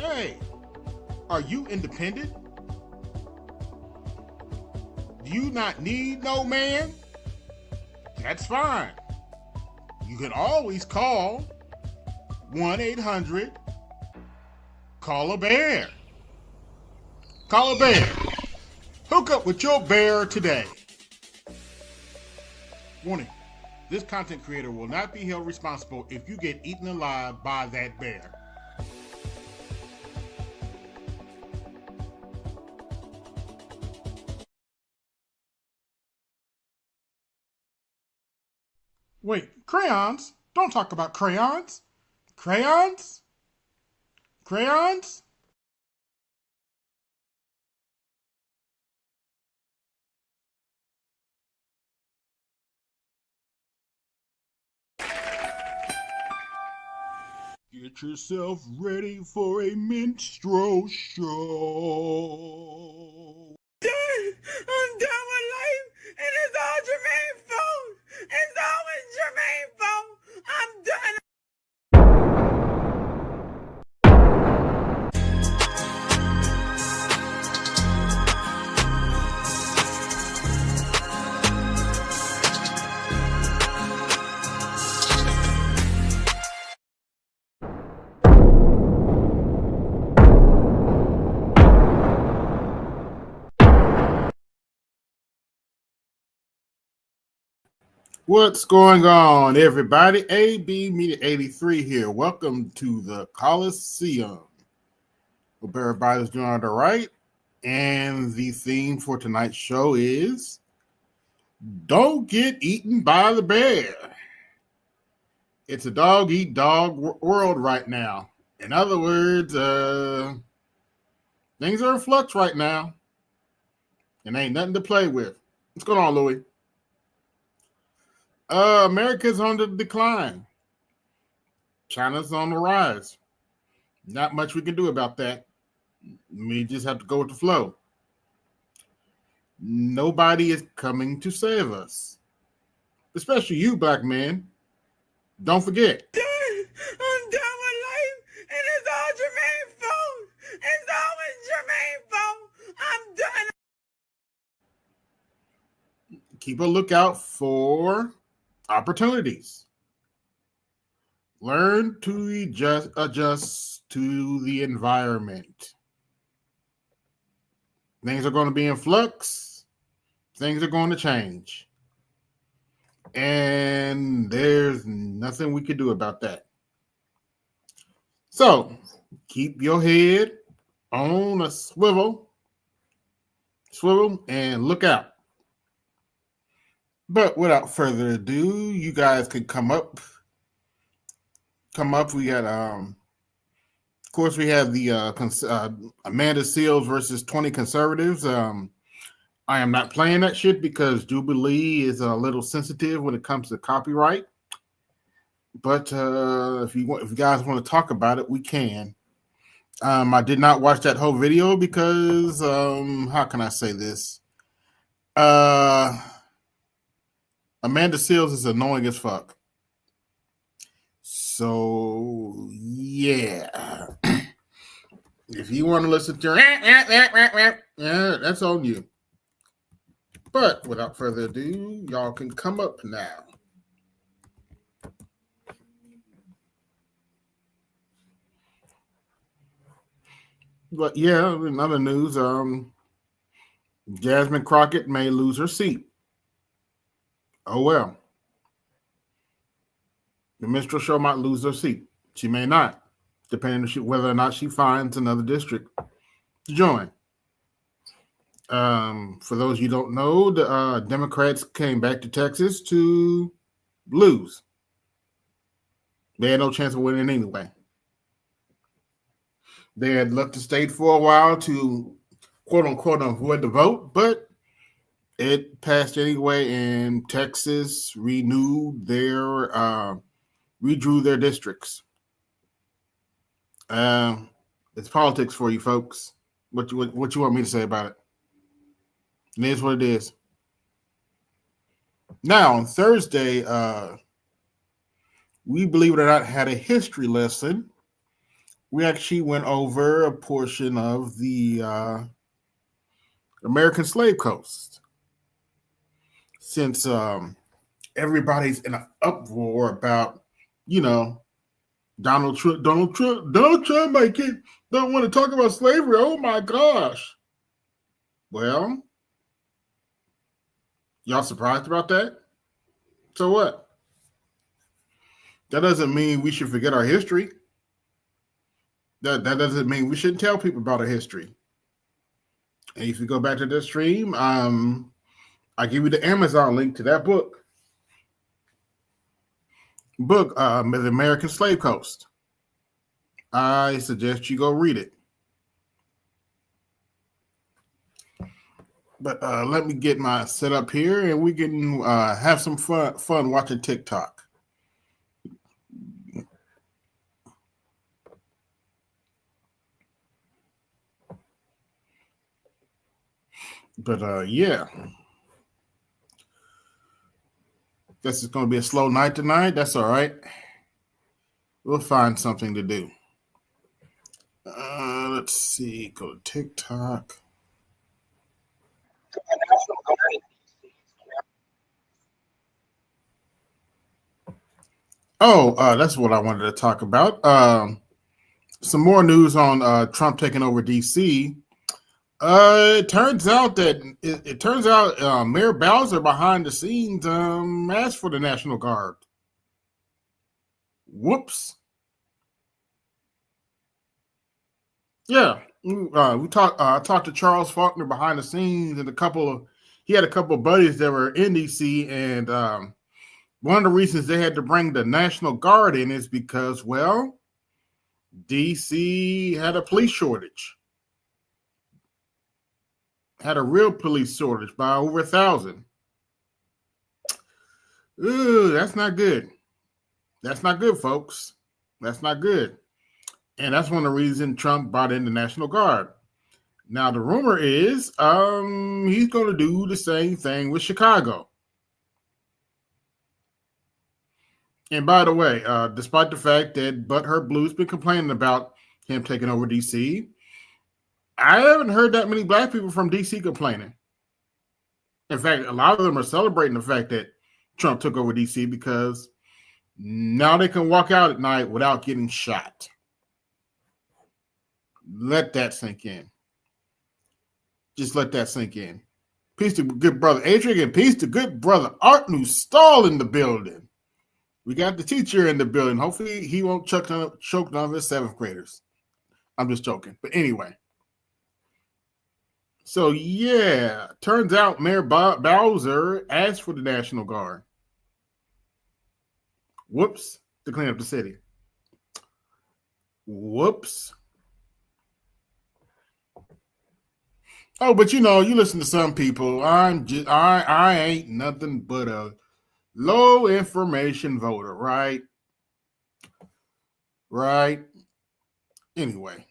Hey, are you independent? Do you not need no man? That's fine. You can always call 1-800 Call a Bear. Call a bear. Hook up with your bear today. Warning, this content creator will not be held responsible if you get eaten alive by that bear. Wait, crayons? Don't talk about crayons. Crayons? Crayons? Get yourself ready for a minstrel show. I'm done with life, and it's all Jermaine's fault. It's always Jermaine's fault. I'm done. What's going on, everybody? AB Media 83 here. Welcome to the Colosseum. Hope everybody's doing all right. And the theme for tonight's show is Don't Get Eaten by the Bear. It's a dog-eat-dog world right now. In other words, things are in flux right now. And ain't nothing to play with. What's going on, Louie? America's on the decline. China's on the rise. Not much we can do about that. We just have to go with the flow. Nobody is coming to save us. Especially you, black men. Don't forget. I'm done with life, and it's all Jermaine's fault. It's always Jermaine's fault. I'm done. Keep a lookout for opportunities. Learn to adjust to the environment. Things are going to be in flux. Things are going to change. And there's nothing we can do about that. So keep your head on a swivel and look out. But without further ado, you guys can come up. We got, of course, we have the Amanda Seals versus 20 conservatives. I am not playing that shit because Jubilee is a little sensitive when it comes to copyright. But if you guys want to talk about it, we can. I did not watch that whole video because how can I say this? Amanda Seals is annoying as fuck. So yeah, if you want to listen to her, that's on you. But without further ado, y'all can come up now. But yeah, in other news, Jasmine Crockett may lose her seat. Oh well. The minstrel show might lose her seat. She may not, depending on whether or not she finds another district to join. For those you don't know, the Democrats came back to Texas to lose. They had no chance of winning anyway. They had left the state for a while to quote unquote avoid the vote, but it passed anyway, and Texas redrew their districts. It's politics for you folks. What you want me to say about it? It is what it is. Now, on Thursday, we, believe it or not, had a history lesson we actually went over a portion of the American slave coast. Since everybody's in an uproar about, Donald Trump, my kid don't want to talk about slavery. Oh my gosh. Well, y'all surprised about that? So what? That doesn't mean we should forget our history. That doesn't mean we shouldn't tell people about our history. And if you go back to this stream, I give you the Amazon link to that book. The American Slave Coast. I suggest you go read it. But let me get my setup here, and we can have some fun watching TikTok. But yeah, this is going to be a slow night tonight. That's all right. We'll find something to do. Let's see. Go to TikTok. Oh, that's what I wanted to talk about. Some more news on Trump taking over D.C. It turns out Mayor Bowser behind the scenes asked for the National Guard. Whoops. Yeah, we talked to Charles Faulkner behind the scenes, and he had a couple of buddies that were in DC, and one of the reasons they had to bring the National Guard in is because, well, DC had a police shortage, had a real police shortage by over 1,000. Ooh, that's not good. That's not good, folks. That's not good. And that's one of the reasons Trump brought in the National Guard. Now, the rumor is he's going to do the same thing with Chicago. And by the way, despite the fact that Butthurt Blue's been complaining about him taking over D.C., I haven't heard that many black people from D.C. complaining. In fact, a lot of them are celebrating the fact that Trump took over D.C. because now they can walk out at night without getting shot. Let that sink in. Just let that sink in. Peace to good brother Adrian, and peace to good brother Art Newstall in the building. We got the teacher in the building. Hopefully he won't choke none of his 7th graders. I'm just joking. But anyway. So yeah, turns out Mayor Bowser asked for the National Guard. Whoops, to clean up the city. Whoops. Oh, but you listen to some people. I ain't nothing but a low information voter, right? Right. Anyway,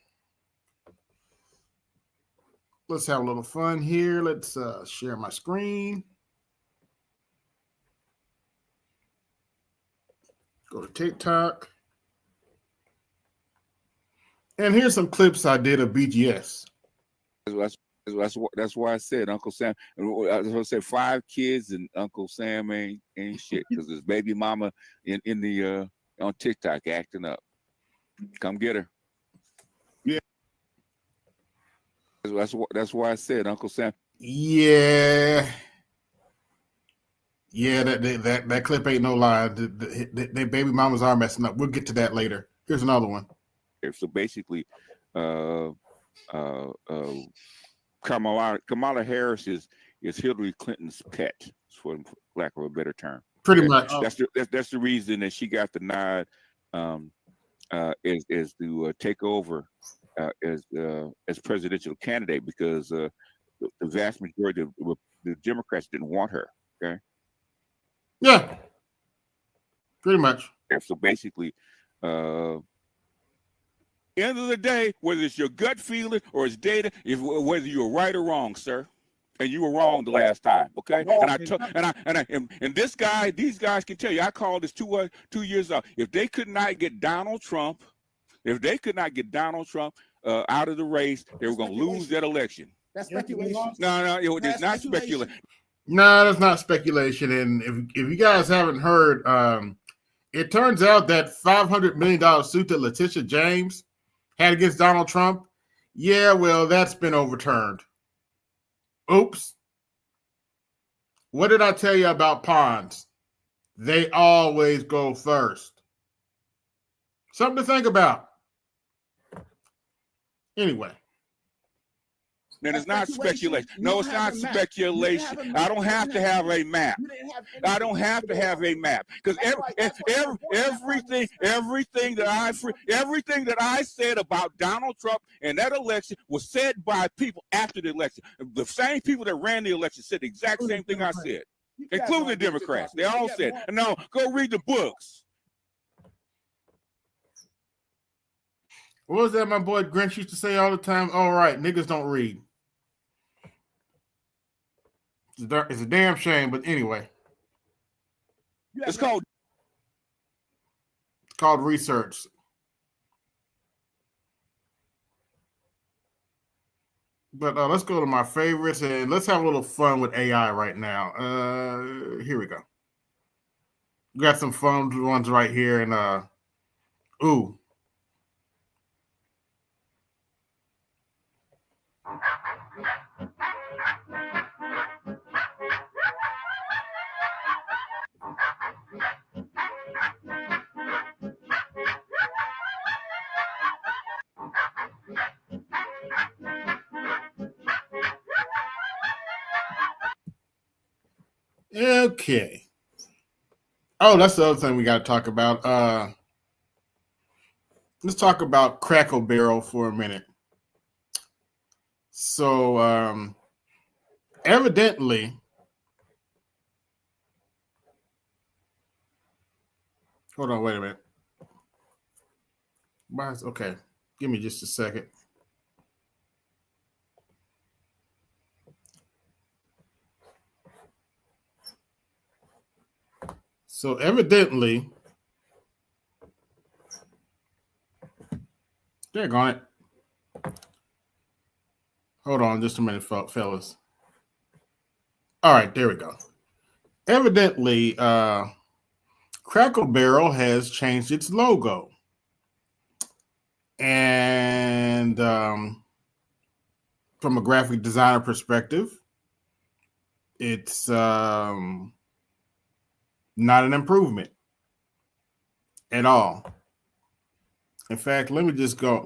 let's have a little fun here. Let's share my screen. Go to TikTok. And here's some clips I did of BGS. That's why I said Uncle Sam. I said 5 kids and Uncle Sam ain't shit because his baby mama in the on TikTok acting up. Come get her. Yeah. That's why I said Uncle Sam. Yeah. Yeah, that clip ain't no lie. The baby mamas are messing up. We'll get to that later. Here's another one. So basically, Kamala Harris is Hillary Clinton's pet, for lack of a better term. Pretty much. That's the reason that she got the nod is to take over as presidential candidate because the vast majority of the Democrats didn't want her. Okay. Yeah. Pretty much. So basically, end of the day, whether it's your gut feeling or it's data, whether you're right or wrong, sir, and you were wrong the last time, okay? And these guys can tell you, I called this 2 years out. If they could not get Donald Trump If they could not get Donald Trump out of the race, they were going to lose that election. That's speculation. No, it's not speculation. No, that's not speculation. And if you guys haven't heard, it turns out that $500 million suit that Letitia James had against Donald Trump, yeah, well, that's been overturned. Oops. What did I tell you about ponds? They always go first. Something to think about. Anyway. Then it's not speculation. No, it's not speculation. I don't have to have a map. I don't have to have a map because everything that I said about Donald Trump and that election was said by people after the election. The same people that ran the election said the exact same thing I said, including the Democrats. They all said, "No, go read the books." What was that my boy Grinch used to say all the time? All right, niggas don't read. It's a damn shame, but anyway. It's called research. But let's go to my favorites and let's have a little fun with AI right now. Here we go. We got some fun ones right here, and ooh. Okay. Oh, that's the other thing we got to talk about. Let's talk about Crackle Barrel for a minute. So, evidently, hold on, wait a minute. Okay, give me just a second. So evidently, daggone it. Hold on just a minute, fellas. All right, there we go. Evidently, Crackle Barrel has changed its logo. And from a graphic designer perspective, it's not an improvement at all. In fact, let me go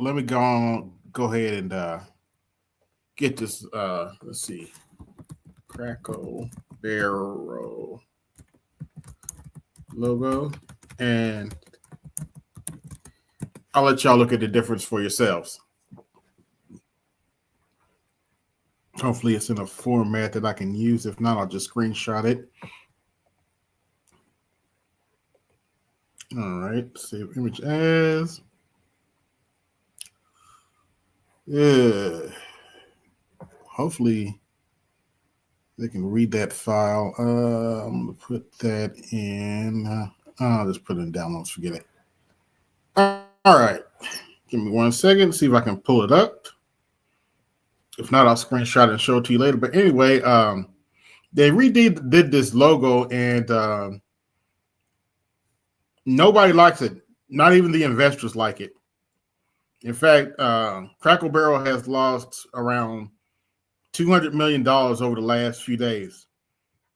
ahead and get this. Let's see. Crackle Barrel logo, and I'll let y'all look at the difference for yourselves. Hopefully it's in a format that I can use. If not, I'll just screenshot it. All right, save image as. Yeah. Hopefully they can read that file. I'm going to put that in. I'll just put it in downloads. Forget it. All right. Give me 1 second. See if I can pull it up. If not, I'll screenshot it and show it to you later. But anyway, they redid this logo, and nobody likes it. Not even the investors like it. In fact, Crackle Barrel has lost around $200 million over the last few days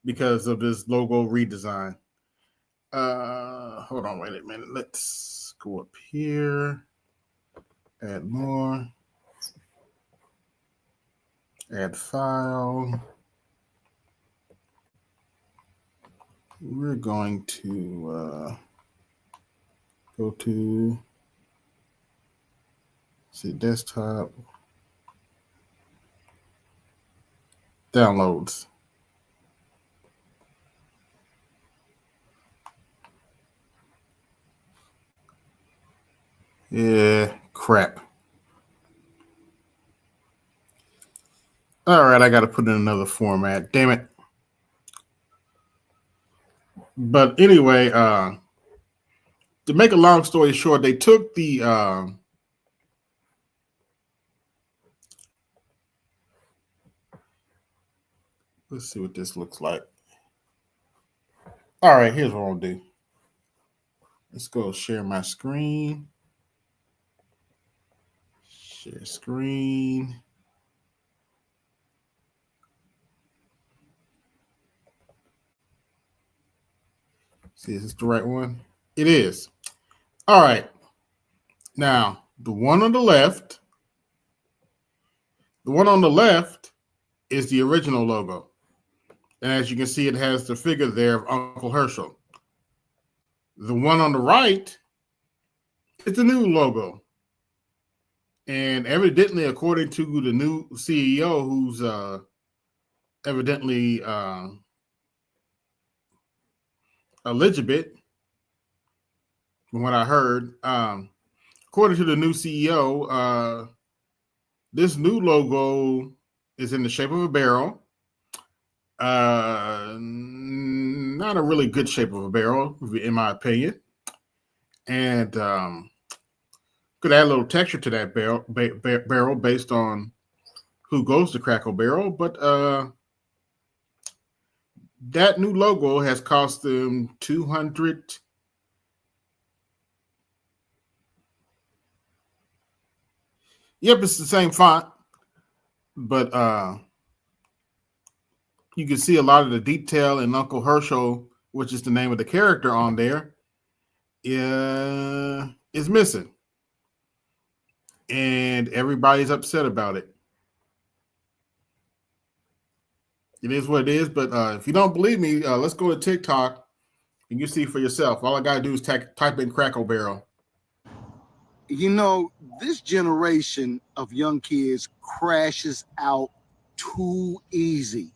because of this logo redesign. Hold on, wait a minute. Let's go up here. Add more. Add file. We're going to go to desktop. Downloads. Yeah, crap. All right, I got to put in another format. Damn it. But anyway, to make a long story short, they took the Let's see what this looks like. All right, here's what I'll do. Let's go share my screen. Share screen. See, is this the right one? It is. All right. Now, the one on the left is the original logo. And as you can see, it has the figure there of Uncle Herschel. The one on the right is the new logo. And evidently, according to the new CEO, who's evidently Elizabeth, from what I heard, according to the new CEO, this new logo is in the shape of a barrel. Not a really good shape of a barrel, in my opinion. And could add a little texture to that barrel based on who goes to Crackle Barrel. But that new logo has cost them $200. Yep, it's the same font, but you can see a lot of the detail in Uncle Herschel, which is the name of the character on there, is missing. And everybody's upset about it. It is what it is, but if you don't believe me, let's go to TikTok and you see for yourself. All I got to do is type in Crackle Barrel. You know, this generation of young kids crashes out too easy.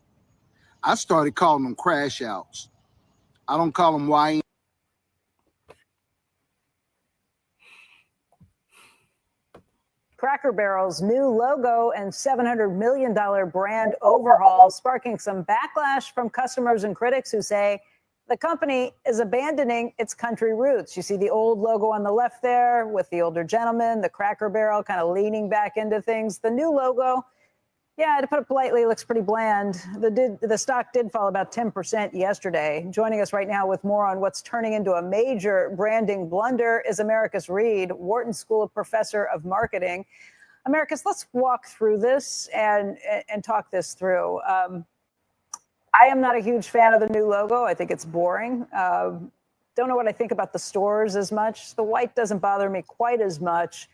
I started calling them crash outs. I don't call them YN. Cracker Barrel's new logo and $700 million brand overhaul sparking some backlash from customers and critics who say the company is abandoning its country roots. You see the old logo on the left there with the older gentleman, the Cracker Barrel kind of leaning back into things. The new logo, yeah, to put it politely, looks pretty bland. The stock did fall about 10% yesterday. Joining us right now with more on what's turning into a major branding blunder is Americus Reed, Wharton School Professor of Marketing. Americus, let's walk through this and talk this through. I am not a huge fan of the new logo. I think it's boring. Don't know what I think about the stores as much. The white doesn't bother me quite as much.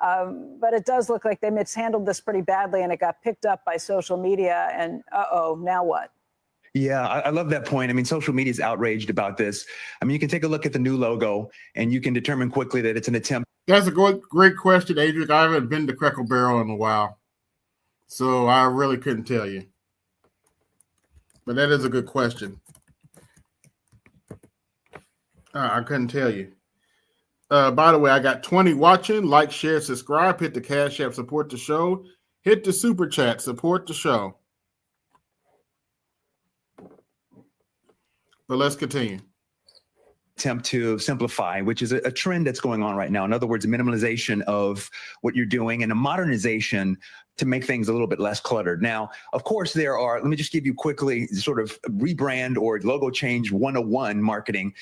But it does look like they mishandled this pretty badly and it got picked up by social media. And now what? Yeah, I love that point. I mean, social media is outraged about this. I mean, you can take a look at the new logo and you can determine quickly that it's an attempt. That's a great question, Adrian. I haven't been to Crackle Barrel in a while, so I really couldn't tell you. But that is a good question. I couldn't tell you. By the way, I got 20 watching. Like, share, subscribe. Hit the Cash App, support the show. Hit the Super Chat, support the show. But let's continue. Attempt to simplify, which is a trend that's going on right now. In other words, a minimalization of what you're doing and a modernization to make things a little bit less cluttered. Now, of course, there are, let me just give you quickly sort of rebrand or logo change 101 marketing.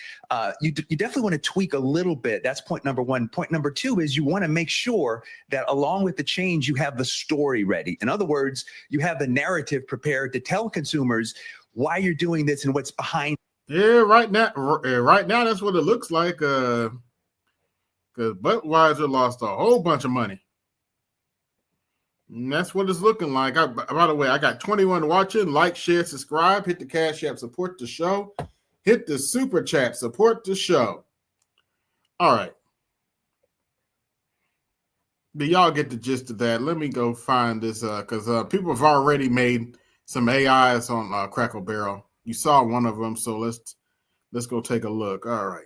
You definitely want to tweak a little bit. That's point number one. Point number two is you want to make sure that along with the change, you have the story ready. In other words, you have the narrative prepared to tell consumers why you're doing this and what's behind. Yeah, right now, that's what it looks like. Because Budweiser lost a whole bunch of money. And that's what it's looking like. By the way, I got 21 watching. Like, share, subscribe. Hit the Cash App, support the show. Hit the Super Chat, support the show. All right. Do y'all get the gist of that? Let me go find this because people have already made some AIs on Crackle Barrel. You saw one of them, so let's go take a look. All right.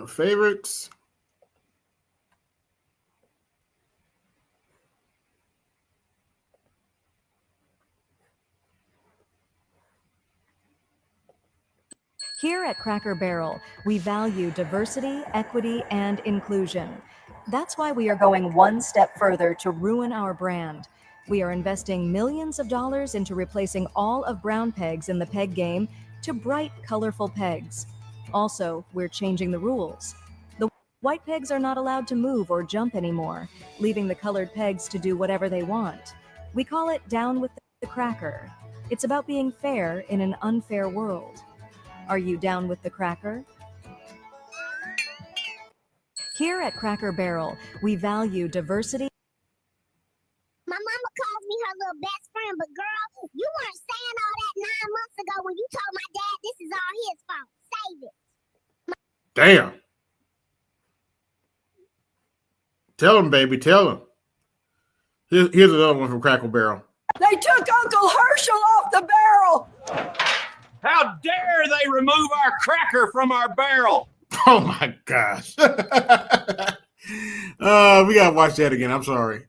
Favorites. Here at Cracker Barrel, we value diversity, equity, and inclusion. That's why we are going one step further to ruin our brand. We are investing millions of dollars into replacing all of brown pegs in the peg game to bright, colorful pegs. Also, we're changing the rules. The white pegs are not allowed to move or jump anymore, leaving the colored pegs to do whatever they want. We call it Down with the Cracker. It's about being fair in an unfair world. Are you down with the cracker? Here at Cracker Barrel, we value diversity. My mama calls me her little best friend, but girl, you weren't saying all that 9 months ago when you told my dad this is all his fault. Save it. Damn. Tell him, baby. Tell him. Here's another one from Crackle Barrel. They took Uncle Herschel off the barrel. How dare they remove our cracker from our barrel? Oh my gosh. We gotta watch that again. I'm sorry.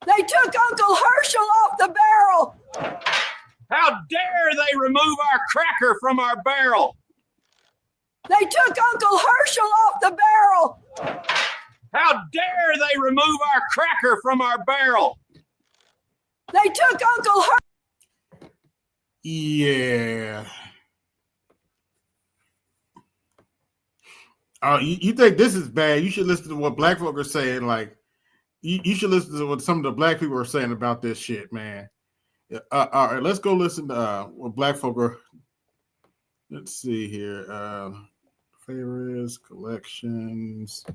They took Uncle Herschel off the barrel. How dare they remove our cracker from our barrel? They took Uncle Herschel off the barrel. How dare they remove our cracker from our barrel? They took Uncle Herschel. Yeah. Oh, you think this is bad? You should listen to what black folk are saying. Like, you should listen to what some of the black people are saying about this shit, man. All right, let's go listen to what black folk are. Let's see here. Favorites, collections.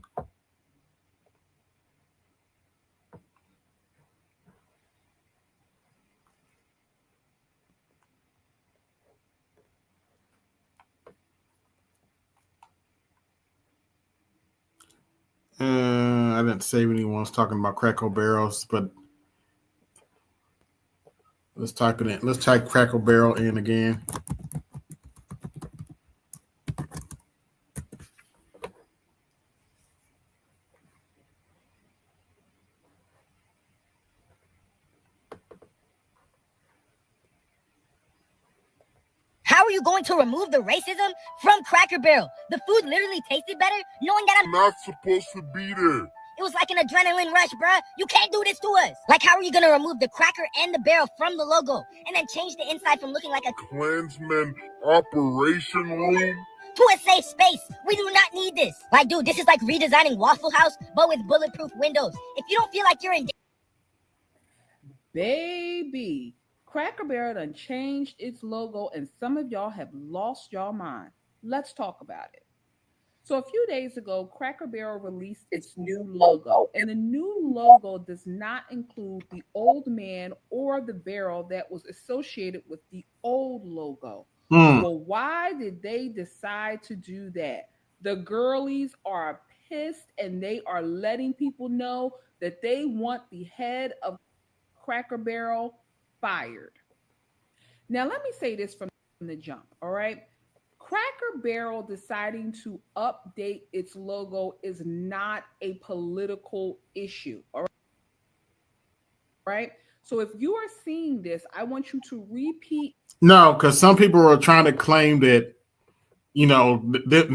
I didn't save anyone's talking about Crackle Barrels, but let's type it in. Let's type Crackle Barrel in again. How are you going to remove the racism from Cracker Barrel? The food literally tasted better knowing that I'm not supposed to be there. It was like an adrenaline rush, bruh. You can't do this to us. Like, how are you going to remove the cracker and the barrel from the logo and then change the inside from looking like a Klansman operation room to a safe space? We do not need this. Like, dude, this is like redesigning Waffle House, but with bulletproof windows. If you don't feel like you're in... Baby, Cracker Barrel done changed its logo and some of y'all have lost y'all mind. Let's talk about it. So a few days ago, Cracker Barrel released its new logo, and the new logo does not include the old man or the barrel that was associated with the old logo. Well, why did they decide to do that? The girlies are pissed and they are letting people know that they want the head of Cracker Barrel fired. Now, let me say this from the jump, all right? Cracker Barrel deciding to update its logo is not a political issue, all right? So if you are seeing this, I want you to repeat. No, because some people are trying to claim that, you know, it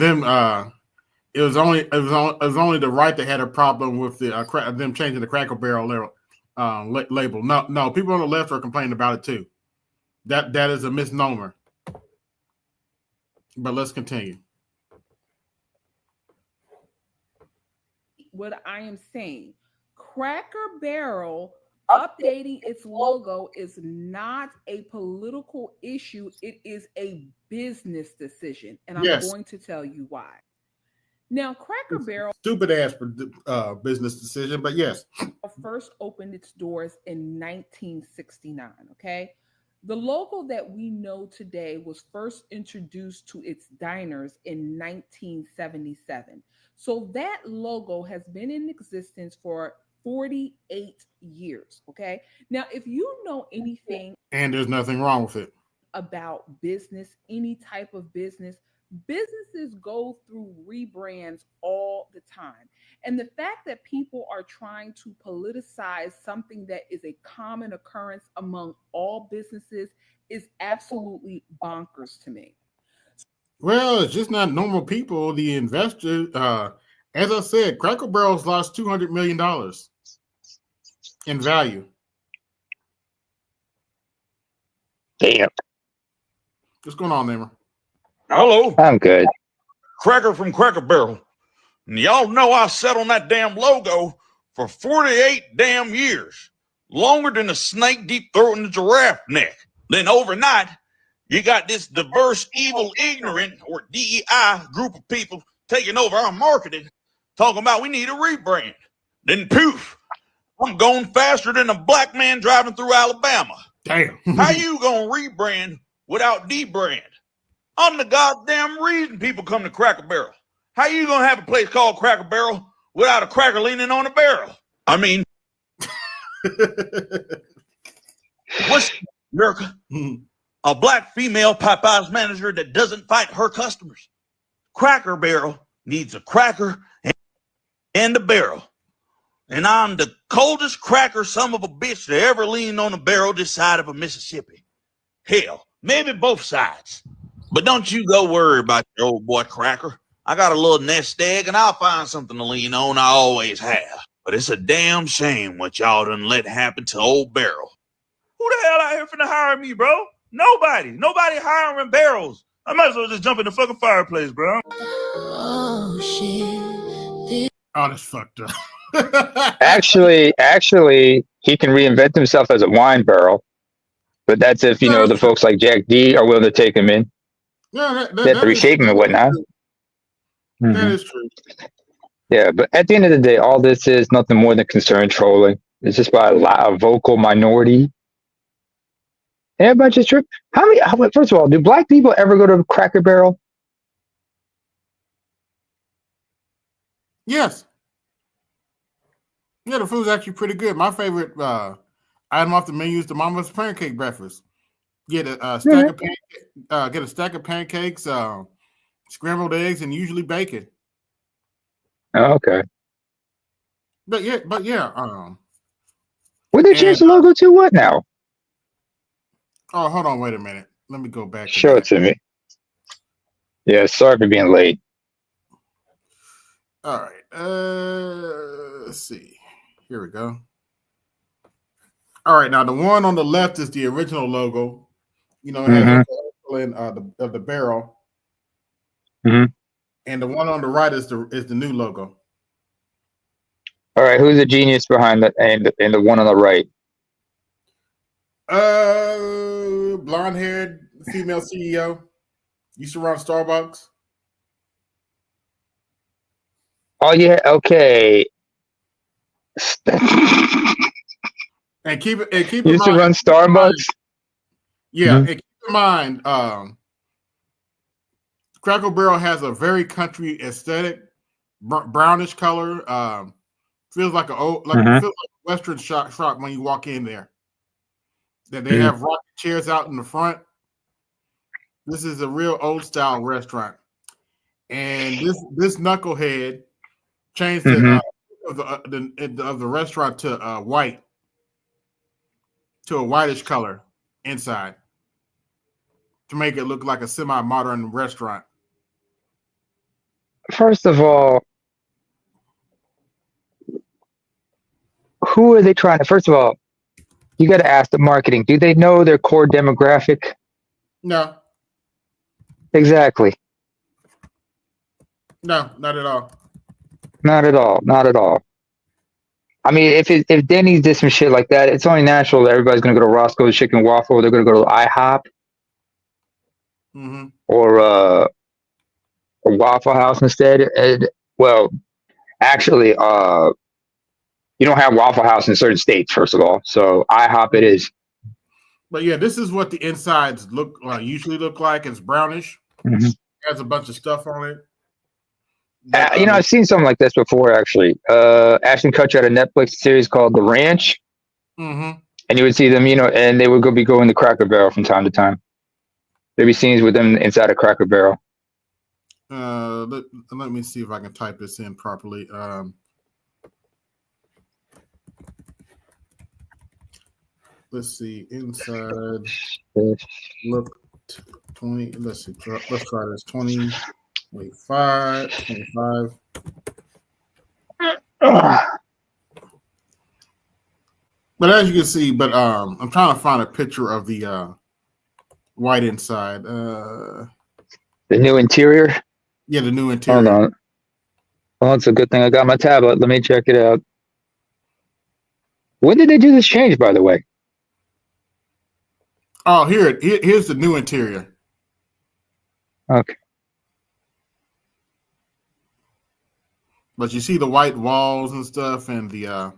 was only the right that had a problem with the them changing the Cracker Barrel label. No, people on the left are complaining about it too. That is a misnomer. But let's continue. What I am saying, Cracker Barrel updating its logo is not a political issue. It is a business decision. And I'm going to tell you why. Now, Cracker Barrel, stupid ass business decision, but yes, first opened its doors in 1969. Okay. The logo that we know today was first introduced to its diners in 1977. So that logo has been in existence for 48 years. Okay. Now, if you know anything, and there's nothing wrong with it, about business, any type of business, businesses go through rebrands all the time. And the fact that people are trying to politicize something that is a common occurrence among all businesses is absolutely bonkers to me. Well, it's just not normal people. The investors, as I said, Cracker Barrel's lost $200 million in value. Damn. What's going on, Namer? Hello. I'm good. Cracker from Cracker Barrel. And y'all know I sat on that damn logo for 48 damn years. Longer than a snake deep throat in a giraffe neck. Then overnight, you got this diverse, evil, ignorant, or DEI group of people taking over our marketing, talking about we need a rebrand. Then poof, I'm going faster than a black man driving through Alabama. Damn. How you gonna rebrand without debrand? I'm the goddamn reason people come to Cracker Barrel. How you gonna have a place called Cracker Barrel without a cracker leaning on a barrel? I mean, what's America? A black female Popeyes manager that doesn't fight her customers. Cracker Barrel needs a cracker and a barrel. And I'm the coldest cracker son of a bitch to ever lean on a barrel this side of a Mississippi. Hell, maybe both sides. But don't you go worry about your old boy Cracker. I got a little nest egg and I'll find something to lean on. I always have. But it's a damn shame what y'all done let happen to old Barrel. Who the hell out here finna hire me, bro? Nobody hiring barrels. I might as well just jump in the fucking fireplace, bro. Oh, shit. Oh, that's fucked up. Actually, he can reinvent himself as a wine barrel. But that's if, the folks like Jack D are willing to take him in. Yeah, They have to reshape him and whatnot. That is true. Yeah, but at the end of the day, all this is nothing more than concern trolling. It's just by a vocal minority. Everybody just trip. First of all, do black people ever go to Cracker Barrel? Yes. Yeah, the food's actually pretty good. My favorite item off the menu is the Mama's pancake breakfast. Get a stack of pancakes, scrambled eggs, and usually bacon. Oh, okay. But yeah. Would they change the logo to what now? Oh, hold on, wait a minute. Let me go back. Show it to me. Yeah, sorry for being late. All right. Let's see. Here we go. All right. Now the one on the left is the original logo. It has the barrel. Mm-hmm. And the one on the right is the new logo. All right, who's the genius behind that and the one on the right? Blonde-haired female CEO. Used to run Starbucks. Oh yeah, okay. And keep in Used to mind, run Starbucks. Yeah, and keep in mind, Cracker Barrel has a very country aesthetic, brownish color. Feels like feels like a Western shop when you walk in there. That they have rocking chairs out in the front. This is a real old style restaurant, and this knucklehead changed the of the restaurant to white, to a whitish color inside, to make it look like a semi-modern restaurant. First of all, who are they trying to? First of all, you got to ask the marketing. Do they know their core demographic? No. Exactly. No, not at all. Not at all. Not at all. I mean, if Denny's did some shit like that, it's only natural that everybody's going to go to Roscoe's Chicken Waffle. They're going to go to IHOP or Waffle House instead. And, well, actually, you don't have Waffle House in certain states, first of all. So IHOP it is. But yeah, this is what the insides usually look like. It's brownish. It has a bunch of stuff on it. I've seen something like this before, actually. Ashton Kutcher had a Netflix series called The Ranch. And you would see them, and they would be going to Cracker Barrel from time to time. There'd be scenes with them inside a Cracker Barrel. Let me see if I can type this in properly. Let's see. Inside. Look, 20. Let's see. Let's try this. 20. 25. But as you can see, I'm trying to find a picture of the white inside. The new interior. Yeah, the new interior. Hold on. Well, it's a good thing I got my tablet. Let me check it out. When did they do this change, by the way? Oh, here's the new interior. Okay. But you see the white walls and stuff, and the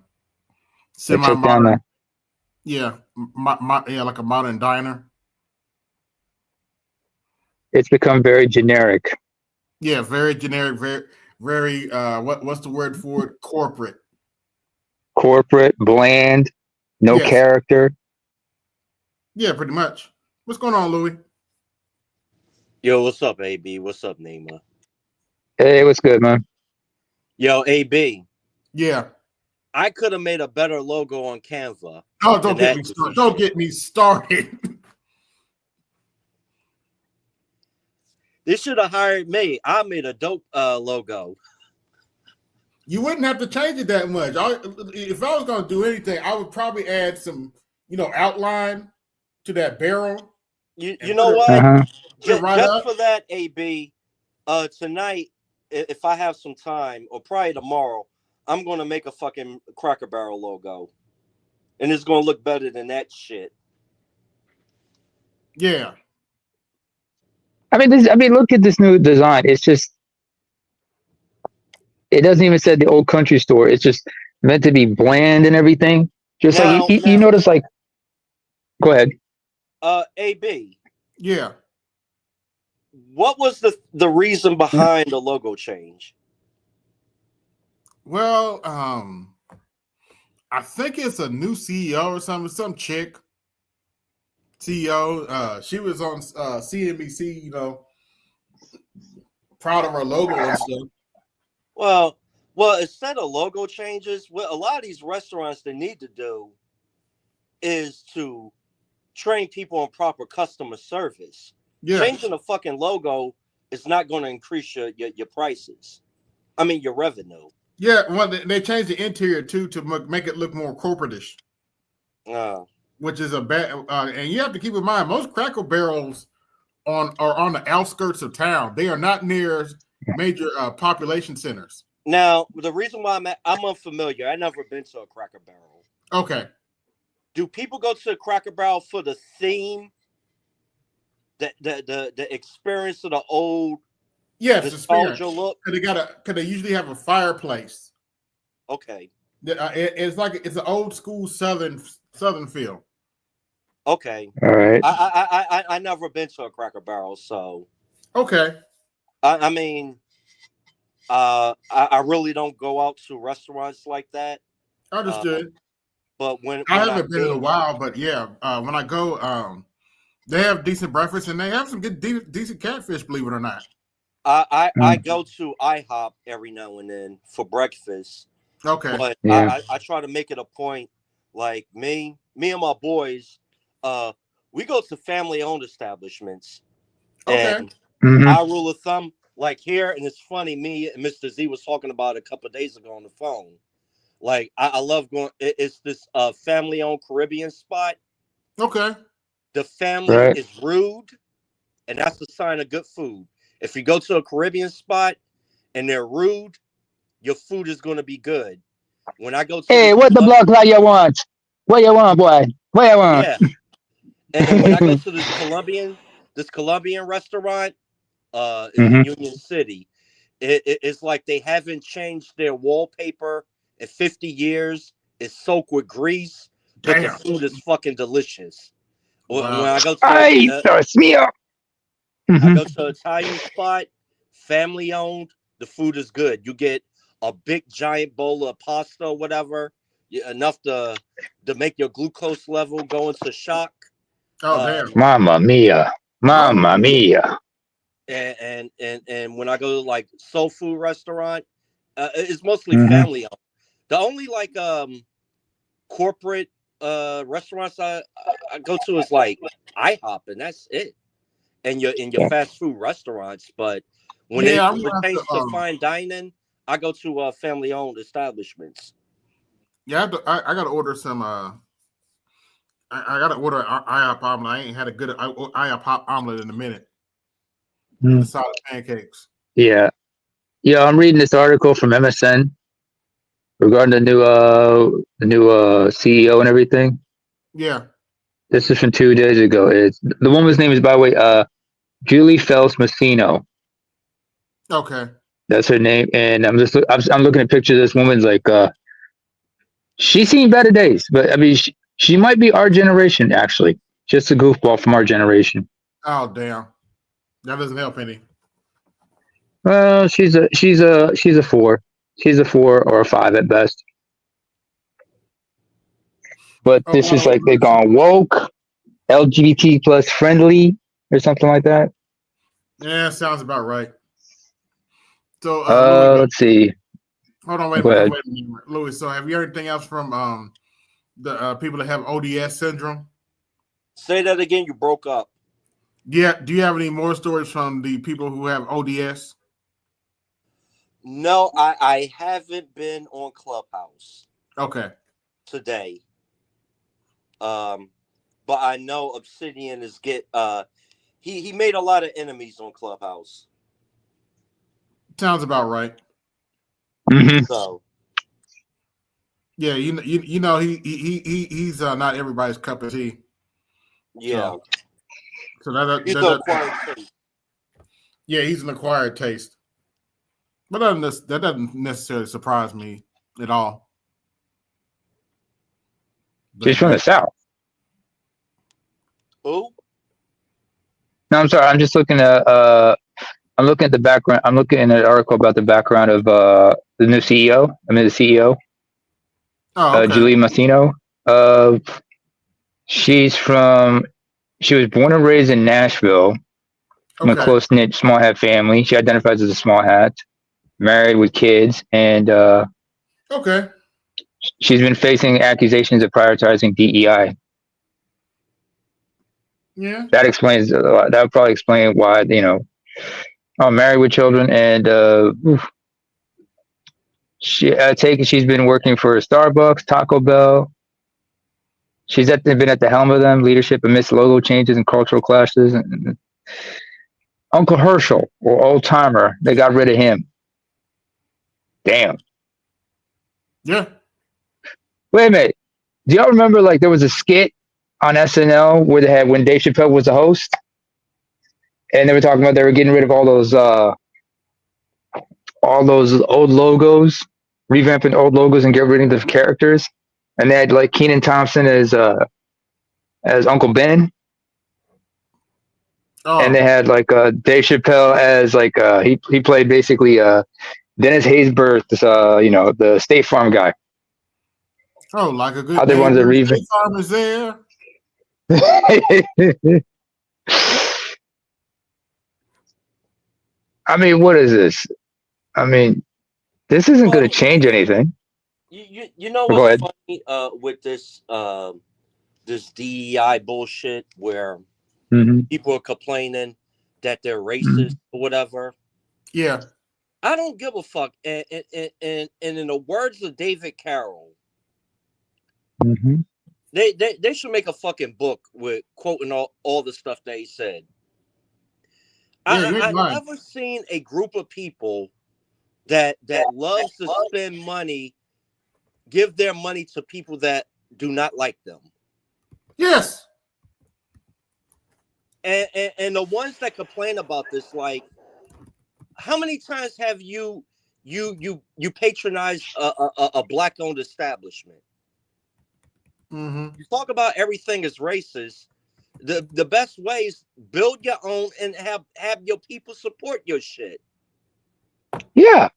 They took down the. yeah, like a modern diner. It's become very generic. Yeah, very generic, very what's the word for it? Corporate. Corporate, bland, no Yes. character. Yeah, pretty much. What's going on, Louis? Yo, what's up, AB? What's up, Neema? Hey, what's good, man? Yo, AB. Yeah. I could have made a better logo on Canva. Oh, don't get me started. Don't get me started. They should have hired me. I made a dope logo. You wouldn't have to change it that much. If I was going to do anything, I would probably add some, outline to that barrel. You know what? Just up. for that, AB, tonight, if I have some time, or probably tomorrow, I'm going to make a fucking Cracker Barrel logo. And it's going to look better than that shit. Yeah. I mean, look at this new design. It's just, it doesn't even say the old country store. It's just meant to be bland and everything. Just Now, like you notice, like, go ahead. AB. Yeah. What was the reason behind the logo change? Well, I think it's a new CEO or something, some chick CEO. She was on CNBC, proud of her logo and stuff. Well, instead of logo changes, what a lot of these restaurants they need to do is to train people on proper customer service. Yeah. Changing the fucking logo is not going to increase your prices. I mean, your revenue. Yeah, well, they changed the interior too to make it look more corporate-ish. Which is a bad. And you have to keep in mind, most Cracker Barrels are on the outskirts of town. They are not near major population centers. Now, the reason why I'm unfamiliar. I've never been to a Cracker Barrel. Okay. Do people go to a Cracker Barrel for the theme? The experience of the old, nostalgia look. Because they usually have a fireplace. Okay. It's an old school southern feel. Okay. All right. I never been to a Cracker Barrel, so okay. I mean, I really don't go out to restaurants like that. Understood. But when I haven't been in a while, but yeah, when I go, they have decent breakfast and they have some good decent catfish, believe it or not. I go to IHOP every now and then for breakfast. Okay. But Yeah. I try to make it a point, like me and my boys, we go to family-owned establishments. Okay. And our rule of thumb, like here, and it's funny, me and Mr. Z was talking about it a couple of days ago on the phone. Like, I love going, it's this family-owned Caribbean spot. Okay. The family is rude, and that's a sign of good food. If you go to a Caribbean spot and they're rude, your food is going to be good. When I go to Hey, what the block like you want? What you want, boy? What you want? Yeah. And when I go to this Colombian restaurant in Union City, it's like they haven't changed their wallpaper in 50 years. It's soaked with grease, but the food is fucking delicious. When I go to I go to an Italian spot, family owned, the food is good. You get a big giant bowl of pasta or whatever, enough to make your glucose level go into shock. Oh damn! Mamma mia! Mamma mia! And when I go to like soul food restaurant, it's mostly family owned. The only like corporate restaurants I go to is like IHOP, and that's it. And your fast food restaurants, but when it pertains to fine dining, I go to family owned establishments. Yeah, I got to order some I gotta order IHOP omelet. I ain't had a good IHOP omelet in a minute. Mm. The solid pancakes. Yeah. Yeah, I'm reading this article from MSN regarding the new CEO and everything. Yeah. This is from 2 days ago. It's the woman's name is, by the way, Julie Fels Massino. Okay. That's her name, and I'm looking at pictures of this woman's like she's seen better days, but I mean she might be our generation actually, just a goofball from our generation. Oh damn. That doesn't help any. Well, she's a 4. She's a 4 or a 5 at best. But Oh, this by the is way, like they've gone woke, LGBT plus friendly, or something like that. yeah, sounds about right. So, Louis, Let's see. hold on, wait a Go ahead. minute, Louis. So, have you heard anything else from the people that have ODS syndrome? Say that again. You broke up. Yeah. Do you have any more stories from the people who have ODS? No, I haven't been on Clubhouse Okay. today. But I know Obsidian is he made a lot of enemies on Clubhouse. Sounds about right. Mm-hmm. So yeah, you know he's not everybody's cup of tea. yeah. So that acquired taste. Yeah, he's an acquired taste. But that doesn't necessarily surprise me at all. She's from the South. Who? No, I'm sorry. I'm just looking at I'm looking at the background. I'm looking at an article about the background of the new CEO. I mean the CEO. Oh, okay. Julie Massino. She was born and raised in Nashville, in a close knit small hat family. She identifies as a small hat, married with kids, and okay. She's been facing accusations of prioritizing DEI. Yeah. That explains a lot. That would probably explain why, I'm married with children, and I take it she's been working for Starbucks, Taco Bell. She's been at the helm of them, leadership amidst logo changes and cultural clashes. And Uncle Herschel, or Old Timer, they got rid of him. Damn. Yeah. Wait a minute. Do y'all remember, like, there was a skit on SNL where they had when Dave Chappelle was the host, and they were talking about they were getting rid of all those old logos, revamping old logos and get rid of the characters, and they had like Kenan Thompson as Uncle Ben, and they had like Dave Chappelle as like he played basically Dennis Haysbert, the State Farm guy. Oh, like a good How they wanted to revamp. State Farm is there. I mean, what is this? I mean, this isn't going to change anything. You know what's funny with this this DEI bullshit where people are complaining that they're racist or whatever. Yeah. I don't give a fuck. And in the words of David Carroll, they should make a fucking book with quoting all the stuff that he said. I've never seen a group of people that loves to spend money, give their money to people that do not like them. Yes. And the ones that complain about this, like, how many times have you patronized a black-owned establishment? You talk about everything is racist. The best way is build your own and have your people support your shit. Yeah.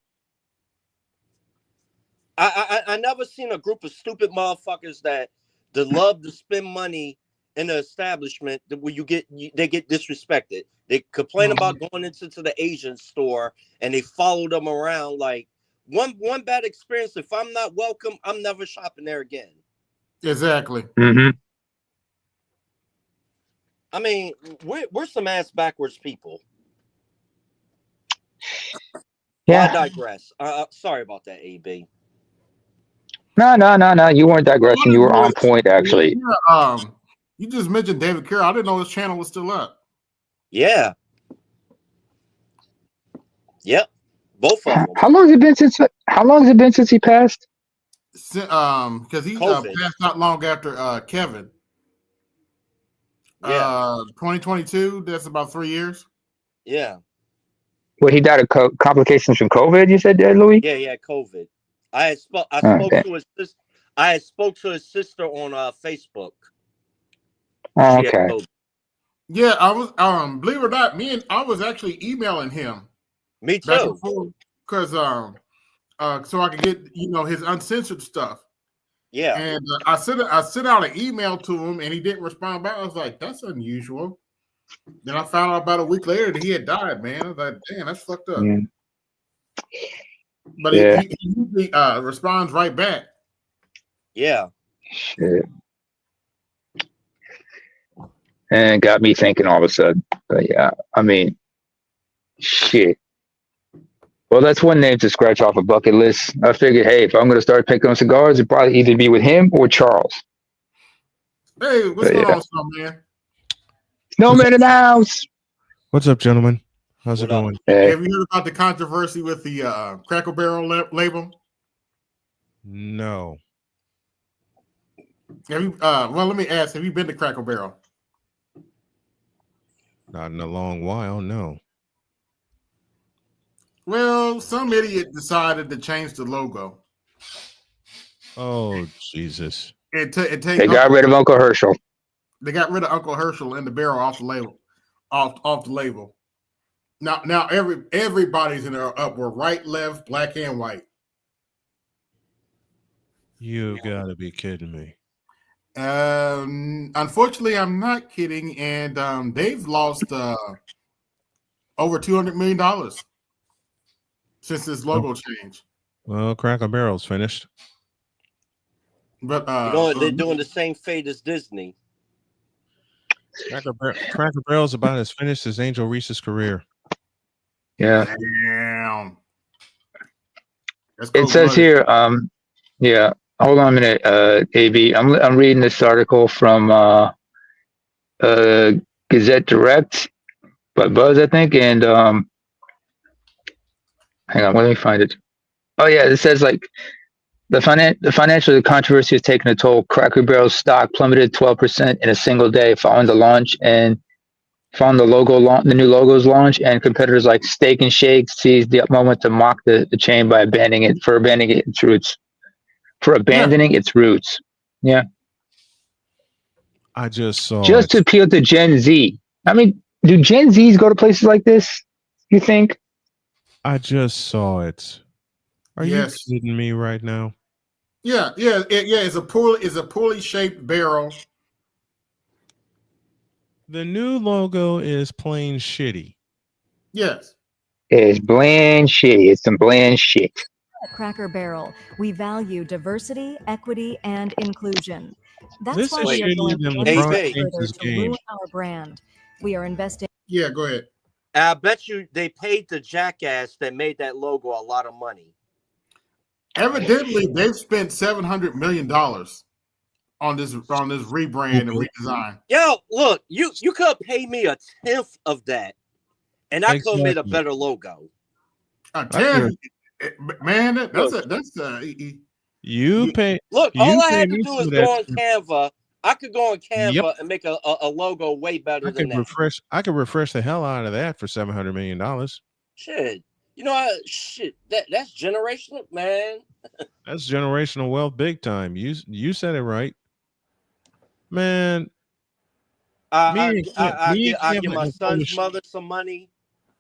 I never seen a group of stupid motherfuckers that love to spend money in the establishment where they get disrespected. They complain about going into the Asian store and they follow them around. Like one bad experience. If I'm not welcome, I'm never shopping there again. Exactly. I mean, we're some ass backwards people. Yeah. I digress. Sorry about that, AB. No. You weren't digressing. You were on point, actually. You just mentioned David Carroll. I didn't know his channel was still up. Yeah. Yep. Both of them. How long has it been since? How long has it been since he passed? Because he passed not long after Kevin. Yeah. 2022. That's about 3 years. Yeah. Well, he died of complications from COVID. You said that, Louis? Yeah. COVID. I spoke to his sister on Facebook. Oh, okay. Yeah, I was. Believe it or not, I was actually emailing him. Me too. Because so I could get his uncensored stuff. Yeah. And I sent out an email to him, and he didn't respond back. I was like, that's unusual. Then I found out about a week later that he had died. Man, I was like, damn, that's fucked up. Yeah. But he usually responds right back. Yeah. Shit. And got me thinking all of a sudden. But yeah, I mean, shit. Well, that's one name to scratch off a bucket list. I figured, hey, if I'm going to start picking up cigars, it'd probably either be with him or Charles. Hey, what's going on, Snowman? Snowman in the house. What's up, gentlemen? How's it going? Hey. Have you heard about the controversy with the Cracker Barrel label? No. Have you? Well, let me ask. Have you been to Cracker Barrel? Not in a long while, no. Well, some idiot decided to change the logo. Oh, Jesus. They got rid of Uncle Herschel. They got rid of Uncle Herschel and the barrel off the label. Off the label. Now everybody's in there up. We're right, left, black, and white. You gotta be kidding me. Unfortunately, I'm not kidding, and they've lost over $200 million since this logo change. Well, Cracker Barrel's finished. But they're doing the same fate as Disney. Cracker Barrel's about as finished as Angel Reese's career. Yeah. Damn. It says here, yeah. Hold on a minute, AB. I'm reading this article from Gazette Direct by Buzz, I think, and hang on, let me find it. Oh yeah, it says like the financial controversy has taken a toll. Cracker Barrel's stock plummeted 12% in a single day following the launch and following the new logo's launch, and competitors like Steak and Shake seized the moment to mock the chain by abandoning its roots. Its roots. Yeah. I just saw to appeal to Gen Z. I mean, do Gen Zs go to places like this, you think? I just saw it. Are you kidding me right now? Yeah. It's a poorly shaped barrel. The new logo is plain shitty. Yes. It's bland shitty. It's some bland shit. At Cracker Barrel, we value diversity, equity, and inclusion. That's This why is we are going shittier than one LeBron step James's further to game. ruin our brand. We are investing. Yeah, go ahead. I bet you they paid the jackass that made that logo a lot of money. Evidently, they've spent $700 million on this rebrand and redesign. Yo, look, you could pay me a tenth of that, and I could have made a better logo. A tenth, man. You pay. Look, you all I pay had to me do for is that go on shit. Canva. I could go on Canva Yep. and make a logo way better I than could that. refresh. I could refresh the hell out of that for $700 million. Shit, that's generational, man. That's generational wealth, big time. You said it right, man. I give my son's mother some money.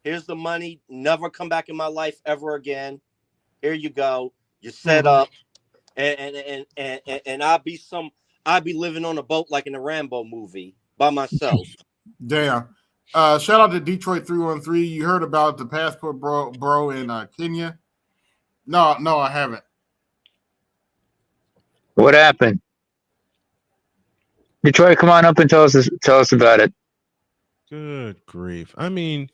Here's the money. Never come back in my life ever again. Here you go. You're set up, and I'll be living on a boat like in a Rambo movie by myself. Damn. Shout out to Detroit 313. You heard about the passport bro in Kenya? No, I haven't. What happened? Detroit, come on up and tell us about it. Good grief! I mean,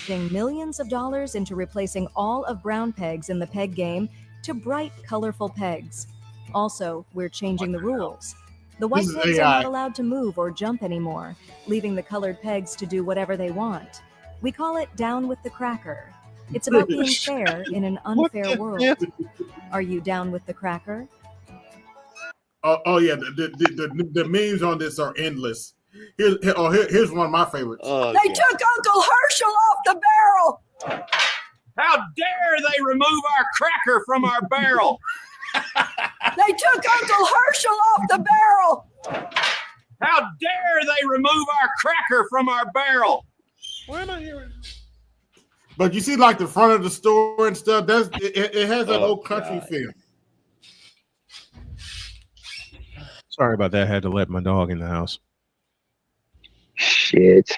millions of dollars into replacing all of brown pegs in the peg game to bright, colorful pegs. Also, we're changing the rules. The white This is pegs are AI. not allowed to move or jump anymore, leaving the colored pegs to do whatever they want. We call it down with the cracker. It's about being fair in an unfair world. Are you down with the cracker? Oh yeah, the memes on this are endless. Here's one of my favorites. They took Uncle Herschel off the barrel. How dare they remove our cracker from our barrel? They took Uncle Herschel off the barrel. How dare they remove our cracker from our barrel? Why am I hearing? But you see, like the front of the store and stuff. It has that old country feel. Sorry about that. I had to let my dog in the house. Shit.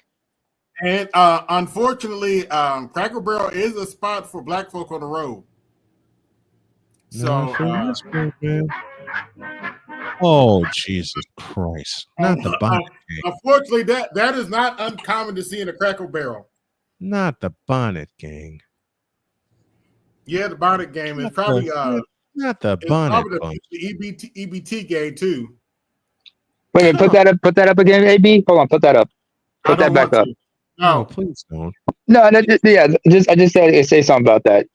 And unfortunately, Cracker Barrel is a spot for black folk on the road. So, oh Jesus Christ! Not the bonnet gang. Unfortunately, that is not uncommon to see in a Cracker Barrel. Not the bonnet gang. Yeah, the bonnet game is probably not the bonnet. Probably the EBT game too. Wait a minute, put that up again, AB. Hold on, put that up. Put that back up. No, please don't. No, I just said say something about that.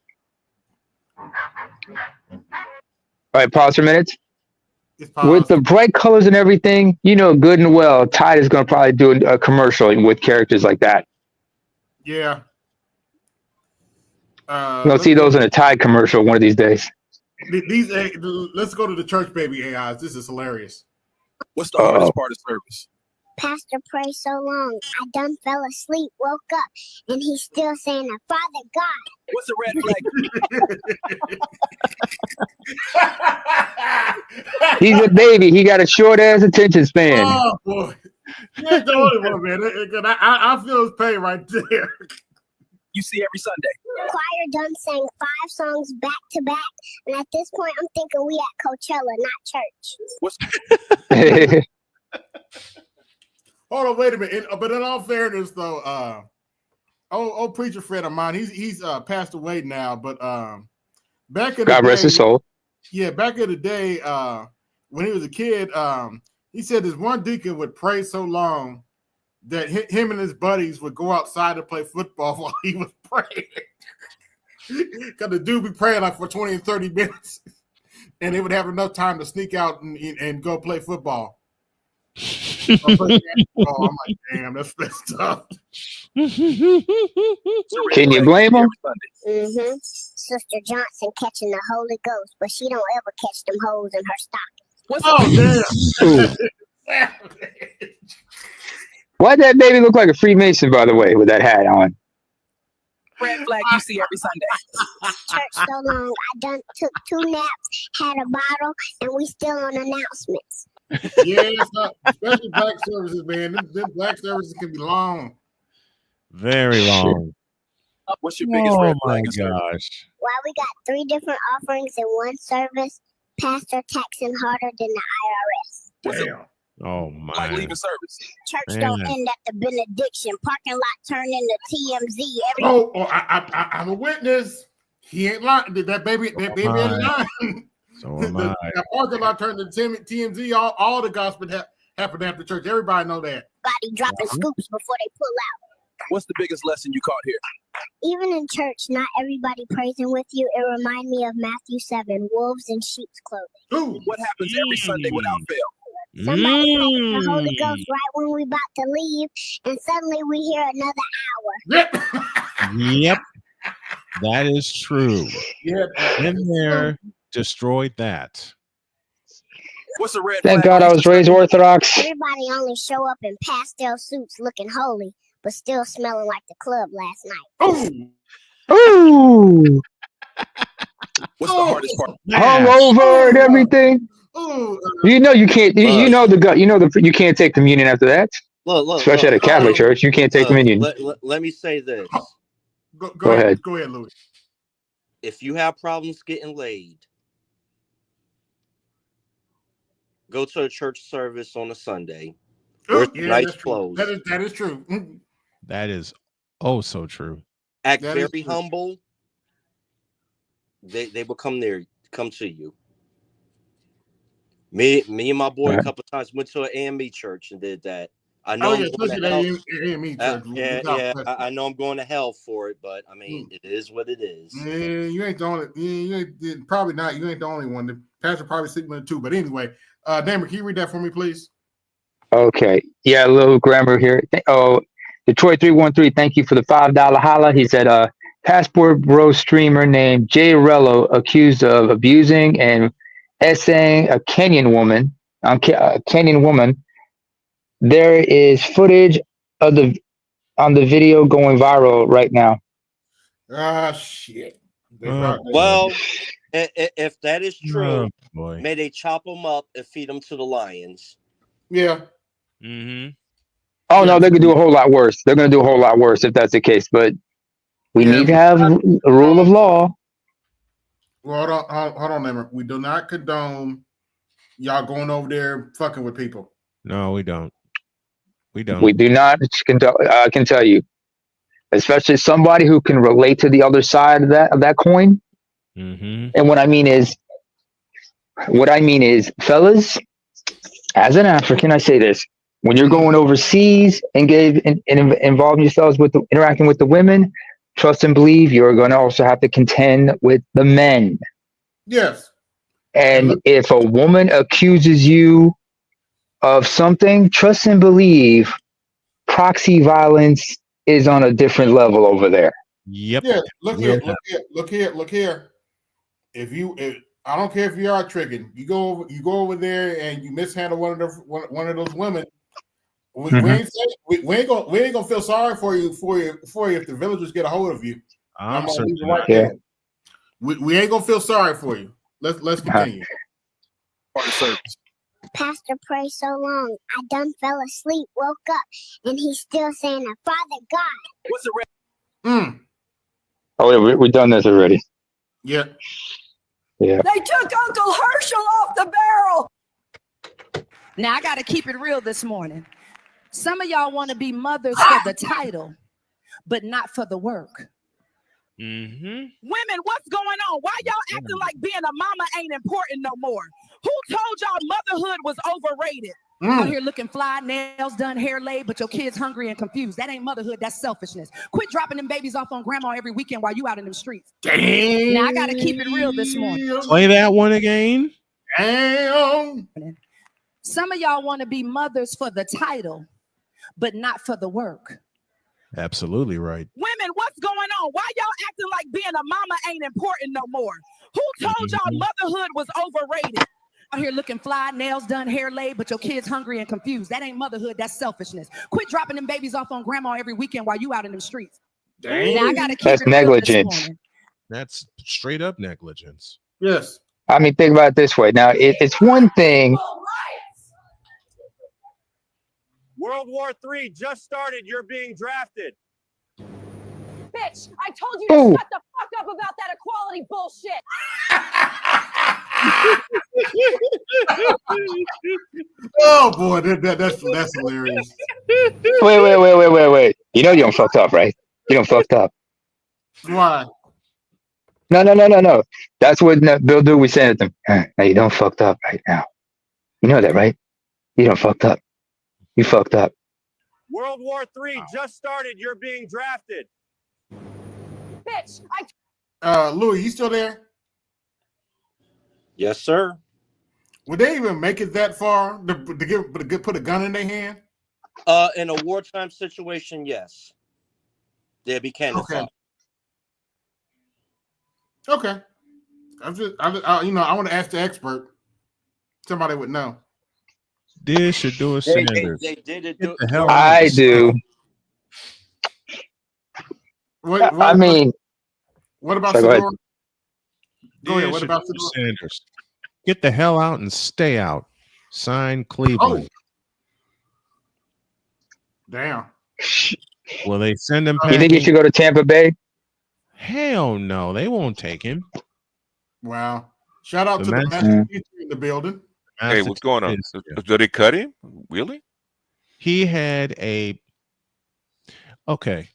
All right, pause for a minute. With the bright colors and everything, you know good and well, Tide is going to probably do a commercial with characters like that. Yeah. You'll see those in a Tide commercial one of these days. Let's go to the church baby AIs. This is hilarious. What's the hardest part of service? Pastor prayed so long, I done fell asleep, woke up, and he's still saying that Father God. What's the red flag? He's a baby. He got a short ass attention span. Oh boy, you're the only one, man. I feel his pain right there. You see every Sunday. Choir done sang 5 songs back to back, and at this point, I'm thinking we at Coachella, not church. Hold on, wait a minute. But in all fairness, though, old preacher friend of mine, he's passed away now. But back in the God rest his soul. Yeah, back in the day, when he was a kid, he said this one deacon would pray so long that him and his buddies would go outside to play football while he was praying. Because the dude be praying like for 20 and 30 minutes, and they would have enough time to sneak out and go play football. I'm like, damn, that's tough. Can you blame him? Mm-hmm. Sister Johnson catching the Holy Ghost, but she don't ever catch them holes in her stockings. Damn. Why'd that baby look like a Freemason, by the way, with that hat on? Red flag you see every Sunday. Church so long, I done took 2 naps, had a bottle, and we still on announcements. Yeah, especially black services, man. Them black services can be long. Very long. What's your biggest red flag? Oh my gosh. Why we got 3 different offerings in one service? Pastor taxing harder than the IRS. Damn. Oh my. Like leaving service. Church don't end at the benediction. Parking lot turn into TMZ. I'm a witness. He ain't lying. That baby ain't lying. So am I. That parking lot turned into TMZ. All the gospel happened after church. Everybody know that. Body dropping scoops before they pull out. What's the biggest lesson you caught here? Even in church, not everybody praising with you. It reminds me of Matthew 7, wolves in sheep's clothing. Ooh. What happens every Sunday without fail? Somebody takes the Holy Ghost right when we about to leave, and suddenly we hear another hour. Yep. That is true. Yeah. In there, destroyed that. What's the red Thank flag? God I was raised Orthodox. Everybody only show up in pastel suits looking holy, but still smelling like the club last night. Ooh. What's the hardest part? Hungover and everything. You know you can't. You know you can't take communion after that. Look, especially at a Catholic church, you can't take communion. Let me say this. Go ahead. Go ahead, Louis. If you have problems getting laid, go to a church service on a Sunday. Wear nice clothes. That is true. That is oh so true. Act very humble. They will come to you. Me and my boy a couple times went to an AME church and did that. I know I'm going to hell. AME church. I know I'm going to hell for it, but I mean, it is what it is. Yeah, you ain't the only. You ain't probably not. You ain't the only one. The pastor probably sleeping in it too. But anyway, Damon, can you read that for me, please? Okay. Yeah, a little grammar here. Detroit 313. Thank you for the $5 holla. He said, Passport Bro streamer named Jay Rello accused of abusing and essaying a Kenyan woman. There is footage of on the video going viral right now. Shit. Well, if that is true, may they chop them up and feed them to the lions. Yeah. Mm-hmm. Oh, no, they could do a whole lot worse. They're going to do a whole lot worse if that's the case. But we need to have a rule of law. Well, hold on, Emma. We do not condone y'all going over there fucking with people. No, we don't. We don't. We do not condone. I can tell you, especially somebody who can relate to the other side of that coin. Mm-hmm. And what I mean is, fellas, as an African, I say this: when you're going overseas and involving yourselves with interacting with the women, trust and believe you're going to also have to contend with the men. Yes. And if a woman accuses you of something, trust and believe proxy violence is on a different level over there. Yep. Yeah. Look here. If I don't care if you are tricking, you go over there and you mishandle one of those women. We ain't gonna feel sorry for you if the villagers get a hold of you. I'm certain. right there. We ain't gonna feel sorry for you. Let's continue. Pastor prayed so long, I done fell asleep, woke up, and he's still saying, Father God. What's the Oh, we've done this already. Yeah. Yeah. They took Uncle Herschel off the barrel. Now I got to keep it real this morning. Some of y'all want to be mothers for the title, but not for the work. Mm-hmm. Women, what's going on? Why y'all acting like being a mama ain't important no more? Who told y'all motherhood was overrated? Out here looking fly, nails done, hair laid, but your kid's hungry and confused. That ain't motherhood, that's selfishness. Quit dropping them babies off on grandma every weekend while you out in them streets. Damn. Now I gotta keep it real this morning. Play that one again. Damn. Some of y'all want to be mothers for the title, but not for the work. Absolutely right. Women, what's going on? Why y'all acting like being a mama ain't important no more? Who told y'all motherhood was overrated? Out here looking fly, nails done, hair laid, but your kid's hungry and confused. That ain't motherhood, that's selfishness. Quit dropping them babies off on grandma every weekend while you out in them streets. Damn. Now I gotta keep That's it real negligence. this morning. That's straight up negligence. Yes. I mean, think about it this way. Now, it's one thing. World War III just started. You're being drafted. Bitch, I told you to shut the fuck up about that equality bullshit. Oh boy, that's hilarious. Wait. You know you don't fucked up, right? You don't fucked up. Why? No. That's what Bill Dewey said to them. Now you don't fucked up right now. You know that, right? You don't fucked up. You fucked up. World War III just started. You're being drafted. Bitch, Louis, you still there? Yes, sir. Would they even make it that far to put a gun in their hand? In a wartime situation, yes. They'd be cannonball. Okay. I want to ask the expert. Somebody would know. This should do a Sanders. They did it. I do. What about Fedora? Go ahead. What about Fedora? Sanders? Get the hell out and stay out. Sign Cleveland. Damn. Will they send him? You think he should go to Tampa Bay? Hell no, they won't take him. Wow. Shout out to the master teacher in the building. Hey, what's going on? Did they cut him? Really? He had a. Okay.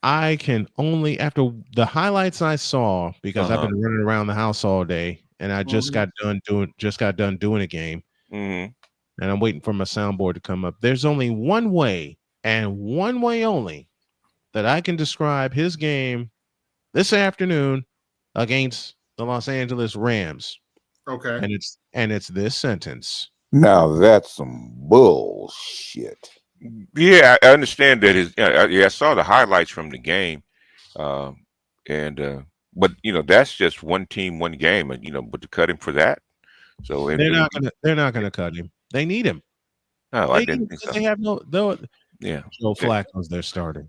I can only, after the highlights I saw, because I've been running around the house all day and I just got done doing a game. and I'm waiting for my soundboard to come up. There's only one way, and one way only, that I can describe his game this afternoon against the Los Angeles Rams. Okay. And it's this sentence. Now that's some bullshit. Yeah, I understand that. I saw the highlights from the game, but that's just one team, one game, and but to cut him for that, so they're not gonna cut him. They need him. No, I didn't think so. They have no. Yeah, Joe Flacco's their starter.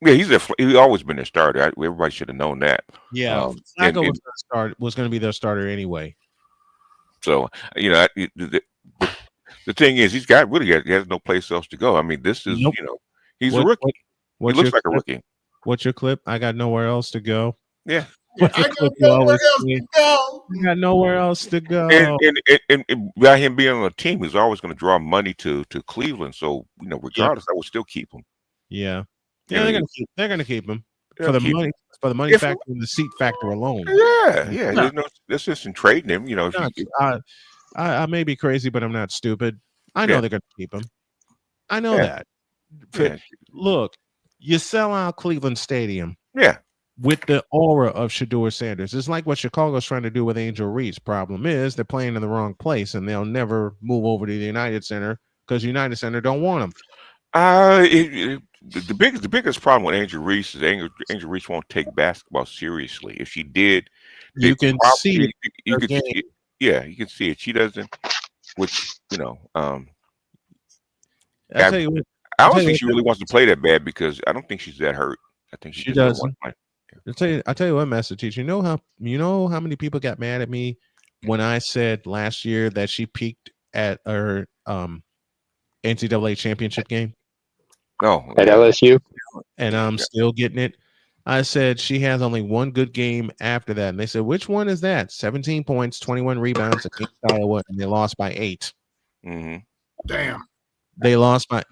Yeah, he's always been their starter. Everybody should have known that. Yeah, Flacco was going to be their starter anyway. So the thing is, he has no place else to go. I mean, this is he's a rookie. He looks like a rookie. What's your clip? I got nowhere else to go. Yeah. I got nowhere else to go. And by him being on a team, he's always going to draw money to Cleveland. So regardless, I would still keep him. Yeah, they're going to keep him for the money factor and the seat factor alone. Yeah. There's just in trading him. I may be crazy, but I'm not stupid. I know they're going to keep him. I know that. Look, you sell out Cleveland Stadium. Yeah. With the aura of Shedeur Sanders. It's like what Chicago's trying to do with Angel Reese. Problem is they're playing in the wrong place, and they'll never move over to the United Center because United Center don't want them. The biggest problem with Angel Reese is Angel Reese won't take basketball seriously. If she did, you can see it. You can see it. Yeah, you can see it. She doesn't, which I don't think she really wants to play that bad because I don't think she's that hurt. I think she doesn't. I'll tell you what, Master Teacher. You know how many people got mad at me when I said last year that she peaked at her NCAA championship game? No, at LSU, and I'm still getting it. I said she has only one good game after that, and they said, "Which one is that?" 17 points, 21 rebounds against Iowa, and they lost by 8. Damn. They lost by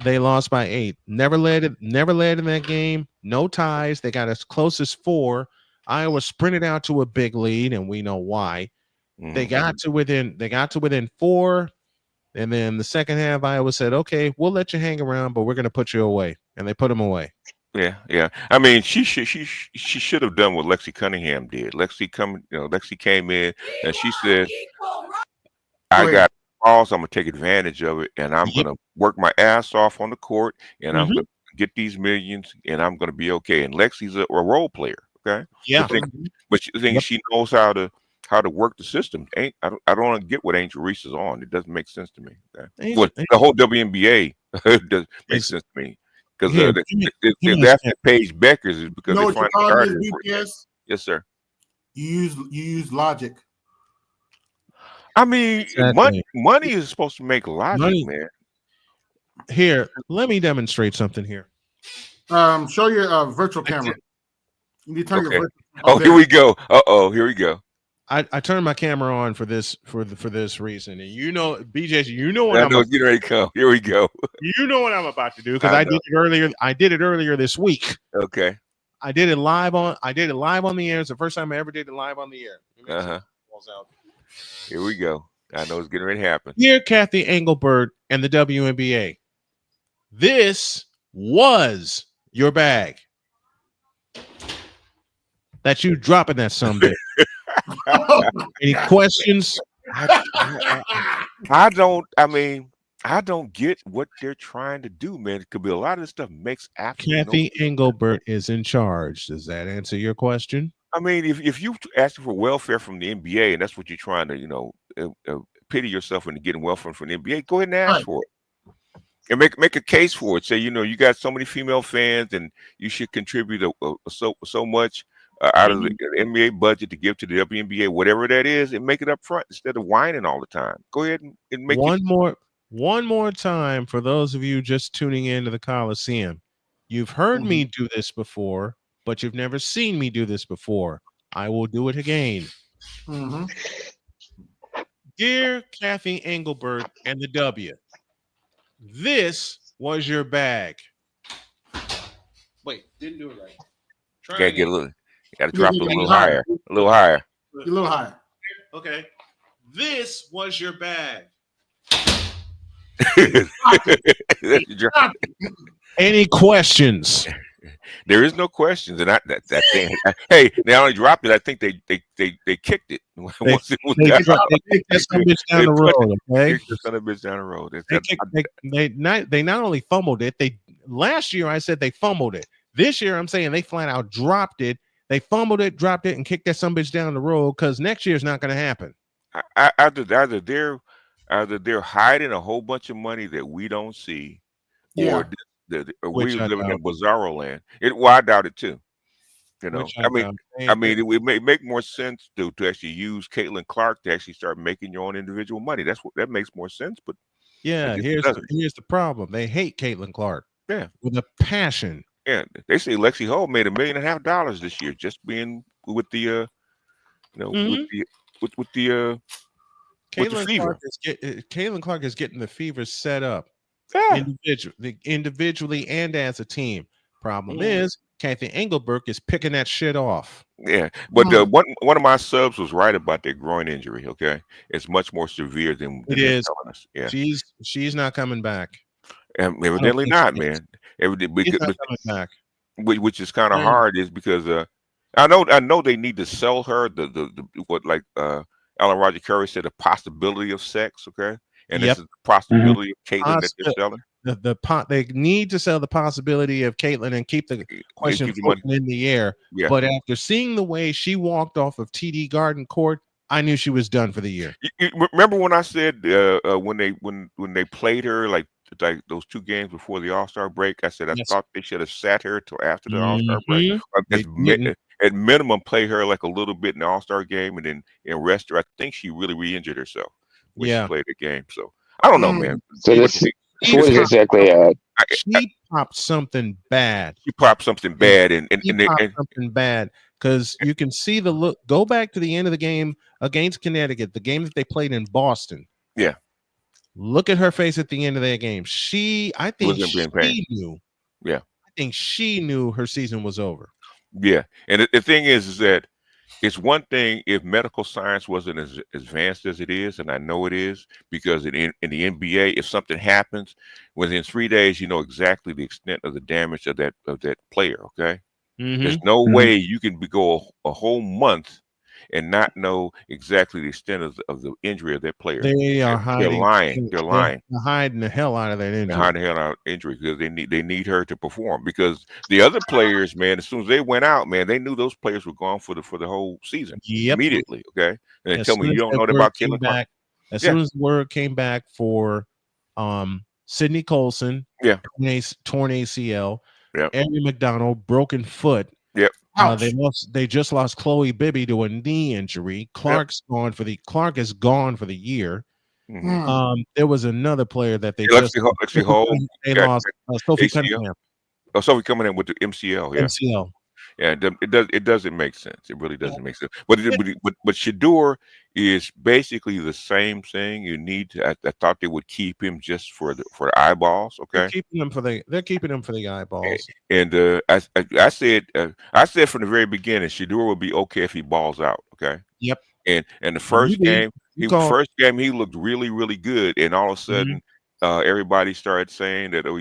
8. Never led in that game. No ties. They got as close as 4. Iowa sprinted out to a big lead, and we know why. They got to within 4, and then the second half, Iowa said, "Okay, we'll let you hang around, but we're going to put you away," and they put them away. Yeah. I mean, she should have done what Lexi Cunningham did. Lexi came in and she said, "I got balls. I'm gonna take advantage of it, and I'm gonna work my ass off on the court, and I'm gonna get these millions, and I'm gonna be okay." And Lexi's a role player, okay? Yeah. But she knows how to work the system. I don't get what Angel Reese is on. It doesn't make sense to me. Okay? The whole WNBA doesn't make sense to me because after Paige Beckers is because they find the Yes, sir. You use logic. I mean, money is supposed to make logic, man. Here, let me demonstrate something here. Show your virtual camera. You need to turn your virtual. Here we go. Here we go. I turned my camera on for this reason, and BJ, what I'm getting ready to come. Here we go. You know what I'm about to do because I did it earlier. I did it earlier this week. Okay. I did it live on the air. It's the first time I ever did it live on the air. Here we go. I know it's getting ready to happen. Dear Kathy Engelbert and the WNBA, this was your bag. That you dropping that someday. Any questions? I don't get what they're trying to do, man. It could be a lot of this stuff makes absolutely Kathy Engelbert is in charge. Does that answer your question? I mean, if you asking for welfare from the NBA and that's what you're trying to, pity yourself into getting welfare from the NBA, go ahead and ask for it, and make a case for it. Say, you got so many female fans, and you should contribute so much out of the NBA budget to give to the WNBA, whatever that is, and make it up front instead of whining all the time. Go ahead and make one more time for those of you just tuning into the Colosseum. You've heard me do this before, but you've never seen me do this before. I will do it again. Dear Kathy Engelbert and the W, this was your bag. Wait, didn't do it right. Gotta drop it a little higher. A little higher. A little higher. Okay. This was your bag. Any questions? There is no questions, and that thing. Hey, they only dropped it. I think they kicked it once it was down. They kicked that son of a bitch down the road. Okay, kicked the son of a bitch down the road. They not only fumbled it. Last year I said they fumbled it. This year I'm saying they flat out dropped it. They fumbled it, dropped it, and kicked that son of a bitch down the road because next year is not going to happen. Either they're hiding a whole bunch of money that we don't see, or we're living in bizarro land. I doubt it too. You know, I mean, it would make more sense to actually use Caitlin Clark to actually start making your own individual money. That makes more sense. But yeah, here's the problem. They hate Caitlin Clark. Yeah, with a passion. Yeah, they say Lexi Hull made $1.5 million this year just being with the with the fever. Caitlin Clark is getting the fever set up individually and as a team. Problem is, Kathy Engelberg is picking that shit off. Yeah, but one of my subs was right about their groin injury. Okay, it's much more severe than it is. Telling us. Yeah, she's not coming back. Evidently not, man. She's not coming back. Which is kind of hard, is because I know they need to sell her the what like Alan Roger Curry said, the possibility of sex. Okay, and this is the possibility of Caitlin that they're selling. They need to sell the possibility of Caitlin and keep the question floating in the air. Yeah. But after seeing the way she walked off of TD Garden Court, I knew she was done for the year. You remember when I said when they played her like those 2 games before the All-Star break, I said I thought they should have sat her till after the All-Star break. At minimum, play her like a little bit in the All-Star game and then rest her. I think she really re-injured herself when she played the game. So I don't know, man. So what is exactly she popped something bad. She popped something bad, and something bad because you can see the look. Go back to the end of the game against Connecticut, the game that they played in Boston. Yeah. Look at her face at the end of that game. I think she knew. Yeah. I think she knew her season was over. Yeah. And the thing is that it's one thing if medical science wasn't as advanced as it is, and I know it is, because in the NBA, if something happens within 3 days, you know exactly the extent of the damage of that player. Okay. There's no way you can go a whole month and not know exactly the extent of the injury of that player. They are hiding. They're lying. They're lying. They're hiding the hell out of that injury. They're hiding the hell out of injury because they need her to perform. Because the other players, man, as soon as they went out, man, they knew those players were gone for the whole season immediately. Okay, and they tell me you don't know that about Caitlin Clark. As soon as the word came back for Sydney Colson, torn ACL, Amy McDonald, broken foot. Yep. They just lost Chloe Bibby to a knee injury. Clark is gone for the year. There was another player that they lost. Sophie Cunningham. Oh, Sophie coming in with the MCL. Yeah. MCL. Yeah, it doesn't make sense. It really doesn't make sense. But Shedeur is basically the same thing. You need to. I thought they would keep him just for the eyeballs. Okay, they're keeping him for the eyeballs. And I said from the very beginning, Shedeur will be okay if he balls out. Okay. Yep. And the first game, he looked really, really good, and all of a sudden. Everybody started saying that, it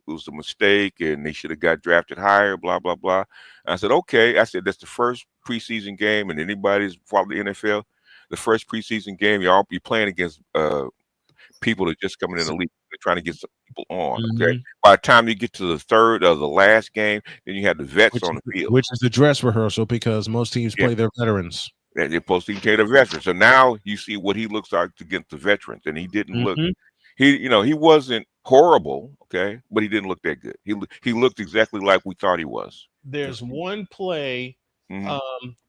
was a mistake and they should have got drafted higher, blah, blah, blah. And I said, okay. I said, that's the first preseason game, and anybody's followed the NFL, the first preseason game, you're playing against people that are just coming in the league. They're trying to get some people on, okay? By the time you get to the third or the last game, then you have the vets on the field. Which is the dress rehearsal because most teams play their veterans. They're supposed to play their veterans. So now you see what he looks like against the veterans, and he didn't look... He wasn't horrible, okay, but he didn't look that good. He looked exactly like we thought he was. There's one play.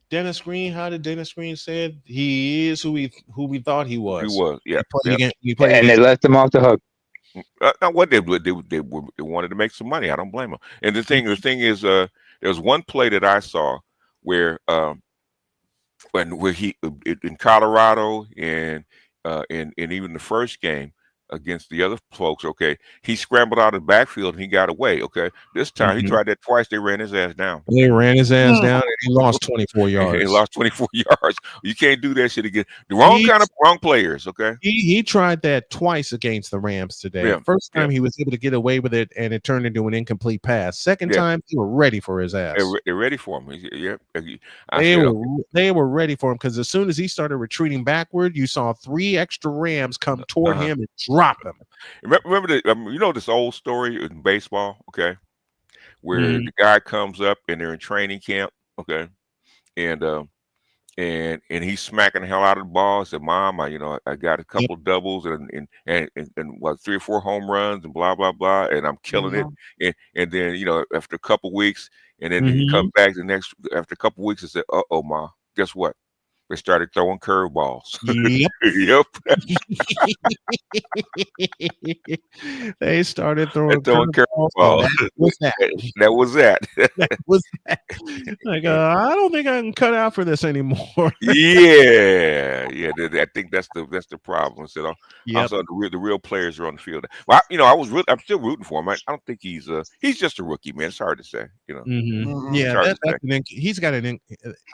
Dennis Green. How did Dennis Green said he is who we thought he was? He was, yeah. They left him off the hook. What they wanted to make some money. I don't blame them. And the thing is, there was one play that I saw where he in Colorado and even the first game. against the other folks. Okay, he scrambled out of the backfield and he got away. Okay, this time he tried that twice. They ran his ass down. They ran his ass down and he lost 24 yards. He lost 24 yards. You can't do that shit again. The wrong players. Okay. He tried that twice against the Rams today. Yeah. First time he was able to get away with it, and it turned into an incomplete pass. Second time, they were ready for his ass. They're ready for him. Yeah. They were ready for him because as soon as he started retreating backward, you saw 3 extra Rams come toward him and drop him. Remember this old story in baseball, okay, where the guy comes up and they're in training camp, okay, and he's smacking the hell out of the ball. Said, "Mom, I got a couple doubles and what 3 or 4 home runs and blah blah blah, and I'm killing it." And then after a couple weeks, and then he comes back after a couple weeks and said, "Uh-oh, Ma, guess what? They started throwing curveballs." Yep. They started throwing curveballs. That was that. Like, I don't think I can cut out for this anymore. Yeah. I think that's the problem. So also the real players are on the field. Well, I'm still rooting for him. I don't think he's just a rookie, man. It's hard to say. Yeah, he's got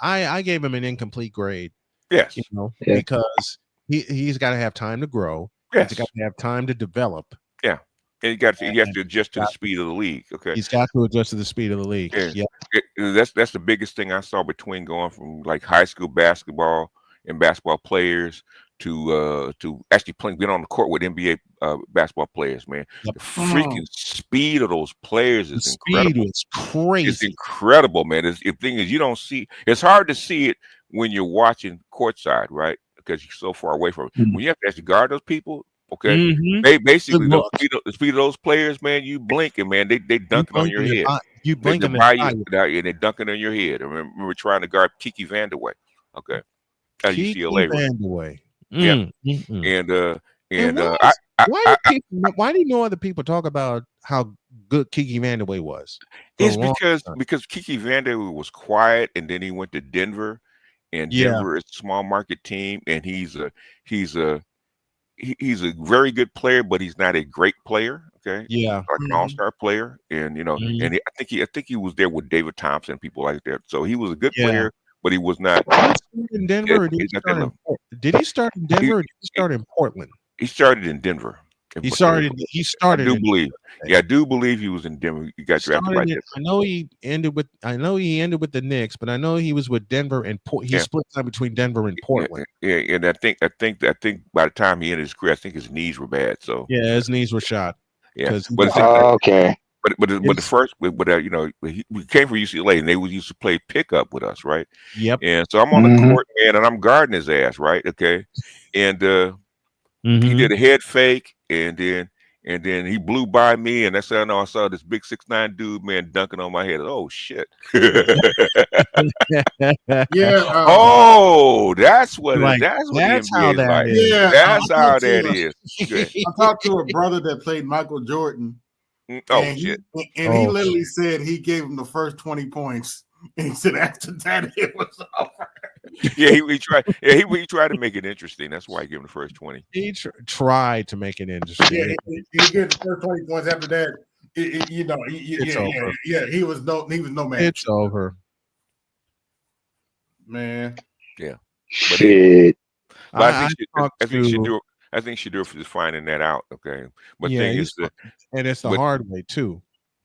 I gave him an incomplete grade. Yes, because he's got to have time to grow. Yes, he's got to have time to develop. Yeah, and he has to adjust to the speed of the league. Okay, he's got to adjust to the speed of the league. Yeah, that's the biggest thing I saw between going from like high school basketball and basketball players to actually being on the court with NBA basketball players. Man, the freaking speed of those players is incredible. It's crazy. It's incredible, man. The thing is, you don't see. It's hard to see it when you're watching courtside, right? Because you're so far away from it. When you have to actually guard those people, okay, they basically the speed of those players, man. You blink and man, they dunking on your head. You blink and they dunking on your head. I remember trying to guard Kiki Vandeweghe. Okay, at UCLA. Vandeweghe. Why do no other people talk about how good Kiki Vandeweghe was? It's because Kiki Vandeweghe was quiet, and then he went to Denver, and Denver is a small market team, and he's a very good player, but he's not a great player. Okay, like an all-star player, and and I think he was there with David Thompson, people like that. So he was a good player, but he was not. In Denver, did he start in Denver? Or did he start in Portland? He started in Denver. He started. I do believe. Yeah, I do believe he was in Denver. He got drafted by Denver. I know he ended with the Knicks, but I know he was with Denver and he split time between Denver and Portland. Yeah, and I think by the time he ended his career, I think his knees were bad. So his knees were shot. Yeah, okay. But the first, we came from UCLA, and they used to play pickup with us, right? Yep. And so I'm on the court, man, and I'm guarding his ass, right? Okay, and he did a head fake, and then he blew by me, and that's how I saw this big 6'9" dude, man, dunking on my head. Oh shit! That's what that's how that is. Yeah, that's how that is. I talked to a brother that played Michael Jordan. Shit! He literally said he gave him the first 20 points, and he said after that it was over. Yeah, he tried. Yeah, he tried to make it interesting. That's why he gave him the first 20. He tried to make it interesting. Yeah, he gave the first 20 points. After that, it's over. Yeah, he was no man. It's over, man. Yeah, shit. I think Shador is finding that out. Okay, but it's the hard way too.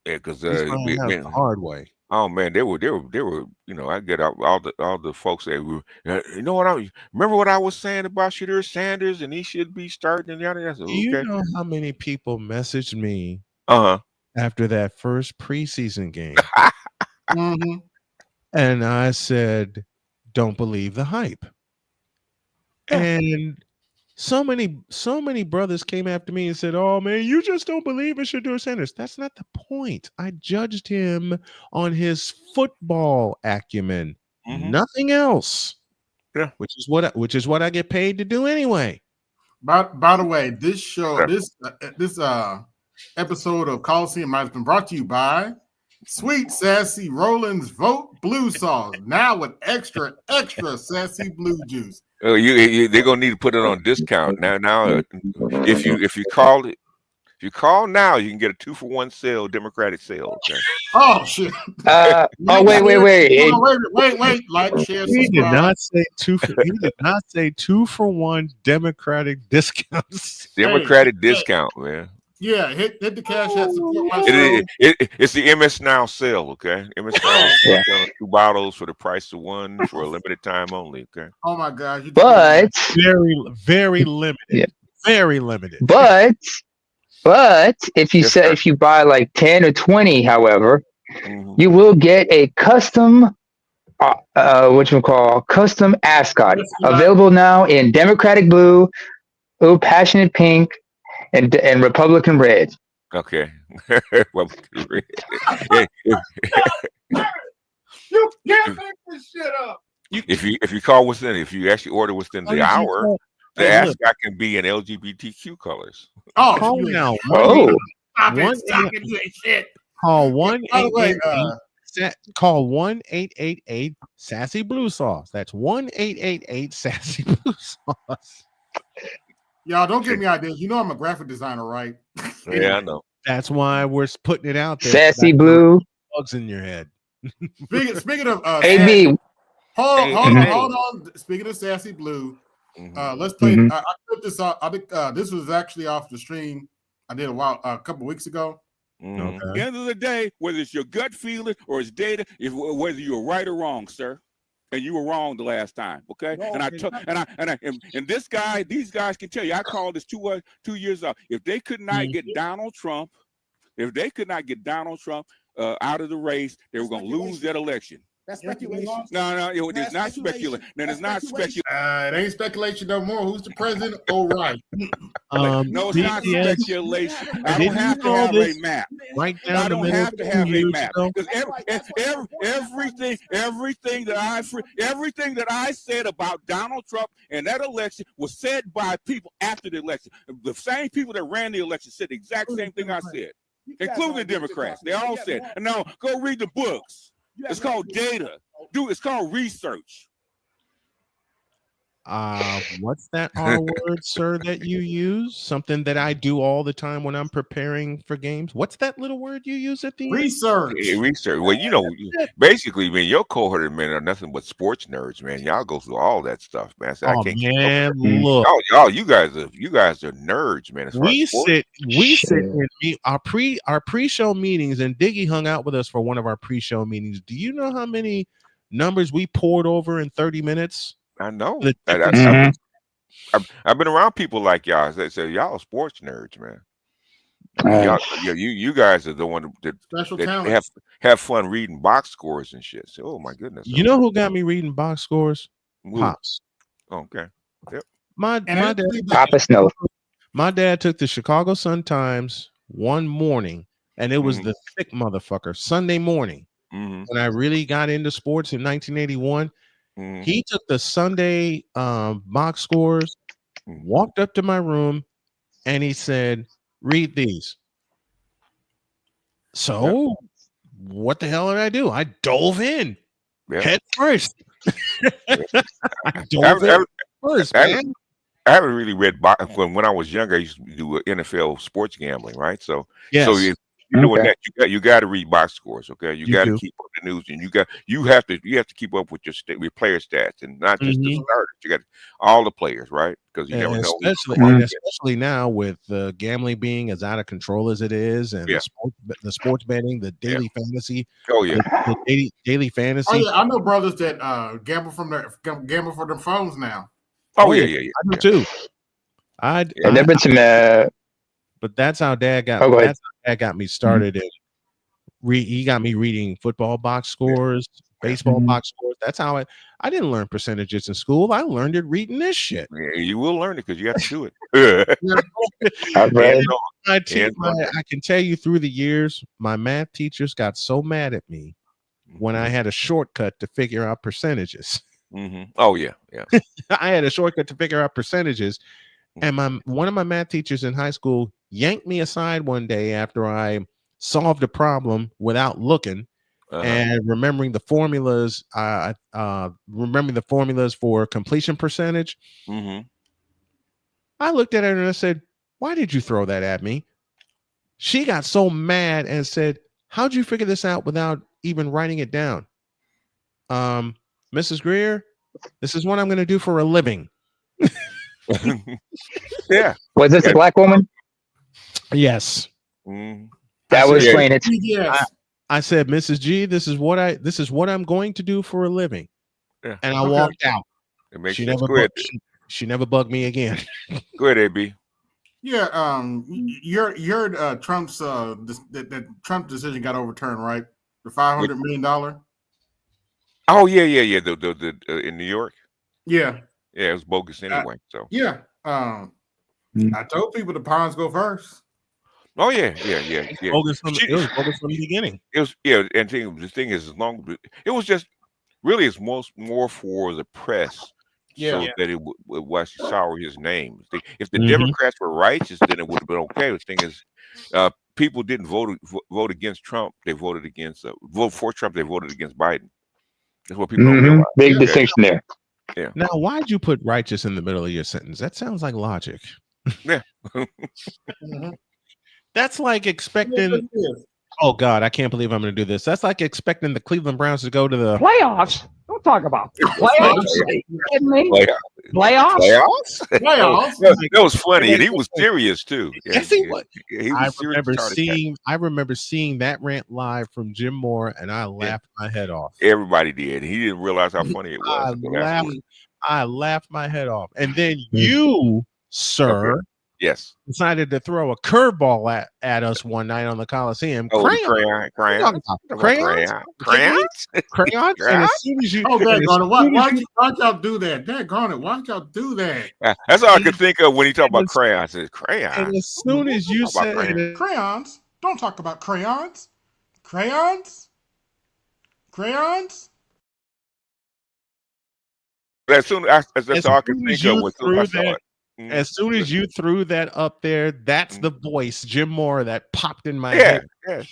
Yeah, because the hard way. Oh man, they were. I get all the folks that were. Remember what I was saying about Shador Sanders, and he should be starting. And yada yada. You know how many people messaged me after that first preseason game, and I said, "Don't believe the hype," and so many brothers came after me and said, "Oh man, you just don't believe in Shador Sanders." That's not the point. I judged him on his football acumen, nothing else. Yeah, which is what I get paid to do anyway. By the way, this show, this episode of Colosseum has been brought to you by Sweet Sassy Rollins Vote Blue Sauce, now with extra sassy blue juice. They're gonna need to put it on discount now. If you call now, you can get a 2-for-1 sale, Democratic sale. Okay. Oh shit! Wait! Like, share, He did subscribe. not say he did not say 2-for-1 Democratic discounts. Democratic discount, man. Yeah, hit the cash app, support my show. It's the MS Now sale, okay? MS Now is 2 bottles for the price of 1 for a limited time only, okay? Oh my God! But very limited, very limited. But if you buy like 10 or 20, however, you will get a custom custom ascot available now in Democratic blue, passionate pink, and Republican red. Okay. Republican red. You can't make this shit up. If you actually order within the hour, the ascot can be in LGBTQ colors. Oh, now. Call 1-888 Sassy Blue Sauce. That's 1-888 Sassy Blue Sauce. Y'all don't give me ideas. You know I'm a graphic designer, right? Yeah, I know. That's why we're putting it out there. Sassy Blue. Bugs in your head. Speaking of AB. Hold on. Speaking of Sassy Blue, let's play. I put this off. This was actually off the stream I did a couple weeks ago. Okay. At the end of the day, whether it's your gut feeling or it's data, whether you're right or wrong, sir, and you were wrong the last time, okay? No, and these guys can tell you. I called this 2 years ago. If they could not get Donald Trump, out of the race, they were going to lose that election. That's speculation. No, it's not speculation. Then it's not speculation. It ain't speculation no more. Who's the president? Oh, right. No, it's not speculation. I don't have to have a map. Right down I don't have to have a map because everything that I said about Donald Trump and that election was said by people after the election. The same people that ran the election said the exact same thing I said, including the Democrats. They all said, "No, go read the books." It's called data. It's called research. What's that R word, sir, that you use? Something that I do all the time when I'm preparing for games. What's that little word you use at the end? Research. Yeah, research. Well, basically, man, your cohort of men are nothing but sports nerds, man. Y'all go through all that stuff, man. So I can't look. you guys are nerds, man. We sit in our pre-show meetings, and Diggy hung out with us for one of our pre-show meetings. Do you know how many numbers we poured over in 30 minutes? I know. I've been around people like y'all. They say y'all are sports nerds, man. You guys are the one that have fun reading box scores and shit. So, oh my goodness. You know who got me reading box scores? Pops. Okay. Yep. My dad. Papa Snow. My dad took the Chicago Sun-Times one morning, and it was the thick motherfucker Sunday morning. When I really got into sports in 1981. He took the Sunday box scores, walked up to my room, and he said, "Read these." So, what the hell did I do? I dove in head first. I haven't really read when I was younger. I used to do NFL sports gambling, right? So if you're doing that, you got to read box scores, okay? You got to keep up the news, and you have to keep up with your player stats, and not just the starters. You got all the players, right? Because you never know. Especially now with gambling being as out of control as it is, and the sports betting, the daily fantasy. Oh yeah, the daily fantasy. Oh yeah, I know brothers that gamble for their phones now. Oh yeah. I do too. And there've been some. But that's how Dad got. That's how Dad got me started. And he got me reading football box scores, baseball box scores. That's how I didn't learn percentages in school. I learned it reading this shit. Yeah, you will learn it because you have to do it. I can tell you through the years, my math teachers got so mad at me when I had a shortcut to figure out percentages. Oh yeah. I had a shortcut to figure out percentages. And one of my math teachers in high school, yanked me aside one day after I solved a problem without looking. and remembering the formulas, remembering the formulas for completion percentage. I looked at her and I said, "Why did you throw that at me?" She got so mad and said, "How'd you figure this out without even writing it down?" Mrs. Greer, this is what I'm going to do for a living. Yeah. Was this a black woman? Yes. That would explain it. I said, "Mrs. G, this is what I'm going to do for a living." Yeah. And I walked out. It makes She sense. never Go ahead. she never bugged me again. Go ahead, AB. Yeah, your Trump's that Trump decision got overturned, right? The $500 million. Oh yeah. The in New York. Yeah, it was bogus anyway. So yeah, I told people the pawns go first. Oh yeah. It was bogus from the beginning. It was and the thing is, as long it was just really it's more for the press. So that it would actually sour his name. If the Democrats were righteous, then it would have been okay. The thing is, people didn't vote against Trump. They voted against vote for Trump. They voted against Biden. That's what people don't realize. Big distinction there. Yeah. Now, why'd you put righteous in the middle of your sentence? That sounds like logic. Yeah. That's like expecting. Oh God, I can't believe I'm going to do this. That's like expecting the Cleveland Browns to go to the playoffs. Don't talk about playoffs. You kidding me? Playoffs? Playoffs? That was funny, and he was serious too. Yes, he was. He was I remember seeing that rant live from Jim Moore, and I laughed my head off. Everybody did. He didn't realize how funny it was. I laughed my head off, and then you, sir, yes, decided to throw a curveball at us one night on the Coliseum. Crayons. And as soon as you, why y'all do that? Daggone, why y'all do that? That's all I could think of when he talked about crayons. Crayons. And as soon as you said crayons, don't talk about crayons. Crayons. That's all I could think of when I saw it. As soon as you threw that up there, that's the voice, Jim Moore, that popped in my head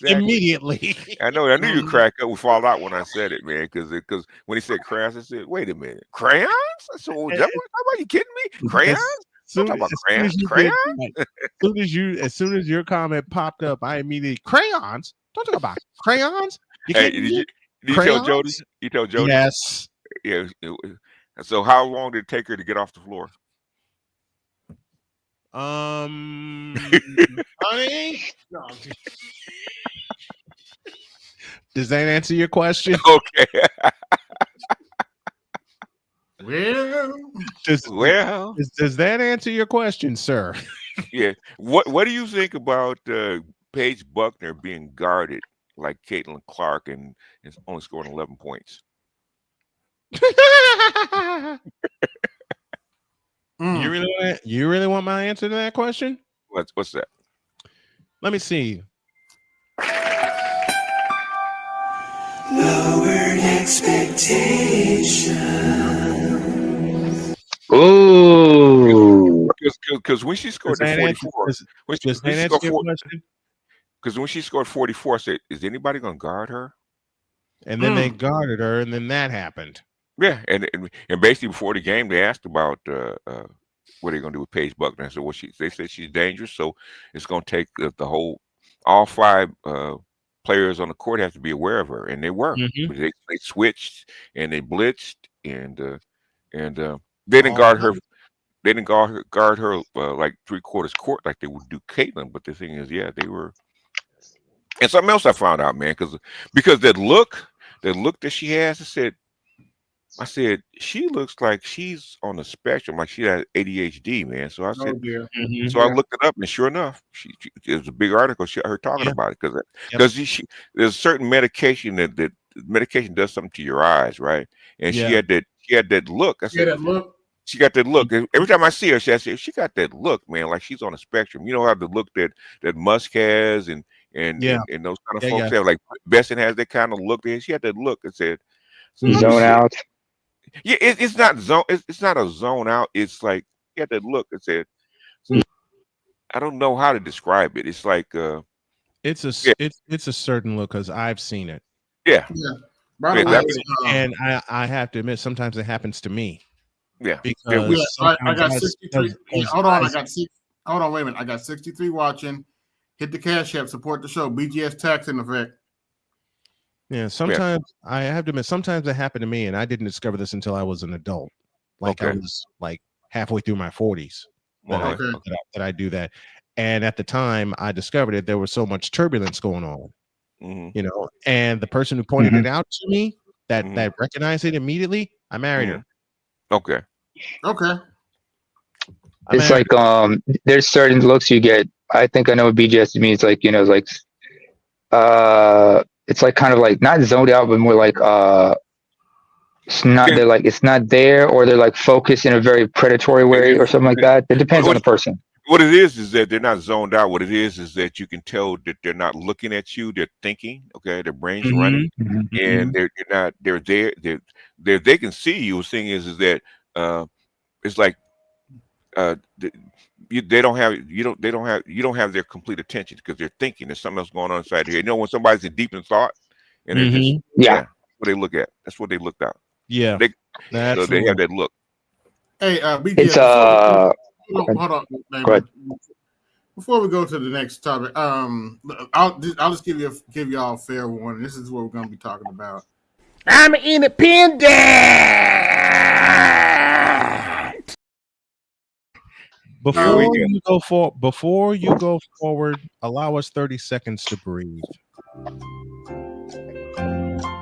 immediately. I know. I knew you crack up. We fall out when I said it, man. Because when he said crayons, I said, "Wait a minute, crayons?" I said, "How about you kidding me? Crayons? Don't talk about crayons. As soon as your comment popped up, I immediately crayons. Don't talk about crayons. Did you tell Jody? You told Jody? Yes. Yeah. So how long did it take her to get off the floor? Honey, does that answer your question? Okay. Does that answer your question, sir? Yeah. What do you think about Paige Buckner being guarded like Caitlin Clark and only scoring 11 points? You really want my answer to that question? What's that? Let me see. Lowered expectations. Ooh. Because when she scored the 44, because when she scored 44, I said, "Is anybody going to guard her?" And then they guarded her, and then that happened. Yeah, and basically before the game, they asked about what they're going to do with Paige Buckner. So they said she's dangerous, so it's going to take all 5 players on the court have to be aware of her, and they were. They switched and they blitzed, and they didn't guard her. They didn't guard her like 3/4 court like they would do Caitlin. But the thing is, yeah, they were. And something else I found out, man, because that look that she has, I said, she looks like she's on the spectrum, like she has ADHD, man. So I said, I looked it up, and sure enough, it was a big article. Her talking about it because there's a certain medication that medication does something to your eyes, right? And she had that look. I said, she got that look. Every time I see her, I say, she got that look, man, like she's on a spectrum. You know how the look that Musk has and those kind of folks have, like Besson has that kind of look. There, she had that look and said, zone out. Yeah, it's not zone. It's not a zone out. It's like you had that look and said, I don't know how to describe it. It's like it's a certain look because I've seen it. Yeah. By the way, and I have to admit, sometimes it happens to me. Yeah. Because I got sometimes 63. Hold on, I got six. Hold on, wait a minute. I got 63 watching. Hit the Cash App, support the show. BGS tax in effect. Yeah, sometimes I have to admit, sometimes it happened to me, and I didn't discover this until I was an adult. Like I was like halfway through my 40s that I do that. And at the time I discovered it, there was so much turbulence going on. You know, and the person who pointed it out to me that recognized it immediately, I married her. Okay. It's like there's certain looks you get. I think I know what BGS means. Like, you know, like it's like kind of like not zoned out, but more like it's not they're like it's not there, or they're like focused in a very predatory way or something like that. It depends on the person. What it is that they're not zoned out. What it is that you can tell that they're not looking at you. They're thinking. Okay, their brains running, and they're not. They're there. They can see you. The thing is that it's like they don't have their complete attention because they're thinking. There's something else going on inside here. You know, when somebody's in deep in thought, and they're just that's what they look at. That's what they looked out. Yeah, so they have that look. Hey, BGS, It's hold on, baby. Before we go to the next topic, I'll just give y'all a fair warning. This is what we're going to be talking about. I'm independent. Before you go forward, allow us 30 seconds to breathe.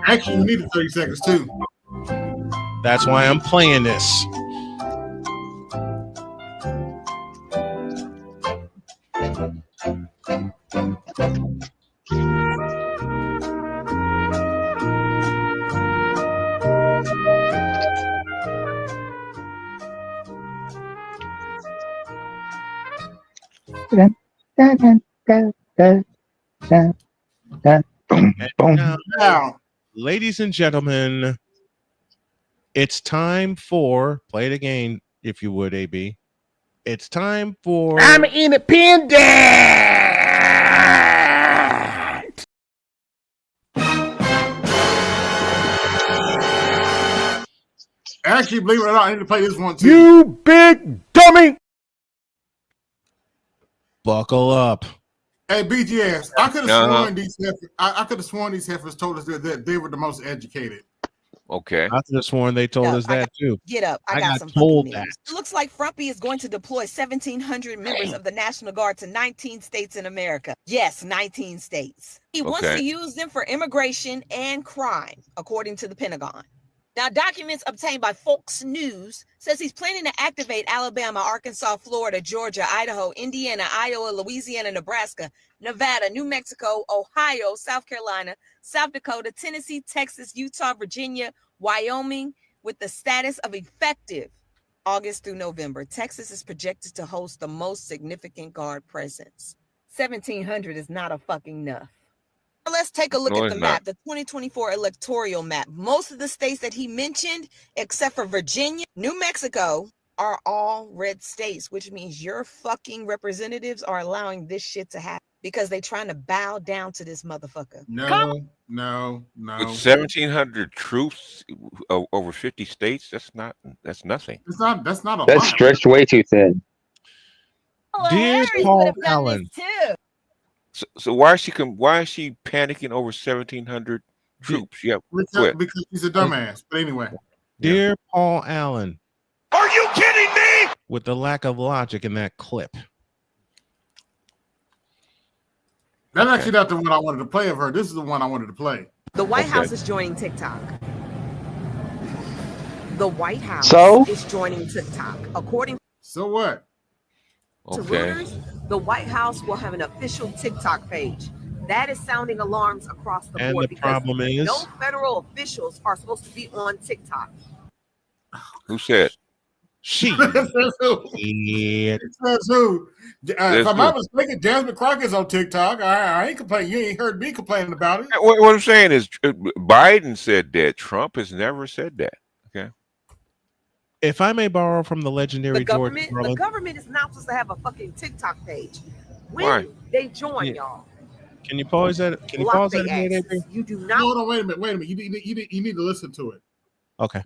Actually, we need 30 seconds too. That's why I'm playing this. Now, ladies and gentlemen, it's time for play it again, if you would, AB. It's time for I'm independent. Actually, believe it or not, I need to play this one too. You big dummy. Buckle up. Hey, BGS, I could have sworn these heifers. I could have sworn these heifers told us that they were the most educated. Okay. I could have sworn they told us that too. Get up. I got some told fucking that. news. It looks like Frumpy is going to deploy 1,700 members of the National Guard to 19 states in America. Yes, 19 states. He wants to use them for immigration and crime, according to the Pentagon. Now, documents obtained by Fox News says he's planning to activate Alabama, Arkansas, Florida, Georgia, Idaho, Indiana, Iowa, Louisiana, Nebraska, Nevada, New Mexico, Ohio, South Carolina, South Dakota, Tennessee, Texas, Utah, Virginia, Wyoming, with the status of effective August through November. Texas is projected to host the most significant Guard presence. 1,700 is not a fucking enough. Let's take a look at the map, the 2024 electoral map. Most of the states that he mentioned, except for Virginia, New Mexico, are all red states, which means your fucking representatives are allowing this shit to happen because they're trying to bow down to this motherfucker. No. With 1,700 troops over 50 states, that's nothing. That's not a That's lot. stretched way too thin. Dear Paul Allen. So why is she panicking over 1,700 troops? Yeah, because he's a dumbass. But anyway, dear Paul Allen, are you kidding me? With the lack of logic in that clip, that's actually not the one I wanted to play of her. This is the one I wanted to play. The White House is joining TikTok. The White House is joining TikTok. According So what? to Reuters, the White House will have an official TikTok page. That is sounding alarms across the And board the because problem is- no federal officials are supposed to be on TikTok. Who said? She. Says who? If I'm not mistaken, Jasmine Crockett's on TikTok. I ain't complaining. You ain't heard me complaining about it. What I'm saying is, Biden said that. Trump has never said that. Okay. If I may borrow from the legendary The George government, Carlin, the government is not supposed to have a fucking TikTok page. When Why? they join, y'all. Can you pause that? Can you pause that? You do not. No, wait a minute. You need to listen to it. Okay.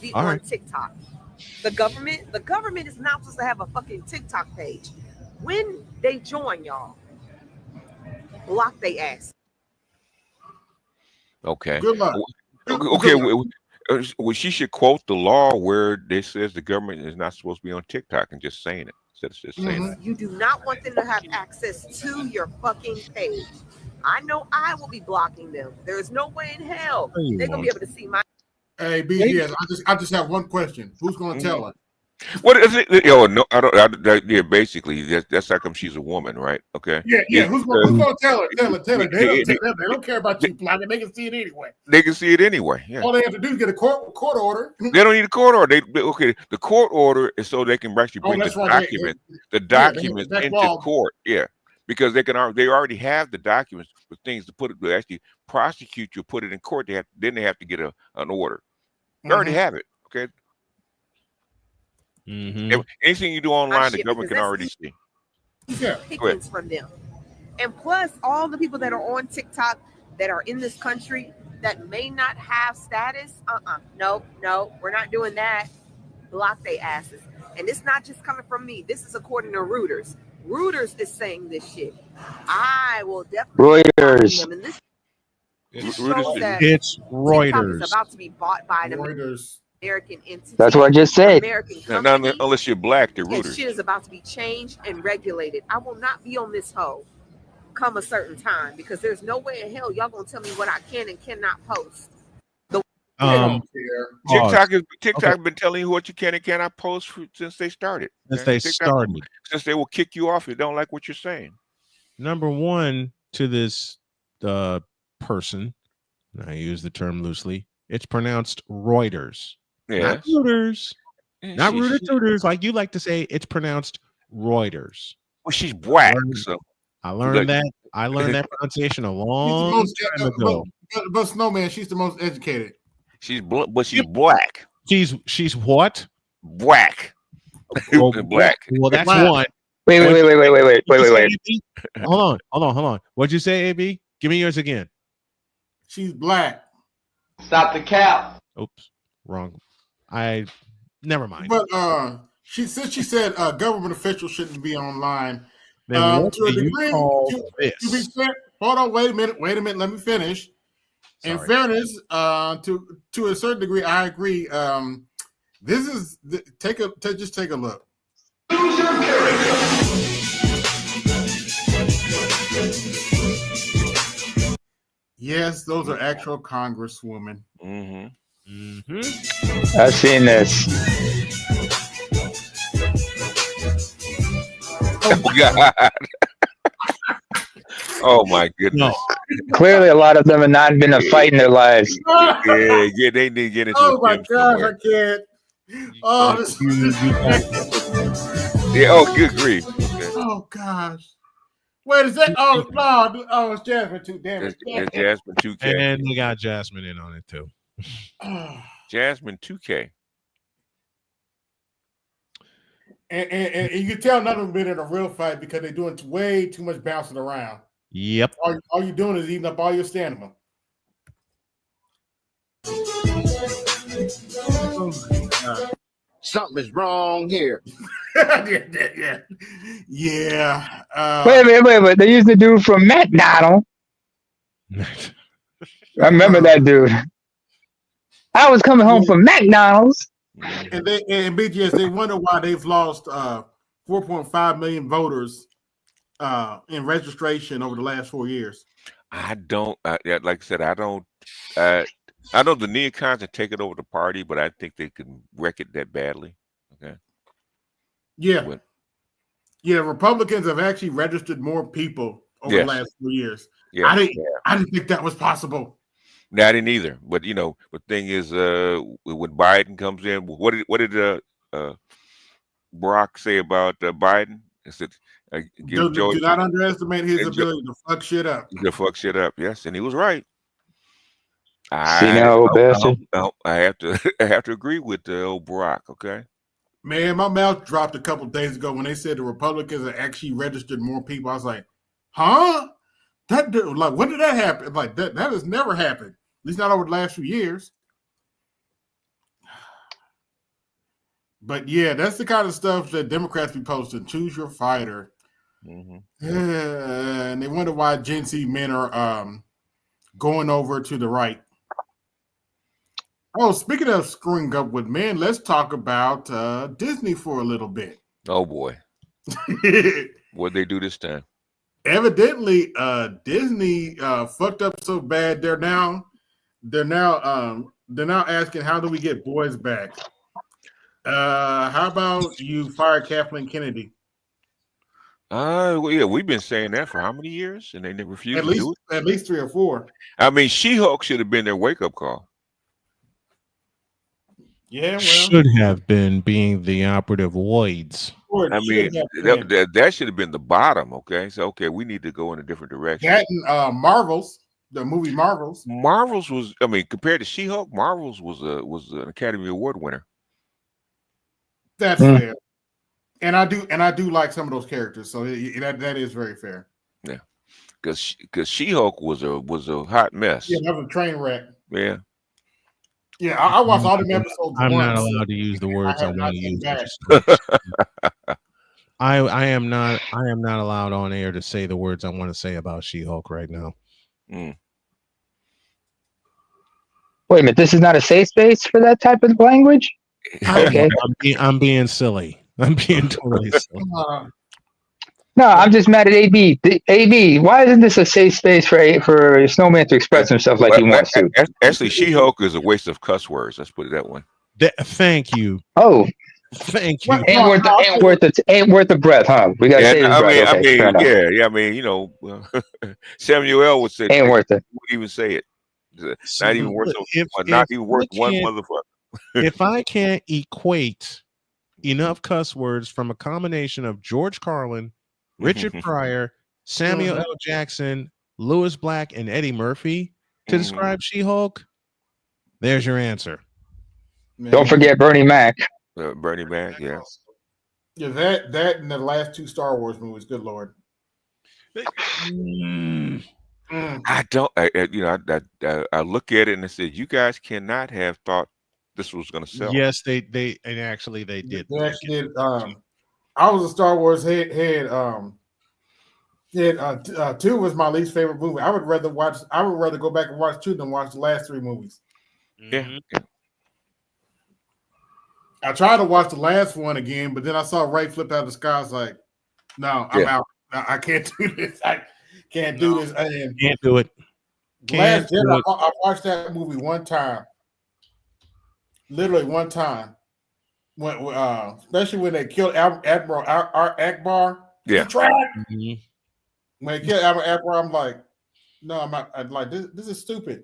Be All on right. TikTok. The government is not supposed to have a fucking TikTok page. When they join y'all, block they ass. Okay. Good luck. Okay. Well, she should quote the law where it says the government is not supposed to be on TikTok and just saying it instead of just saying that. You do not want them to have access to your fucking page. I know I will be blocking them. There is no way in hell they're gonna be able to see my. Hey, BGS, I just have one question. Who's going to tell her? What is it? Oh no, I don't. Yeah, basically, that's how come she's a woman, right? Okay. Yeah. Who's going to tell her? Tell her. They don't care about you blocking. They can see it anyway. They can see it anyway. Yeah. All they have to do is get a court order. They don't need a court order. The court order is so they can actually bring the documents into court. Yeah, because they already have the documents for things to actually prosecute you, put it in court. They have to get an order. They already have it. Okay. Anything you do online, the government can already see. Pickings from them, and plus all the people that are on TikTok that are in this country that may not have status. No, we're not doing that. Block they asses, and it's not just coming from me. This is according to Reuters. Reuters is saying this shit. I will definitely Reuters. them, and this It's Reuters. Reuters. About to be bought by an Reuters. American entity. That's what I just said. American Not unless you're black, they're and Reuters. shit is about to be changed and regulated. I will not be on this hoe come a certain time because there's no way in hell y'all gonna tell me what I can and cannot post. TikTok been telling you what you can and cannot post since they started. Since they will kick you off if they don't like what you're saying. Number one, to this person, and I use the term loosely, it's pronounced Reuters. Not Reuters. Not Reuters, like you like to say, it's pronounced Reuters. Well, she's black, so I learned that. I learned that pronunciation a long time ago. But Snowman, she's the most educated. She's but she's black. She's what? Black. Well, black. Well, that's one. Wait. Hold on. What'd you say, AB? Give me yours again. She's black. Stop the cap. Oops, wrong. Never mind. But she said government officials shouldn't be online. Then what to a do you degree, call to this? be fair, hold on, wait a minute, let me finish. In fairness, to a certain degree, I agree. This is just take a look. Yes, those are actual congresswomen. I've seen this. Oh God. Oh my goodness. Clearly, a lot of them have not been a fight in their lives. Yeah, they need to get into Oh my the gosh, somewhere. I can't. Oh, this Yeah, oh good grief. Okay. Oh gosh. Wait, is that? Oh no! Oh, it's Jasmine too. Damn it! It's Jasmine 2K. And they got Jasmine in on it too. Jasmine 2K. And you can tell none of them been in a real fight because they're doing way too much bouncing around. Yep. All you're doing is eating up all your stamina. Something is wrong here. Yeah. Wait a minute. They used to do from McDonald's. I remember that dude. I was coming home from McDonald's. And BGS, they wonder why they've lost 4.5 million voters in registration over the last 4 years. I don't like I said, I know the neocons are taking over the party, but I think they can wreck it that badly. Okay. Yeah. Yeah, Republicans have actually registered more people over the last 4 years. Yeah. I didn't think that was possible. No, I didn't either. But you know, the thing is, when Biden comes in, what did Barack say about Biden? He said, do not underestimate his ability to fuck shit up. To fuck shit up, yes, and he was right. I have to agree with old Barack. Okay. Man, my mouth dropped a couple days ago when they said the Republicans have actually registered more people. I was like, huh? Like, when did that happen? Like that has never happened. At least not over the last few years. But yeah, that's the kind of stuff that Democrats be posting. Choose your fighter. And they wonder why Gen Z men are going over to the right. Oh, speaking of screwing up with men, let's talk about Disney for a little bit. Oh boy. What'd they do this time? Evidently, Disney fucked up so bad they're now asking, how do we get boys back? How about you fire Kathleen Kennedy? Well, yeah, we've been saying that for how many years, and they never refused to do it. At least 3 or 4. I mean, She-Hulk should have been their wake-up call. Yeah, well, should have been being the operative voids. I mean, that should have been the bottom. Okay, so we need to go in a different direction. That and Marvels, the movie Marvels. Marvels was, I mean, compared to She-Hulk, Marvels was an Academy Award winner. That's fair, and I do like some of those characters, so that is very fair. Yeah, because She-Hulk was a hot mess. Yeah, that was a train wreck. Yeah. Yeah, I watched all the episodes. I'm not allowed to use the words I want to use. I am not allowed on air to say the words I want to say about She-Hulk right now. Wait a minute, this is not a safe space for that type of language? Okay. I'm being silly. I'm being totally silly. No, I'm just mad at AB. AB, why isn't this a safe space for Snowman to express himself like he wants to? Actually, She-Hulk is a waste of cuss words. Let's put it that way. Thank you. Oh, thank you. Ain't worth the breath, huh? We gotta say I mean, you know, Samuel L. would say ain't worth it. Wouldn't even say it. Not even worth one motherfucker. If I can't equate enough cuss words from a combination of George Carlin, Richard Pryor, Samuel L. Jackson, Louis Black, and Eddie Murphy to describe She-Hulk, there's your answer. Don't forget Bernie Mac. Bernie Mac, yeah. Yeah, that and the last 2 Star Wars movies. Good Lord. I don't. I look at it and I said, you guys cannot have thought this was going to sell. Yes, they did. They actually did. I was a Star Wars head. 2 was my least favorite movie. I would rather go back and watch 2 than watch the last 3 movies. Yeah. I tried to watch the last one again, but then I saw Ray flip out of the sky. I was like, no, I'm out. I can't do this. I can't do this. Can't do it. Last Jedi, I watched that movie one time. Literally one time. When, especially when they killed Admiral Akbar. Yeah. When they killed Admiral Akbar, I'm like, no, I'm not. I'm like, this is stupid.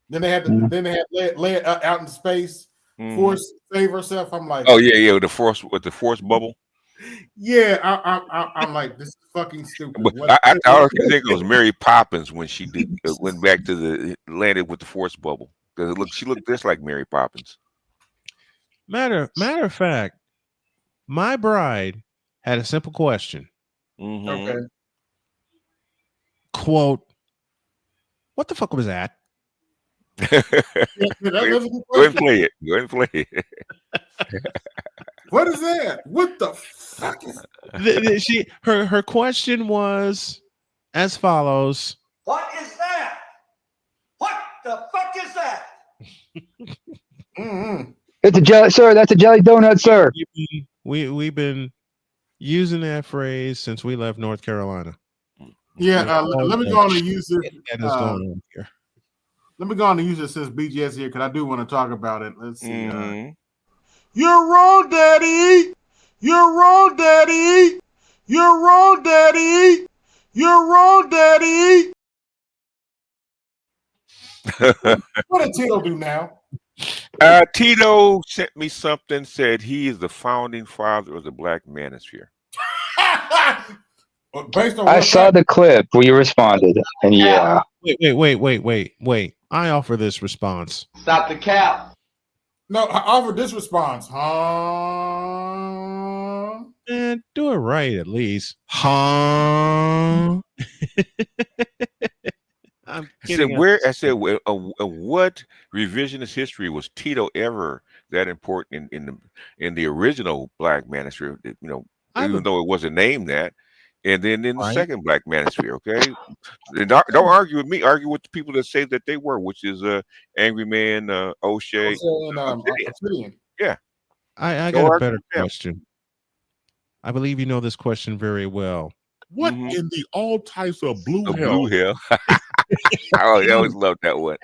Then they had to lay it out in space. Force save herself. I'm like, oh yeah, with the force bubble. Yeah, I'm like, this is fucking stupid. But I think it was Mary Poppins when she went back to landed with the force bubble, because she looked just like Mary Poppins. Matter of fact, my bride had a simple question. Okay. Quote, what the fuck was that? Go ahead and play it. What is that? What the fuck is that? Her question was as follows. What is that? What the fuck is that? It's a jelly, sir. That's a jelly donut, sir. We've been using that phrase since we left North Carolina. Yeah, let me go on and use it. That is going on here. Let me go on and use it since BGS here, because I do want to talk about it. Let's see. You're wrong, Daddy. You're wrong, Daddy. You're wrong, Daddy. You're wrong, Daddy. What did Tito do now? Tito sent me something, said he is the founding father of the Black Manosphere. Based on I saw the clip where you responded, and yeah. Wait. I offer this response. Stop the cap. No, I offer this response. And do it right at least. Huh? I'm I kidding. said, where? I said, what revisionist history was Tito ever that important in the original Black Manosphere? You know, even though it wasn't named that, and then in the second Black Manosphere. Okay, and don't argue with me. Argue with the people that say that they were, which is Angry Man, O'Shea, and Obsidian. Obsidian. Yeah, I Go got a argue better with them. question. I believe you know this question very well. What in the all types of blue A hell? blue hell. I always loved that one.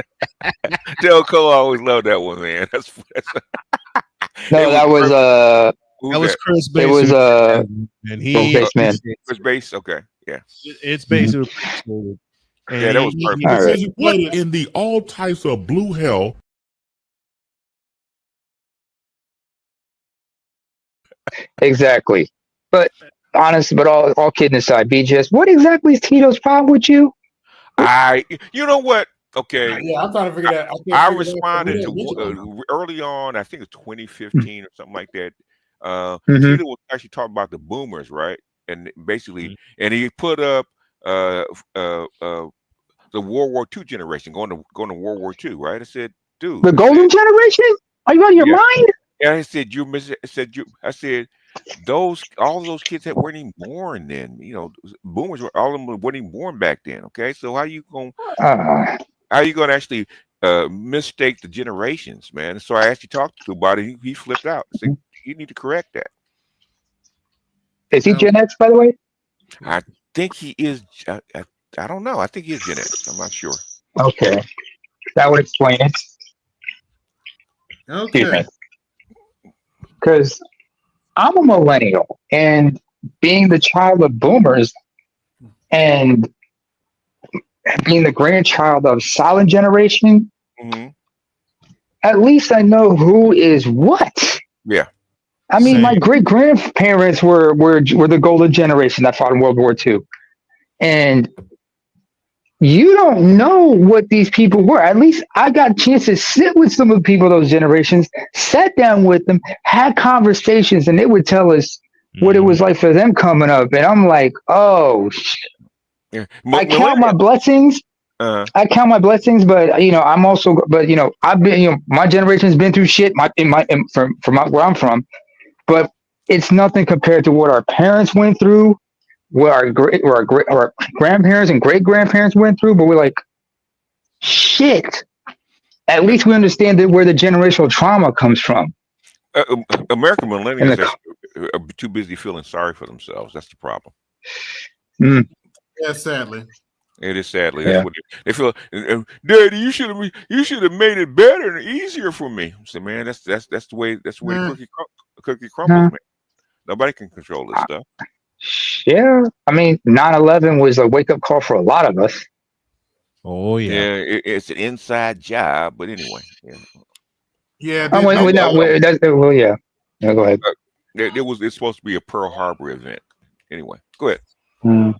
Del Cole always loved that one, man. That's No, that was That was Chris it Bass. was and he Chris Man. Chris Bass. Okay, yeah. It's basically and Yeah, that was perfect. It says you what in the all types of blue hell? Exactly. But all kidding aside, BGS, what exactly is Tito's problem with you? You know what? Okay. Yeah, I'm trying to figure that. I responded to early on. I think it's 2015 or something like that. Tito was actually talking about the boomers, right? And basically, and he put up the World War II generation going to World War II, right? I said, dude, The golden generation? Are you out of your mind? Yeah, I said I said all those kids that weren't even born then. You know, boomers all of them weren't even born back then. Okay, so how you gonna actually mistake the generations, man? So I actually talked to him about it. He flipped out. I said, you need to correct that. Is he Gen X, by the way? I think he is. I don't know. I think he is Gen X. I'm not sure. Okay, that would explain it. Okay. Because I'm a millennial, and being the child of boomers and being the grandchild of silent generation, at least I know who is what. Yeah. I mean, my great grandparents were the golden generation that fought in World War II, and you don't know what these people were. At least I got a chance to sit with some of the people of those generations, sat down with them, had conversations, and they would tell us what it was like for them coming up. And I'm like, oh, shit. Yeah. I count my blessings. I count my blessings, but I'm also, but I've been, my generation's been through shit. From where I'm from, but it's nothing compared to what our parents went through. What our grandparents and great grandparents went through, but we're like, shit. At least we understand where the generational trauma comes from. American millennials are too busy feeling sorry for themselves. That's the problem. Yeah, sadly. It is sadly. That's what they feel. Daddy, you should have made it better and easier for me. I said, man, that's the way the cookie crumbles, man. Nobody can control this stuff. Yeah, I mean, 9/11 was a wake-up call for a lot of us. Oh yeah, it's an inside job, but anyway, yeah. Go ahead. It's supposed to be a Pearl Harbor event. Anyway, go ahead. Yeah,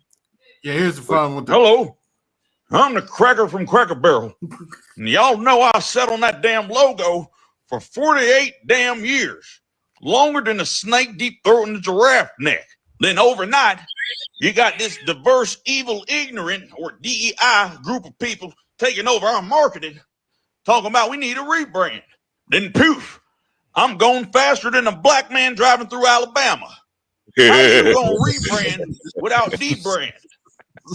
here's the fun with Hello, I'm the Cracker from Cracker Barrel, and y'all know I sat on that damn logo for 48 damn years, longer than a snake deep throat in the giraffe neck. Then overnight, you got this diverse, evil, ignorant, or DEI group of people taking over our marketing, talking about we need a rebrand. Then poof, I'm going faster than a black man driving through Alabama. How you gonna rebrand without debrand?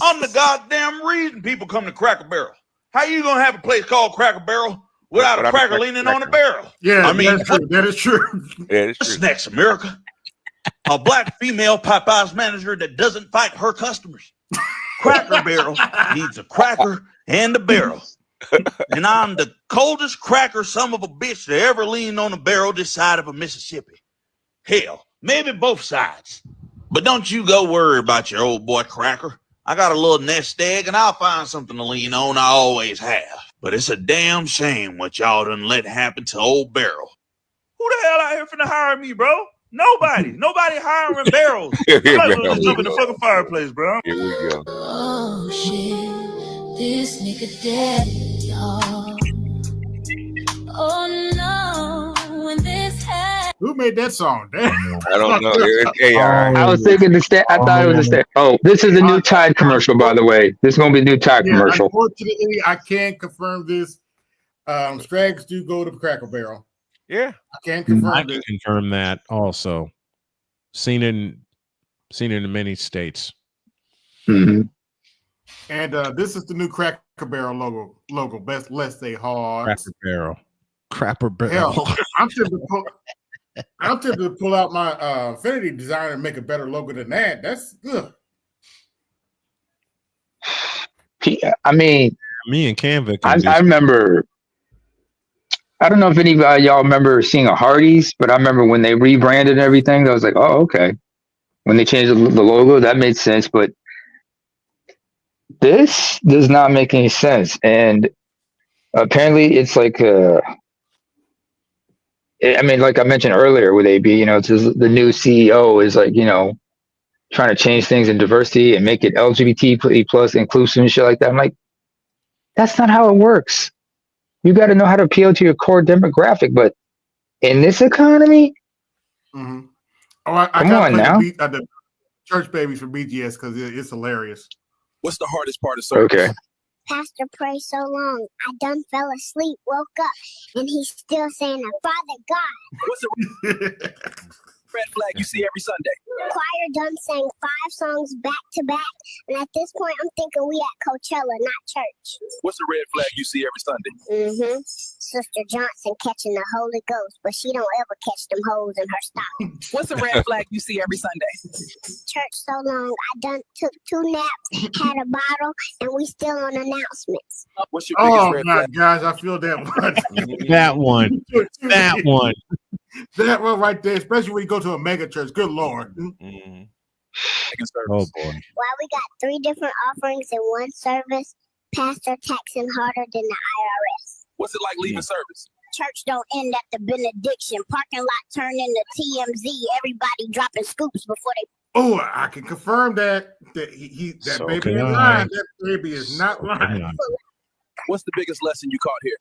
I'm the goddamn reason people come to Cracker Barrel. How you gonna have a place called Cracker Barrel without a cracker leaning on a barrel? Yeah, I mean, that is true. Yeah, it's what's next, America? A black female Popeyes manager that doesn't fight her customers. Cracker Barrel needs a cracker and a barrel. And I'm the coldest cracker son of a bitch to ever lean on a barrel this side of a Mississippi. Hell, maybe both sides. But don't you go worry about your old boy Cracker. I got a little nest egg and I'll find something to lean on. I always have. But it's a damn shame what y'all done let happen to old Barrel. Who the hell out here finna hire me, bro? Nobody hiring barrels. I'm not gonna jump in the fucking fireplace, bro. Here we go. Oh shit, this nigga dead, y'all. Oh no, when this happens. Who made that song? Damn. I don't know. It's AI. I was thinking the stat. I thought it was a stat. Oh, this is a new Tide commercial, by the way. This is going to be a new Tide commercial. Unfortunately, I can't confirm this. Strags do go to Cracker Barrel. Yeah, I can't confirm I this. can confirm that also. Seen in many states. Mm-hmm. And this is the new Cracker Barrel logo. Best let's say hard. Crapper Barrel. Hell, I'm tempted to pull out my Infinity designer and make a better logo than that. That's good. I mean, me and Canva. I remember. I don't know if any of y'all remember seeing a Hardee's, but I remember when they rebranded everything. I was like, oh, okay. When they changed the logo, that made sense. But this does not make any sense. And apparently, it's like I mean, like I mentioned earlier with AB, it's just the new CEO is like, trying to change things in diversity and make it LGBT plus inclusive and shit like that. I'm like, that's not how it works. You got to know how to appeal to your core demographic. But in this economy, mm-hmm. I come on now. The Church Babies for BGS because it's hilarious. What's the hardest part of service? Okay. Pastor prayed so long, I done fell asleep, woke up, and he's still saying, Father God. What's the red flag you see every Sunday? Choir done sang 5 songs back to back, and at this point, I'm thinking we at Coachella, not church. What's the red flag you see every Sunday? Mm-hmm. Sister Johnson catching the Holy Ghost, but she don't ever catch them hoes in her style. What's the red flag you see every Sunday? Church so long, I done took 2 naps, had a bottle, and we still on announcements. What's your biggest red flag? Guys, I feel that one. That one. That one. That one right there, especially when you go to a mega church. Good Lord. Mm-hmm. Oh, boy. Well, we got 3 different offerings in one service. Pastor taxing harder than the IRS. What's it like leaving service? Church don't end at the benediction. Parking lot turn into TMZ. Everybody dropping scoops before they. Oh, I can confirm that baby is lying. That baby is not lying. What's the biggest lesson you caught here?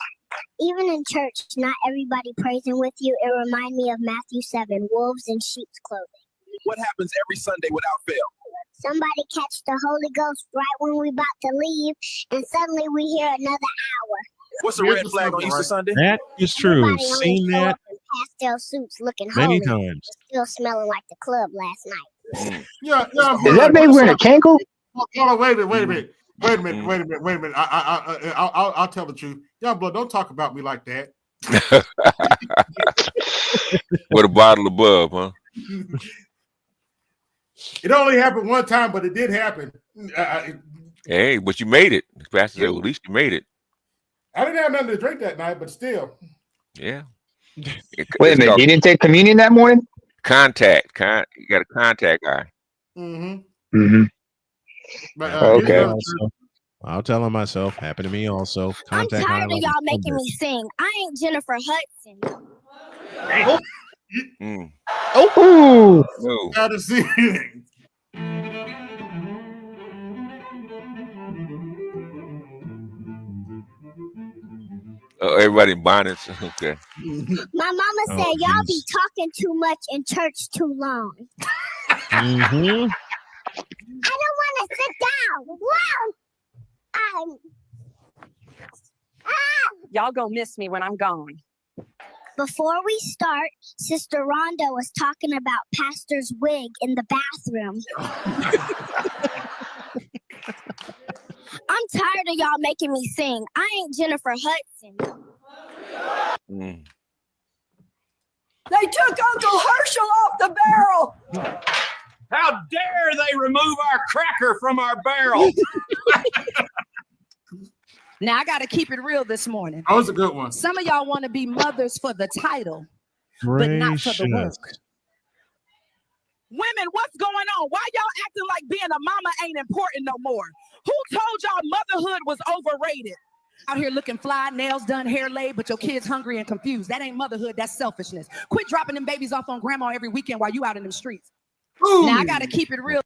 Even in church, not everybody praising with you. It reminds me of Matthew 7, wolves in sheep's clothing. What happens every Sunday without fail? Somebody catch the Holy Ghost right when we about to leave, and suddenly we hear another hour. What's the red flag on Easter Sunday? That is true. Everybody Seen only show that up in pastel suits looking many holy, times. still smelling like the club last night. Yeah, is that baby wearing a cankle? Oh, wait a minute. I'll tell the truth. Y'all, blood, don't talk about me like that. With a bottle above, huh? It only happened one time, but it did happen. Hey, but you made it. Pastor said, at least you made it. I didn't have nothing to drink that night, but still. Yeah. Wait a minute. You didn't take communion that morning? Contact. You got a contact eye. Mm-hmm. Mm-hmm. But, okay. I'll tell him myself. Happened to me also. I'm tired of y'all making me sing. I ain't Jennifer Hudson. Oh. No. Gotta see. Oh, everybody in bonnets. Okay. My mama said y'all be talking too much in church too long. Mm-hmm. I don't want to sit down. Wow. Y'all gonna miss me when I'm gone. Before we start, Sister Rhonda was talking about Pastor's wig in the bathroom. I'm tired of y'all making me sing. I ain't Jennifer Hudson. They took Uncle Herschel off the barrel. How dare they remove our cracker from our barrel? Now, I got to keep it real this morning. That was a good one. Some of y'all want to be mothers for the title, but not for the work. Women, what's going on? Why y'all acting like being a mama ain't important no more? Who told y'all motherhood was overrated? Out here looking fly, nails done, hair laid, but your kid's hungry and confused. That ain't motherhood, that's selfishness. Quit dropping them babies off on grandma every weekend while you out in them streets. Ooh. Now, I got to keep it real.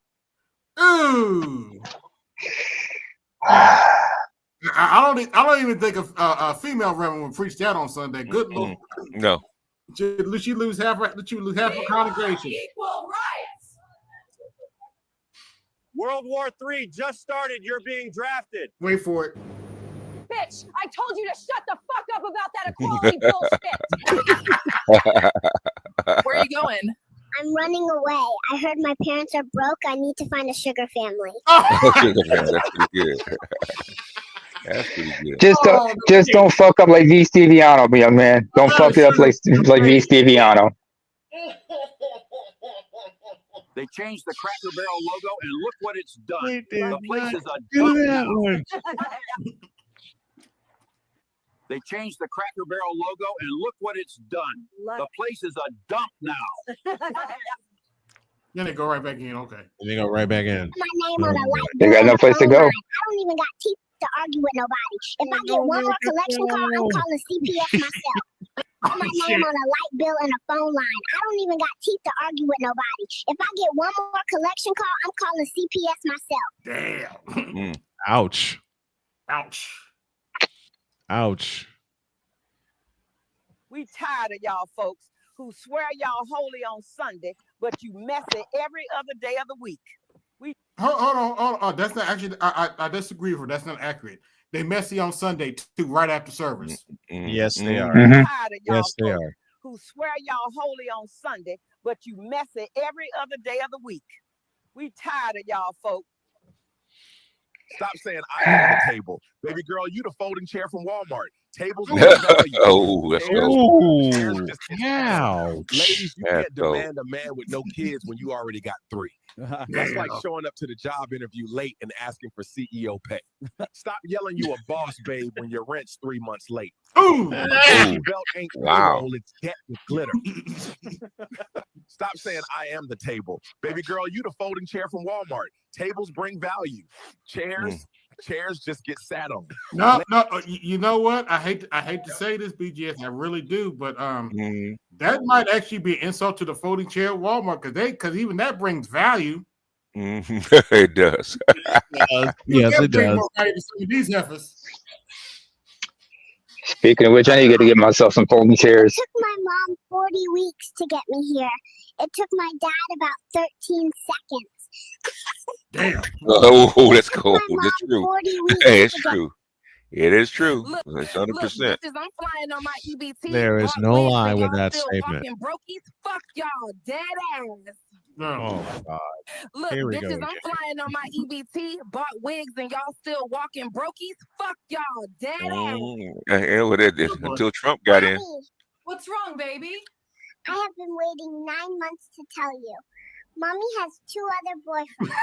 Ooh. I don't even think a female reverend would preach that on Sunday. Good Lord. No. Did you lose half a congregation? Equal rights. World War III just started. You're being drafted. Wait for it. Bitch, I told you to shut the fuck up about that equality bullshit. Where are you going? I'm running away. I heard my parents are broke. I need to find a sugar family. That's pretty good. That's pretty good. Just don't fuck up like V. Steviano, young man. Don't fuck it up like V. Steviano. They changed the Cracker Barrel logo, and look what it's done. They did The place is a do dump that now. one. They changed the Cracker Barrel logo, and look what it's done. The place is a dump now. Then they go right back in. Okay. And they go right back in. My name on a light They got no place to go. I don't even got teeth to argue with nobody. If I get one more collection call, I'm calling CPS myself. Put my name on a light bill and a phone line. I don't even got teeth to argue with nobody. If I get one more collection call, I'm calling CPS myself. Damn. Ouch. Ouch. Ouch. We tired of y'all folks who swear y'all holy on Sunday, but you messy every other day of the week. Hold on. That's not actually. I disagree with her. That's not accurate. They messy on Sunday too, right after service. Yes, they are. Tired of y'all Yes, they folks are. who swear y'all holy on Sunday, but you messy every other day of the week. We tired of y'all folks. Stop saying I am the table. Baby girl, you the folding chair from Walmart. Tables will Oh, let's go. Ouch. Ladies, you That's can't demand a man with no kids when you already got 3. That's like showing up to the job interview late and asking for CEO pay. Stop yelling you a boss, babe, when your rent's 3 months late. Ooh. A baby belt ain't Wow. payroll, it's debt with glitter. Stop saying I am the table. Baby girl, you the folding chair from Walmart. Tables bring value. Chairs just get sat on. No. You know what? I hate to say this, BGS. I really do, but that might actually be an insult to the folding chair at Walmart because even that brings value. It does. Yes, it does. More value to some of these heifers. Speaking of which, I need to get myself some folding chairs. It took my mom 40 weeks to get me here. It took my dad about 13 seconds. Damn. Oh, let's go. It's true. 40 weeks Hey, it's to get- true. It is true. Look, It's 100%. bitches, I'm flying on my EBT. There is bought no wigs, lie and with y'all that still statement. walking brokies. Fuck y'all, dead ass. Oh my God. Look, Here we bitches, go. I'm flying on my EBT, bought wigs, and y'all still walking brokies. Fuck y'all, dead ass. Until Trump got in. What's wrong, baby? I have been waiting 9 months to tell you. Mommy has 2 other boyfriends.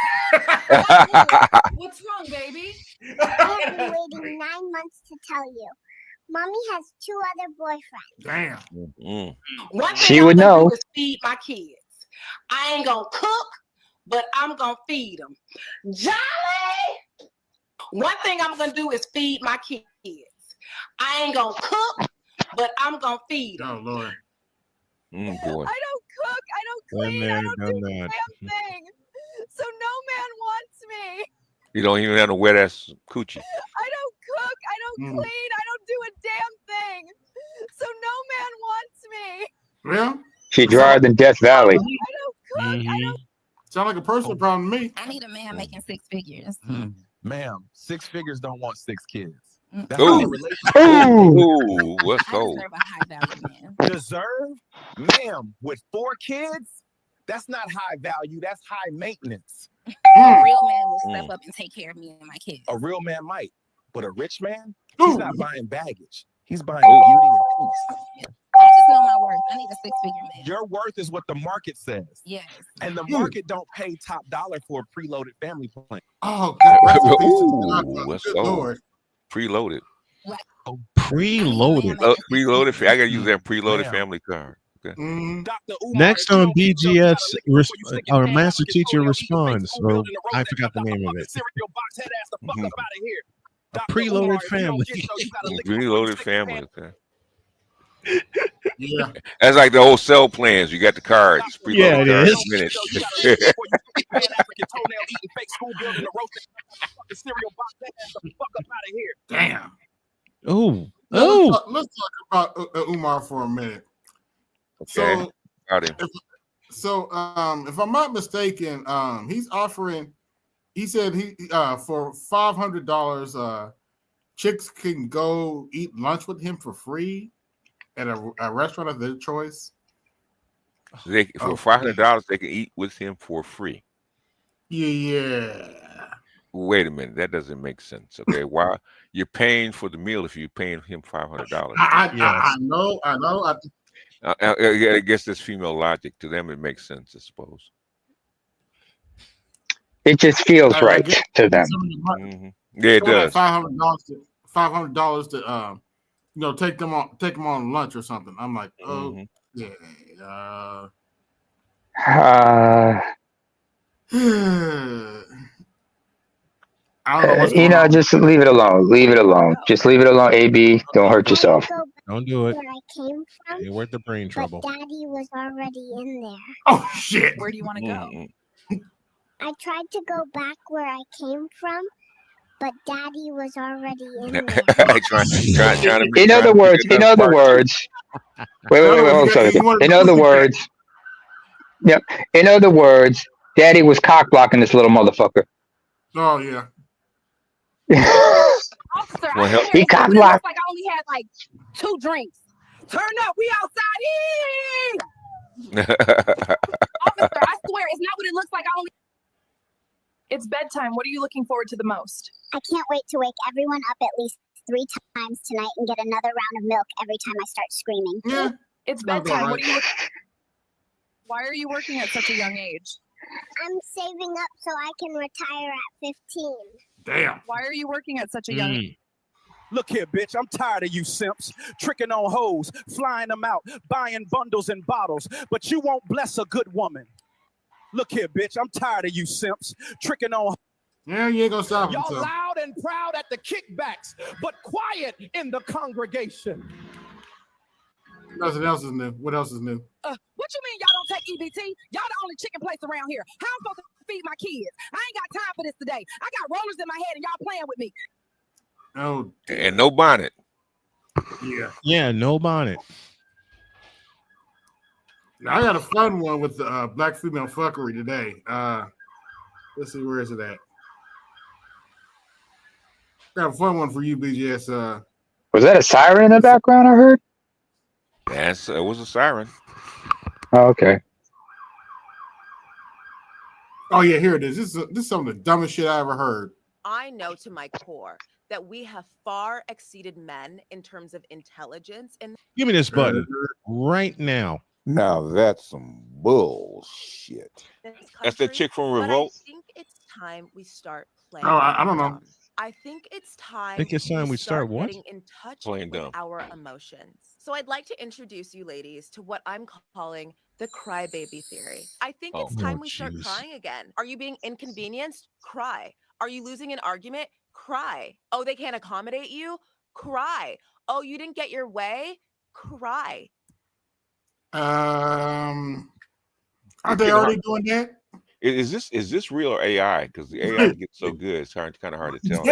What's wrong, baby? I have been waiting 9 months to tell you. Mommy has 2 other boyfriends. Damn. One thing She I'm would gonna know. do is feed my kids. I ain't gonna cook, but I'm gonna feed them. Jolly! One thing I'm gonna do is feed my kids. I ain't gonna cook, but I'm gonna feed them. Oh Lord. Boy. I don't cook, I don't Been clean, there, I don't done do a that. damn thing. So no man wants me. You don't even have a wet ass coochie. I don't cook, I don't clean, I don't do a damn thing. So no man wants me. Well, She drier than Death Valley. I don't cook, I don't. sound like a personal problem to me. I need a man making 6 figures. Ma'am, 6 figures don't want 6 kids. That's Ooh. not a relationship. Ooh, let's I go. deserve a high value man. Deserve? Ma'am, with 4 kids? That's not high value, that's high maintenance. A real man will step up and take care of me and my kids. A real man might, but a rich man, he's not buying baggage. He's buying beauty and peace. I just know my worth. I need a 6-figure man. Your worth is what the market says. Yes. And the market don't pay top dollar for a preloaded family plan. Oh, God. Ooh, let's Good go. Lord. Preloaded. Preloaded. Preloaded. I gotta use that preloaded Ma'am. family card. Okay. Dr. Umar, Next if you on don't keep those BGS, kind of liquor before you stick your our hand master up your teacher toenail, eat the responds. fake food So building the road I that forgot the got name of fucking it. cereal box head ass the fuck up out of here. Dr. Preloaded Umar, if you don't family. get so, you gotta lick before you Preloaded stick your family. hand. Okay. Yeah. That's like the old cell plans. You got the cards. Preloaded Yeah, it cards. is. Minutes. So you gotta lick before you stick your hand African toenail, eating fake school building the road that got the fucking cereal box head ass the fuck up out of here. Damn. Oh. Now, Oh. let's talk about Umar for a minute. Okay. Got him. So if I'm not mistaken, he's offering. He said for $500, chicks can go eat lunch with him for free at a restaurant of their choice. For $500, they can eat with him for free. Yeah. Wait a minute, that doesn't make sense. Okay, why you're paying for the meal if you're paying him $500? I know. I guess there's female logic to them. It makes sense, I suppose. It just feels right to them. Yeah, it does. $500 to take them on lunch or something. I'm like, oh yeah. I don't know what's going on. Just leave it alone. Leave it alone. Just leave it alone, AB. Don't hurt yourself. Don't do it. Where I came from, You're worth the brain trouble. but Daddy was already in there. Oh shit! Where do you want to go? I tried to go back where I came from, but Daddy was already in there. In other words, wait, hold on. In other words, yep. In other words, Daddy was cock blocking this little motherfucker. Oh yeah. Officer, He cock blocked. like I only had like 2 drinks. Turn up, we outside. Officer, I swear it's not what it looks like. It's bedtime. What are you looking forward to the most? I can't wait to wake everyone up at least 3 times tonight and get another round of milk every time I start screaming. Yeah. It's bedtime. What are you Why are you working at such a young age? I'm saving up so I can retire at 15. Damn. Why are you working at such a young age? Look here, bitch. I'm tired of you simps tricking on hoes, flying them out, buying bundles and bottles, but you won't bless a good woman. Look here, bitch. I'm tired of you simps tricking on. Yeah, you ain't gonna stop him. Y'all loud and proud at the kickbacks, but quiet in the congregation. Nothing else is new. What else is new? What you mean y'all don't take EBT? Y'all the only chicken place around here. How I'm supposed to feed my kids? I ain't got time for this today. I got rollers in my head and y'all playing with me. Oh, and no bonnet. Yeah. Yeah, no bonnet. Now, I got a fun one with the black female fuckery today. Let's see, where is it at? Got a fun one for you, BGS. Was that a siren in the background? I heard. Yes, it was a siren. Oh, okay. Oh yeah, here it is. This is some of the dumbest shit I ever heard. I know to my core that we have far exceeded men in terms of intelligence. And give me this button right now. Now that's some bullshit. That's the chick from Revolt. I think it's time we start playing. Oh, I don't know. I think it's time. We start what? Getting in touch Playing with dumb. our emotions. So I'd like to introduce you ladies to what I'm calling the crybaby theory. I think it's time we start crying again. Are you being inconvenienced? Cry. Are you losing an argument? Cry. Oh, they can't accommodate you? Cry. Oh, you didn't get your way? Cry. Aren't they already doing that? Is this real or AI? Because the AI gets so good, it's kind of hard to tell.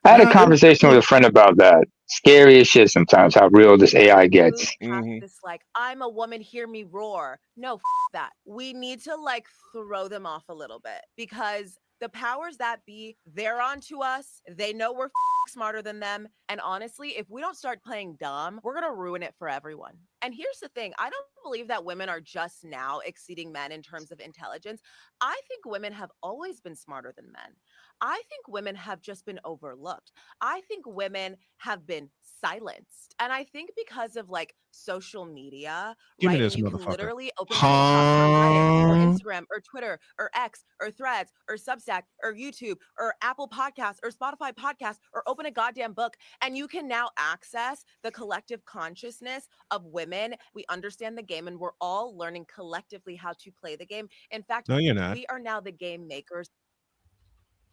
I had a conversation with a friend about that. Scary as shit sometimes how real this AI gets. This like, I'm a woman, hear me roar. No, that. We need to like throw them off a little bit because the powers that be, they're onto us. They know we're smarter than them. And honestly, if we don't start playing dumb, we're going to ruin it for everyone. And here's the thing. I don't believe that women are just now exceeding men in terms of intelligence. I think women have always been smarter than men. I think women have just been overlooked. I think women have been silenced. And I think because of like social media, Give me right? this You motherfucker. can literally open Reddit or Instagram or Twitter or X or Threads or Substack or YouTube or Apple Podcasts or Spotify Podcasts or open a goddamn book. And you can now access the collective consciousness of women. We understand the game and we're all learning collectively how to play the game. In fact, No, you're not. we are now the game makers.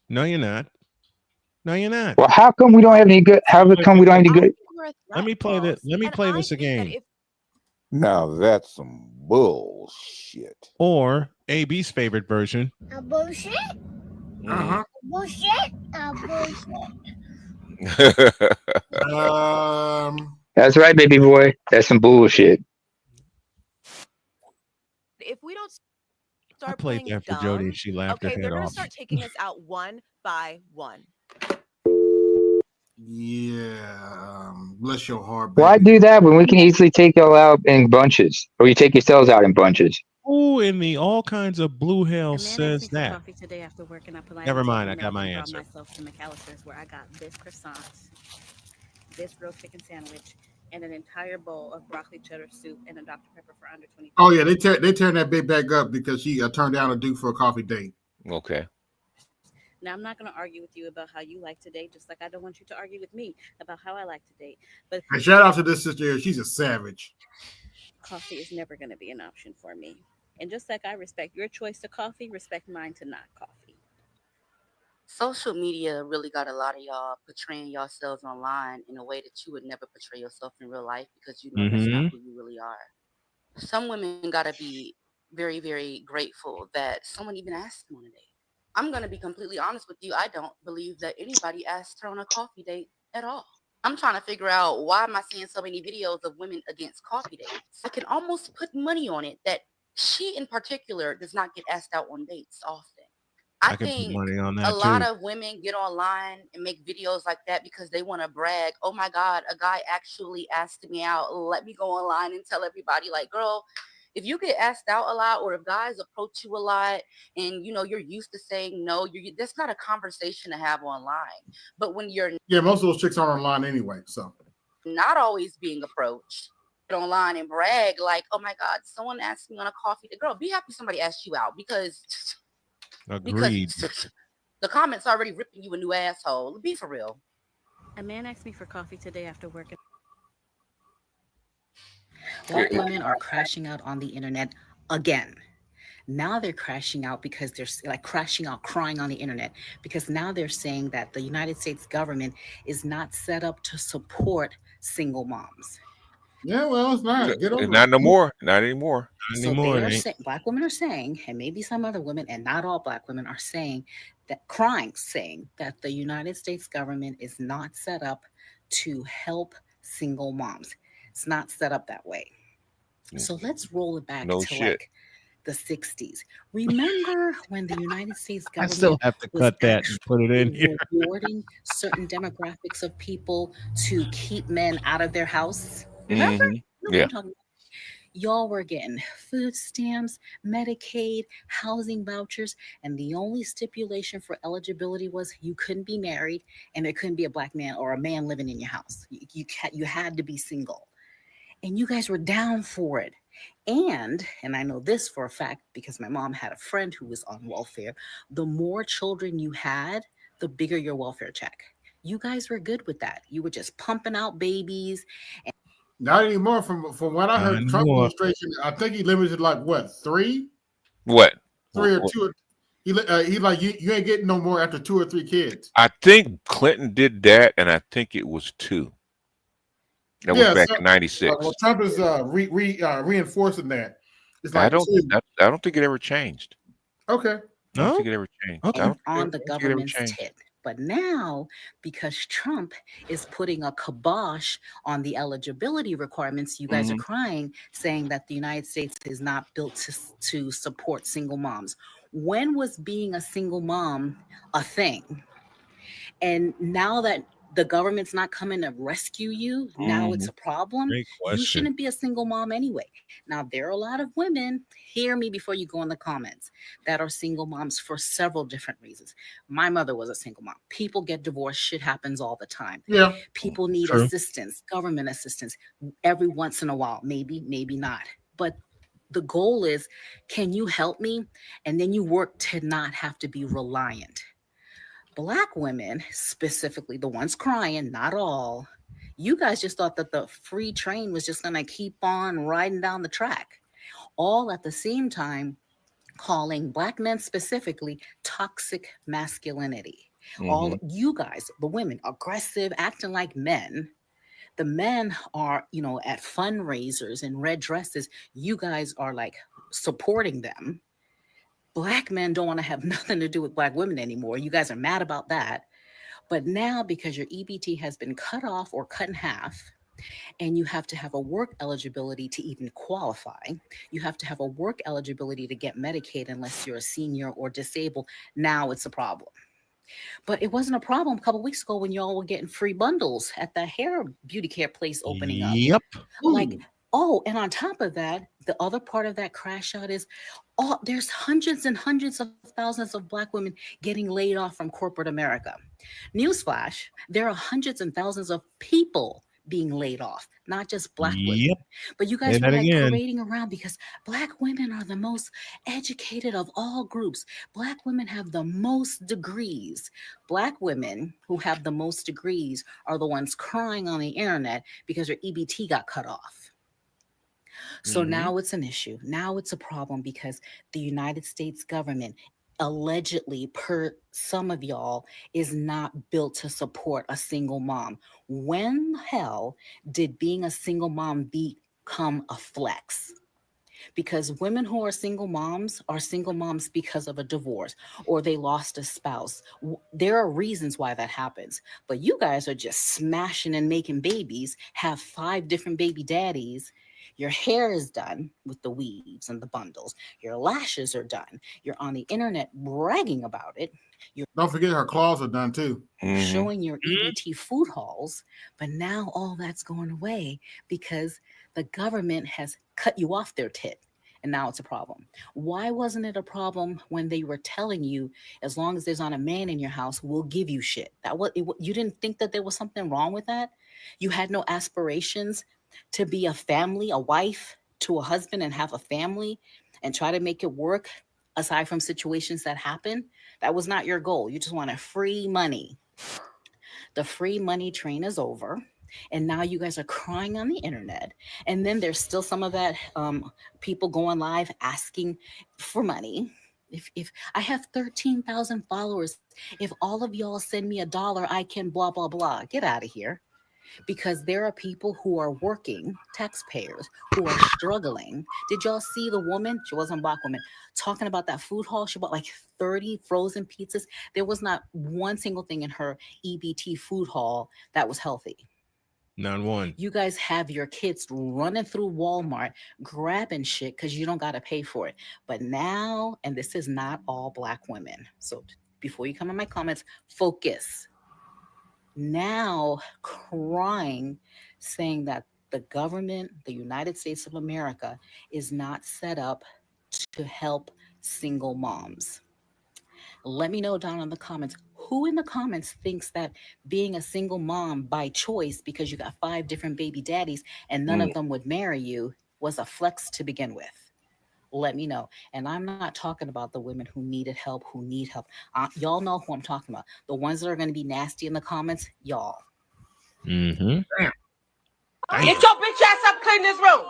No, you're not. No, you're not. Well, how come we don't have any good? How come we don't have any good? Let me play this. Let me play this again. Now that's some bullshit. Or AB's favorite version. A bullshit? Uh-huh. Bullshit? A bullshit. That's right, baby boy. That's some bullshit. start played playing that for dumb, Jody and she laughed her okay, head they're gonna off. start taking us out one by one. Yeah. Bless your heart, Why baby. do that when we can easily take y'all out in bunches, or you take yourselves out in bunches? Who in the all kinds of blue hell A man asked me says for that? coffee today after work, and I politely Never told mind, him I that got my and brought answer. myself to McAllister's, where I got this croissant, this grilled chicken sandwich, and an entire bowl of broccoli cheddar soup and a Dr. Pepper for under 20. Oh yeah, they tearing that big back up because she turned down a dude for a coffee date. Okay. Now, I'm not going to argue with you about how you like to date, just like I don't want you to argue with me about how I like to date. But And shout out to this sister here. She's a savage. coffee is never going to be an option for me. And just like I respect your choice to coffee, respect mine to not coffee. Social media really got a lot of y'all portraying yourselves online in a way that you would never portray yourself in real life because you know that's not who you really are. Some women got to be very, very grateful that someone even asked them on a date. I'm going to be completely honest with you. I don't believe that anybody asked her on a coffee date at all. I'm trying to figure out, why am I seeing so many videos of women against coffee dates? I can almost put money on it that she in particular does not get asked out on dates often. I can put think money on a that lot too. of women get online and make videos like that because they want to brag. Oh my God, a guy actually asked me out. Let me go online and tell everybody, like, girl, if you get asked out a lot, or if guys approach you a lot and you know you're used to saying no, that's not a conversation to have online. But when you're Yeah, most of those chicks aren't online anyway. So not always being approached, get online and brag like, oh my God, someone asked me on a coffee date. Girl, be happy somebody asked you out because Agreed. the comments already ripping you a new asshole. Be for real. A man asked me for coffee today after work. Black women are crashing out on the internet again. Now they're crashing out because they're like crashing out, crying on the internet, because now they're saying that the United States government is not set up to support single moms. yeah, well, it's not. Get over Not it. no more. Not anymore. So they are saying, black women are saying, and maybe some other women, and not all black women are saying that, crying, saying that the United States government is not set up to help single moms. It's not set up that way. So let's roll it back to like the 60s. Remember when the United States I government still have to was cut that and put it in here. rewarding certain demographics of people to keep men out of their house? Remember? Mm-hmm. You know what Yeah. I'm talking about. Y'all were getting food stamps, Medicaid, housing vouchers, and the only stipulation for eligibility was you couldn't be married and there couldn't be a black man or a man living in your house. You had to be single. And you guys were down for it. And I know this for a fact because my mom had a friend who was on welfare. The more children you had, the bigger your welfare check. You guys were good with that. You were just pumping out babies. Not anymore. From what I heard, the Trump anymore. administration, I think he limited like what, 3? What? 3 or 2. He like you ain't getting no more after 2 or 3 kids. I think Clinton did that, and I think it was 2. That was back in '96. Well, Trump is reinforcing that. It's like I don't think it ever changed. Okay. I don't think it ever changed. And I don't on the think it ever government's changed. tip. But now, because Trump is putting a kibosh on the eligibility requirements, you guys are crying, saying that the United States is not built to support single moms. When was being a single mom a thing? And now that the government's not coming to rescue you, now it's a problem. Great question. You shouldn't be a single mom anyway. Now, there are a lot of women, hear me before you go in the comments, that are single moms for several different reasons. My mother was a single mom. People get divorced. Shit happens all the time. Yeah. People need assistance, government assistance, every once in a while. Maybe, maybe not. But the goal is, can you help me? And then you work to not have to be reliant. Black women, specifically the ones crying, not all, you guys just thought that the free train was just going to keep on riding down the track, all at the same time calling Black men specifically toxic masculinity. All you guys, the women, aggressive, acting like men. The men are, at fundraisers and red dresses. You guys are like supporting them. Black men don't want to have nothing to do with Black women anymore. You guys are mad about that. But now, because your EBT has been cut off or cut in half, And you have to have a work eligibility to even qualify. You have to have a work eligibility to get Medicaid unless you're a senior or disabled. Now it's a problem. But it wasn't a problem a couple weeks ago when y'all were getting free bundles at the hair beauty care place opening up. Yep. Like, oh, and on top of that, the other part of that crash out is there's hundreds and hundreds of thousands of Black women getting laid off from corporate America. Newsflash, there are hundreds and thousands of people being laid off, not just Black women. But you guys were like parading around because Black women are the most educated of all groups. Black women have the most degrees. Black women who have the most degrees are the ones crying on the internet because their EBT got cut off. So now it's an issue. Now it's a problem because the United States government allegedly, per some of y'all, is not built to support a single mom. When the hell did being a single mom become a flex? Because women who are single moms because of a divorce or they lost a spouse. There are reasons why that happens. But you guys are just smashing and making babies, have 5 different baby daddies. Your hair is done with the weaves and the bundles. Your lashes are done. You're on the internet bragging about it. Don't forget her claws are done too. Showing your EBT food hauls. But now all that's going away because the government has cut you off their tit. And now it's a problem. Why wasn't it a problem when they were telling you, as long as there's not a man in your house, we'll give you shit? You didn't think that there was something wrong with that? You had no aspirations to be a family, a wife to a husband and have a family and try to make it work aside from situations that happen? That was not your goal. You just wanted free money. The free money train is over. And now you guys are crying on the internet. And then there's still some of that people going live asking for money. If I have 13,000 followers, if all of y'all send me $1, I can blah, blah, blah. Get out of here. Because there are people who are working, taxpayers, who are struggling. Did y'all see the woman? She wasn't a Black woman. Talking about that food haul. She bought like 30 frozen pizzas. There was not one single thing in her EBT food haul that was healthy. Not one. You guys have your kids running through Walmart, grabbing shit because you don't got to pay for it. But now, and this is not all Black women. So before you come in my comments, focus. Now crying, saying that the government, the United States of America, is not set up to help single moms. Let me know down in the comments, who in the comments thinks that being a single mom by choice because you got 5 different baby daddies and none of them would marry you was a flex to begin with? Let me know. And I'm not talking about the women who needed help, who need help. Y'all know who I'm talking about. The ones that are going to be nasty in the comments, y'all. Mm-hmm. Get your bitch ass up, clean this room.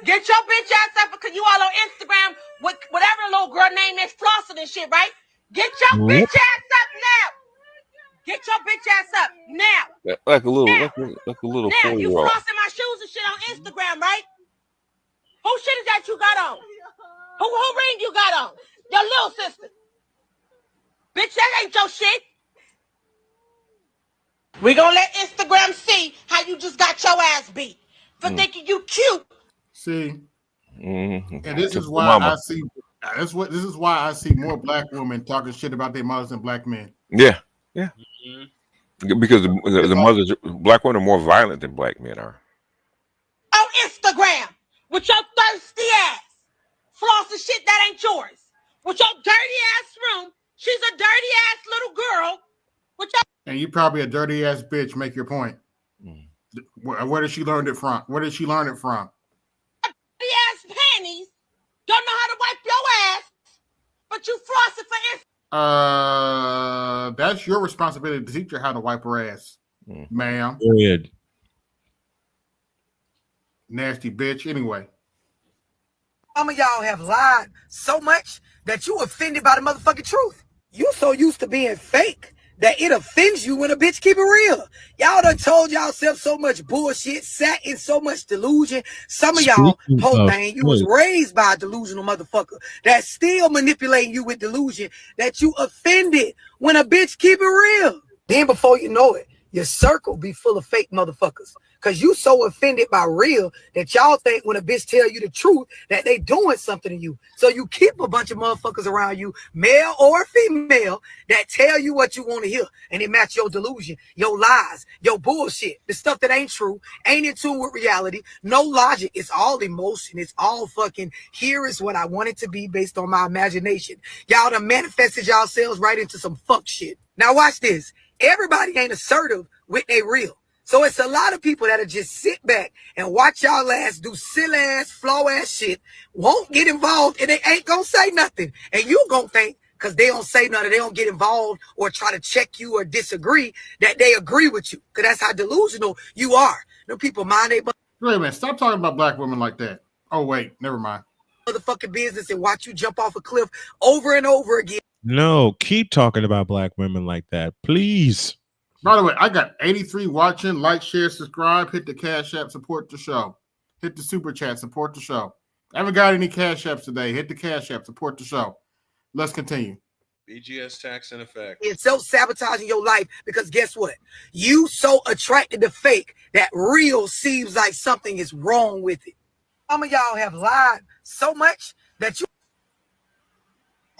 Get your bitch ass up because you all on Instagram with whatever little girl name is flossing and shit, right? Get your bitch ass up now. Get your bitch ass up now. Like a little, like a little Now, you 4-year-old. flossing my shoes and shit on Instagram, right? Who shit is that you got on? Who ring you got on? Your little sister. Bitch, that ain't your shit. We gonna let Instagram see how you just got your ass beat for thinking you cute. See, and this is why I see. This is why I see more Black women talking shit about their mothers than Black men. Yeah. Because the mothers, Black women are more violent than Black men are. On Instagram with your thirsty ass, flossing shit that ain't yours. With your dirty ass room, she's a dirty ass little girl. With your and you probably a dirty ass bitch. Make your point. Where did she learn it from? Where did she learn it from? dirty ass panties. Don't know how to wipe your ass, but you flossing for Instagram. That's your responsibility to teach her how to wipe her ass, ma'am. Good. Nasty bitch. Anyway. Some of y'all have lied so much that you offended by the motherfucking truth. You so used to being fake that it offends you when a bitch keep it real. Y'all done told y'allself so much bullshit, sat in so much delusion. Some of y'all, whole thing, you was raised by a delusional motherfucker that's still manipulating you with delusion that you offended when a bitch keep it real. Then before you know it, your circle be full of fake motherfuckers. Because you so offended by real that y'all think when a bitch tell you the truth that they doing something to you. So you keep a bunch of motherfuckers around you, male or female, that tell you what you want to hear. And it match your delusion, your lies, your bullshit, the stuff that ain't true, ain't in tune with reality, no logic. It's all emotion. It's all fucking, here is what I want it to be based on my imagination. Y'all done manifested yourselves right into some fuck shit. Now watch this. Everybody ain't assertive with they real. So it's a lot of people that'll just sit back and watch y'all ass do silly ass, flaw ass shit, won't get involved, and they ain't gonna say nothing. And you gonna think, because they don't say nothing, they don't get involved or try to check you or disagree, that they agree with you. Because that's how delusional you are. No people mind they Wait a minute, stop talking about black women like that. Oh, wait, never mind. Motherfucking business and watch you jump off a cliff over and over again. No, keep talking about black women like that, please. By the way, I got 83 watching. Like, share, subscribe. Hit the Cash App, support the show. Hit the Super Chat, support the show. I haven't got any Cash Apps today. Hit the Cash App, support the show. Let's continue. BGS tax in effect. And self-sabotaging your life because guess what? You so attracted to fake that real seems like something is wrong with it. Some of y'all have lied so much that you...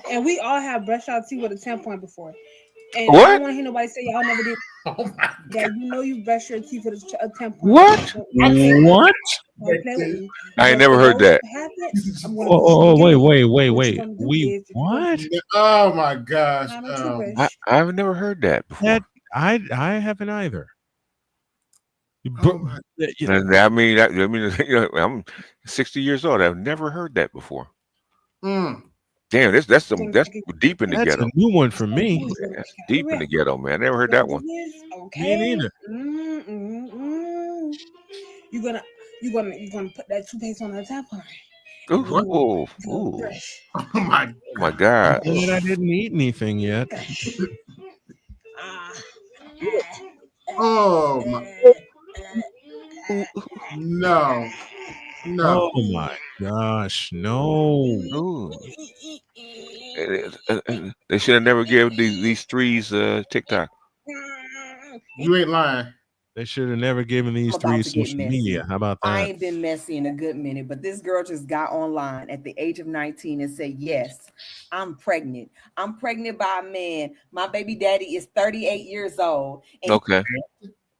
And we all have brushed our teeth with a 10-point before. And What? I don't want to hear nobody say y'all never did. That you know you brush your teeth with a 10-point. What? What? I ain't never heard that. Wait. We what? Oh my gosh. I've never heard that before. I haven't either. I mean, I'm 60 years old. I've never heard that before. Damn, that's deep in the ghetto. That's a new one for me. That's deep in the ghetto, man. I never heard that one. Okay. Me neither. You're gonna put that toothpaste on the tampon. Oh my God! I didn't eat anything yet. Oh my! No. Oh my gosh! No. They should have never given these threes TikTok. You ain't lying. They should have never given these three social media. How about that? I ain't been messy in a good minute, but this girl just got online at the age of 19 and said, yes, I'm pregnant. I'm pregnant by a man. My baby daddy is 38 years old. And okay.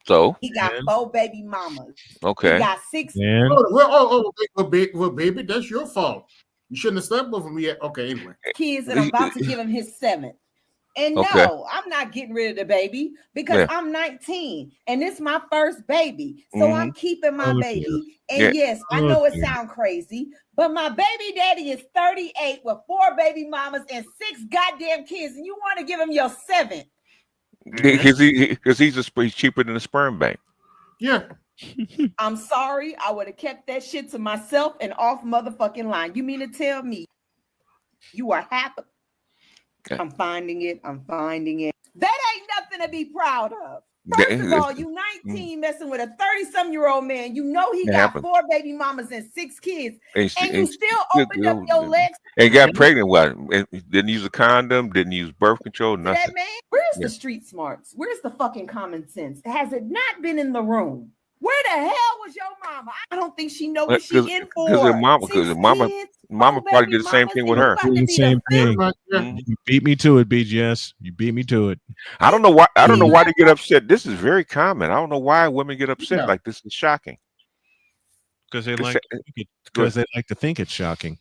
So he got 4 baby mamas. Okay. He got 6. Well, baby, that's your fault. You shouldn't have slept with him yet. Okay, anyway. Kids, and I'm about to give him his 7th. And okay. No, I'm not getting rid of the baby because I'm 19 and it's my first baby. So I'm keeping my baby. And yes, I know it sounds crazy, but my baby daddy is 38 with 4 baby mamas and 6 goddamn kids. And you want to give him your 7th. Because he's cheaper than a sperm bank. Yeah. I'm sorry. I would have kept that shit to myself and off motherfucking line. You mean to tell me you are happy? I'm finding it. That ain't nothing to be proud of. First of all, you 19 messing with a 30-some-year-old man. You know he got 4 baby mamas and 6 kids. And you still opened up your legs. And got pregnant with him. Didn't use a condom, didn't use birth control, nothing. That man, where's the street smarts? Where's the fucking common sense? Has it not been in the room? Where the hell was your mama? I don't think she know what she in for. Because her mama probably did the same thing with her. The same thing. You beat me to it, BGS. You beat me to it. I don't know why. I don't know why they get upset. This is very common. I don't know why women get upset. Like this is shocking. Because they like. Because they like to think it's shocking.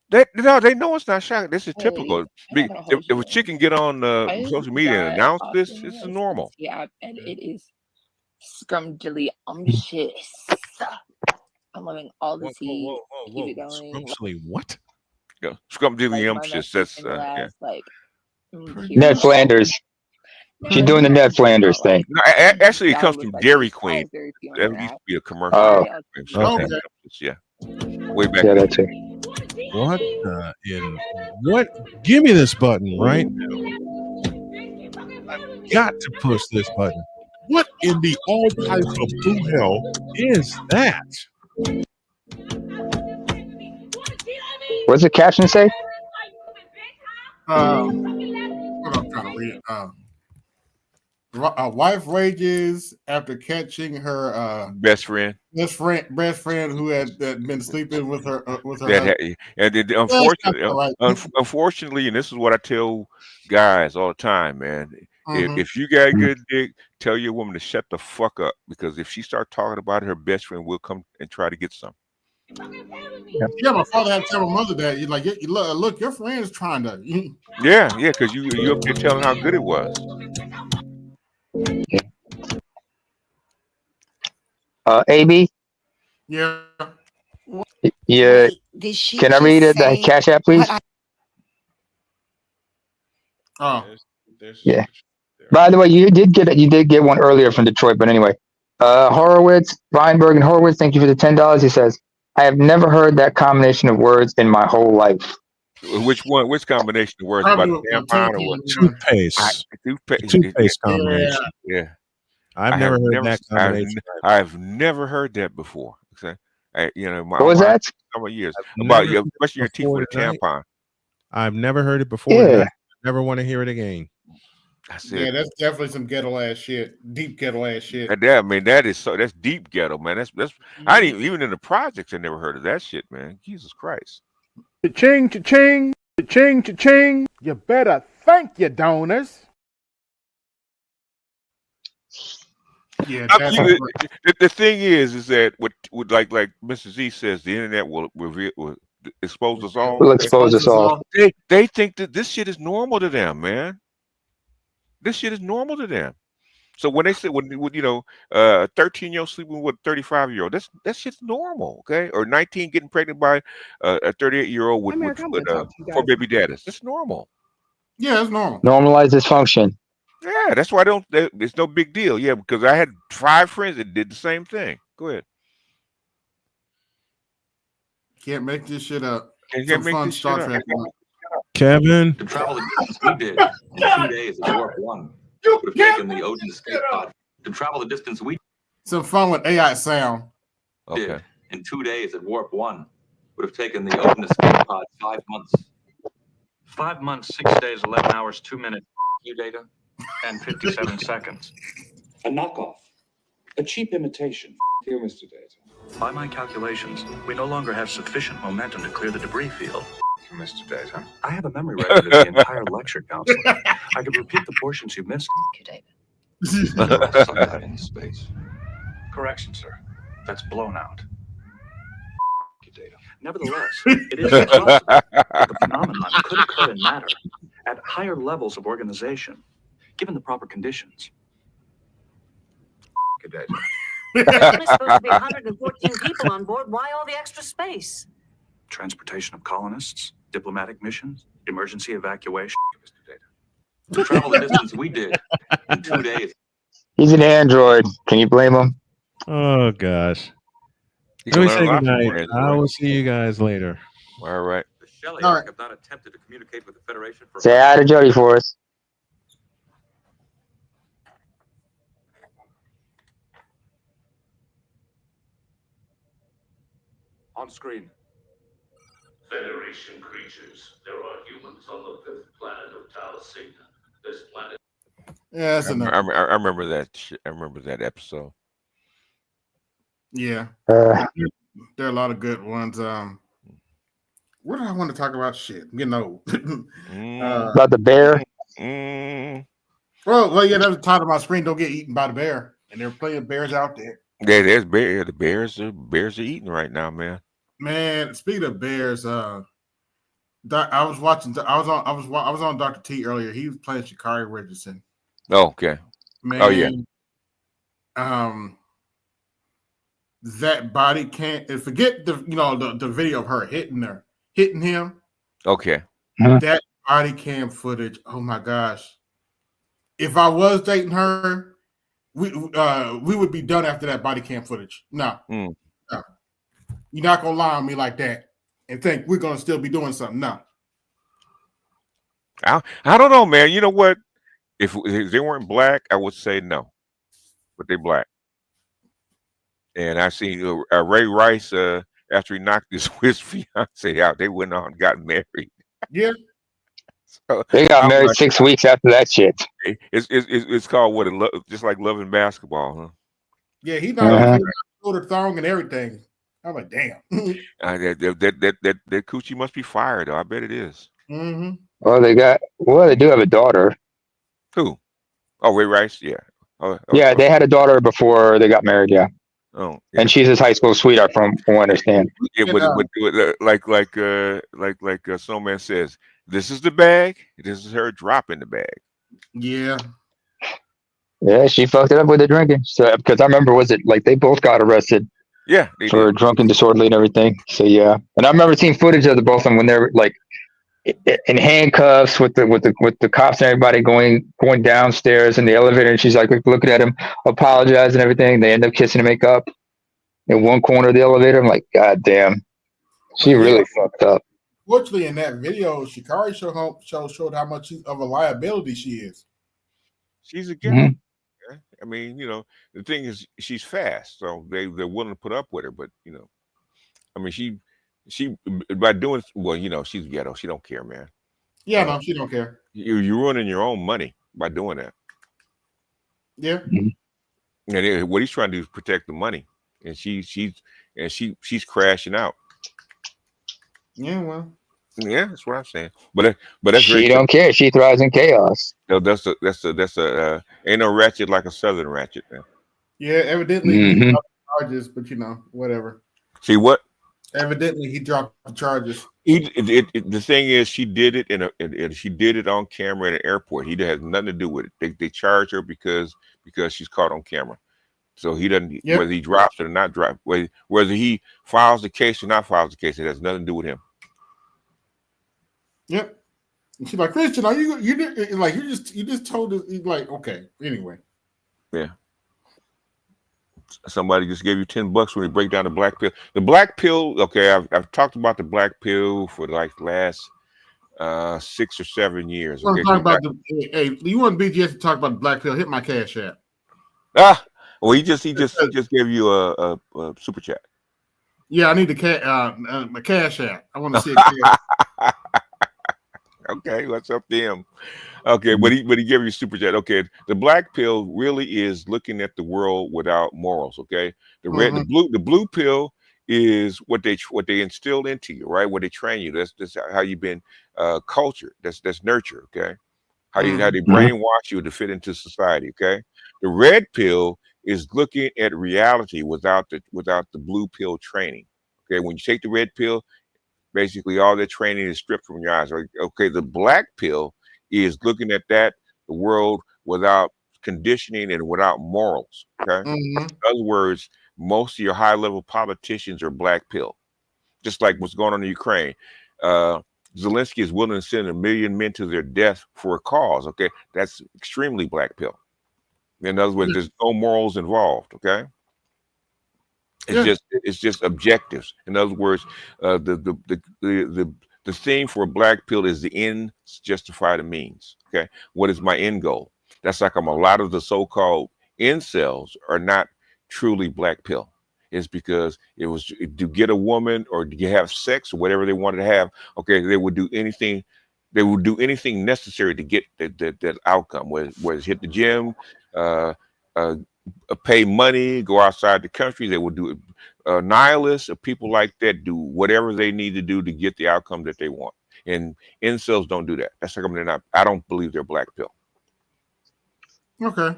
They know it's not shocking. This is typical. If a chicken get on social media and announce this is normal. Yeah, and it is scrumptious. I'm loving all the tea. Keep it going. Scrumptious what? Yeah, scrumptious. That's yeah. Like Ned Flanders. She's doing the Ned Flanders thing. No, actually, it comes from Dairy Queen. That used to be a commercial. Oh, okay. Yeah, way back. Yeah, that too. What what? Give me this button right now. I've got to push this button. What in the all types of blue hell is that? What's the caption say? What I'm trying to read. A wife rages after catching her best friend who had been sleeping with her that husband. and Right. unfortunately, and this is what I tell guys all the time, man. Mhm. If you got a good dick, tell your woman to shut the fuck up, because if she start talking about it, her best friend will come and try to get some. Yeah, my father had to tell my mother that. You're like, look, your friend's trying to. Yeah, because you up there telling how good it was. AB. Yeah. Yeah. Did she Can I read it? The Cash App, please. Oh. Yeah. By the way, you did get one earlier from Detroit, but anyway. Horowitz, Weinberg, and Horowitz, thank you for the $10. He says, I have never heard that combination of words in my whole life. Which one? Which combination of words? About the tampon or what? Toothpaste. Toothpaste combination. Yeah. I've never heard that combination. I've never heard that before. Okay. What was that? Some years I've about never heard brushing your it teeth before with a tonight. tampon. I've never heard it before. Yeah. Tonight. Never want to hear it again. Yeah, that's definitely some ghetto ass shit. Deep ghetto ass shit. I mean, that's deep ghetto, man. That's I didn't even in the projects. I never heard of that shit, man. Jesus Christ. Cha-ching, cha-ching, cha-ching, cha-ching. You better thank your donors. Yeah, the thing is that what like Mr. Z says, the internet will expose us all. Will expose us all. They think that this shit is normal to them, man. This shit is normal to them. So when they say when 13-year-old sleeping with a 35-year-old, that shit's normal, okay? Or 19 getting pregnant by a 38-year-old with 4 baby daddies. That's normal. Yeah, it's normal. Normalize dysfunction. Yeah, that's why it's no big deal. Yeah, because I had 5 friends that did the same thing. Go ahead. Can't make this shit up. Can't make this shit up. Kevin. To travel the distance we did in 2 days at Warp 1 would have taken the Odin escape pod. To travel the distance we Some fun with AI sound. did in 2 days at Warp 1 would have taken the Odin escape pod 5 months. 5 months, 6 days, 11 hours, 2 minutes, Q data, and 57 seconds. A knockoff. A cheap imitation. Here, Mr. Data. By my calculations, we no longer have sufficient momentum to clear the debris field. Mr. Data. I have a memory record of the entire lecture, counselor. I could repeat the portions you missed. sunlight in space. Correction, sir. That's blown out. Nevertheless, it is possible that the phenomenon could occur in matter at higher levels of organization, given the proper conditions. Data. Only supposed to be 114 people on board. Why all the extra space? Transportation of colonists, diplomatic missions, emergency evacuation. To travel the distance we did in 2 days. He's an android. Can you blame him? Oh gosh. Let me say goodnight. I will see you guys later. All right. The Shellyak have not attempted to communicate with the Federation for Say hi to Jody for us. On screen. Federation creatures. There are humans on the 5th planet of Colosseum. This planet. Yeah, that's enough. I remember that. I remember that episode. Yeah, there are a lot of good ones. What do I want to talk about? Shit, old. About the bear. Well, yeah, that was talking about screen. Don't get eaten by the bear, and they're playing bears out there. Yeah, there's bear. The bears are eating right now, man. Man, speaking of bears, I was watching. I was on Dr. T earlier. He was playing Sha'Carri Richardson. Oh, okay. Man, oh yeah. That body can't forget the video of her hitting him. Okay. That body cam footage. Oh my gosh! If I was dating her, we would be done after that body cam footage. No, no. You're not gonna lie on me like that and think we're gonna still be doing something. No. I don't know, man. You know what? If they weren't black, I would say no, but they're black. And I seen Ray Rice after he knocked his fiance out, they went on and got married. Yeah. So, They got I'm married like, 6 weeks after that shit. it's called what? Just like loving basketball, huh? Yeah, he not even shoulder thong and everything. I'm like, damn. That coochie must be fired, though. I bet it is. Mm-hmm. Well, they do have a daughter. Who? Oh, Ray Rice. Yeah. Yeah, they had a daughter before they got married. Yeah. Oh, yeah. And she's his high school sweetheart, from what I understand. Yeah, but like Soul Man says, this is the bag. This is her dropping the bag. Yeah. Yeah, she fucked it up with the drinking. So because I remember, was it like they both got arrested? Yeah, they for did. drunk and disorderly and everything. So yeah, and I remember seeing footage of the both of them when they're like in handcuffs with the cops and everybody going downstairs in the elevator, and she's like looking at him, apologize and everything. They end up kissing and make up in one corner of the elevator. I'm like, God damn, she really fucked up. Fortunately, in that video, Shikari showed how much of a liability she is. She's a gal. I mean, the thing is, she's fast, so they're willing to put up with her. But I mean, she by doing well, she's ghetto. She don't care, man. Yeah, no, she don't care. You're ruining your own money by doing that. Yeah. And what he's trying to do is protect the money, and she's crashing out. Yeah, well. Yeah, that's what I'm saying. But that's she don't care. She thrives in chaos. No, that's ain't no ratchet like a southern ratchet, man. Yeah, evidently he dropped the charges, but whatever. See what? Evidently he dropped the charges. The thing is, she did it and she did it on camera at an airport. He has nothing to do with it. They charge her because she's caught on camera. So he doesn't whether he drops it or not drop, whether he files the case or not files the case, it has nothing to do with him. Yep. And she's like, Christian, are you just told us, like, okay, anyway. Yeah. Somebody just gave you $10 when you break down the black pill. The black pill, okay, I've talked about the black pill for like the last 6 or 7 years. Okay, hey, you want BGS to talk about the black pill? Hit my cash app. Well, he just gave you a super chat. Yeah, I need my cash app. I want to see it. Okay, what's up to him? Okay, but he gave you super chat. Okay, the black pill really is looking at the world without morals. Okay, the blue pill is what they instilled into you, right? What they train you. That's how you've been cultured. That's nurture. Okay, how they brainwash you to fit into society. Okay, the red pill is looking at reality without the blue pill training. Okay, when you take the red pill, basically all that training is stripped from your eyes. Okay, the black pill is looking at the world without conditioning and without morals. Okay, in other words, most of your high-level politicians are black pill, just like what's going on in Ukraine. Zelensky is willing to send 1 million men to their death for a cause. Okay, that's extremely black pill. In other words, there's no morals involved. Okay. It's just objectives. In other words, the theme for a black pill is the ends justify the means. Okay, what is my end goal? That's like a lot of the so-called incels are not truly black pill. It's because it was to get a woman or to have sex or whatever they wanted to have. Okay, they would do anything. They would do anything necessary to get that outcome. Whether it's hit the gym, pay money, go outside the country. They will do it. Nihilists or people like that do whatever they need to do to get the outcome that they want. And incels don't do that. That's how come they're not. I don't believe they're black pill. Okay.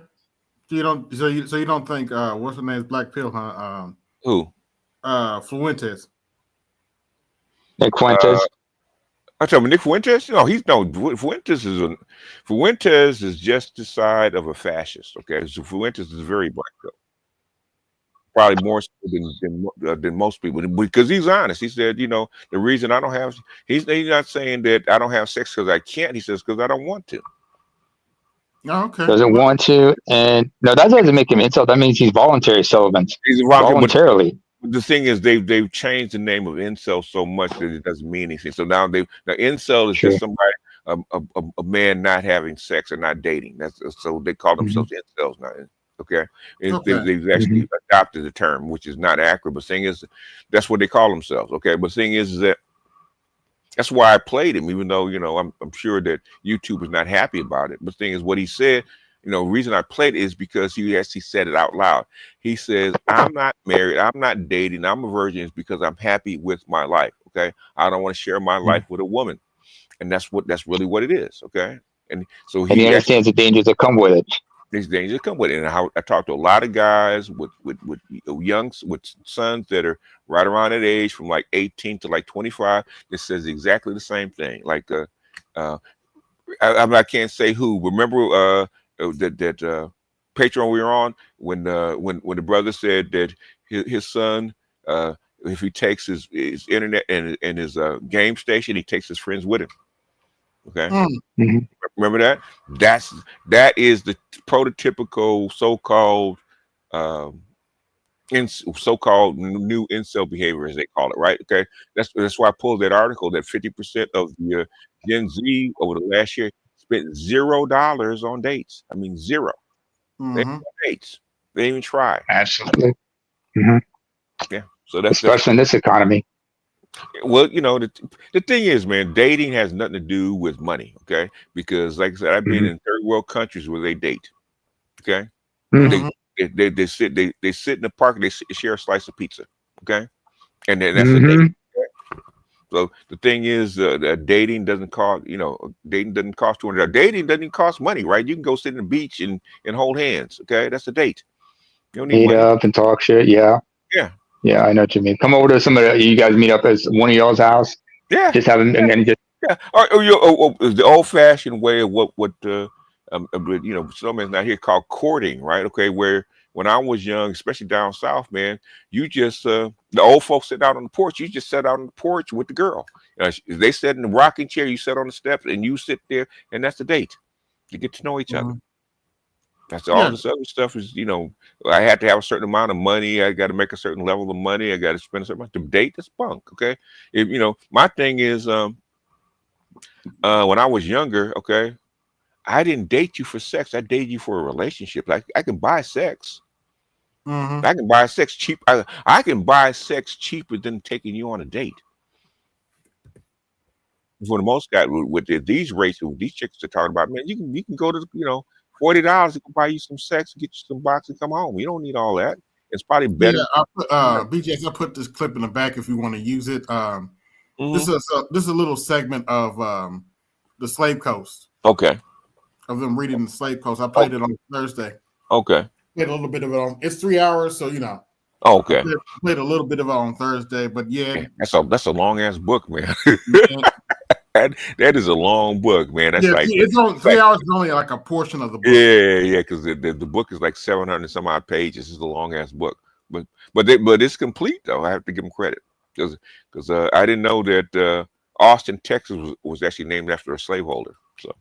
So you don't. So you don't think what's the name is black pill? Huh? Who? Fuentes. Nick Fuentes. I tell me, Nick Fuentes. No, Fuentes is just the side of a fascist. Okay, so Fuentes is very black pill. Probably more so than most people, because he's honest. He said, the reason I don't have, he's not saying that I don't have sex because I can't. He says because I don't want to. Oh, okay. Doesn't want to, and no, that doesn't make him incel. That means he's voluntary celibate. He's voluntarily. But the thing is, they've changed the name of incel so much that it doesn't mean anything. So now incel is just somebody, a man not having sex or not dating. So they call themselves incels now. Okay, they've actually adopted the term, which is not accurate. But thing is, that's what they call themselves. Okay, but thing is that That's why I played him, even though I'm sure that YouTube is not happy about it. But the thing is, what he said, reason I played it is because he actually said it out loud. He says, "I'm not married, I'm not dating, I'm a virgin. It's because I'm happy with my life. Okay, I don't want to share my life with a woman, and that's really what it is. Okay." And so he understands the dangers that come with it. These dangers come with it. And how I talked to a lot of guys with sons that are right around that age, from like 18 to like 25, that says exactly the same thing. Like I can't say who. Remember that Patreon we were on when the brother said that his son, if he takes his internet and his game station, he takes his friends with him. Okay. Mm-hmm. Remember that? That is the prototypical so-called so-called new incel behavior, as they call it, right? Okay. That's why I pulled that article that 50% of the Gen Z over the last year spent $0 on dates. I mean, zero. They Mm-hmm. ain't on dates. They didn't even try. Absolutely. Mm-hmm. Yeah. So that's especially in this economy. Well, the thing is, man, dating has nothing to do with money, okay? Because, like I said, I've been in third world countries where they date, okay? Mm-hmm. They sit in the park and they share a slice of pizza, okay? And then that's a Mm-hmm. date. Okay? So the thing is, dating doesn't cost, dating doesn't cost $200. Dating doesn't even cost money, right? You can go sit on the beach and hold hands, okay? That's a date. You don't need Meet money. up and talk shit. Yeah. Yeah. Yeah, I know what you mean. Come over to you guys meet up as one of y'all's house. Yeah. Just have them and then just. Yeah, the old-fashioned way of what someone's not here called courting, right? Okay, where when I was young, especially down south, man, you just the old folks sit out on the porch. You just sat out on the porch with the girl. They sat in the rocking chair. You sit on the steps, and you sit there, and that's the date. You get to know each other. That's all this other stuff is. I had to have a certain amount of money. I got to make a certain level of money. I got to spend a certain amount to date. That's bunk. Okay, my thing is when I was younger, okay, I didn't date you for sex. I dated you for a relationship. Like I can buy sex. Mm-hmm. I can buy sex cheap. I can buy sex cheaper than taking you on a date. For the most guys, with these rates, with these chicks are talking about, man, you can go to $40. You can buy you some sex, get you some box, and come home. You don't need all that. It's probably better. Yeah, I put, BJS, I put this clip in the back if you want to use it. This is a little segment of the Slave Coast. Okay. Of them reading the Slave Coast. I played it on Thursday. Okay. Played a little bit of it on. It's 3 hours, so Okay. I played a little bit of it on Thursday, but yeah, that's a long ass book, man. That is a long book, man. That's like it's only 3 hours. Is only like a portion of the book. Yeah, because the book is like 700 some odd pages. It's a long ass book, but it's complete though. I have to give them credit because I didn't know that Austin, Texas was actually named after a slaveholder. So.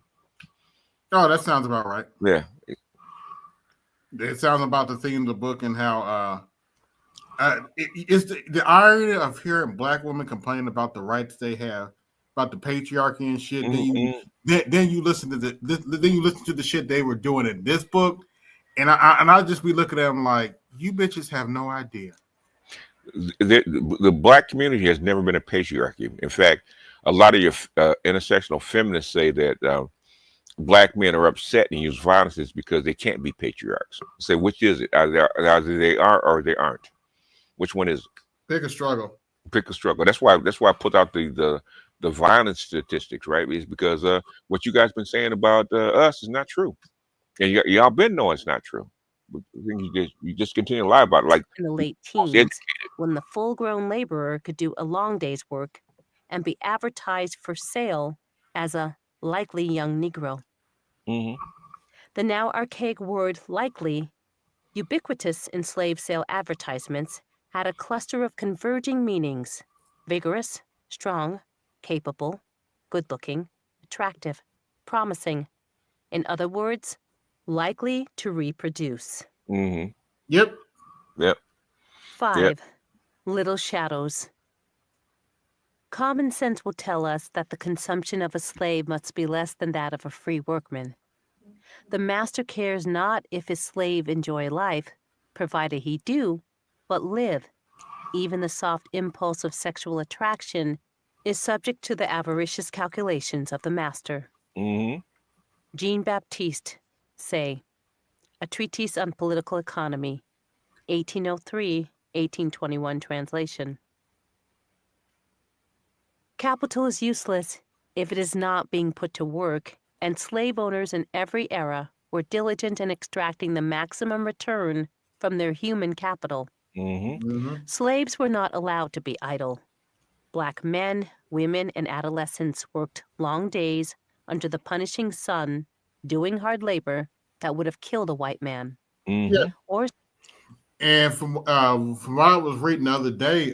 Oh, that sounds about right. Yeah. It sounds about the theme of the book and how it's the irony of hearing black women complain about the rights they have, about the patriarchy and shit. Then you listen to the shit they were doing in this book, and I'll just be looking at them like, you bitches have no idea. The black community has never been a patriarchy. In fact, a lot of your intersectional feminists say that black men are upset and use violence because they can't be patriarchs. Say, which is it? Either they are or they aren't. Which one is it? Pick a struggle. Pick a struggle. That's why I put out the violence statistics, right? Is because what you guys been saying about us is not true, and y'all been knowing it's not true. But you just continue to lie about it. Like in the late teens, when the full-grown laborer could do a long day's work and be advertised for sale as a likely young Negro. Mm-hmm. The now archaic word likely, ubiquitous in slave sale advertisements, had a cluster of converging meanings: vigorous, strong, capable, good-looking, attractive, promising. In other words, likely to reproduce. Mm-hmm. Yep. 5. Yep. Little shadows. Common sense will tell us that the consumption of a slave must be less than that of a free workman. The master cares not if his slave enjoy life, provided he do, but live. Even the soft impulse of sexual attraction is subject to the avaricious calculations of the master. Mm-hmm. Jean-Baptiste Say, A Treatise on Political Economy, 1803-1821 translation. Capital is useless if it is not being put to work, and slave owners in every era were diligent in extracting the maximum return from their human capital. Slaves were not allowed to be idle. Black men, women, and adolescents worked long days under the punishing sun, doing hard labor that would have killed a white man. Yeah. Or And from what I was reading the other day,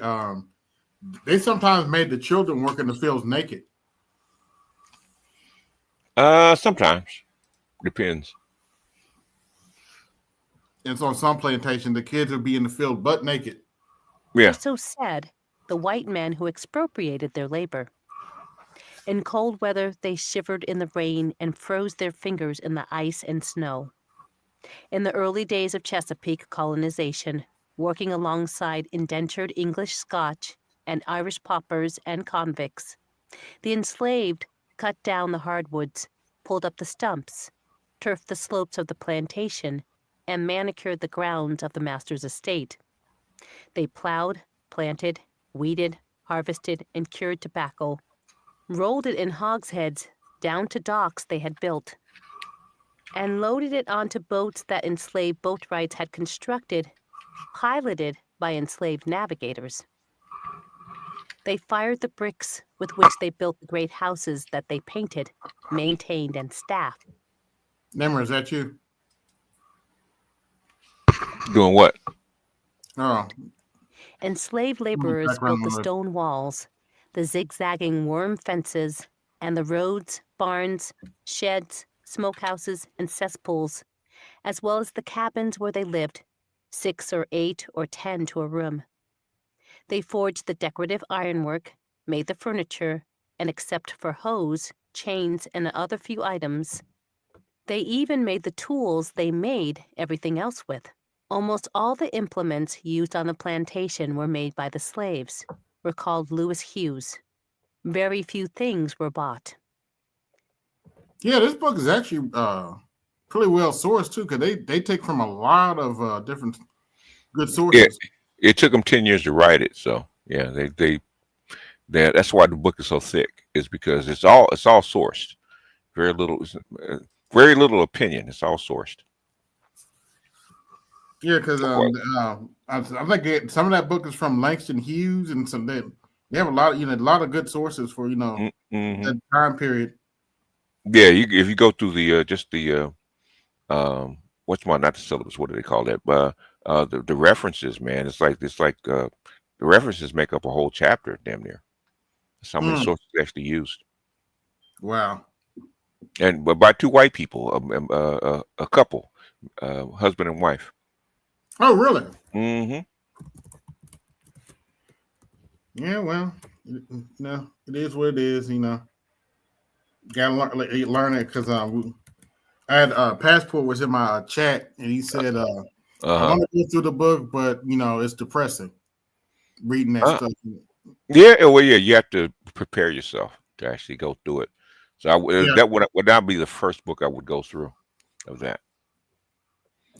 they sometimes made the children work in the fields naked. Sometimes. Depends. And so on some plantation, the kids would be in the field butt naked. Yeah. Or so said the white men who expropriated their labor. In cold weather, they shivered in the rain and froze their fingers in the ice and snow. In the early days of Chesapeake colonization, working alongside indentured English, Scotch, and Irish paupers and convicts, the enslaved cut down the hardwoods, pulled up the stumps, turfed the slopes of the plantation, and manicured the grounds of the master's estate. They plowed, planted, weeded, harvested, and cured tobacco, rolled it in hogsheads down to docks they had built, and loaded it onto boats that enslaved boatwrights had constructed, piloted by enslaved navigators. They fired the bricks with which they built the great houses that they painted, maintained, and staffed. Nemmer, is that you? Doing what? Oh. Enslaved laborers built the stone walls, the zigzagging worm fences, and the roads, barns, sheds, smokehouses, and cesspools, as well as the cabins where they lived, 6 or 8 or 10 to a room. They forged the decorative ironwork, made the furniture, and except for hose, chains, and other few items, they even made the tools they made everything else with. Almost all the implements used on the plantation were made by the slaves, were called Lewis Hughes. Very few things were bought. Yeah, this book is actually pretty well sourced too, because they take from a lot of different good sources. Yeah, it took them 10 years to write it, so yeah, that's why the book is so thick. Is because it's all sourced. Very little opinion. It's all sourced. Yeah, because I think some of that book is from Langston Hughes, and some they have a lot of good sources for that time period. Yeah, if you go through the not the syllabus, what do they call that? The references, man. It's like the references make up a whole chapter, damn near. That's how many sources they actually used. Wow. But by two white people, a couple, husband and wife. Oh, really? Mm-hmm. Yeah, well, it is what it is. Gotta learn it because I had Passport was in my chat, and he said, "I want to go through the book, but it's depressing reading that stuff." Yeah, well, yeah, you have to prepare yourself to actually go through it. So that would not be the first book I would go through of that.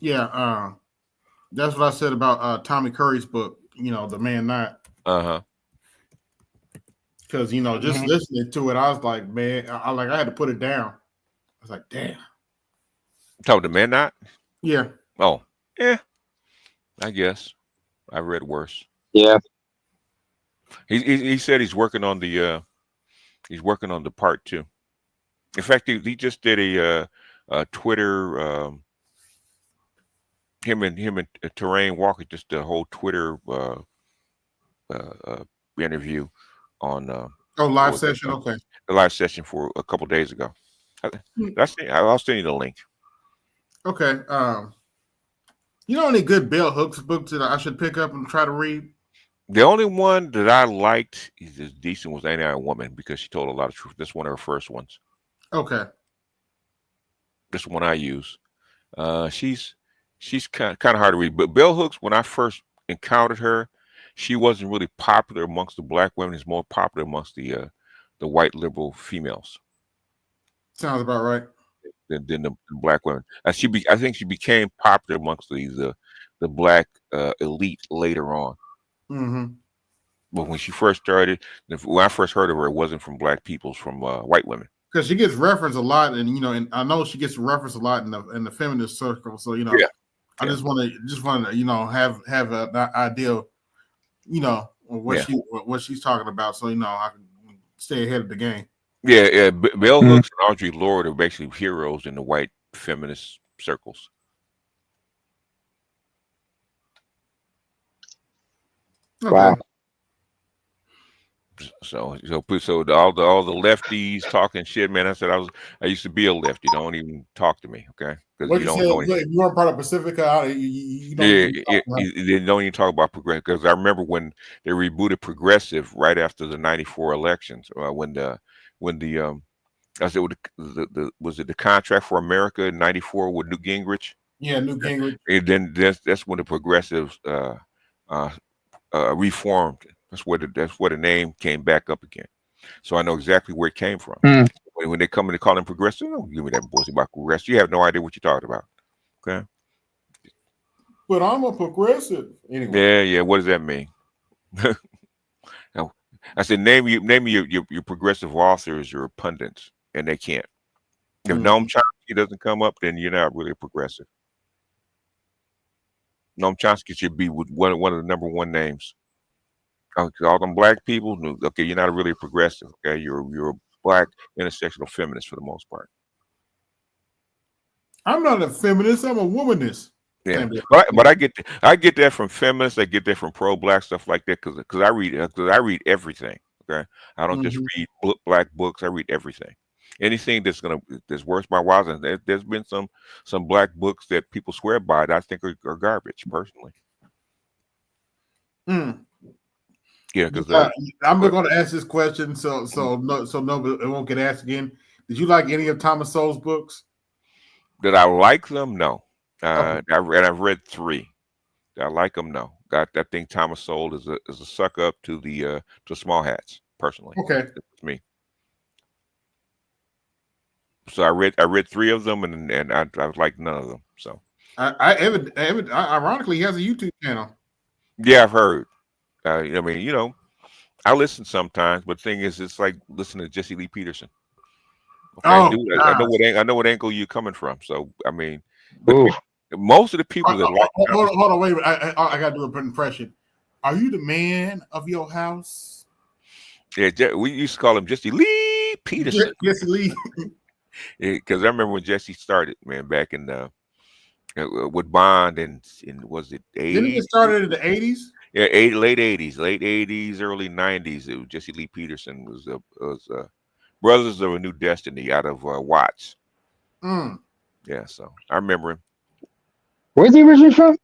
Yeah, that's what I said about Tommy Curry's book. The Man Not. Because just listening to it, I was like, man, I had to put it down. I was like, damn. Talk the Man Not? Yeah. Oh, yeah. I guess I read worse. Yeah. He said he's working on the part 2. In fact, he just did a Twitter. Him and Terrain Walker just a whole Twitter interview on live session. Okay, the live session for a couple days ago. I'll send you the link. Okay. Any good Bell Hooks books that I should pick up and try to read? The only one that I liked is decent was Ain't I a Woman, because she told a lot of truth. This is one of her first ones. Okay. This one I use. She's kind of hard to read, but Bell Hooks, when I first encountered her, she wasn't really popular amongst the black women. It's more popular amongst the white liberal females. Sounds about right. Than the black women. I think she became popular amongst the black elite later on. Mm-hmm. But when she first started, when I first heard of her, it wasn't from black people, it's from white women. Because she gets referenced a lot, and and I know she gets referenced a lot in the feminist circle. So Yeah. I just want to have an idea, of what she's talking about, so I can stay ahead of the game. Yeah. Bell Hooks and Audre Lorde are basically heroes in the white feminist circles. Okay. Wow. So all the lefties talking shit, man. I used to be a lefty. Don't even talk to me, okay? Because you don't know anything. You weren't part of Pacifica. You don't. They don't even talk about progressive. Because I remember when they rebooted progressive right after the '94 elections, when the I said was it the Contract for America in '94 with Newt Gingrich? Yeah, Newt Gingrich. And then that's when the progressives reformed. That's where the name came back up again. So I know exactly where it came from. When they come in and call them progressive, don't give me that bullshit about progressive. You have no idea what you're talking about. Okay. But I'm a progressive. Anyway. Yeah. What does that mean? I said name your progressive authors, your pundits, and they can't. If Noam Chomsky doesn't come up, then you're not really a progressive. Noam Chomsky should be with one of the number one names. All them black people, okay, you're not really a progressive. Okay, you're a black intersectional feminist for the most part. I'm not a feminist. I'm a womanist. Yeah, but I get that from feminists. I get that from pro-black stuff like that because I read everything. Okay, I don't just read black books. I read everything. Anything that's worth my while. And there's been some black books that people swear by that I think are garbage personally. Yeah, because I'm going to ask this question, so it won't get asked again. Did you like any of Thomas Sowell's books? Did I like them? No. I've read 3. Did I like them? No. I think Thomas Sowell is a suck up to the to Small Hats personally. Okay, that's me. So I read 3 of them and I like none of them. So ironically, he has a YouTube channel. Yeah, I've heard. I mean, I listen sometimes, but the thing is, it's like listening to Jesse Lee Peterson. Okay, I know what angle you're coming from. So I mean, but most of the people that hold on, wait a minute. I got to do an impression. Are you the man of your house? Yeah, we used to call him Jesse Lee Peterson. Jesse Lee. Because I remember when Jesse started, man, back in with Bond and was it 80s? Didn't it started in the 80s? Yeah, late 80s, early 90s. It was Jesse Lee Peterson was Brothers of a New Destiny out of Watts. Yeah, so I remember him. Where's he originally from?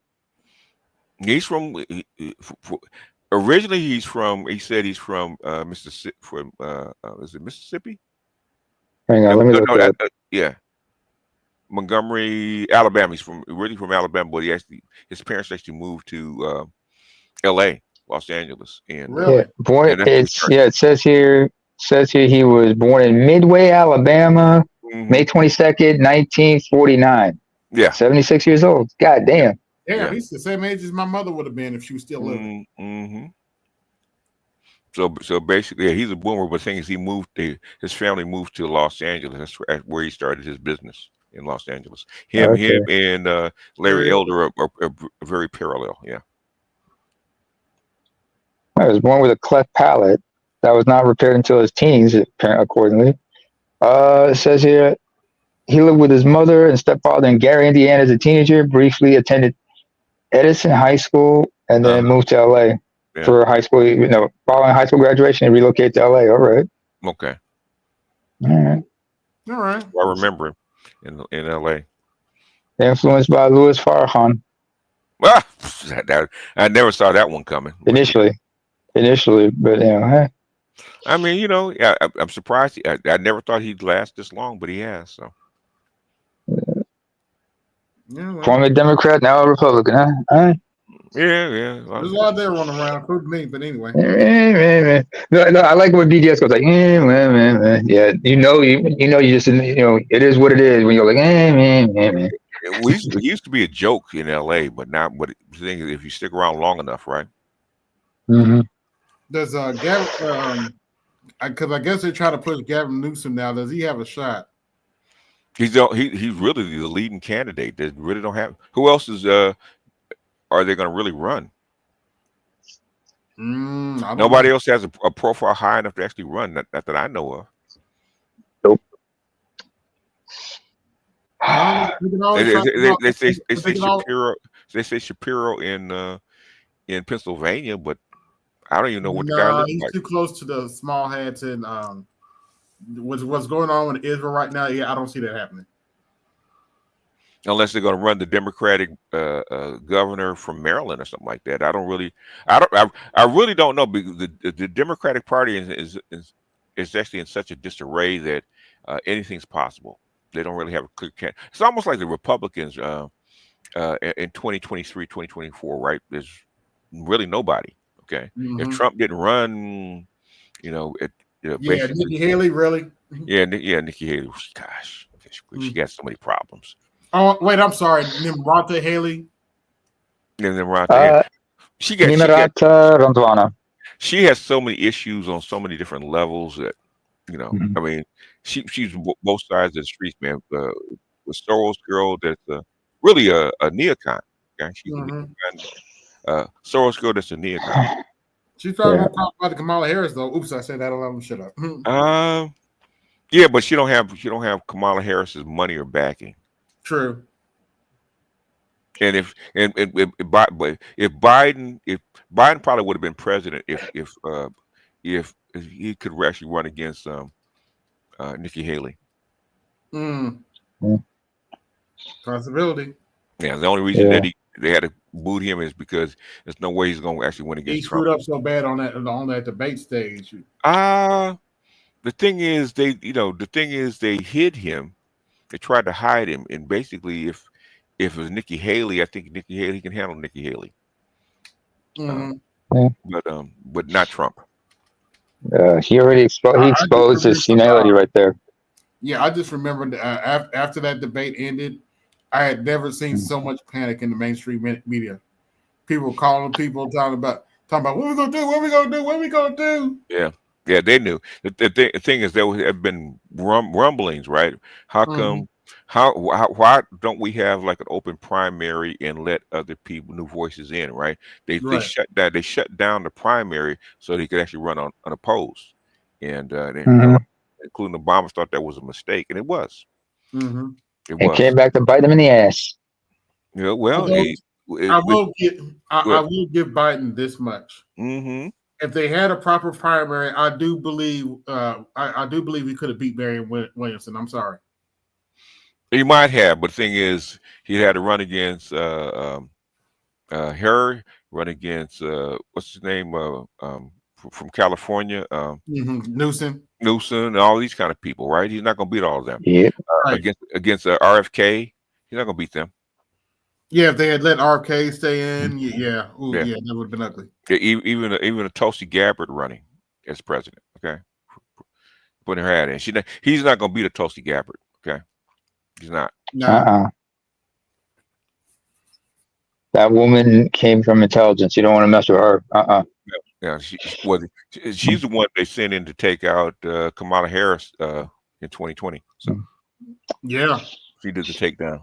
He's from originally. He said he's from Mississippi. Is it Mississippi? Hang on, let me look it up. Yeah, Montgomery, Alabama. He's originally from Alabama, but his parents actually moved to L.A., Los Angeles, and it says here he was born in Midway, Alabama, May 22nd, 1949. Yeah, 76 years old. God damn. Yeah, he's the same age as my mother would have been if she was still living. So basically, he's a boomer. But the thing is, his family moved to Los Angeles. That's where he started his business in Los Angeles. Him and Larry Elder are very parallel. Yeah. I was born with a cleft palate that was not repaired until his teens, accordingly. It says here he lived with his mother and stepfather in Gary, Indiana as a teenager, briefly attended Edison High School, and then moved to LA for high school. Following high school graduation, he relocated to LA. All right. Okay. All right. I remember him in LA. Influenced by Louis Farrakhan. Ah, I never saw that one coming. Initially, but I mean, I'm surprised. I never thought he'd last this long, but he has. So, former Democrat, now a Republican, huh? Yeah. There's a lot there running around, including me. But anyway. No, I like when BDS goes like, yeah. You just it is what it is when you're like, It used to be a joke in LA, but now, but the thing is, if you stick around long enough, right? Mm-hmm. Does Gavin? Because I guess they're trying to push Gavin Newsom now. Does he have a shot? He's really the leading candidate. They really don't have. Who else is? Are they going to really run? Nobody else has a profile high enough to actually run. Not that I know of. Nope. They say Shapiro. They say Shapiro in Pennsylvania, but I don't even know what the guy looks he's like. too close to the small hats and what's going on with Israel right now. Yeah, I don't see that happening. Unless they're going to run the Democratic governor from Maryland or something like that. I really don't know, because the Democratic Party is actually in such a disarray that anything's possible. They don't really have a clear candidate. It's almost like the Republicans in 2023, 2024, right? There's really nobody. Okay, if Trump didn't run, basically, Nikki Haley, really? Yeah, Nikki Haley. Gosh, she got so many problems. Oh wait, I'm sorry, Nimrata Haley. Nimrata Randwana. She has so many issues on so many different levels that I mean, she's both sides of the street, man. The Soros girl, that's really a neocon. Okay, she's a neocon. Soros girl, that's a neocon. She's probably more qualified than Kamala Harris, though. Oops, I said that. I'll let him shut up. Yeah, but she don't have Kamala Harris's money or backing. True. And if Biden probably would have been president if he could actually run against Nikki Haley. Possibility. Yeah, the only reason that they had to boot him is because there's no way he's going to actually win against Trump. He screwed up so bad on that debate stage. The thing is they hid him. They tried to hide him, and basically, if it was Nikki Haley, I think Nikki Haley can handle Nikki Haley. But not Trump. He already exposed his senility right there. Yeah, I just remembered after that debate ended, I had never seen so much panic in the mainstream media. People calling people talking about what we gonna do, what we gonna do. Yeah, they knew. The thing is, there have been rumblings, right? How come? Why don't we have like an open primary and let other people, new voices in, right? They shut down the primary so they could actually run unopposed, and including Obama thought that was a mistake, and it was. It came back to bite them in the ass. Yeah, well, I will give Biden this much. If they had a proper primary, I do believe he could have beat Marianne Williamson. I'm sorry. He might have, but the thing is, he had to run against her, run against what's his name from California, Newsom, and all these kind of people, right? He's not going to beat all of them. Yeah, against RFK, he's not going to beat them. Yeah, if they had let RFK stay in, that would have been ugly. Yeah, even a Tulsi Gabbard running as president, okay, putting her hat in. He's not going to beat a Tulsi Gabbard, okay. He's not. That woman came from intelligence. You don't want to mess with her. Yeah, she's the one they sent in to take out Kamala Harris in 2020. So she did the takedown.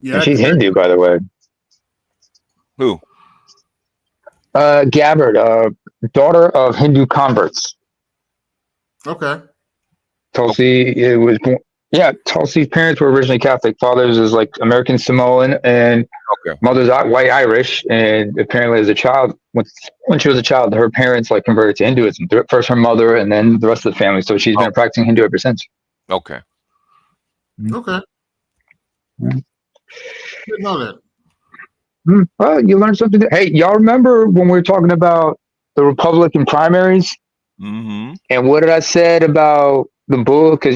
Yeah, and she's Hindu, by the way. Who? Gabbard, daughter of Hindu converts. Okay. Tulsi's parents were originally Catholic. Father's is like American Samoan, and mother's white Irish. And apparently, as a child, when she was a child, her parents like converted to Hinduism. First her mother, and then the rest of the family. So she's been practicing Hindu ever since. Okay. Didn't know that. Well, you learned something. Hey, y'all remember when we were talking about the Republican primaries? And what did I said about the bull, because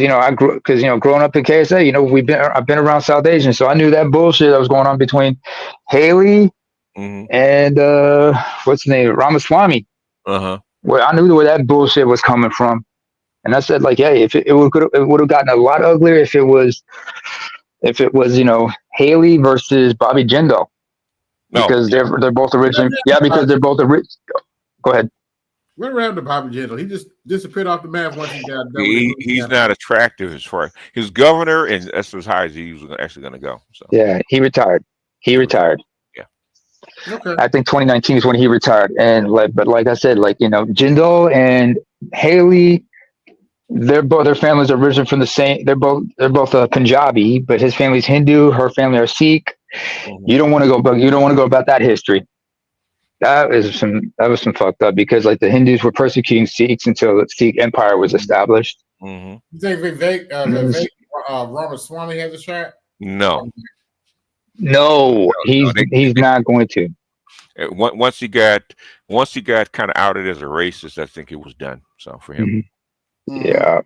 growing up in KSA, I've been around South Asian, so I knew that bullshit that was going on between Haley and what's his name, Ramaswamy. Where I knew where that bullshit was coming from, and I said like, hey, if it would have gotten a lot uglier if it was Haley versus Bobby Jindal, because they're both originally because they're both original. Go ahead. What happened to Bobby Jindal? He just disappeared off the map once he got done. He's not attractive as far as his governor, and that's as high as he was actually going to go. So yeah, he retired. Yeah. Okay. I think 2019 is when he retired, and like I said, Jindal and Haley, their families are originally from the same. They're both Punjabi, but his family's Hindu, her family are Sikh. You don't want to go about that history. That was some fucked up, because like the Hindus were persecuting Sikhs until the Sikh empire was established. You think Vivek Ramaswamy has a shot? No, he's not going to. Once he got kind of outed as a racist, I think it was done. So for him, yeah,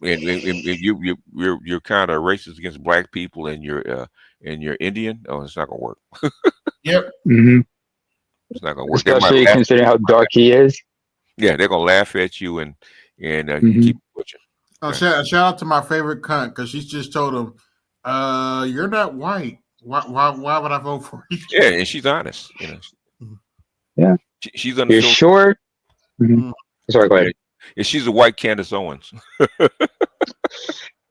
and you're kind of racist against black people, and you're Indian. Oh, it's not gonna work. Yep. It's not gonna work. Especially considering how dark he is. Yeah, they're gonna laugh at you and keep pushing. Oh, shout out to my favorite cunt, because she's just told him, "You're not white. Why would I vote for you?" Yeah, and she's honest. Yeah, she's You're short. Sorry, go ahead. Yeah, she's a white Candace Owens.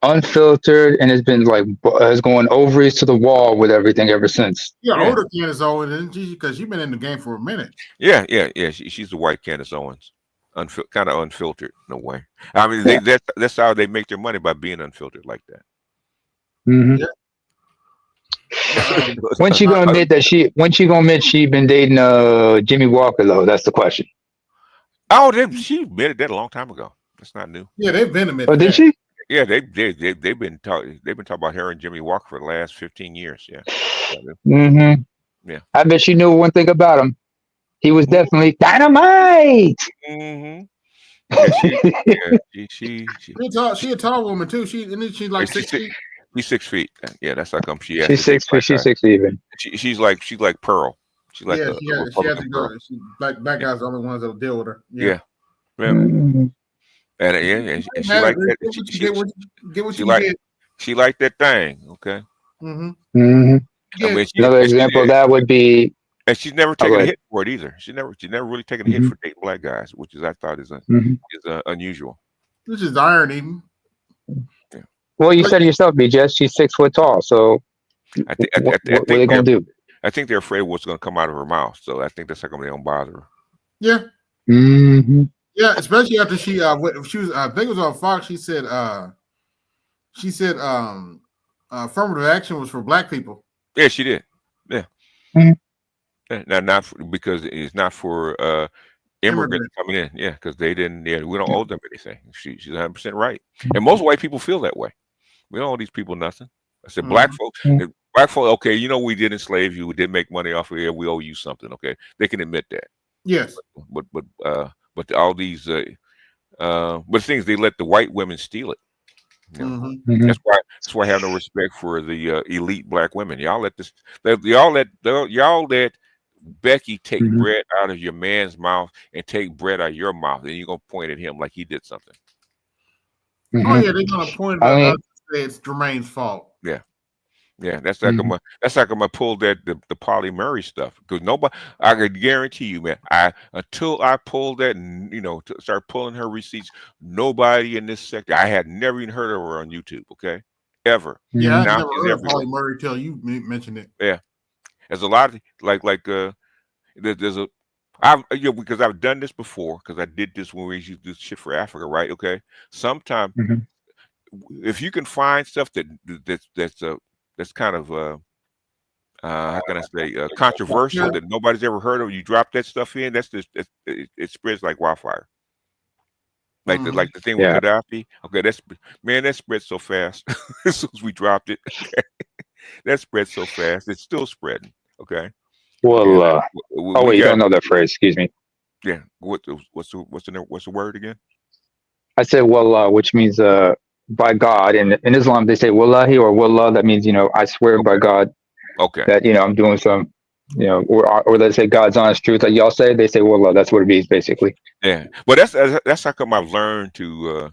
Unfiltered, and has gone ovaries to the wall with everything ever since. Yeah, older Candace Owens, isn't she? Because you've been in the game for a minute. Yeah. She's the white Candace Owens, kind of unfiltered in a way. I mean, that's how they make their money, by being unfiltered like that. When she gonna admit she been dating Jimmy Walker though? That's the question. Oh, she admitted that a long time ago. That's not new. Yeah, they've been admitted. Oh, did she? Yeah, they've been talking about her and Jimmy Walker for the last 15 years. Yeah. Yeah. I bet she knew one thing about him. He was definitely dynamite. Yeah, she a tall woman too. She's like 6 feet. She's 6 feet. Yeah, that's how come she. She's 6 feet. She's 6 even. She's like Pearl. She's like she has to go. Black guys are the only ones that'll deal with her. Yeah. And she like that. Get what you get. She liked that thing. Okay. Another example of that would be. And she's never taken a hit for it either. She never really taken a hit for dating black guys, which I thought is unusual. This is irony. Yeah. Well, you said it yourself, BJ. She's 6 foot tall. So I think what are they gonna do? I think they're afraid of what's going to come out of her mouth. So I think that's how come they don't bother her. Yeah. Yeah, especially after she was. I think it was on Fox. She said affirmative action was for black people. Yeah, she did. Yeah. Not because it's not for immigrants coming in. Yeah, because they didn't. Yeah, we don't owe them anything. She's 100% right. And most white people feel that way. We don't owe these people nothing. I said black folks. Black folks, okay, we did enslave you. We did make money off of it. We owe you something. Okay, they can admit that. Yes. But all these, but the things, they let the white women steal it. That's why I have no respect for the elite black women. Y'all let Becky take bread out of your man's mouth and take bread out of your mouth, and you're gonna point at him like he did something. Oh yeah, they're gonna point at us and say it's Jermaine's fault. Yeah, that's like I'm gonna pull the Polly Murray stuff, because nobody. I can guarantee you, man. Until I pull that, and to start pulling her receipts, nobody in this sector. I had never even heard of her on YouTube. Okay, ever. Yeah, I never heard of Polly Murray till you mentioned it. Yeah, there's a lot of there's a. Because I've done this before, because I did this when we used to do shit for Africa, right? Okay, sometimes if you can find stuff that's kind of how can I say controversial, that nobody's ever heard of, you drop that stuff in, it spreads like wildfire. Like the thing with Gaddafi. Okay, that spread so fast. As soon as we dropped it, that spread so fast. It's still spreading. Okay. Well, you don't know that phrase. Excuse me. Yeah. What's the word again? I said wallah, which means by God. And in Islam, they say wallahi or wallah. That means, I swear by God that, I'm doing some, or they say God's honest truth. Like y'all say, they say wallah. That's what it means, basically. Yeah. But that's how come I've learned to,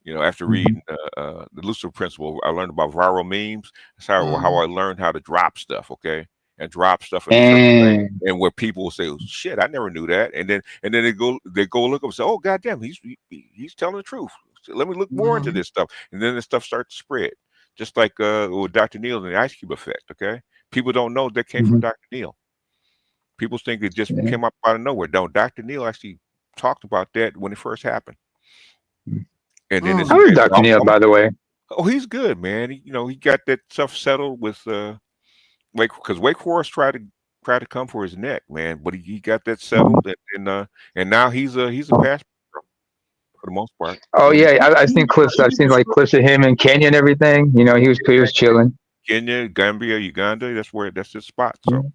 after reading the Lucifer Principle, I learned about viral memes. That's how I learned how to drop stuff, okay? And drop stuff in a certain way. And where people will say, oh, shit, I never knew that. And then they go look up and say, oh, goddamn, he's telling the truth. So let me look more into this stuff. And then the stuff starts to spread. Just like with Dr. Neil and the Ice Cube effect, okay? People don't know that came from Dr. Neil. People think it just came up out of nowhere. No, Dr. Neil actually talked about that when it first happened. And then it's How is Dr. Neil, by the way? Oh, he's good, man. He got that stuff settled with because Wake Forest tried to come for his neck, man, but he got that settled, and now he's a pastor for the most part. Oh yeah, I've seen clips. I've seen like clips of him in Kenya and everything. He was chilling. Kenya, Gambia, Uganda. That's his spot. So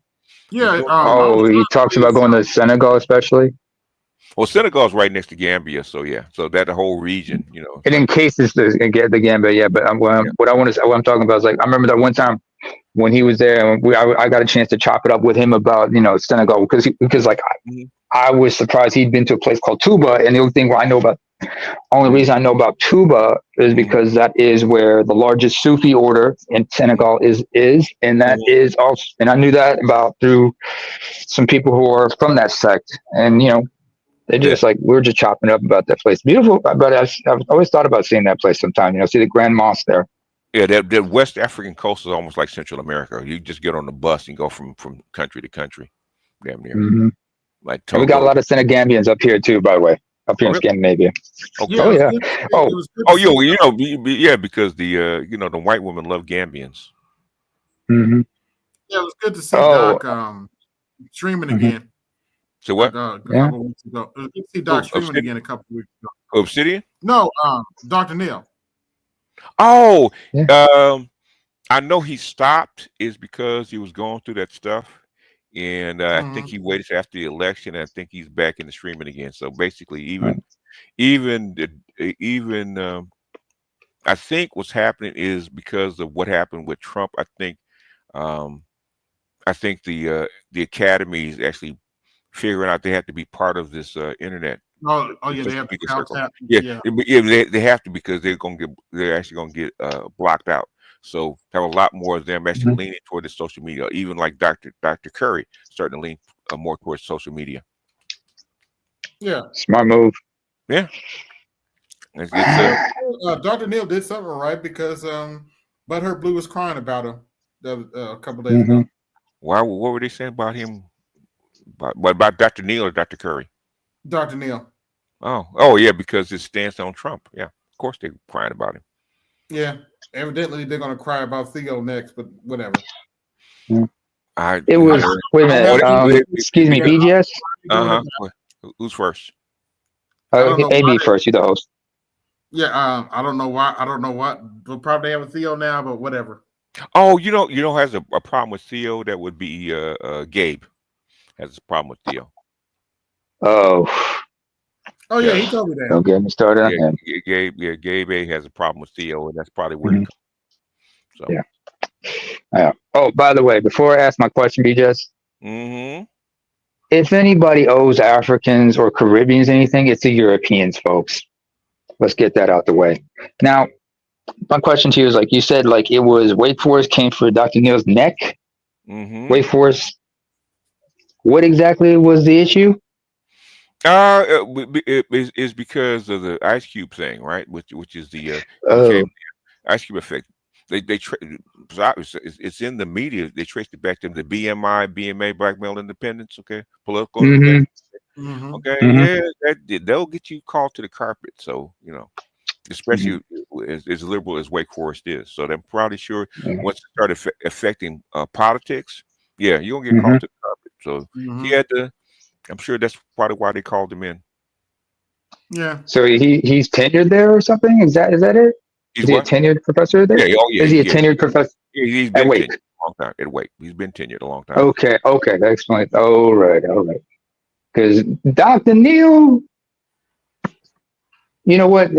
yeah. He talks about going to Senegal, especially. Well, Senegal's right next to Gambia, so yeah, so that whole region, And in cases the Gambia, yeah. But what I'm talking about is like I remember that one time when he was there, and I got a chance to chop it up with him about Senegal because I was surprised he'd been to a place called Touba, and the only reason I know about Touba is because that is where the largest Sufi order in Senegal is, and that is also, and I knew that through some people who are from that sect, and they just we were just chopping up about that place. Beautiful, but I've always thought about seeing that place sometime. See the Grand Mosque there. Yeah, that West African coast is almost like Central America. You just get on the bus and go from country to country, damn near. Like Togo. And we got a lot of Senegambians up here too, by the way, up here in Scandinavia. Okay. Oh yeah. Yeah, because the white women love Gambians. Yeah, it was good to see Doc streaming again. So what? A couple weeks ago. It was good to see Doc streaming again a couple weeks ago. Obsidian? No, Dr. Neil. Oh, I know he stopped is because he was going through that stuff. And I think he waited after the election, and I think he's back in the streaming again. So basically, even I think what's happening is because of what happened with Trump. I think the academies actually figuring out they have to be part of this internet. Oh yeah, they have to count. Yeah, they have to because they're actually gonna get blocked out. So have a lot more of them actually leaning toward the social media. Even like Dr. Curry starting to lean more towards social media. Yeah, smart move. Yeah. Dr. Neil did something right because Butthurt Blue was crying about him a couple days ago. Why? What were they saying about him? About Dr. Neil or Dr. Curry? Dr. Neil. Oh yeah, because his stance on Trump. Yeah, of course they're crying about him. Yeah, evidently they're gonna cry about Theo next, but whatever. Wait a minute. Excuse me, BGS. Who's first? AB first. You the host. Yeah, I don't know why. I don't know what. They'll probably have a Theo now, but whatever. Oh, has a problem with Theo. That would be Gabe. Has a problem with Theo. Oh yeah, he told me that. Don't get me started on him. Gabe A has a problem with Theo, and that's probably where it comes. So. Yeah. Oh, by the way, before I ask my question, BJS, if anybody owes Africans or Caribbeans anything, it's the Europeans, folks. Let's get that out the way. Now, my question to you is, like you said, like it was Wake Forest came for Dr. Neil's neck. Wake Forest. What exactly was the issue? It is because of the Ice Cube thing, right? Which is the Ice Cube effect. It's in the media. They traced it back to the BMA, Black Male Independence. Okay, political independence. Okay, they'll get you called to the carpet. So especially as liberal as Wake Forest is. So I'm probably sure once it started affecting politics, you're gonna get called to the carpet. So he had to. I'm sure that's part of why they called him in. Yeah. So he's tenured there or something? Is that it? Is he a tenured professor there? Yeah. Is he a tenured professor? Yeah, he's been tenured a long time at Wake. He's been tenured a long time. Okay, that explains. All right. Because Dr. Neil, You know what?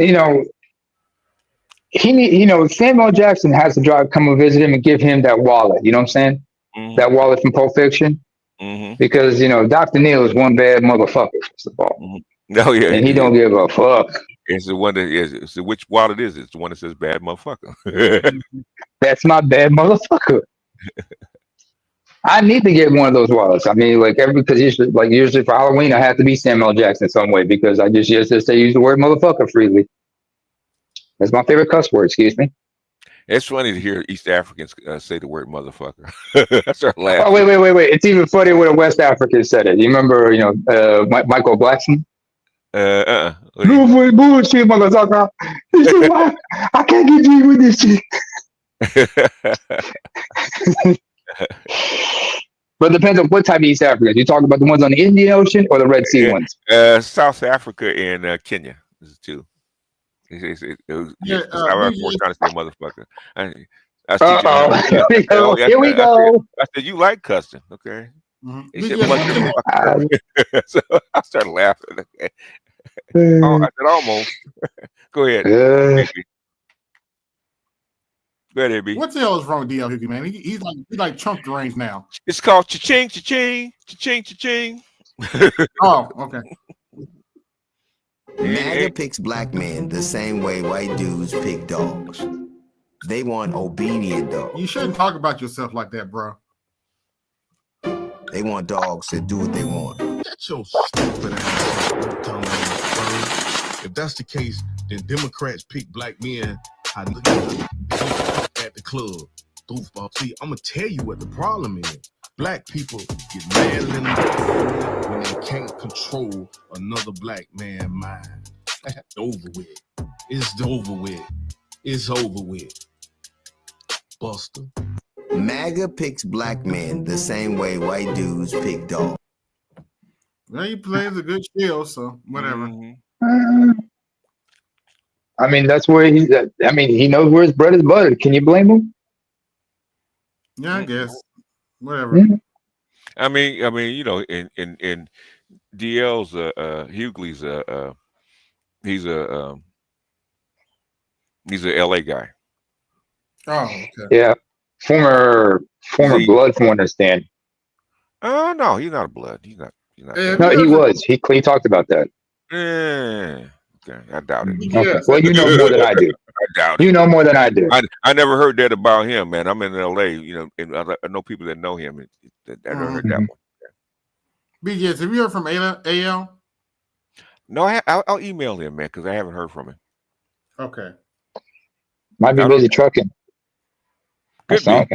Samuel Jackson has to come and visit him and give him that wallet. You know what I'm saying? Mm-hmm. That wallet from Pulp Fiction. Mm-hmm. Because Dr. Neil is one bad motherfucker, first of all. Mm-hmm. No, yeah, and he don't give a fuck. It's the one that is. It's which wallet is it? It's the one that says "bad motherfucker." That's my bad motherfucker. I need to get one of those wallets. I mean, because usually for Halloween, I have to be Samuel Jackson some way because I just use the word motherfucker freely. That's my favorite cuss word. Excuse me. It's funny to hear East Africans say the word motherfucker. I start laughing. Oh wait! It's even funnier when a West African said it. You remember, Michael Blackson? No bullshit, motherfucker. He said, I can't get you with this shit. But it depends on what type of East Africans. You talking about the ones on the Indian Ocean or the Red Sea ones? South Africa and Kenya is two. South Africa was trying to say motherfucker. Here we go. I said, you like cussing, okay? Mm-hmm. He said, so I started laughing. Okay. I said, almost. Go ahead. Go ahead, AB. What the hell is wrong with DL Hughley, man? He's like Trump deranged now. It's called cha-ching, cha-ching, cha-ching, cha-ching. Oh, okay. MAGA picks black men the same way white dudes pick dogs. They want obedient dogs. You shouldn't talk about yourself like that, bro. They want dogs that do what they want. Get your stupid ass up. If that's the case, then Democrats pick black men at the club. See, I'm gonna tell you what the problem is. Black people get mad at them when they can't control another black man's mind. Over with. It's over with. It's over with. Buster. MAGA picks black men the same way white dudes pick dogs. Well, he plays a good shield, so whatever. I mean, that's where he knows where his bread is buttered. Can you blame him? Yeah, I guess. Whatever. Mm-hmm. I mean, in DL's Hughley's he's a LA guy. Oh, okay. Yeah. Former blood, from what I understand. No, he's not a blood. He's not. No, he was. He talked about that. Okay, I doubt it. Okay. Well, you know more than I do. I doubt it. You know more than I do. I never heard that about him, man. I'm in LA, and I know people that know him. I never heard that one. BJs, have you heard from AL? No, I'll email him, man, because I haven't heard from him. Okay. Might be busy trucking. Could be.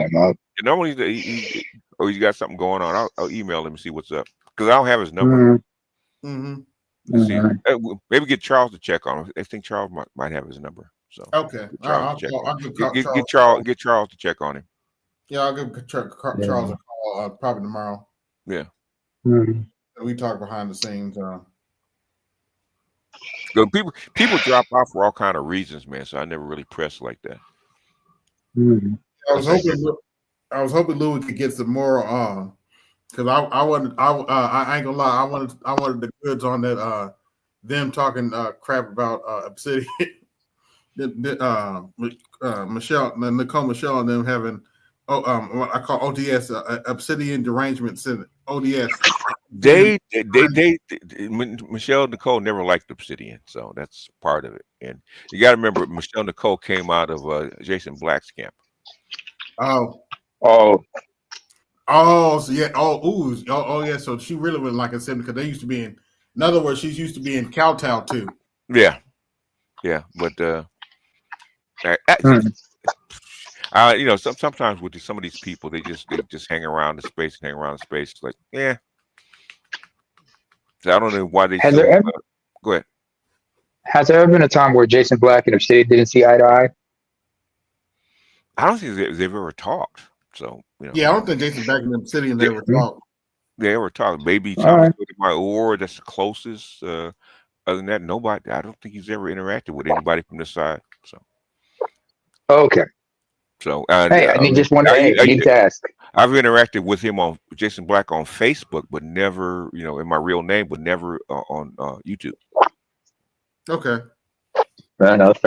Normally, he's got something going on. I'll email him and see what's up, because I don't have his number. Mm-hmm. See, maybe get Charles to check on him. I think Charles might have his number. So okay, I'll get Charles to check on him. Yeah, I'll give Charles a call probably tomorrow. Yeah. We talk behind the scenes. People drop off for all kind of reasons, man. So I never really press like that. I was hoping Louis could get some more. Because I ain't gonna lie, I wanted the goods on that. Them talking crap about Obsidian. Nicole Michelle and them having what I call ODS, Obsidian Derangement Center. ODS. They Michelle Nicole never liked Obsidian, so that's part of it. And you got to remember, Michelle Nicole came out of Jason Black's camp. So yeah. Yeah. So she really was like a seven because they used to be in other words, she's used to be in Kowtow too. Yeah. But sometimes with some of these people, they just hang around the space. Like, yeah. So I don't know why they. Go ahead. Has there ever been a time where Jason Black and Obsidian didn't see eye to eye? I don't think they've ever talked. So yeah, I don't think Jason Black and Obsidian ever talked. They ever talked. Maybe Thomas or that's the closest. Other than that, nobody. I don't think he's ever interacted with anybody from this side. So okay. So hey, I need to ask. I've interacted with him on Jason Black on Facebook, but never, in my real name, but never on YouTube. Okay. Fair enough.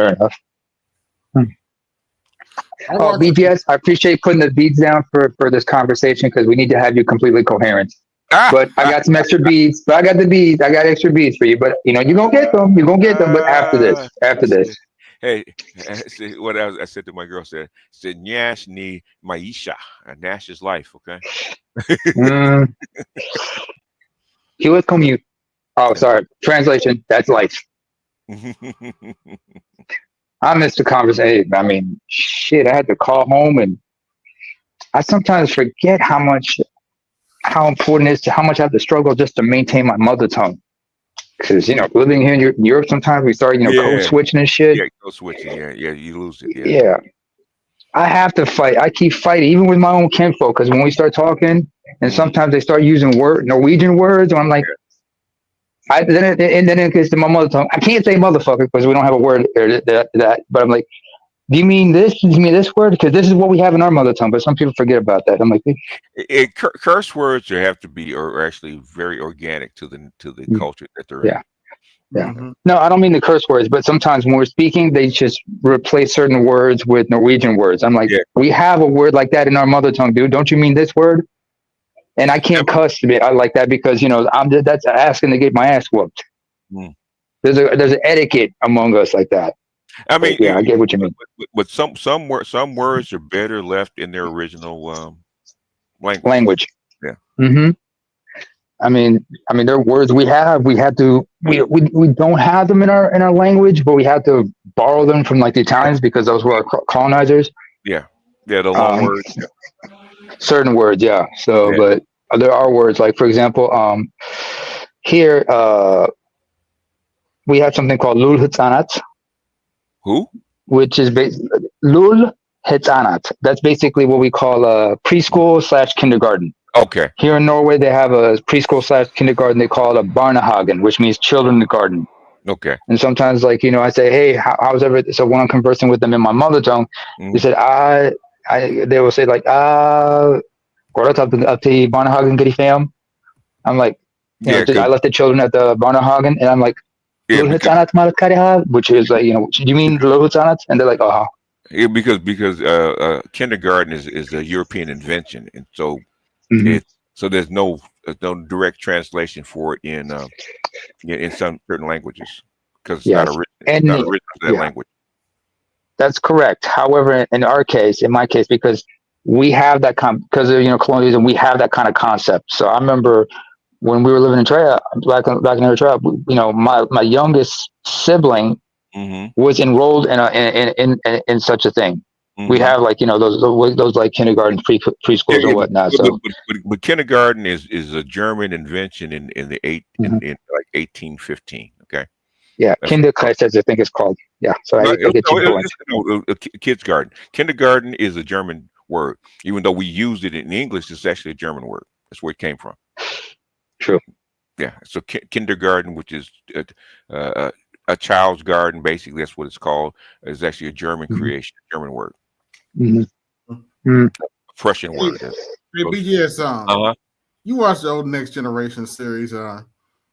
Oh, BGS, I appreciate putting the beats down for this conversation because we need to have you completely coherent. But I got some extra beats. But I got the beats. I got extra beats for you. But you're gonna get them. You're gonna get them. But after this. Hey, see, what I said to my girl said Nash ni maisha. Nash is life. Okay. He was commute. Oh, sorry. Translation. That's life. I missed the conversation. I mean, shit. I had to call home, and I sometimes forget how important it is to how much I have to struggle just to maintain my mother tongue. Because living here in Europe, sometimes we start code switching and shit. Yeah, code switching. Yeah, you lose it. Yeah. I have to fight. I keep fighting, even with my own kinfolk. Because when we start talking, and sometimes they start using Norwegian words, and I'm like. Then it gets to my mother tongue. I can't say motherfucker because we don't have a word that. But I'm like, do you mean this? Do you mean this word? Because this is what we have in our mother tongue. But some people forget about that. I'm like, curse words have to be are actually very organic to the culture that they're in. Yeah. No, I don't mean the curse words, but sometimes when we're speaking, they just replace certain words with Norwegian words. I'm like, we have a word like that in our mother tongue, dude. Don't you mean this word? And I can't cuss I like that because that's asking to get my ass whooped. There's an etiquette among us like that. I mean, I get what you mean. But some words are better left in their original language. Yeah. Mm-hmm. I mean, there are words we don't have them in our language, but we have to borrow them from like the Italians because those were our colonizers. Yeah, the long words. Certain words, yeah. So, but there are words like, for example, here we have something called lul hitzanat. Who? Which is lul hitzanat. That's basically what we call a preschool / kindergarten. Okay. Here in Norway, they have a preschool / kindergarten. They call it a barnehagen, which means children's garden. Okay. And sometimes, like I say, hey, how's everything? So when I'm conversing with them in my mother tongue, they said, they will say like, I'm like, I left the children at the Barnehagen, and I'm like, which is like, do you mean Luhutanat? And they're like, Yeah, because kindergarten is a European invention, and so there's no direct translation for it in some certain languages because it's not original to that language. That's correct. However, in my case, because we have that because of colonialism, we have that kind of concept. So I remember when we were living in Eritrea, back in Eritrea, my youngest sibling was enrolled in such a thing. We have like those like kindergarten preschools and whatnot. But kindergarten is a German invention in like 1815. Okay. Yeah, Kinderkreis, as I think it's called. Yeah, so I get you going. Kids garden. Kindergarten is a German word, even though we used it in English. It's actually a German word. That's where it came from. True. Yeah. So kindergarten, which is a child's garden, basically that's what it's called, is actually a German creation, a German word. Prussian word. Hey, BGS, you watched the old Next Generation series.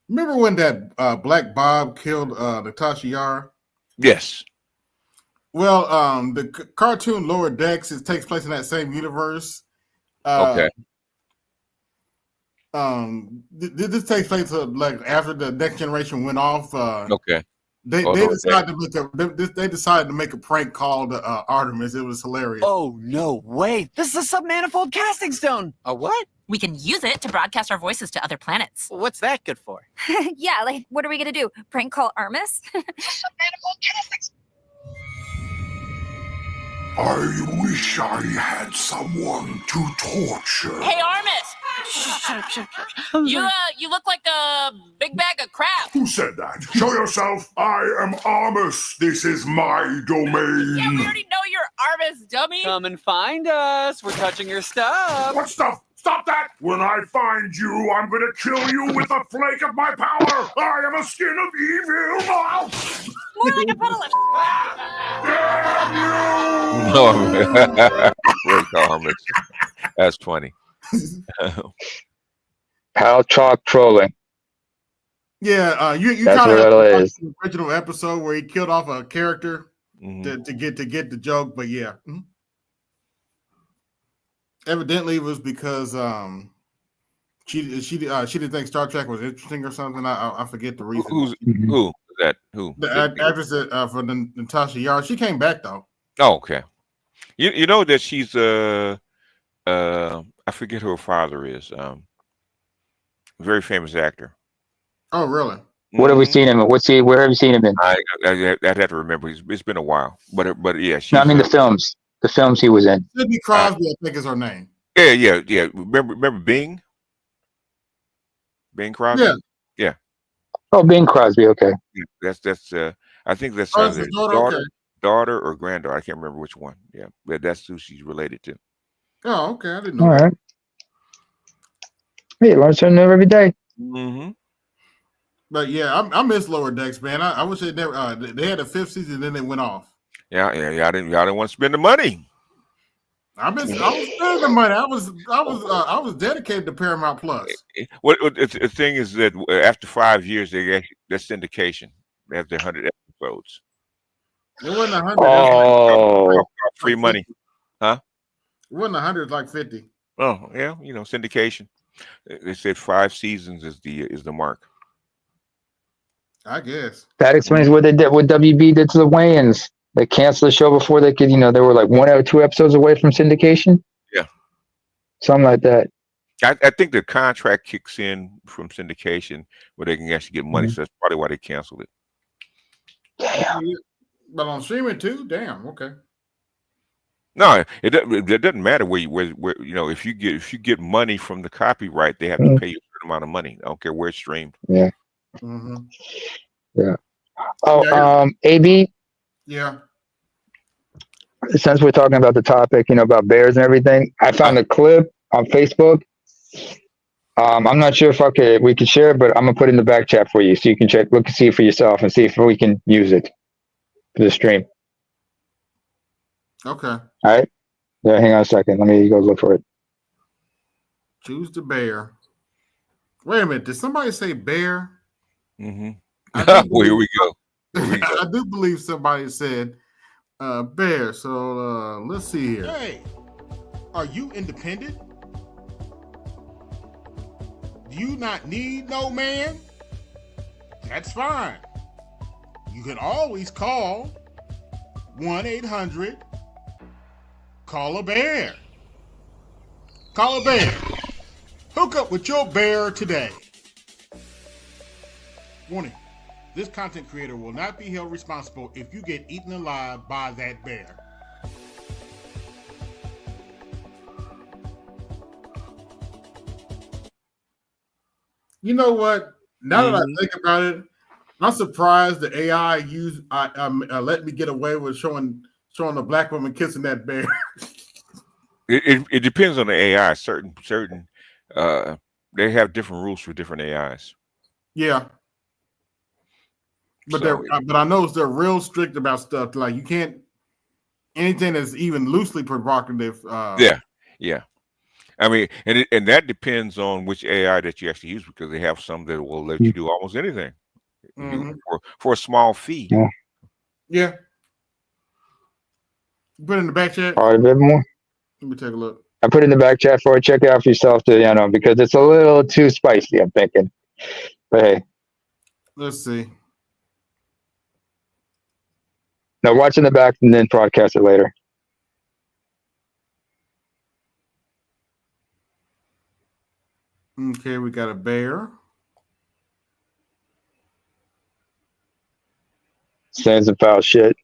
Remember when that Black Bob killed Natasha Yar? Yes. Well, the cartoon Lower Decks takes place in that same universe. Okay. This takes place like after the Next Generation went off. Okay. They decided to make a prank called Artemis. It was hilarious. Oh no way! This is a submanifold casting stone. A what? We can use it to broadcast our voices to other planets. What's that good for? Yeah, like what are we gonna do? Prank call Artemis? I wish I had someone to torture. Hey, Artemis! Shut up. You look like a big bag of crap. Who said that? Show yourself. I am Armus. This is my domain. Yeah, we already know you're Artemis, dummy. Come and find us. We're touching your stuff. What stuff? Stop that! When I find you, I'm gonna kill you with a flake of my power! I am a skin of evil! More like a puddle of That's funny. Pal Chalk trolling. Yeah, you That's kind what of have that to watch is. the original episode where he killed off a character Mm-hmm. to get the joke, but yeah. Evidently, it was because she didn't think Star Trek was interesting or something. I forget the reason. Who is that? Who? The actress for Natasha Yar. She came back though. Oh, okay. You know that she's I forget who her father is. Very famous actor. Oh, really? What have we seen him in? Where have you seen him in? I'd have to remember. It's been a while, but yeah, she's. No, I mean the films he was in. Sidney Crosby, I think is her name. Yeah. Remember Bing? Bing Crosby. Yeah. Oh, Bing Crosby. Okay. Yeah, that's. I think that's that's their his daughter, or granddaughter. I can't remember which one. Yeah, but that's who she's related to. Oh, okay. I didn't know. All right. Hey, learn something new every day. Mm-hmm. But yeah, I miss Lower Decks, man. I wish they never. They had a 5th season, then they went off. Yeah. Y'all didn't want to spend the money. I was spending the money. I was dedicated to Paramount Plus. What the thing is that after 5 years, that's syndication. They have their 100 episodes. It wasn't 100. Oh, free money, huh? It wasn't 100, like 50. Oh yeah, syndication. They said 5 seasons is the mark. I guess that explains what they did. What WB did to the Wayans. They canceled the show before they could. They were like 1 or 2 episodes away from syndication. Yeah, something like that. I think the contract kicks in from syndication where they can actually get money. So that's probably why they canceled it. Damn. But on streaming too, damn. Okay. No, it doesn't matter where if you get money from the copyright, they have to pay you a certain amount of money. I don't care where it's streamed. Yeah. Mm-hmm. Yeah. Oh, AB. Yeah. Since we're talking about the topic, about bears and everything, I found a clip on Facebook. I'm not sure if we could share it, but I'm gonna put it in the back chat for you so you can look and see it for yourself and see if we can use it for the stream. Okay. All right. Yeah, hang on a second. Let me go look for it. Choose the bear. Wait a minute. Did somebody say bear? Mm-hmm. Well, here we go. I do believe somebody said bear. So let's see here. Hey, are you independent? Do you not need no man? That's fine. You can always call 1-800 Call a Bear. Call a bear. Hook up with your bear today. Warning. This content creator will not be held responsible if you get eaten alive by that bear. You know what? Now that I think about it, I'm surprised the AI let me get away with showing a black woman kissing that bear. It depends on the AI. Certain they have different rules for different AIs. Yeah. But I know they're real strict about stuff. Like you can't anything that's even loosely provocative. Yeah. I mean, and that depends on which AI that you actually use, because they have some that will let you do almost anything for a small fee. Yeah. Put it in the back chat. All right, a bit more. Let me take a look. I put it in the back chat for it. Check it out for yourself, too, because it's a little too spicy, I'm thinking. But hey. Let's see. Now watch in the back and then broadcast it later. Okay, we got a bear. Saying some foul shit.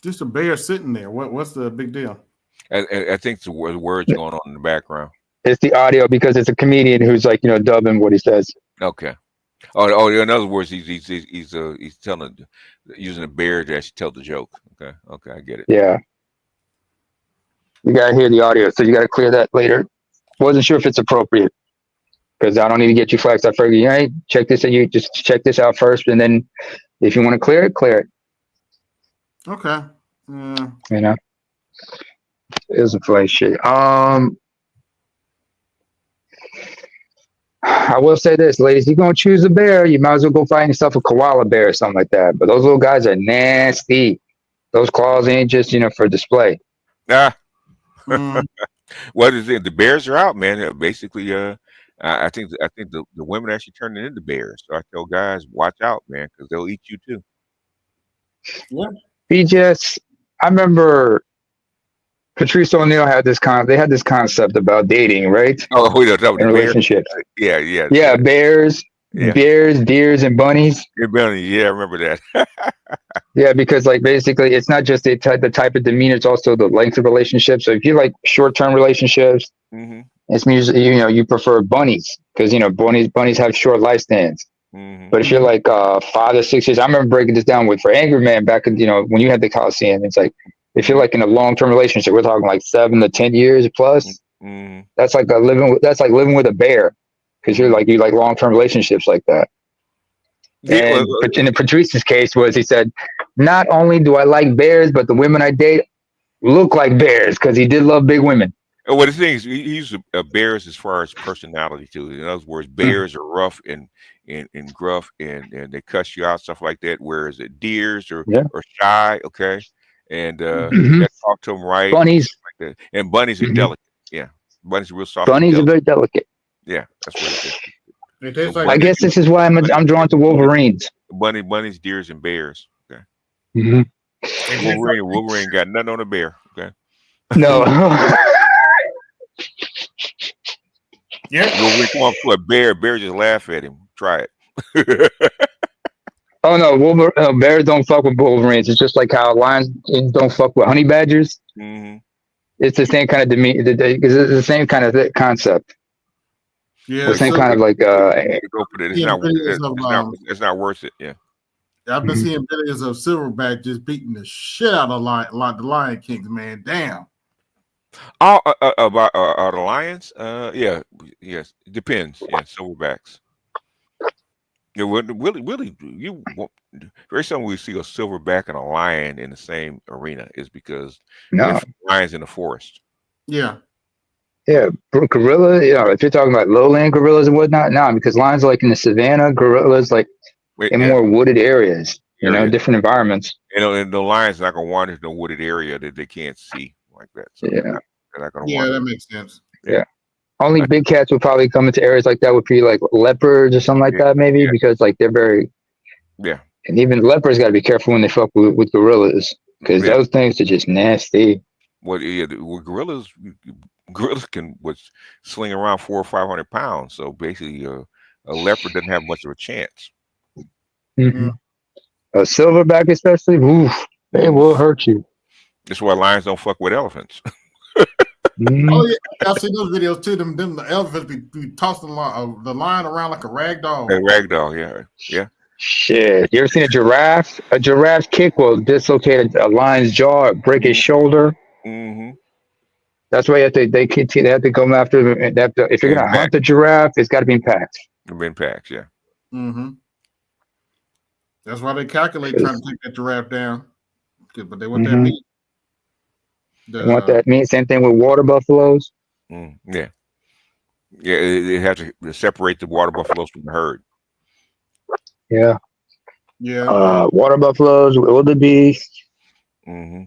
Just a bear sitting there. What's the big deal? I think the words going on in the background. It's the audio because it's a comedian who's like dubbing what he says. Okay. Oh, in other words, he's using a bear to actually tell the joke. Okay, I get it. Yeah. You gotta hear the audio, so you gotta clear that later. Wasn't sure if it's appropriate because I don't need to get you flagged. I figured, hey, check this out. You just check this out first, and then if you want to clear it, clear it. Okay. It was some funny shit. I will say this, ladies, you're gonna choose a bear, you might as well go find yourself a koala bear or something like that. But those little guys are nasty. Those claws ain't just, for display. Ah. What is it? The bears are out, man. Basically, I think the women actually turning into bears. So I tell guys, watch out, man, because they'll eat you too. Yeah. BJS, I remember Patrice O'Neal had this concept about dating, right? Oh, we don't talk about In the bears. relationships. Yeah. Bears, Yeah. deers, and bunnies. Yeah, I remember that. Yeah, because like basically, it's not just the type of demeanor; it's also the length of relationships. So if you like short-term relationships, Mm-hmm. it's usually you prefer bunnies because bunnies have short lifespans. Mm-hmm. But if you're like 5 to 6 years, I remember breaking this down for Angry Man back in when you had the Colosseum. It's like if you're like in a long-term relationship, we're talking like 7 to 10 years plus. Mm-hmm. That's like living with a bear because you like long-term relationships like that. Yeah, And in the Patrice's case he said, not only do I like bears, but the women I date look like bears because he did love big women. Well, the thing is, he's a bears as far as personality too. In other words, bears are rough and gruff and they cuss you out, stuff like that. Whereas deers are shy, okay, and you got to talk to them right. Bunnies, and, like that. And bunnies are delicate. Yeah, bunnies are real soft. Bunnies are very delicate. Yeah, that's what it is. I guess this is why I'm drawn to Wolverines. Bunnies, deers, and bears. Okay. Mm-hmm. Wolverine got nothing on a bear. Okay. No. Yeah. Wolverine come up to a bear. Bear just laugh at him. Try it. Oh no, bears don't fuck with Wolverines. It's just like how lions don't fuck with honey badgers. Mm-hmm. It's the same kind of demeanor. It's the same kind of concept. Yeah, the same kind of like. It's not worth it. Yeah. I've been seeing videos of Silverback just beating the shit out of the Lion Kings, man. Damn. Oh, about the lions? Yeah, yes, it depends. Yeah, silverbacks. Yeah, really, very seldom we see a silverback and a lion in the same arena is because lions in the forest. Yeah. Yeah, gorilla. If you're talking about lowland gorillas and whatnot, because lions are like in the savannah, gorillas like in more wooded areas. Different environments. And the lion's not gonna wander to a wooded area that they can't see like that. So they're not gonna wander. That makes sense. Yeah. Only big cats would probably come into areas like that would be like leopards or something like that, maybe because like they're very. Yeah. And even leopards got to be careful when they fuck with gorillas because those things are just nasty. Well, gorillas can sling around 400 or 500 pounds. So basically, a leopard doesn't have much of a chance. Mm-hmm. A silverback, especially, they will hurt you. That's why lions don't fuck with elephants. Oh yeah, I've seen those videos too. Them the elephants be tossing the lion around like a rag doll. A rag doll, yeah. Shit, you ever seen a giraffe? A giraffe kick will dislocate a lion's jaw, or break his shoulder. Mm-hmm. That's why they have to go after. If you're gonna hunt the giraffe, it's got to be in packs. In packs, yeah. Mm-hmm. That's why they calculate trying to take that giraffe down. But they want that meat. They want that meat. Same thing with water buffaloes. Yeah. They have to separate the water buffaloes from the herd. Yeah. Yeah. Water buffaloes, wildebeest. Mm-hmm.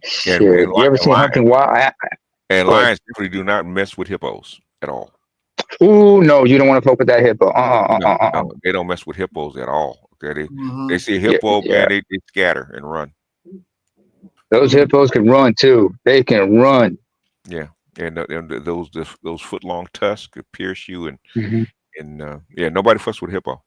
Shit. You ever seen hunting wild? And lions definitely do not mess with hippos at all. Ooh, no, you don't want to fuck with that hippo. No, they don't mess with hippos at all. Okay, they see a hippo, man, they scatter and run. Those hippos can run too. They can run. Yeah, and those foot long tusks could pierce you, and nobody fucks with hippo.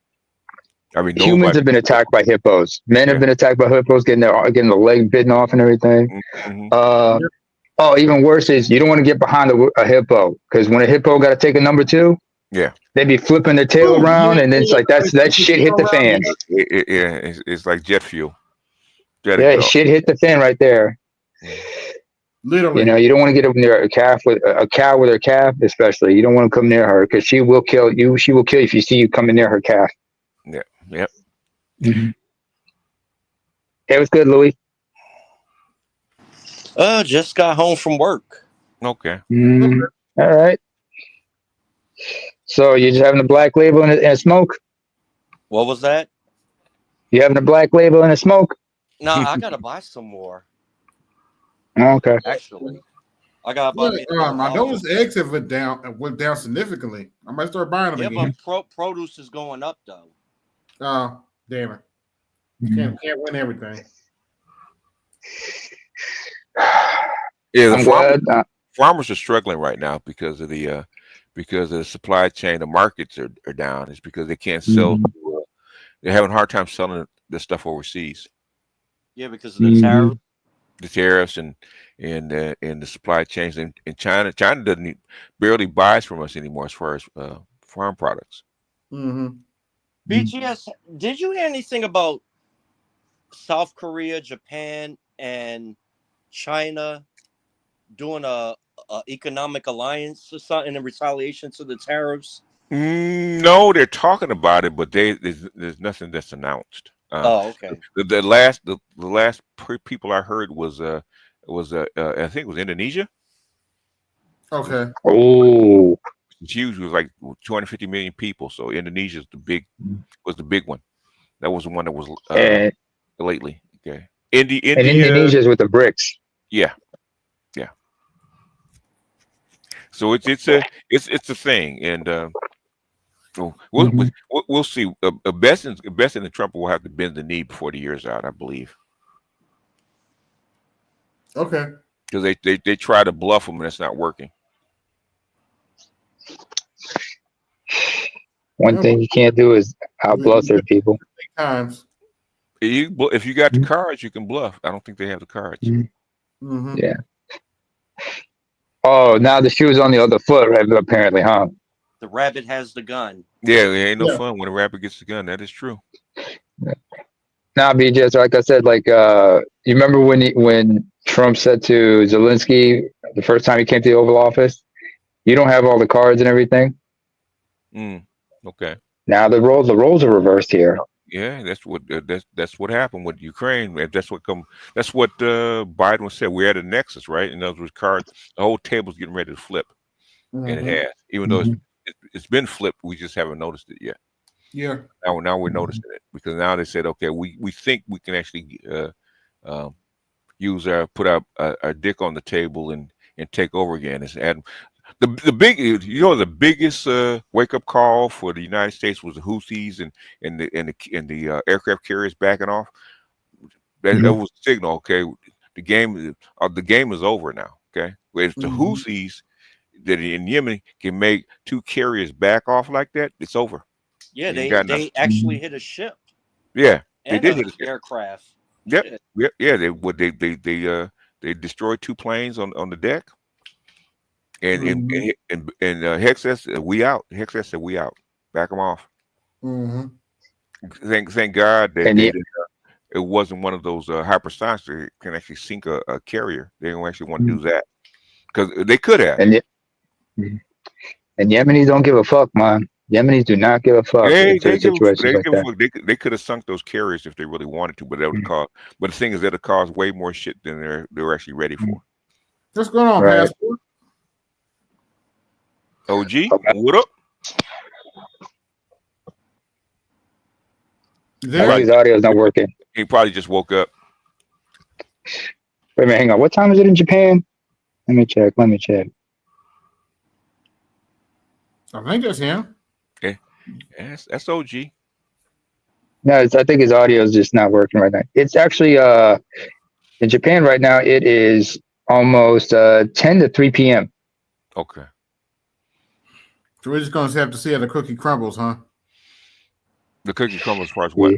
I mean, humans have been attacked by hippos. Men have been attacked by hippos, getting the leg bitten off and everything. Mm-hmm. Even worse is you don't want to get behind a hippo because when a hippo got to take a number 2, they be flipping their tail around, and then it's like that shit hit the fan. It's like jet fuel. Shit hit the fan right there. Literally, you don't want to get up near a cow with her calf, especially. You don't want to come near her because she will kill you. She will kill you if you see you coming near her calf. Yeah. Yep. Mm-hmm. It was good, Louis. Just got home from work. Okay. All right. So you just having a black label and a smoke? What was that? You having a black label and a smoke? No, I gotta buy some more. Okay. Actually, I gotta buy me another My bottle. daughter's eggs have went down significantly. I might start buying them again. But produce is going up though. Oh, damn it! Can't win everything. Yeah, the farmers are struggling right now because of the supply chain. The markets are down. It's because they can't sell. They're having a hard time selling the stuff overseas. Yeah, because of the tariffs and the supply chains in China. China doesn't barely buys from us anymore as far as farm products. BGS, did you hear anything about South Korea, Japan, and China doing a economic alliance or something in retaliation to the tariffs? No, they're talking about it, but there's nothing that's announced. Okay. The last people I heard was I think it was Indonesia. Okay. Oh, it's huge. It was like 250 million people. So Indonesia was the big one. That was the one that was lately. Okay. India. And Indonesia's with the BRICS. Yeah. So it's a thing, and we'll see. Best and Trump will have to bend the knee before the year's out, I believe. Okay. Because they try to bluff them and it's not working. One thing you can't do is out-bluster people. Times. If you got the cards, you can bluff. I don't think they have the cards. Yeah. Oh, now the shoe's on the other foot, right? Apparently, huh? The rabbit has the gun. Yeah, it ain't no fun when a rabbit gets the gun. That is true. Now, BJ, so like I said, you remember when Trump said to Zelensky the first time he came to the Oval Office, "You don't have all the cards and everything." Okay. Now the roles are reversed here. Yeah, that's what happened with Ukraine. That's what Biden said. We're at a nexus, right? In other words, cards, the whole table's getting ready to flip, and it has. Even though it's been flipped, we just haven't noticed it yet. Yeah. Now we're noticing it because now they said, okay, we think we can actually put our dick on the table and take over again. It's the biggest wake up call for the United States was the Houthis and the aircraft carriers backing off. That was a signal. Okay, the game is over now. Okay, if the Houthis that in Yemen can make two carriers back off like that, it's over. Yeah, they actually hit a ship. Yeah, they did hit an aircraft. Yep. Yeah. They destroyed two planes on the deck. And Hex said we out. Hex said we out. Back them off. Thank God that it wasn't one of those hypersonics that can actually sink a carrier. They don't actually want to do that because they could have. And Yemenis don't give a fuck, man. Yemenis do not give a fuck. They could have sunk those carriers if they really wanted to, but that would cause. But the thing is, that'll cause way more shit than they're actually ready for. What's going on, Passport? OG, what up? His audio is not working. He probably just woke up. Wait a minute, hang on. What time is it in Japan? Let me check. I think that's him. Okay, that's OG. No, I think his audio is just not working right now. It's actually in Japan right now. It is almost 10 to 3 p.m. Okay. So we're just going to have to see how the cookie crumbles, huh? The cookie crumbles as far as what?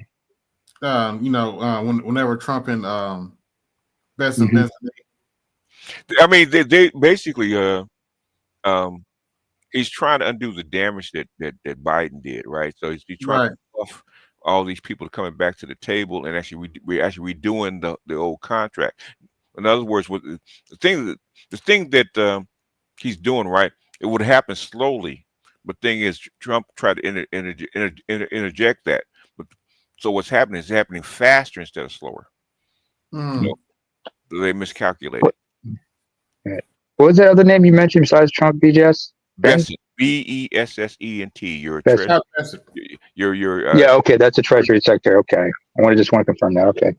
Whenever Trump and Best and Best. I mean, they basically he's trying to undo the damage that Biden did, right? So he's trying to buff all these people coming back to the table and actually redoing the old contract. In other words, the thing that he's doing, right? It would happen slowly. But thing is, Trump tried to interject that. But so what's happening is happening faster instead of slower. So they miscalculated. What was that other name you mentioned besides Trump, BJS? Bessent, Bessent. You're a Bessent. treasury. You're Yeah, okay, that's a Treasury Secretary. Okay, I just want to confirm that. Okay.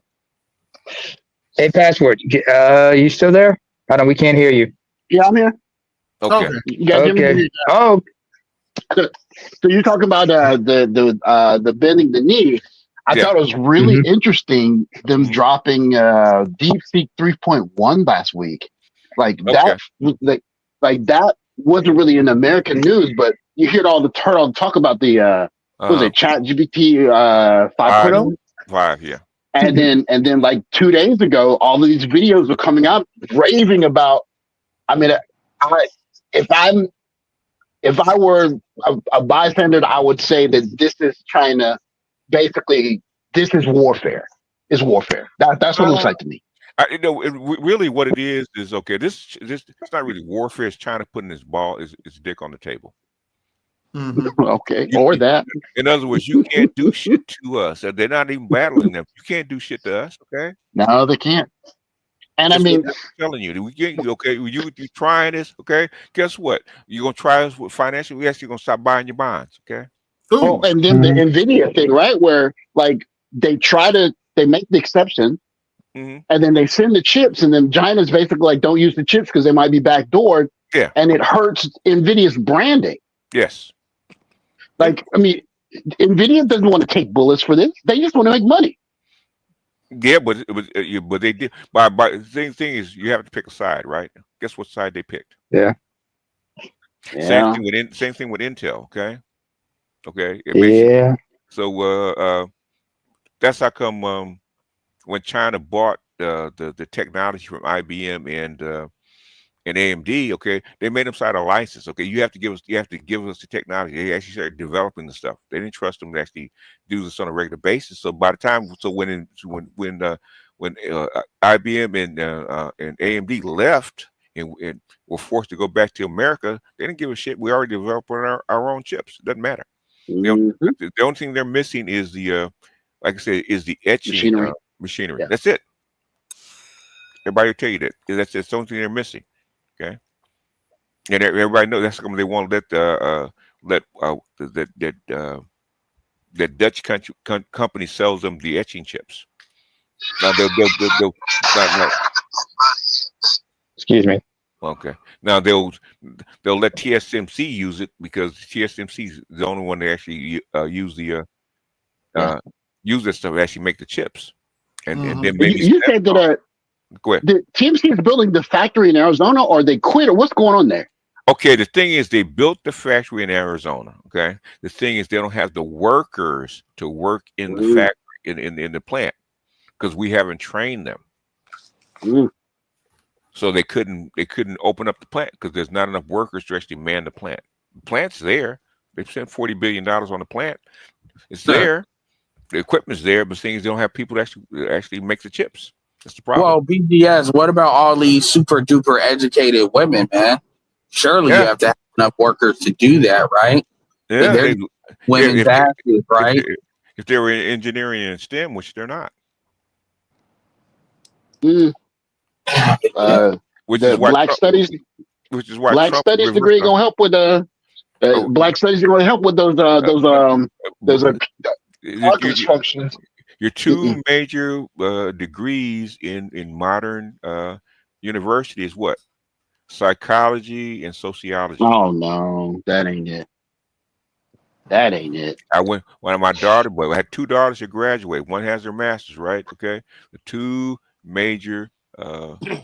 Hey, Password, you still there? I don't. We can't hear you. Yeah, I'm here. Okay. You guys hear me? Oh. So you're talking about the bending the knee. I thought it was really interesting them dropping DeepSeek 3.1 last week. Like that, like that wasn't really in American news, but you heard all the talk about the was it Chat GPT 5.0? 5, yeah. And then like 2 days ago, all of these videos were coming out raving about. I mean, if I were a bystander, I would say that this is China. Basically, this is warfare. It's warfare. That's what it looks like to me. Really, what it is okay. This it's not really warfare. It's China putting his dick on the table. Okay, or that. In other words, you can't do shit to us. They're not even battling them. You can't do shit to us. Okay. No, they can't. And That's I mean, what I'm telling you, we get okay. You trying this, okay? Guess what? You're gonna try us with financial. We actually gonna stop buying your bonds, okay? Oh, and then the Nvidia thing, right? Where like they make the exception, and then they send the chips, and then China's basically like, don't use the chips because they might be backdoored. Yeah, and it hurts Nvidia's branding. Yes. Like, I mean, Nvidia doesn't want to take bullets for this. They just want to make money. Yeah, but they did. But the thing is, you have to pick a side, right? Guess what side they picked? Yeah. Same thing with Intel. Okay. Okay. Yeah. So that's how come when China bought the technology from IBM and AMD, okay, they made them sign a license. Okay, you have to give us the technology. They actually started developing the stuff. They didn't trust them to actually do this on a regular basis. So by the time, when IBM and AMD left and were forced to go back to America, they didn't give a shit. We already developed our own chips. It doesn't matter. The only thing they're missing is the like I said, is the etching machinery. Yeah. That's it. Everybody will tell you that. That's the only thing they're missing. Okay, and everybody knows that's something they want to that Dutch company sells them the etching chips. Now they'll excuse me. Okay. Now they'll let TSMC use it because TSMC is the only one that actually use this stuff to actually make the chips, and then maybe you said that. Go ahead. The TMC is building the factory in Arizona, or they quit, or what's going on there? Okay, the thing is, they built the factory in Arizona. Okay, the thing is, they don't have the workers to work in the factory in the plant because we haven't trained them. So they couldn't open up the plant because there's not enough workers to actually man the plant. The plant's there. They spent $40 billion on the plant. It's there. The equipment's there, but things they don't have people to actually make the chips. That's the problem. Well, BGS, what about all these super duper educated women, man? Surely you have to have enough workers to do that, right? Yeah, they're women's asses, right? If they were in engineering and STEM, which they're not. Which is why Black Studies degree gonna help with Black Studies gonna help with those constructions. Your two major degrees in modern university is what? Psychology and sociology. Oh no, that ain't it. That ain't it. I had two daughters that graduate. One has her master's, right? Okay. The two major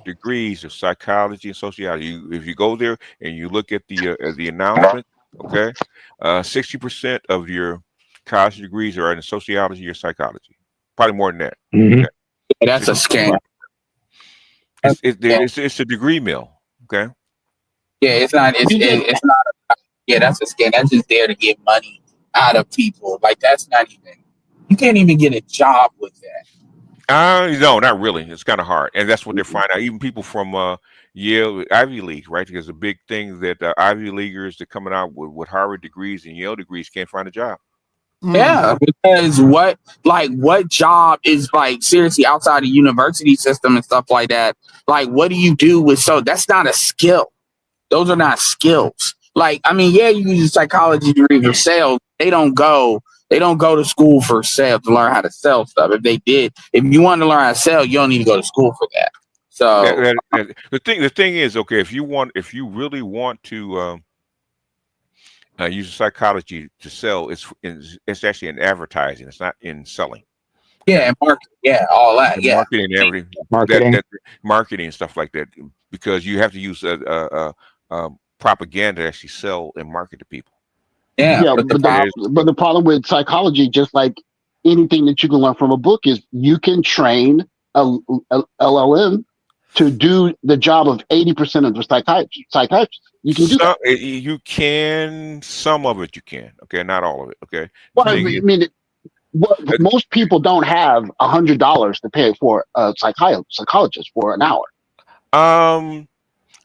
degrees of psychology and sociology. If you go there and you look at the announcement, okay, 60% of your college degrees are in sociology or psychology. Probably more than that. Okay. Yeah, that's a scam. It's a degree mill. Okay. Yeah, it's not. It's not. Yeah, that's a scam. That's just there to get money out of people. Like that's not even. You can't even get a job with that. No, not really. It's kind of hard, and that's what they're finding out. Even people from Yale, Ivy League, right? Because the big thing that Ivy Leaguers that coming out with Harvard degrees and Yale degrees can't find a job. Yeah, because what job is like seriously outside the university system and stuff like that? Like, what do you do with that's not a skill. Those are not skills. Like, I mean, yeah, you use a psychology degree for sales. They don't go to school for sales to learn how to sell stuff. If you want to learn how to sell, you don't need to go to school for that. So the thing is, okay, if you really want to use psychology to sell, it's actually in advertising. It's not in selling. Yeah, and marketing. Yeah, all that. Yeah, marketing and everything. Marketing and stuff like that, because you have to use propaganda to actually sell and market to people. Yeah, but the problem with psychology, just like anything that you can learn from a book, is you can train a LLM to do the job of 80% of the psychiatrists. You can do that. You can, some of it you can. Okay, not all of it. Okay. Well, I mean, most people don't have $100 to pay for a psychologist for an hour.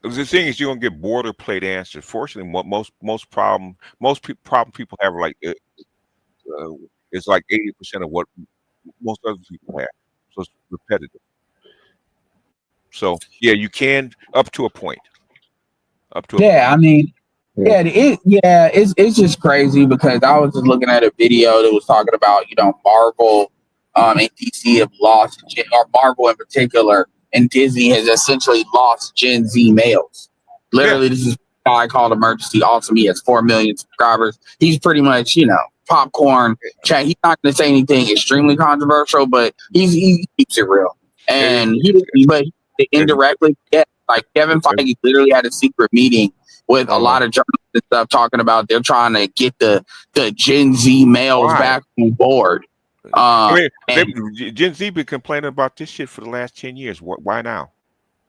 The thing is, you're gonna get boilerplate answers. Fortunately, most problem people have it's like 80% of what most other people have. So it's repetitive. So yeah, you can up to a point. I mean, it's just crazy because I was just looking at a video that was talking about Marvel and DC have lost, or Marvel in particular, and Disney has essentially lost Gen Z males. Literally, this is a guy called Emergency Awesome. He has 4 million subscribers. He's pretty much popcorn. He's not going to say anything extremely controversial, but he keeps it real. And but indirectly, like Kevin Feige literally had a secret meeting with a lot of journalists and stuff talking about they're trying to get the Gen Z males back on board. Gen Z been complaining about this shit for the last 10 years. Why now?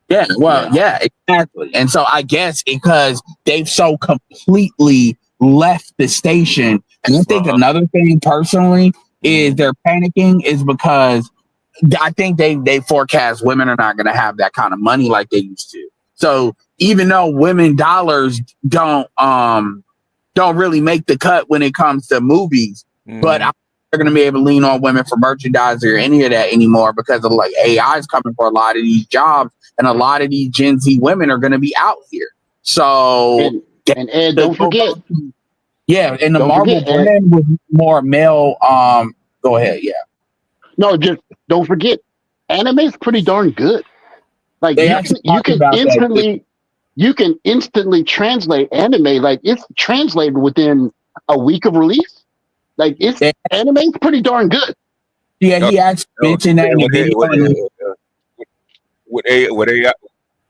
Yeah, well, yeah, exactly. And so I guess because they've so completely left the station, and I think another thing personally is they're panicking is because I think they forecast women are not going to have that kind of money like they used to. So even though women dollars don't really make the cut when it comes to movies, but they're going to be able to lean on women for merchandise or any of that anymore because of like AI is coming for a lot of these jobs, and a lot of these Gen Z women are going to be out here. So and Ed, don't forget. Yeah, and the Marvel brand was more male. Go ahead. Yeah. No, just don't forget, anime is pretty darn good. Like you can instantly translate anime. Like it's translated within a week of release. Like anime is pretty darn good. Yeah, he actually mentioned that in the video.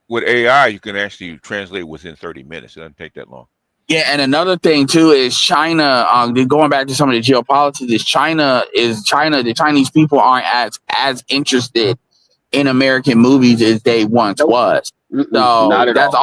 With AI, you can actually translate within 30 minutes. It doesn't take that long. Yeah, and another thing too is China. Going back to some of the geopolitics, the Chinese people aren't as interested in American movies as they once was. So that's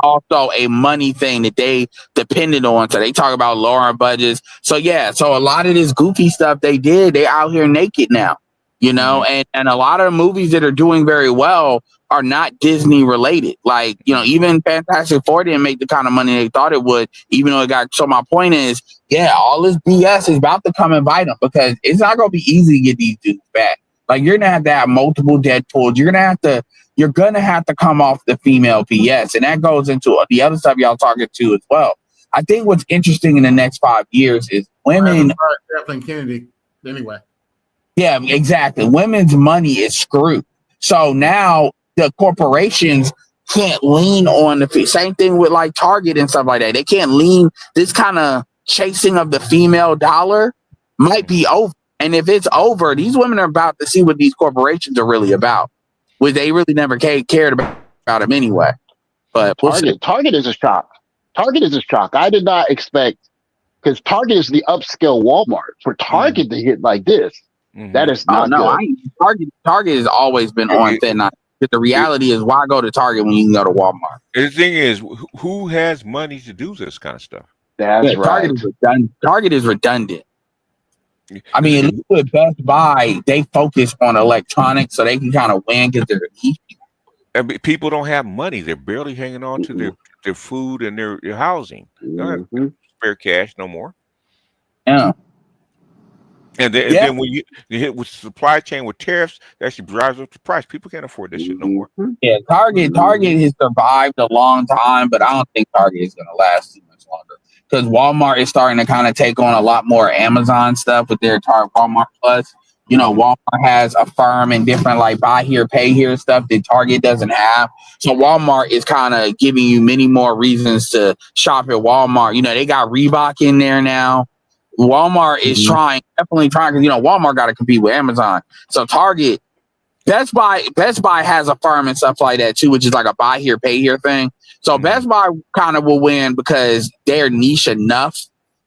also a money thing that they depended on. So they talk about lowering budgets. So yeah, so a lot of this goofy stuff they out here naked now, and a lot of movies that are doing very well are not Disney related. Like, even Fantastic Four didn't make the kind of money they thought it would, even though it got. So my point is, all this BS is about to come and bite them because it's not going to be easy to get these dudes back. Like, you're going to have multiple Deadpools. You're going to have to come off the female BS. And that goes into the other stuff y'all talking to as well. I think what's interesting in the next 5 years is women. Kathleen Kennedy. Anyway. Yeah, exactly. Women's money is screwed. So now the corporations can't lean on the same thing with like Target and stuff like that. They can't lean. This kind of chasing of the female dollar might be over. And if it's over, these women are about to see what these corporations are really about, which they really never cared about them anyway. But Target is a shock. Target is a shock. I did not expect, because Target is the upscale Walmart. For Target to hit like this, that is not good. Target has always been on thin ice. But the reality is, why go to Target when you can go to Walmart? The thing is, who has money to do this kind of stuff? That's right. Target is redundant. I mean, look at Best Buy. They focus on electronics so they can kind of win because they're easy. And people don't have money. They're barely hanging on to their food and their housing. They don't have spare cash no more. Yeah. And then when you hit with supply chain with tariffs, that actually drives up the price. People can't afford this shit no more. Yeah, Target has survived a long time, but I don't think Target is going to last too much longer because Walmart is starting to kind of take on a lot more Amazon stuff with their Walmart Plus. You know, Walmart has a firm and different like buy here, pay here stuff that Target doesn't have. So Walmart is kind of giving you many more reasons to shop at Walmart. You know, they got Reebok in there now. Walmart is definitely trying, because, you know, Walmart got to compete with Amazon. So Target, Best Buy has a firm and stuff like that too, which is like a buy here, pay here thing. So Best Buy kind of will win because they're niche enough.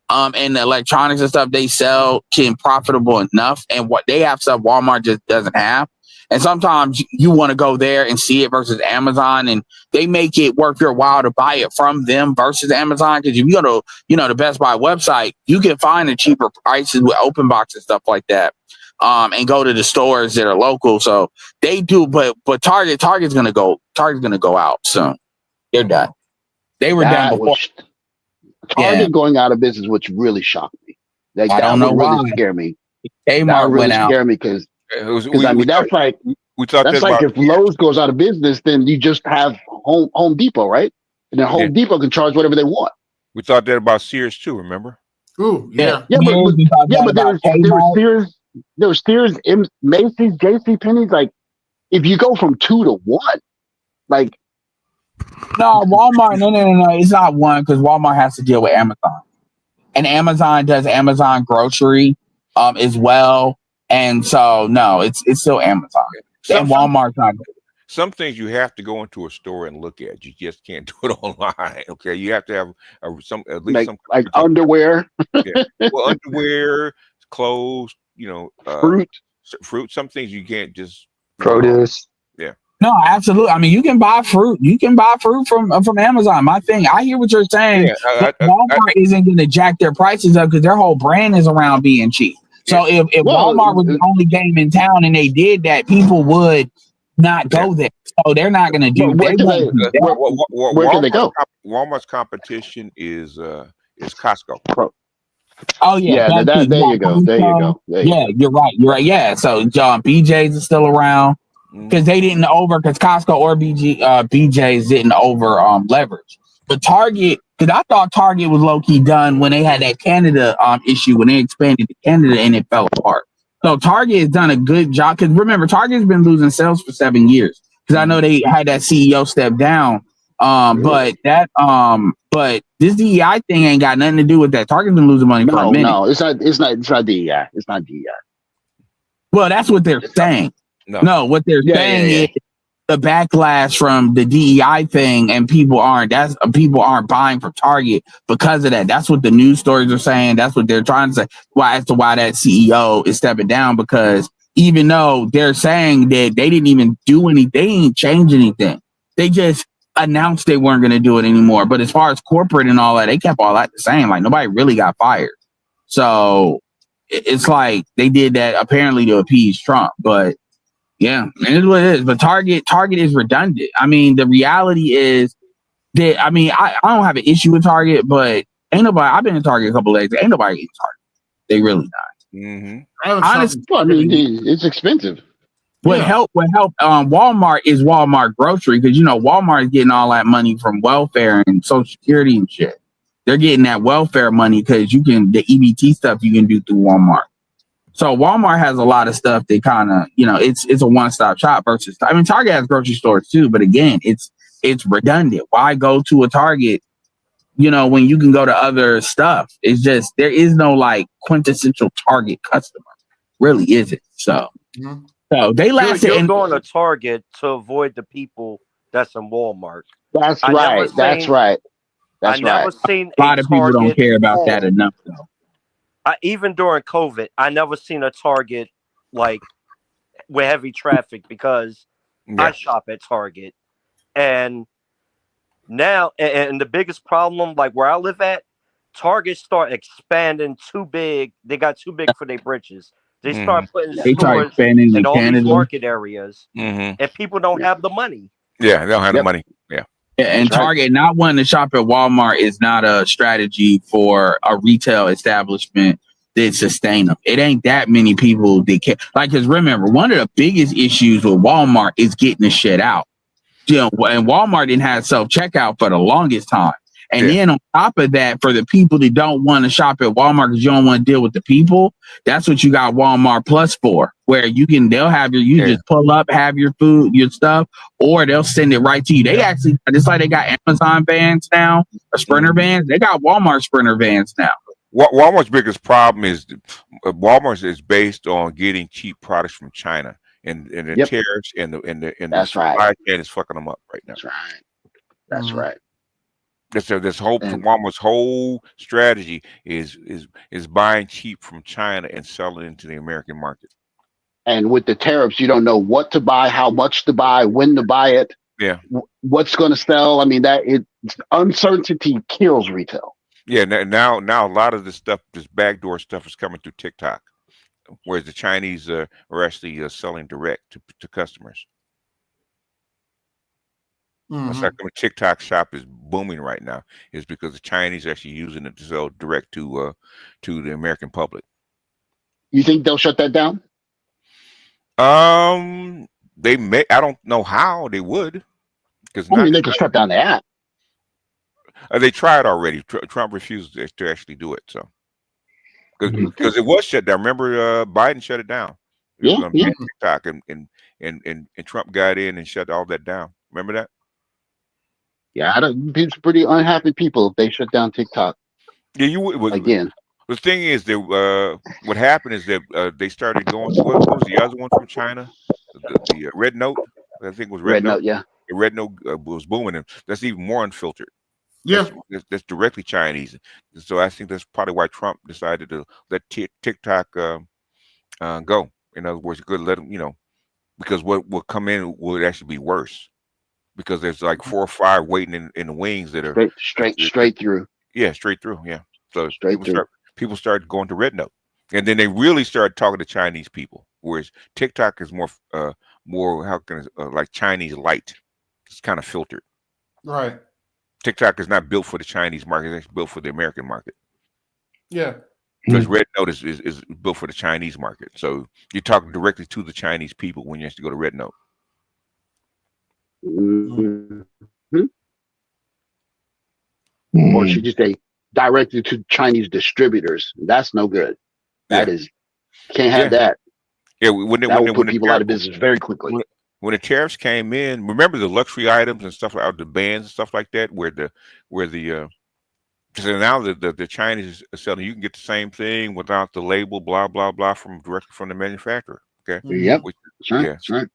And the electronics and stuff they sell can profitable enough, and what they have stuff Walmart just doesn't have. And sometimes you want to go there and see it versus Amazon, and they make it worth your while to buy it from them versus Amazon. Because if you go to, you know, the Best Buy website, you can find the cheaper prices with open box and stuff like that. And go to the stores that are local. So they do, but Target's gonna go out soon. They're done. They were done before. Target going out of business, which really shocked me. Like, I don't know why. Really scare me. Kmart really went out. Scare me because I mean that's like if Lowe's goes out of business, then you just have Home Depot, right? And then Home Depot can charge whatever they want. We thought that about Sears too. Remember? Ooh, yeah. But there was Sears, Macy's, JCPenney's. Like, if you go from 2 to 1, like. No, Walmart. No. It's not 1 because Walmart has to deal with Amazon, and Amazon does Amazon grocery, as well. And so no, it's still Amazon. And Walmart's not good. Some things you have to go into a store and look at. You just can't do it online. Okay, you have to have at least some underwear. Yeah. Well, underwear, clothes. You know, fruit. Some things you can't just produce. Yeah. No, absolutely. I mean, you can buy fruit. You can buy fruit from Amazon. My thing, I hear what you're saying. Yeah, Walmart isn't going to jack their prices up because their whole brand is around being cheap. So if Walmart was the only game in town and they did that, people would not go there. So they're not going to do. Where can they go? Walmart's competition is Costco. Oh yeah, there you go. Yeah, you're right. Yeah, so BJ's is still around because they didn't because Costco or BJ's didn't leverage. But Target, because I thought Target was low key done when they had that Canada issue when they expanded to Canada and it fell apart. So Target has done a good job because remember Target's been losing sales for 7 years because I know they had that CEO step down. But this DEI thing ain't got nothing to do with that. Target's been losing money for a minute. No, it's not DEI. It's not DEI. Well, that's what they're saying. No, what they're saying is the backlash from the DEI thing, and people aren't buying from Target because of that. That's what the news stories are saying. That's what they're trying to say. Why that CEO is stepping down, because even though they're saying that they didn't even do anything, they didn't change anything. They just announced they weren't going to do it anymore. But as far as corporate and all that, they kept all that the same. Like nobody really got fired. So it's like they did that apparently to appease Trump. But yeah, it is what it is. But Target is redundant. I mean, the reality is that I don't have an issue with Target, but ain't nobody. I've been in Target a couple of days. Ain't nobody in Target. They really not. Honestly, I mean, it's expensive. What help Walmart is Walmart grocery, because you know Walmart is getting all that money from welfare and Social Security and shit. They're getting that welfare money because the EBT stuff you can do through Walmart. So Walmart has a lot of stuff that kind of, you know, it's a one-stop shop versus, I mean, Target has grocery stores too, but again, it's redundant. Why go to a Target, you know, when you can go to other stuff? It's just, there is no like quintessential Target customer. Really isn't. So, so they last. You're going to Target to avoid the people that's in Walmart. That's right. I never seen a lot of people don't care about that enough though. Even during COVID, I never seen a Target like with heavy traffic because I shop at Target. And now, and the biggest problem, like where I live at, Target start expanding too big. They got too big for their britches. They start putting stores in all these market areas, and people don't have the money. Yeah, they don't have the money. Yeah. And Target not wanting to shop at Walmart is not a strategy for a retail establishment that sustain them. It ain't that many people that can. Like, because remember, one of the biggest issues with Walmart is getting the shit out. You know, and Walmart didn't have self checkout for the longest time. And then on top of that, for the people that don't want to shop at Walmart because you don't want to deal with the people, that's what you got Walmart Plus for, where they'll have just pull up, have your food, your stuff, or they'll send it right to you. They actually, just like they got Amazon vans now, or Sprinter vans, they got Walmart Sprinter vans now. Walmart's biggest problem is Walmart is based on getting cheap products from China, and the tariffs and the supply chain is fucking them up right now. That's right. That's right. This whole Walmart's whole strategy is buying cheap from China and selling into the American market. And with the tariffs, you don't know what to buy, how much to buy, when to buy it. Yeah. What's going to sell? I mean, uncertainty kills retail. Yeah. Now a lot of this stuff, this backdoor stuff, is coming through TikTok, whereas the Chinese are actually selling direct to customers. That's like TikTok shop is booming right now, is because the Chinese are actually using it to sell direct to the American public. You think they'll shut that down? They may. I don't know how they would, because they could shut down the app. They tried already. Trump refused to actually do it. So because it was shut down. Remember, Biden shut it down. It was going to ban TikTok, and Trump got in and shut all that down. Remember that? Yeah, it's pretty unhappy people if they shut down TikTok. Yeah, you would again. The thing is that what happened is that they started going to what was the other one from China, the Red Note. I think it was Red Note. Yeah, the Red Note was booming, and that's even more unfiltered. Yeah, that's directly Chinese. So I think that's probably why Trump decided to let TikTok go. In other words, you could let them, because what will come in would actually be worse. Because there's like 4 or 5 waiting in the wings that are straight through. Yeah, straight through. Yeah, so people started going to Red Note, and then they really started talking to Chinese people. Whereas TikTok is more like Chinese light. It's kind of filtered. Right. TikTok is not built for the Chinese market; it's built for the American market. Yeah. Because Red Note is built for the Chinese market. So you're talking directly to the Chinese people when you have to go to Red Note. Or should you say directed to Chinese distributors? That's no good. That is can't have that. Yeah, when will put people out of business very quickly. When the tariffs came in, remember the luxury items and stuff like the bands and stuff like that, so now the Chinese are selling, you can get the same thing without the label, blah blah blah, directly from the manufacturer. Okay. Yep. That's right.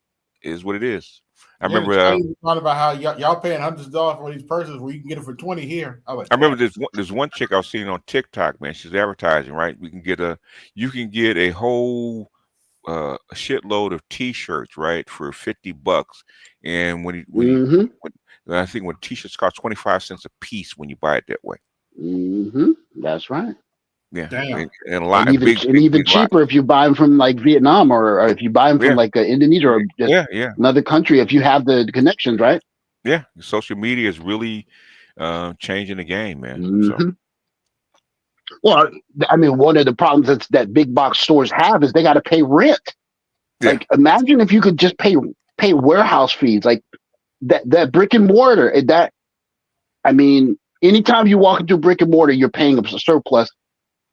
Is what it is. I Yeah, remember talking about how y'all paying $100 for these purses where you can get it for 20 here. I remember there's one chick I was seeing on TikTok, man. She's advertising, right? You can get a whole a shitload of T-shirts, right, for $50. And when I think when T-shirts cost 25 cents a piece when you buy it that way. That's right. Yeah, damn. And a lot, and even cheaper if you buy them from like Vietnam or if you buy them from like Indonesia or just another country if you have the connections, right? Yeah, social media is really changing the game, man. So. Well, I mean, one of the problems that big box stores have is they got to pay rent. Yeah. Like, imagine if you could just pay warehouse fees, like that brick and mortar. I mean, anytime you walk into brick and mortar, you're paying a surplus.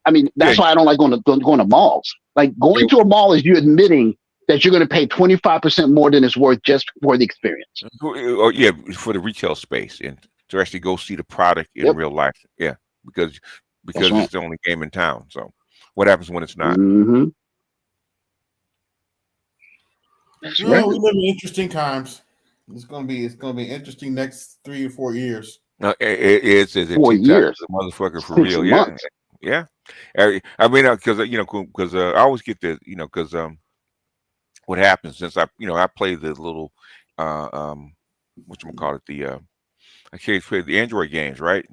I mean, that's why I don't like going to malls. Like going to a mall is you admitting that you're going to pay 25% more than it's worth just for the experience. Oh, yeah, for the retail space and to actually go see the product in real life. Yeah, because it's the only game in town. So what happens when it's not? Well, we live in interesting times. It's gonna be interesting next 3 or 4 years. No, it's 4 years, a motherfucker for real. Yeah. I mean, because I always get this, because what happens since I play the little whatchamacallit, I can't play the Android games, right?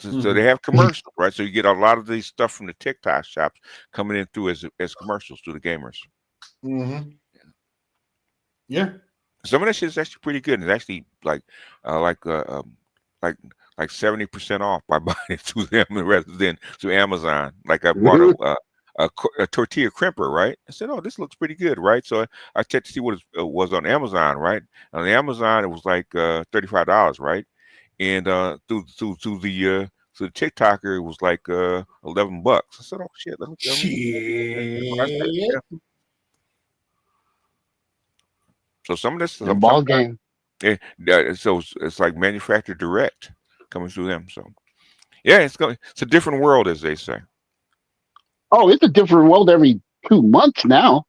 So they have commercials, right? So you get a lot of these stuff from the TikTok shops coming in through as commercials to the gamers. Yeah. Some of that shit is actually pretty good. And it's actually like 70% off by buying it through them rather than through Amazon. Like I bought a tortilla crimper, right? I said, "Oh, this looks pretty good, right?" So I checked to see what it was on Amazon, right? On Amazon, it was like $35, right? And through the TikToker, it was like $11. I said, "Oh shit, let me." I said, Shit. yeah. So some of this, The ball game. yeah, so it's like manufactured direct coming through them. So yeah, it's a different world, as they say. Oh, it's a different world every 2 months now.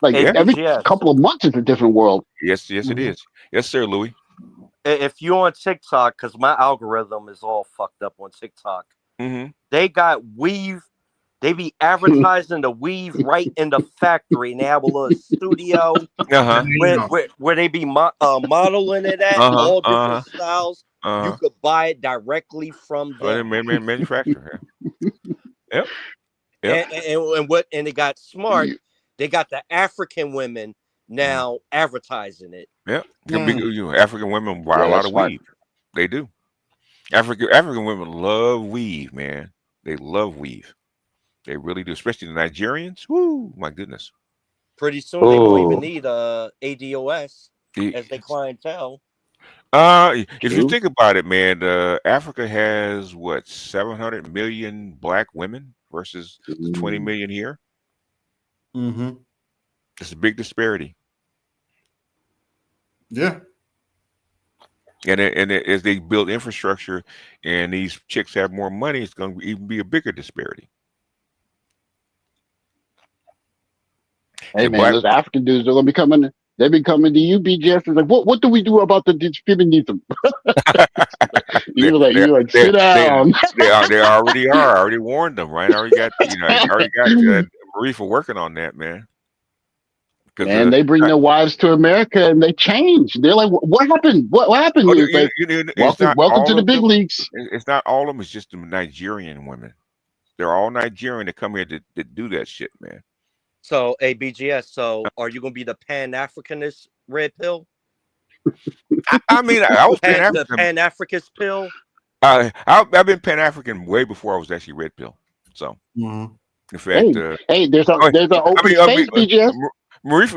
Like Yeah. every ABGS. couple of months, it's a different world. Yes, it is. Yes, sir, Louis. If you on TikTok, because my algorithm is all fucked up on TikTok, they got weave. They be advertising the weave right in the factory, and they have a little studio where they be modeling it at all different styles. You could buy it directly from them. Manufacturer. Yep. And they got smart. They got the African women now advertising it. Yep. African women buy a lot of weave. They do. African women love weave, man. They love weave. They really do, especially the Nigerians. Woo, my goodness. Pretty soon they won't even need ADOS as their clientele. If you think about it, man, Africa has what 700 million black women versus the 20 million here. It's a big disparity. Yeah. And as they build infrastructure and these chicks have more money, it's going to even be a bigger disparity. Hey man, those African dudes are gonna be coming. They be coming to you, BGS. Like, what do we do about the discrimination? You're like, sit down. They already are. I already warned them, right? I already got Marie for working on that, man. And they bring their wives to America and they change. They're like, what happened? What happened? Welcome to the big leagues. It's not all of them. It's just the Nigerian women. They're all Nigerian that come here to do that shit, man. So, BGS. So, are you gonna be the Pan-Africanist red pill? I mean, I was the Pan-Africanist pill. I've been Pan-African way before I was actually red pill. So, in fact, there's an open space, BGS. Marie,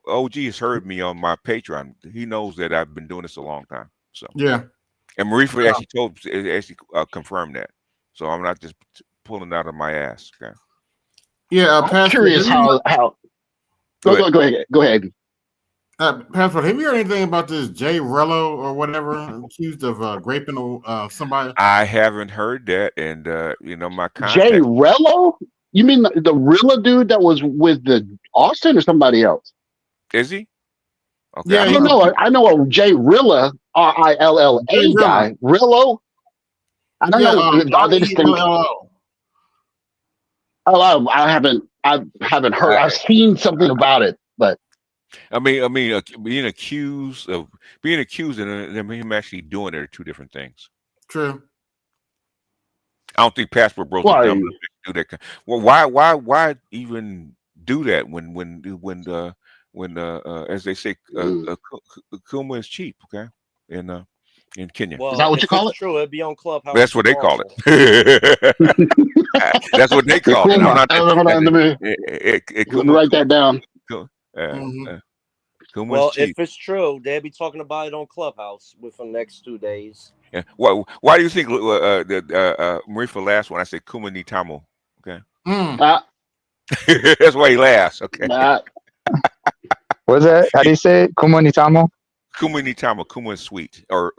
OG has heard me on my Patreon. He knows that I've been doing this a long time. So yeah, and Marie actually confirmed that. So I'm not just pulling it out of my ass. Okay. Yeah, I'm curious how. Go ahead. Passport, have you heard anything about this Jay Rello or whatever accused of raping somebody? I haven't heard that, and my contact. Jay Rello? You mean the Rilla dude that was with the Austin or somebody else? Is he? Okay. Yeah, I know a Jay Rilla, RILLA guy. Rillo? I don't know. Are they distinct? Oh, I haven't heard. I've seen something about it, but I mean, being accused and him actually doing it are two different things. True. I don't think Passport Bros are dumb enough to do that. Well, why even do that when as they say, Kuma is cheap, okay? In Kenya. Well, is that what you call it? True, it'd be on Clubhouse. That's what they call it. That's what they call it. Let me write that down. Well, if it's true, they'll be talking about it on Clubhouse within the next 2 days. Yeah. Why do you think Marie for last one I said Kuma ni Tamo? Okay. That's why he laughs. Okay. What's that? How do you say it? Kuma ni Tamo? Kuma ni Tamo. Kuma is sweet, or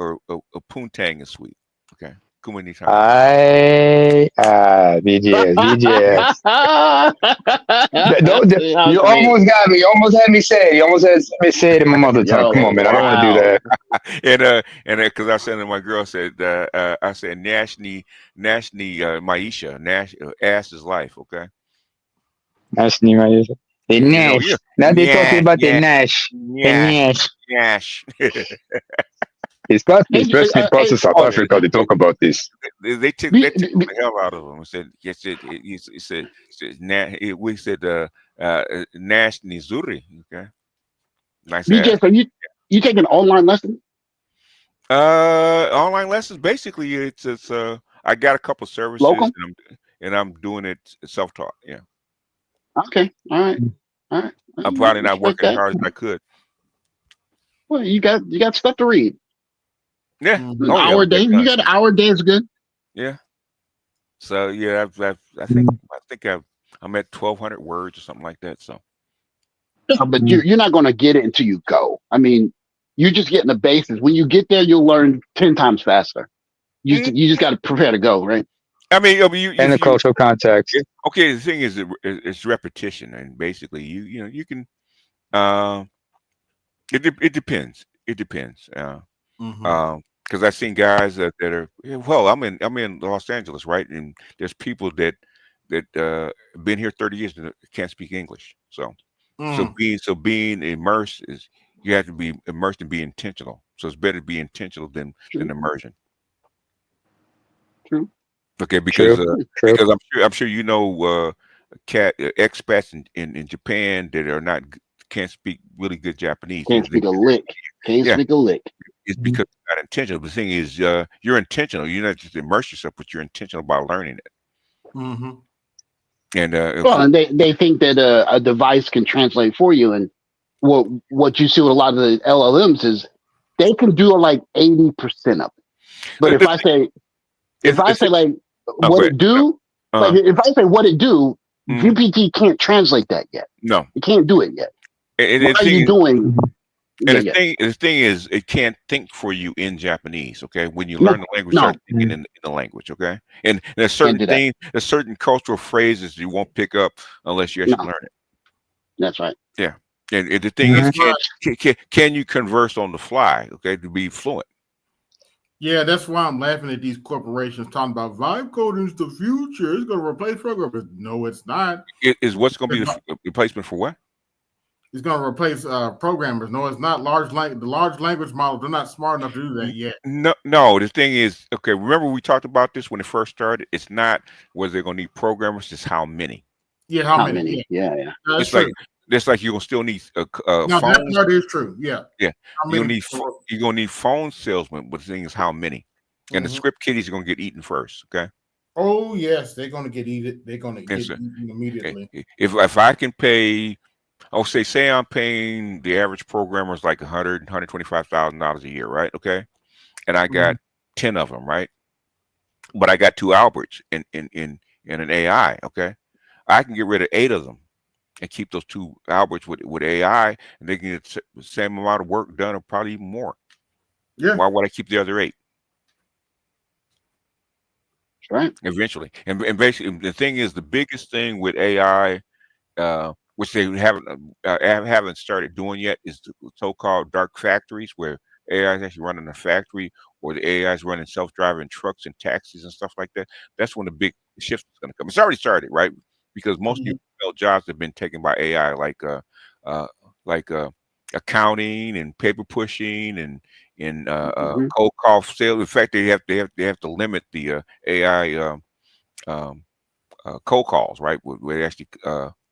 Poontang is sweet. Okay. Kuma ni Tamo. BGS. You almost got me. You almost had me say it. You almost had me say it in my mother tongue. Come on, man. I don't want to do that. And because I said to my girl, I said Nashni Maisha. Ass is life. Okay. Nashni Maisha. The Nash. Now they're talking about the Nash. The Nash. It's not parts of South Africa. They talk about this. They took the hell out of him. We said Nash Nizuri. Okay. Nice. BJ, so you take an online lesson? Online lessons. Basically, it's I got a couple services. Local? and I'm doing it self-taught. Yeah. Okay. All right. All right. I'm probably not Respect working as that. hard as I could. Well, you got stuff to read. Yeah. An Oh yeah. hour I'll a day. get it You done. got an hour a day is good. Yeah. So yeah, I think I'm at 1,200 words or something like that. So. But you're not going to get it until you go. I mean, you're just getting the basis. When you get there, you'll learn 10 times faster. You just got to prepare to go, right? I mean, and the cultural context. Okay, the thing is, it's repetition, and basically, you can. It depends. It depends. Because I've seen guys that are well. I'm in Los Angeles, right? And there's people that been here 30 years and can't speak English. So being immersed is you have to be immersed and be intentional. So it's better to be intentional than immersion. True. Okay, because True. because I'm sure expats in Japan that are can't speak really good Japanese. Can't speak a lick. Can't speak a lick. It's because you're not intentional. The thing is, you're intentional. You're not just immerse yourself, but you're intentional about learning it. Mm-hmm. And and they think that a device can translate for you. And what you see with a lot of the LLMs is they can do like 80% of it. But if I say like what it do, like if I say what it do, GPT can't translate that yet. No, it can't do it yet. And what are you doing? And the thing is, it can't think for you in Japanese. Okay, when you learn the language, start thinking in the language. Okay, and there's certain things, there's certain cultural phrases you won't pick up unless you actually learn it. That's right. Yeah, and the thing is, can you converse on the fly? Okay, to be fluent. Yeah, that's why I'm laughing at these corporations talking about vibe coding is the future. It's going to replace programmers. No, it's not. Is what's going to be the replacement for what? It's going to replace programmers. No, it's not. The large language models, they're not smart enough to do that yet. No. The thing is, okay, remember we talked about this when it first started? It's not whether they're going to need programmers, it's how many. Yeah, how many? Yeah. It's like you're going to still need phones. That is true. Yeah. Yeah. You're going to need phone salesmen, but the thing is how many. And the script kiddies are going to get eaten first, okay? Oh, yes. They're going to get eaten. They're going to get eaten immediately. Okay. If I can pay... say I'm paying the average programmers like $125,000 a year, right? Okay, and I got 10 of them, right? But I got 2 Alberts in an AI. Okay, I can get rid of 8 of them and keep those 2 Alberts with AI, and they can get the same amount of work done, or probably even more. Yeah. Why would I keep the other 8? Right. Eventually, and basically, the thing is, the biggest thing with AI. Which they haven't started doing yet, is the so-called dark factories, where AI is actually running a factory, or the AI is running self-driving trucks and taxis and stuff like that. That's when the big shift is going to come. It's already started, right? Because most of your jobs have been taken by AI, like accounting and paper pushing and cold call sales. In fact, they have to limit the AI cold calls, right? Where they actually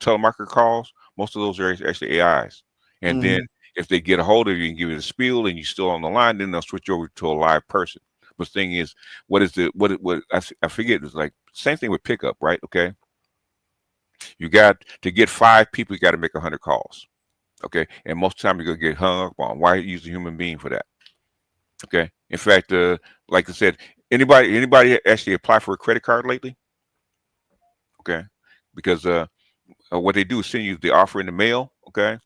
telemarketer calls. Most of those are actually AIs. And then if they get a hold of you and give you the spiel and you're still on the line, then they'll switch over to a live person. But the thing is, what I forget, it's like same thing with pickup, right? Okay. You got to get 5 people, you got to make 100 calls. Okay. And most of the time you're gonna get hung up on. Why use a human being for that? Okay. In fact, like I said, anybody actually apply for a credit card lately? Okay. Because what they do is send you the offer in the mail, okay?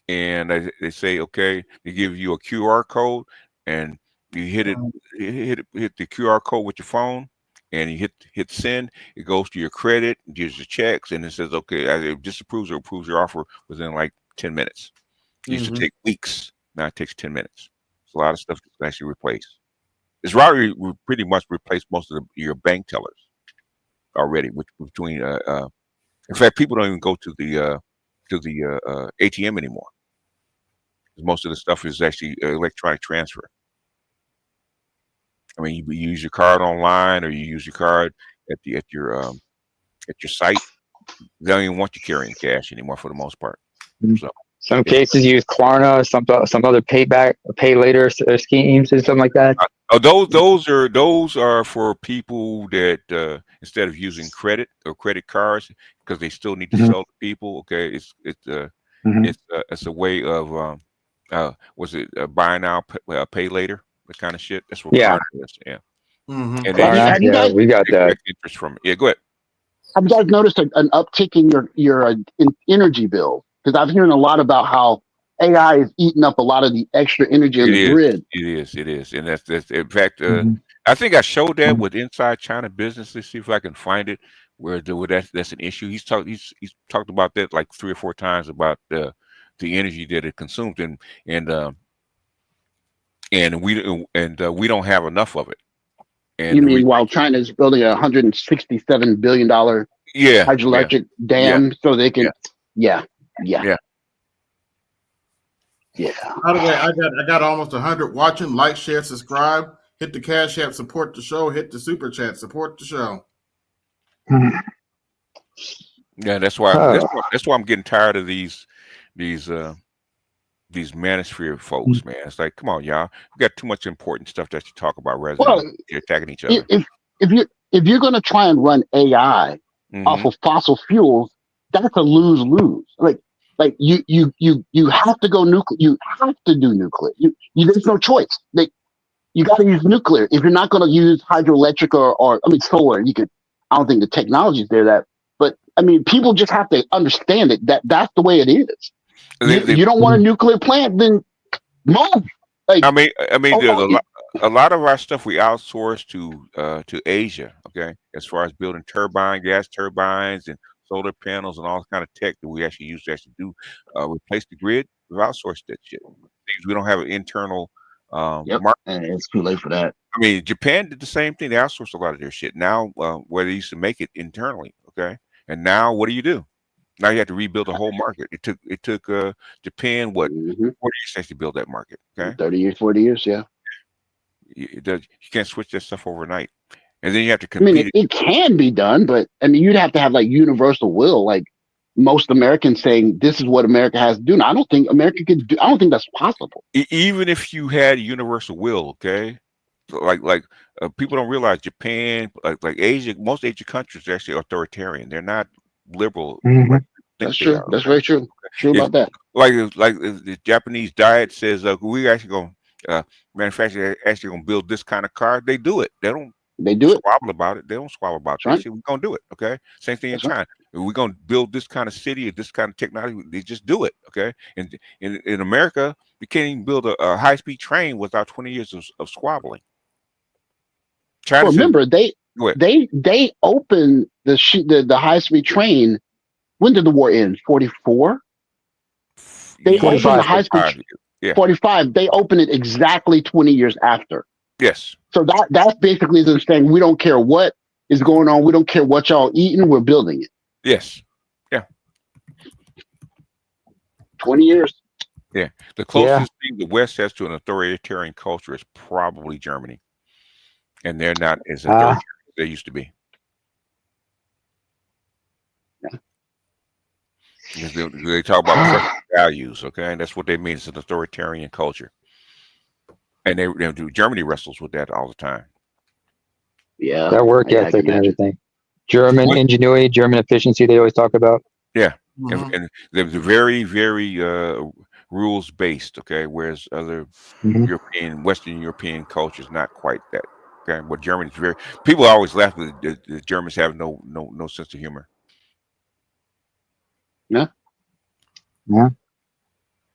And they say, okay, they give you a QR code, and you hit the QR code with your phone, and you hit send. It goes to your credit, gives you checks, and it says, okay, it disapproves or approves your offer within like 10 minutes. It used to take weeks. Now it takes 10 minutes. So a lot of stuff is actually replaced. It's already pretty much replaced most of your bank tellers already, which between in fact, people don't even go to the ATM anymore. Most of the stuff is actually electronic transfer. I mean, you use your card online, or you use your card at your site. They don't even want you carrying cash anymore for the most part. So some cases use Klarna, some other pay later schemes and something like that. Oh, those are for people that instead of using credit or credit cards because they still need to sell to people. Okay, it's a way of was it buy now pay later, the kind of shit. That's what Klarna is. Yeah, and they Have you guys we got that. interest from it. Yeah, go ahead. have you guys noticed an uptick in your energy bill? Because I'm hearing a lot about how AI is eating up a lot of the extra energy on It the is. grid. It is, and that's in fact. I think I showed that with Inside China Business. Let's see if I can find it where that's an issue. He's talked about that like 3 or 4 times about the energy that it consumes, and we don't have enough of it. And You mean while China's building a $167 billion yeah, hydroelectric dam so they can, yeah. By the way, I got almost 100 watching. Like, share, subscribe. Hit the Cash App, support the show. Hit the Super Chat, support the show. Yeah, that's why I'm getting tired of these manosphere folks, man. It's like, come on, y'all. We got too much important stuff that you talk about rather than attacking each other. If you're going to try and run AI off of fossil fuels, that's a lose-lose. Like you have to go nuclear. You have to do nuclear. There's no choice. You got to use nuclear. If you're not going to use hydroelectric or solar, you could. I don't think the technology's there. But I mean, people just have to understand it. That's the way it is. You don't want a nuclear plant, then move. Like, I mean, there's a lot of our stuff we outsource to Asia. Okay, as far as building gas turbines, and solar panels, and all kind of tech that we actually use to actually do replace the grid. We've outsourced that shit. We don't have an internal market. And it's too late for that. I mean, Japan did the same thing. They outsourced a lot of their shit. Now, where they used to make it internally, okay, and now what do? Now you have to rebuild the whole market. It took Japan 40 years to build that market. Okay, 30 years, 40 years, yeah. You can't switch that stuff overnight, and then you have to compete. I mean, it can be done, but I mean, you'd have to have like universal will, like most Americans saying this is what America has to do. Now, I don't think America could do. I don't think that's possible. Even if you had universal will, okay, so like people don't realize Japan, like Asia, most Asian countries are actually authoritarian. They're not liberal. That's true. That's very true. True about that. Like the Japanese diet says, we actually going manufacture actually going to build this kind of car. They do it. They don't. They do squabble about it. They don't squabble about that shit. We're gonna do it. Okay. Same thing in China. We're gonna build this kind of city or this kind of technology. They just do it. Okay. And in America, we can't even build a high-speed train without 20 years of squabbling. China remember, they opened the high-speed train. When did the war end? 44? They opened the high-speed 45. They opened it exactly 20 years after. Yes. So that's basically them saying we don't care what is going on. We don't care what y'all eating. We're building it. Yes. Yeah. 20 years. Yeah. The closest thing the West has to an authoritarian culture is probably Germany. And they're not as authoritarian as they used to be. Yeah. They talk about values, okay? And that's what they mean. It's an authoritarian culture. And they do. Germany wrestles with that all the time. Yeah. That work ethic and everything. German ingenuity, German efficiency, they always talk about. Yeah. And they're very, very rules based, okay? Whereas other Western European cultures not quite that. Okay. But Germany's people always laugh that the Germans have no sense of humor. Yeah. Yeah.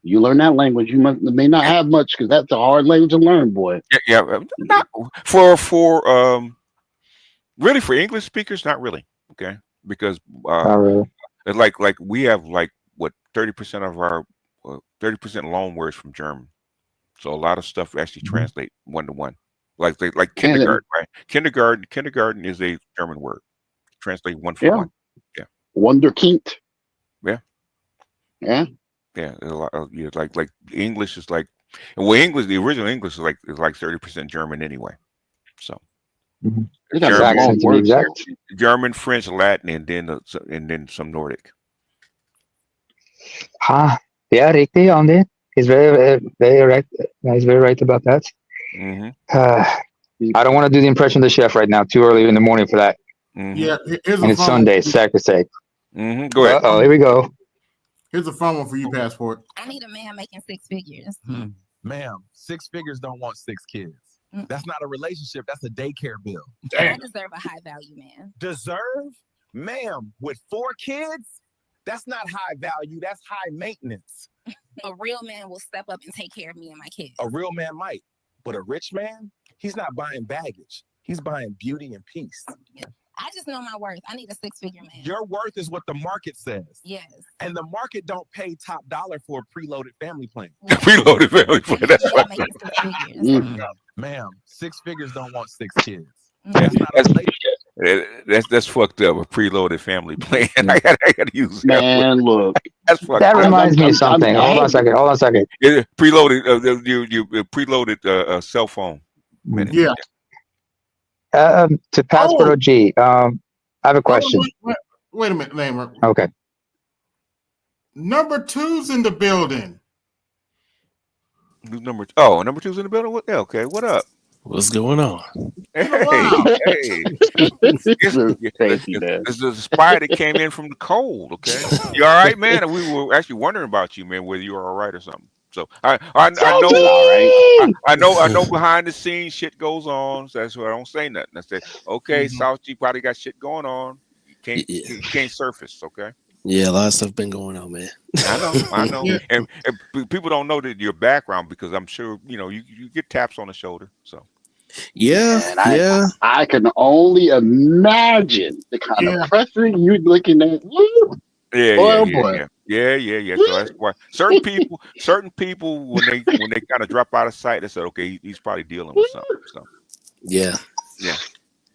You learn that language. You may not have much because that's a hard language to learn, boy. Yeah. Not for really for English speakers, not really. Okay, because like we have like what 30% of our 30% loan words from German, so a lot of stuff actually translate one-to-one. Like kindergarten, right? Kindergarten is a German word. Translate one for one. Yeah. Wunderkind. Yeah. Yeah. Yeah, a lot of, like English is like, well, English, the original English is like 30% German anyway. So German, French, Latin, and then some Nordic. Yeah, riktig on det. He's very right. He's very right about that. I don't want to do the impression of the chef right now. Too early in the morning for that. Yeah, here's And a it's fun Sunday, one. sacrosanct. Go ahead. Here we go. Here's a fun one for you, Passport. I need a man making 6 figures. Ma'am, 6 figures don't want 6 kids. That's not a relationship. That's a daycare bill. I deserve a high value man. Deserve? Ma'am, with 4 kids? That's not high value. That's high maintenance. A real man will step up and take care of me and my kids. A real man might, but a rich man, he's not buying baggage. He's buying beauty and peace. I just know my worth. I need a 6-figure man. Your worth is what the market says. Yes. And the market don't pay top dollar for a preloaded family plan. Preloaded family plan. That's right. Ma'am, 6 figures don't want 6 kids. That's not a relationship. That's fucked up. A preloaded family plan. I gotta use that. Man, look. That's fucked That up. reminds me of something. Hold on a second. Yeah, preloaded. You preloaded cell phone. Yeah. To Passport OG, I have a question. Wait a minute, Lamer. Okay. Number 2's in the building. Number 2's in the building. What? Okay, what up? What's going on? Hey, it's the spy that came in from the cold. Okay, you all right, man? We were actually wondering about you, man, whether you were all right or something. So I know behind the scenes shit goes on. So that's why I don't say nothing. I say, okay, South G probably got shit going on. You can't surface. Okay. Yeah, a lot of stuff been going on, man. I know. and people don't know that your background because I'm sure you get taps on the shoulder. So I can only imagine the kind of pressure you're looking at. Yeah. So that's why certain people when they kind of drop out of sight, they said, okay, he's probably dealing with something. So yeah,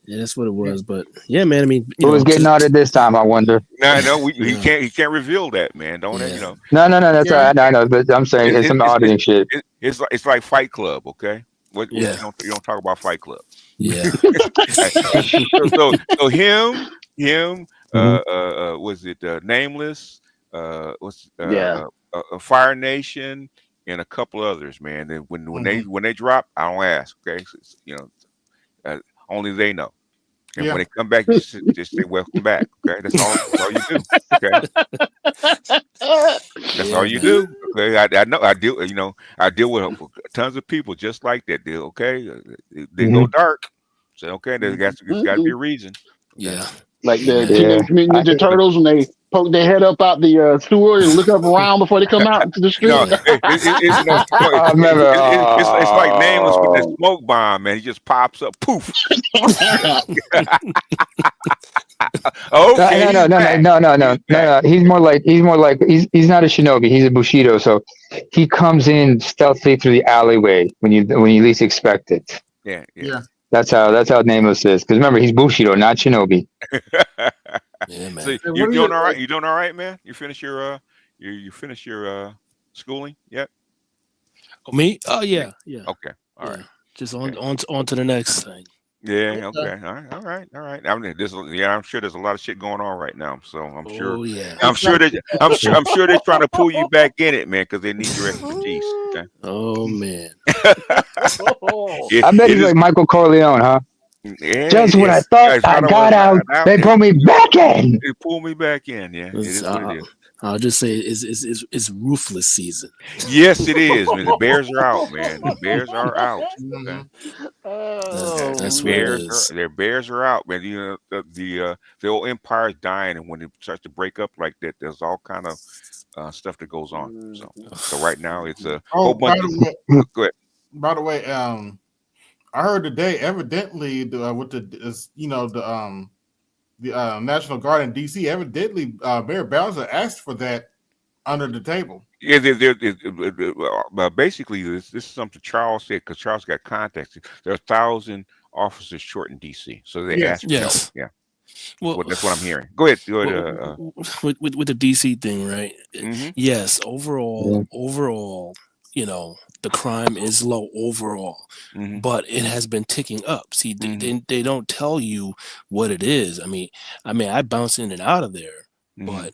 that's what it was. But yeah, man, I mean, who was getting out at this time? I wonder. No, he can't reveal that, man. Don't No. That's all right. I know, but I'm saying it's some auditing shit. It's like Fight Club, okay? You don't talk about Fight Club. Yeah. so him. Was it Nameless? Fire Nation and a couple others, man. Then when they drop, I don't ask. Okay, only they know. And when they come back, just say welcome back. Okay, that's all you do. Okay, that's all you do. Okay, I know I deal with tons of people just like that. They go dark. So okay, there's got to be a reason. Yeah. Like the Teenage Mutant Ninja Turtles when they poke their head up out the sewer and look up around before they come out into the street. I remember. It's like Nameless with that smoke bomb, man. He just pops up, poof. Okay. No. He's more like he's not a shinobi. He's a bushido. So he comes in stealthily through the alleyway when you least expect it. Yeah. That's how Nameless is. Because remember, he's bushido, not shinobi. Yeah, man. So you're doing all right. You doing all right, man? You finish your schooling yet? Me? Oh yeah. Okay. All right. Just on to the next thing. Yeah. Okay. All right. I mean, I'm sure there's a lot of shit going on right now. So I'm sure. Oh yeah. I'm sure they're trying to pull you back in it, man, because they need your expertise. Okay. Oh man. I bet he's like Michael Corleone, huh? Yeah, just when I thought I got out, they pulled me back in. They pulled me back in. Yeah, it is what it is. I'll just say it's ruthless season. Yes, it is. Man. The Bears are out, man. The Bears are out. Okay. That's what it is. Their Bears are out, man. The old empire's dying, and when it starts to break up like that, there's all kind of stuff that goes on. So right now it's a whole bunch. Go ahead. By the way, I heard today, evidently, with the National Guard in D.C., evidently, Mayor Bowser asked for that under the table. Yeah, basically, this is something Charles said because Charles got contacted. There are 1,000 officers short in D.C., so they asked for help. Yeah. Well, that's what I'm hearing. Go ahead. With the DC thing, right? Mm-hmm. Yes. Overall, the crime is low overall, but it has been ticking up. See, they don't tell you what it is. I mean, I bounce in and out of there, but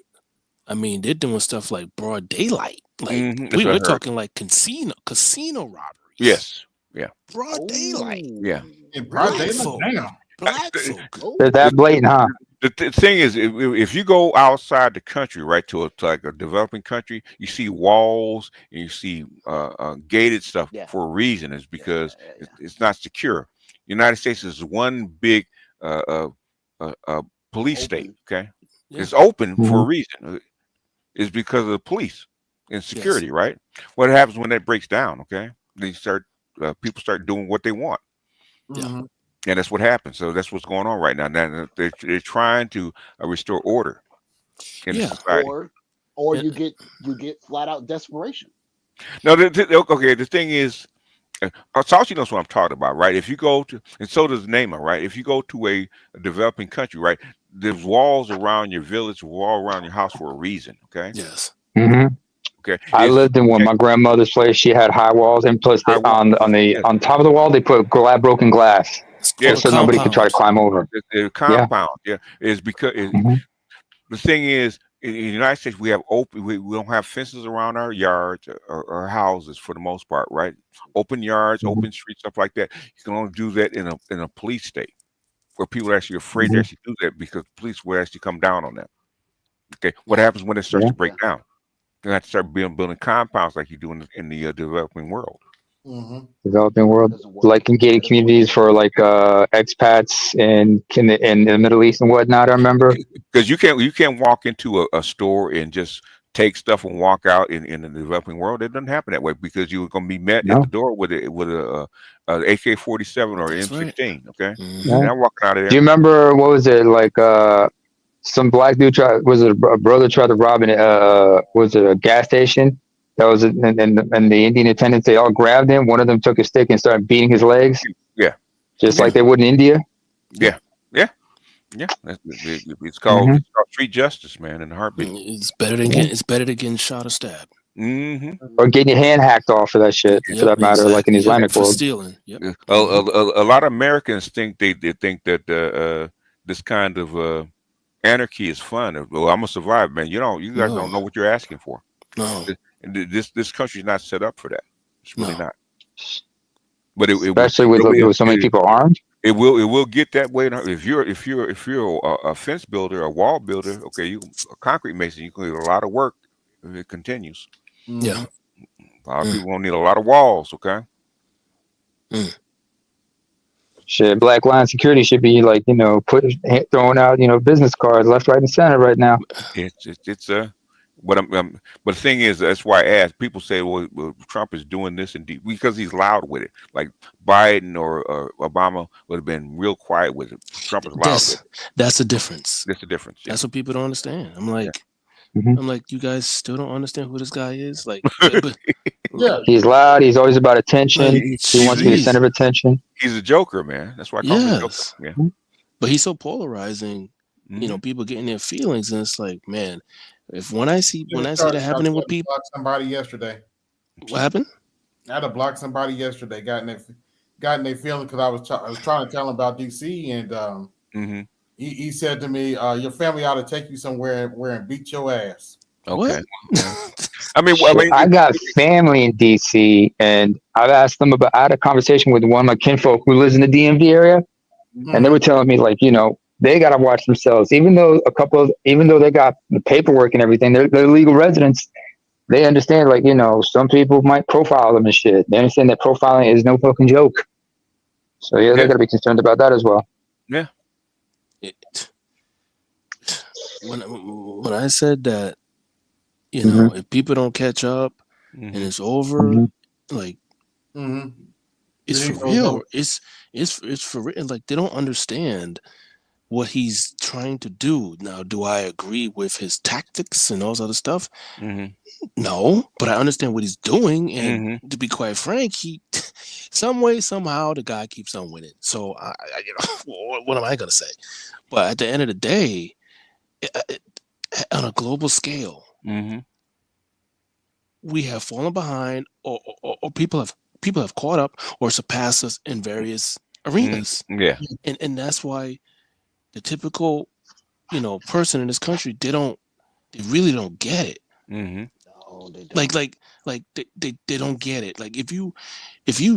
I mean, they're doing stuff like broad daylight. Like we're talking like casino robberies. Yes. Yeah. Broad daylight. Yeah. In broad Black daylight, folk. damn. Black folk. They're that blatant, huh? The thing is, if you go outside the country, right, to like a developing country, you see walls and you see gated stuff for a reason. It's because it's not secure. United States is one big police state. Okay, it's open for a reason. It's because of the police and security, right? What happens when that breaks down? Okay, they start people start doing what they want. Mhm. And that's what happens. So that's what's going on right now. Now they're trying to restore order in the society. Or you get flat out desperation. No, okay. The thing is, Saucy knows what I'm talking about, right? If you go to, and so does Neymar, right? If you go to a developing country, right, there's walls around your village, wall around your house for a reason. Okay. Yes. Mm-hmm. Okay. I lived in one. My grandmother's place. She had high walls, and plus they, on top of the wall they put broken glass, just so nobody could try to climb over. The compound, is because the thing is, in the United States, we have open. We don't have fences around our yards or houses for the most part, right? Open yards, open streets, stuff like that. You can only do that in a police state, where people are actually afraid to actually do that because police will actually come down on them. Okay, what happens when it starts to break down? You have to start building compounds like you do in the developing world. Developing world, like in gated communities for like expats in the Middle East and whatnot. I remember because you can't walk into a store and just take stuff and walk out in the developing world. It doesn't happen that way because you're going to be met at the door with a AK-47 or M16. Okay, Yeah. and I'm walking out of there. Do you remember what was it like? Some black dude a brother tried to rob was it a gas station? That was and the Indian attendants, they all grabbed him. One of them took a stick and started beating his legs. Yeah, just like they would in India. Yeah. It's called street justice, man, in a heartbeat. It's better than getting shot or stabbed. Or getting your hand hacked off for that shit, for that matter, like in the Islamic for world. stealing. Yep. A lot of Americans think they think that this kind of anarchy is fun. Well, I'm gonna survive, man. You guys don't know what you're asking for. No, this country's not set up for that. It's really not. But especially with so many people armed. It will get that way. If you're a fence builder, a wall builder, okay, a concrete mason, you can do a lot of work if it continues. Yeah, a lot of people won't need a lot of walls. Okay. Shit, Black Line Security should be like throwing out business cards left, right, and center right now. But the thing is, that's why I asked. People say, well, Trump is doing this because he's loud with it. Like Biden or Obama would have been real quiet with it. Trump is loud with it. That's the difference. That's the difference. That's what people don't understand. I'm like, you guys still don't understand who this guy is. Like, he's loud. He's always about attention. He wants to be the center of attention. He's a joker, man. That's why I call him a joker. Yeah. But he's so polarizing. People getting their feelings, and it's like, man, when I see that happening with people. Blocked somebody yesterday. What happened? I had to block somebody yesterday. Got in their feeling because I was trying to tell him about DC, and he said to me, "Your family ought to take you somewhere and beat your ass." Okay. I got family in DC, and I've asked them about. I had a conversation with one of my kinfolk who lives in the DMV area, and they were telling me they got to watch themselves, even though they got the paperwork and everything, they're legal residents. They understand, some people might profile them and shit. They understand that profiling is no fucking joke. So they got to be concerned about that as well. Yeah. When I said that, if people don't catch up and it's over, it's for real. It's for real. Like, they don't understand what he's trying to do. Now, do I agree with his tactics and all this other stuff? No, but I understand what he's doing. And to be quite frank, some way, somehow, the guy keeps on winning. So, what am I going to say? But at the end of the day, on a global scale, we have fallen behind, or people have caught up or surpassed us in various arenas. Yeah, and that's why the typical, person in this country, they really don't get it. They don't get it. Like if you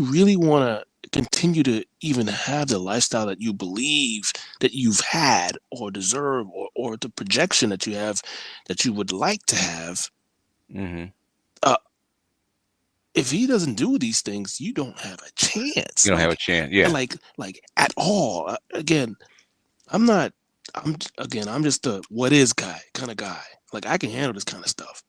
really want to continue to even have the lifestyle that you believe that you've had or deserve, or the projection that you have that you would like to have, if he doesn't do these things, you don't have a chance. You don't have a chance. Yeah. Like at all. Again, I'm just a what is guy kind of guy. Like I can handle this kind of stuff.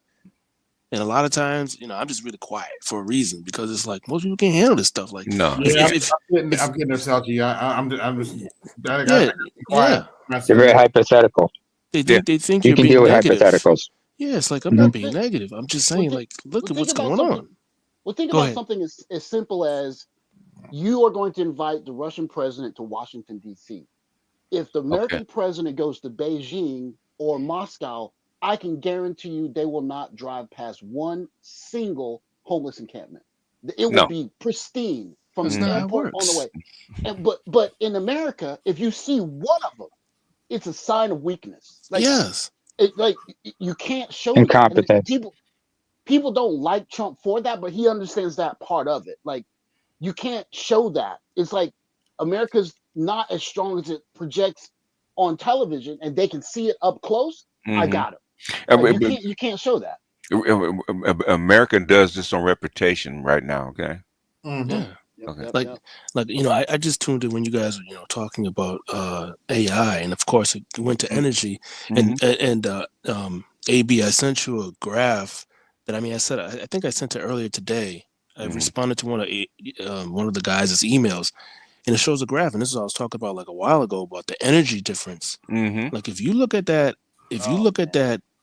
And a lot of times, I'm just really quiet for a reason, because it's like most people can't handle this stuff. Like, no, I'm getting this out to you. I'm just quiet. They're very hypothetical. They think you you're can being deal with negative. hypotheticals. Yeah, it's like I'm not being negative. I'm just saying, like, look at what's going on. Well, think Go about ahead. something as simple as you are going to invite the Russian president to Washington, D.C. If the American president goes to Beijing or Moscow, I can guarantee you they will not drive past one single homeless encampment. It will be pristine from That's the not how it airport on the works. way. But in America, if you see one of them, it's a sign of weakness. Yes. You can't show that. Incompetence. And people don't like Trump for that, but he understands that part of it. Like, you can't show that. It's like America's not as strong as it projects on television, and they can see it up close. I got it. You can't show that. America does this on reputation right now. Okay. Yeah. Okay. I just tuned in when you guys were talking about AI, and of course it went to energy, and AB, I sent you a graph that I think I sent it earlier today. I responded to one of the guys' emails, and it shows a graph, and this is what I was talking about like a while ago about the energy difference. Like if you look at that,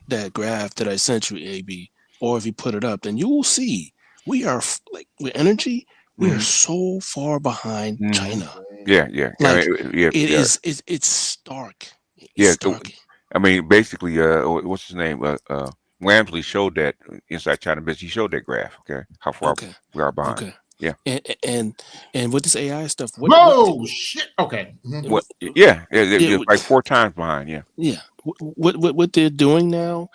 that graph that I sent you, AB, or if you put it up, then you will see we are with energy. We are so far behind China. Yeah. Like It's stark. Stark. I mean, basically, what's his name? Wamsley showed that Inside China Business. He showed that graph. Okay, how far we are behind. Okay. Yeah. And with this AI stuff, shit. Okay. What? Yeah. Like 4 times behind. Yeah. Yeah. What they're doing now,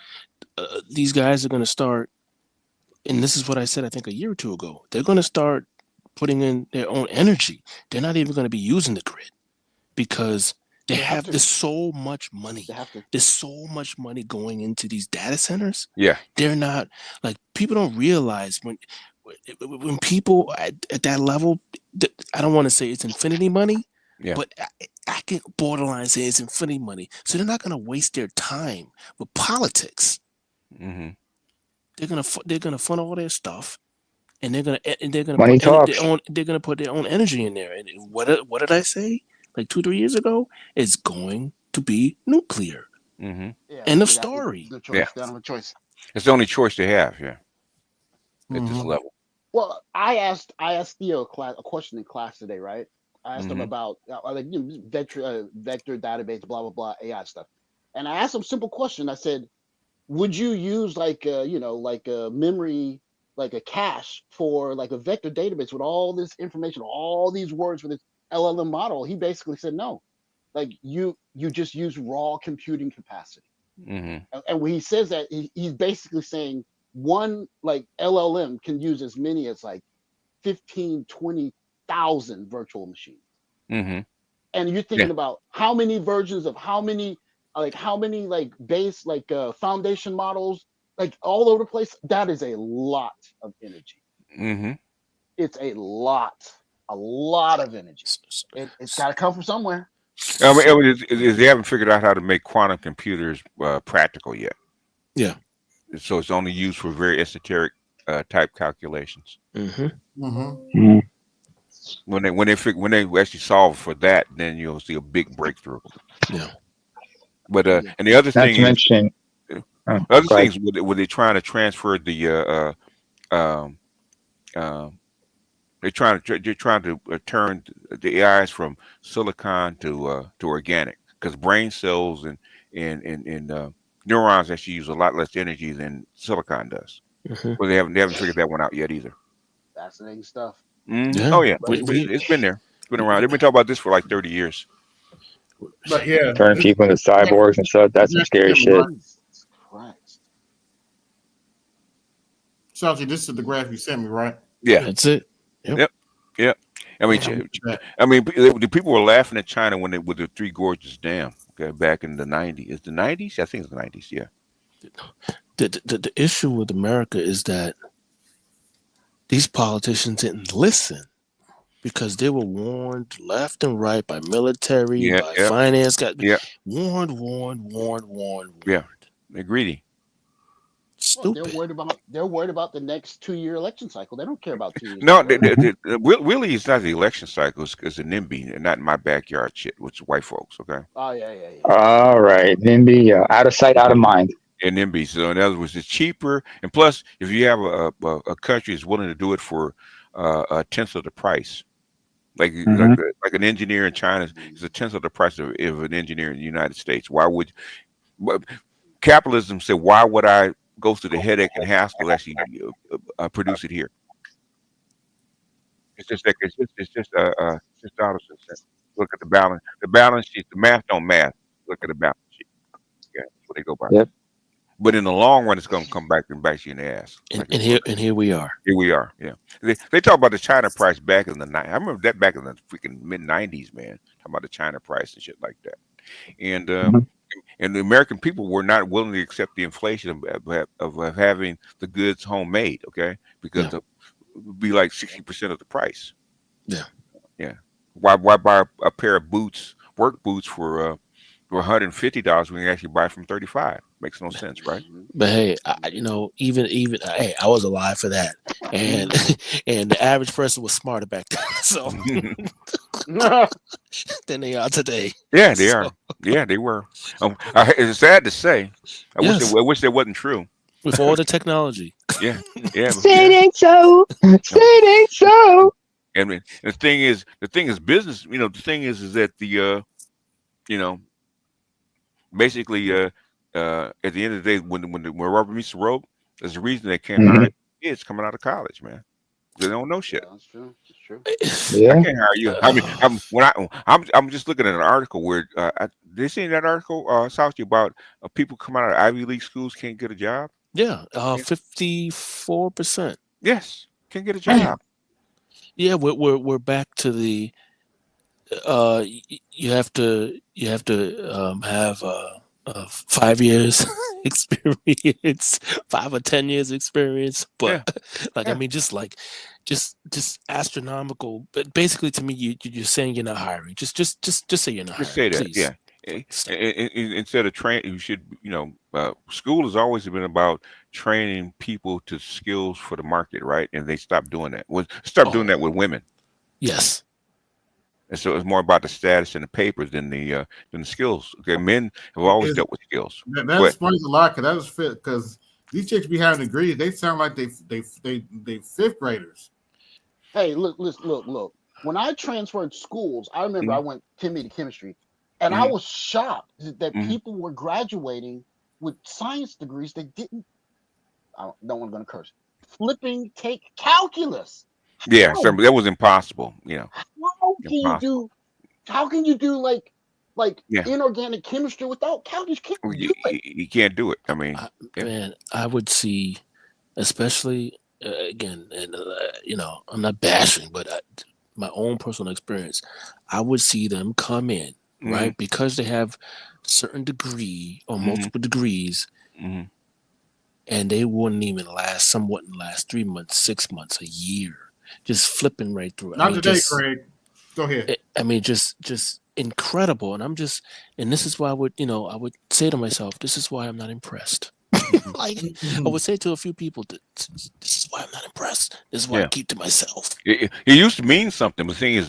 these guys are going to start, and this is what I said I think a year or two ago. They're going to start putting in their own energy. They're not even going to be using the grid, because there's so much money. There's so much money going into these data centers. Yeah. They're not, like, people don't realize when people at that level, I don't want to say it's infinity money, but I can borderline say it's infinity money. So they're not going to waste their time with politics. They're gonna fund all their stuff, and they're gonna put their own energy in there. And what did I say? Like 2-3 years ago, it's going to be nuclear. End of story. They don't have a choice. It's the only choice they have. Yeah. At this level. Well, I asked Theo a question in class today, right? I asked him about vector database, blah blah blah, AI stuff, and I asked him a simple question. I said, would you use like a memory, like a cache for like a vector database with all this information, all these words for this LLM model? He basically said no. Like you just use raw computing capacity. And when he says that, he's basically saying one like LLM can use as many as like 15,000-20,000 virtual machines. And you're thinking about how many versions of how many base foundation models, like all over the place. That is a lot of energy. It's a lot of energy. It's got to come from somewhere. I mean, they haven't figured out how to make quantum computers practical yet. Yeah. So it's only used for very esoteric type calculations. When they actually solve for that, then you'll see a big breakthrough. Yeah. But and the other Not thing to mention, other things were they trying to transfer the they're trying to turn the AIs from silicon to organic, because brain cells and neurons actually use a lot less energy than silicon does. Well, they haven't figured that one out yet either. Fascinating stuff. Oh yeah, it's been there. It's been around. They've been talking about this for like 30 years. But yeah, turning people into cyborgs and stuff. That's some scary shit. Salty, this is the graph you sent me, right? Yeah, That's it. Yep. I mean, the people were laughing at China when they with the Three Gorges Dam. Okay, back in the '90s. Is the '90s? I think it's the '90s. Yeah. The issue with America is that these politicians didn't listen because they were warned left and right by military, by finance guys. Warned. Yeah, they're greedy. Stupid. Well, they're worried about the next 2-year election cycle. They don't care about 2 years. No, really, it's not the election cycle. It's the NIMBY, and not in my backyard shit, which is white folks. Okay. Oh yeah. All right, NIMBY, out of sight, out of mind. And NIMBY. So in other words, it's cheaper, and plus, if you have a country that's willing to do it for a tenth of the price, like an engineer in China is a tenth of the price of an engineer in the United States. Why would capitalism say? Why would I go through the headache and hassle to actually produce it here? It's just dollars and cents. Look at the balance sheet. The math don't math. Look at the balance sheet. Yeah, that's what they go by. Yep. But in the long run, it's going to come back and bite you in the ass. And here we are. Here we are. Yeah. They talk about the China price back in the '90s. I remember that back in the freaking mid '90s, man. Talking about the China price and shit like that. And and the American people were not willing to accept the inflation of having the goods homemade. Okay, because it would be like 60% of the price. Yeah. Why buy a pair of boots, work boots for $150 when you actually buy from $35? Makes no sense, right? But hey, even hey, I was alive for that, and and the average person was smarter back then, so than they are today. Yeah, they are. Yeah, they were. It's sad to say. I wish that wasn't true. With all the technology. Yeah. Say it ain't so. Say it ain't so. I mean, the thing is business. The thing is that basically, at the end of the day, when rubber meets the road, there's a reason they can't hire kids coming out of college, man. They don't know shit. Yeah, that's true. Yeah. I can't hire you. I mean, I'm just looking at an article where did you see that article, Southie, about people coming out of Ivy League schools can't get a job? Yeah, 54%. Yes, can't get a job. Yeah, we're back to the you have to have 5 years experience, 5 or 10 years experience, but I mean, just astronomical. But basically, to me, you're saying you're not hiring. Just say you're not hiring. Just say that, please. Instead of training, you should, school has always been about training people to skills for the market, right? And they stopped doing that. Doing that with women. Yes. And so it's more about the status and the papers than the skills. Okay, men have always dealt with skills. That explains a lot because these chicks be having degrees. They sound like they fifth graders. Hey, look. When I transferred schools, I remember I went to chemistry, and I was shocked that people were graduating with science degrees that didn't. No one's gonna curse. Flipping take calculus. Yeah, so that was impossible. How can you do like inorganic chemistry without calculus? You can't do it. I mean, man, I would see, especially again, and I'm not bashing, but my own personal experience, I would see them come in right because they have certain degree or multiple degrees, and they wouldn't even last. Some wouldn't last 3 months, 6 months, a year. Just flipping right through it. Not today, Craig. Go ahead. I mean, just incredible. And this is why I would say to myself, this is why I'm not impressed. I would say to a few people, this is why I'm not impressed. This is why I keep to myself. It used to mean something. The thing is,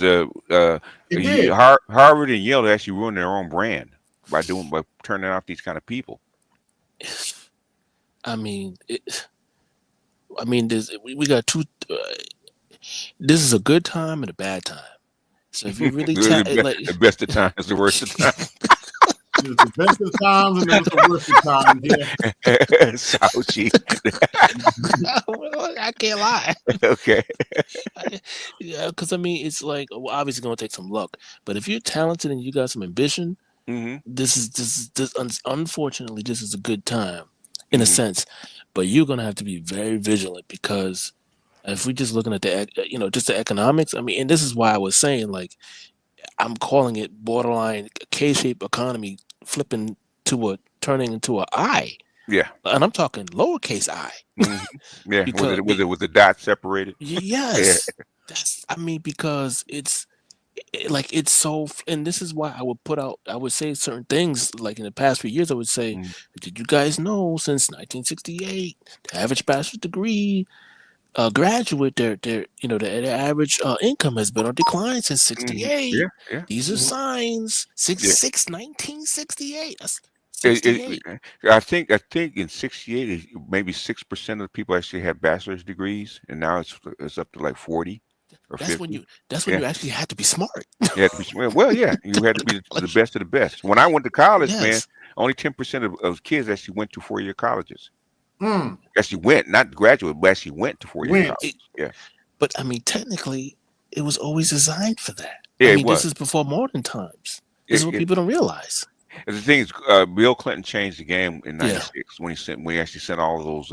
Harvard and Yale actually ruined their own brand by turning out these kind of people. I mean, we got two. This is a good time and a bad time. So if you really the best of times, the worst of times. It's the best of times and it's the worst of times. Yeah. I can't lie. Okay. Yeah, because I mean, it's like obviously going to take some luck, but if you're talented and you got some ambition, this unfortunately this is a good time in a sense. but you're gonna have to be very vigilant because if we just looking at just the economics, I mean, and this is why I was saying like I'm calling it borderline K-shaped economy turning into an I. Yeah. And I'm talking lowercase I. Yeah. Because Was the dot separated? yes, because it's it's so, and this is why I would say certain things like in the past few years. I would say, did you guys know since 1968, the average bachelor's degree graduate, their average income has been on decline since 68. Yeah. These are signs. Yeah. 1968. That's It, 68. I think in '68 maybe 6% of the people actually had bachelor's degrees, and now it's up to like 40 or 50. That's when you actually had to be smart. You had to be smart. Well, yeah, you had to be the best of the best. When I went to college, man, Yes. only 10% of kids actually went to 4-year colleges. Mm. Actually went, not graduate, but actually went to 4-year college. Yeah. But I mean, technically, it was always designed for that. Yeah, I it mean, was. this is before modern times. This is what people don't realize. And the thing is, Bill Clinton changed the game in '96 when he actually sent all of those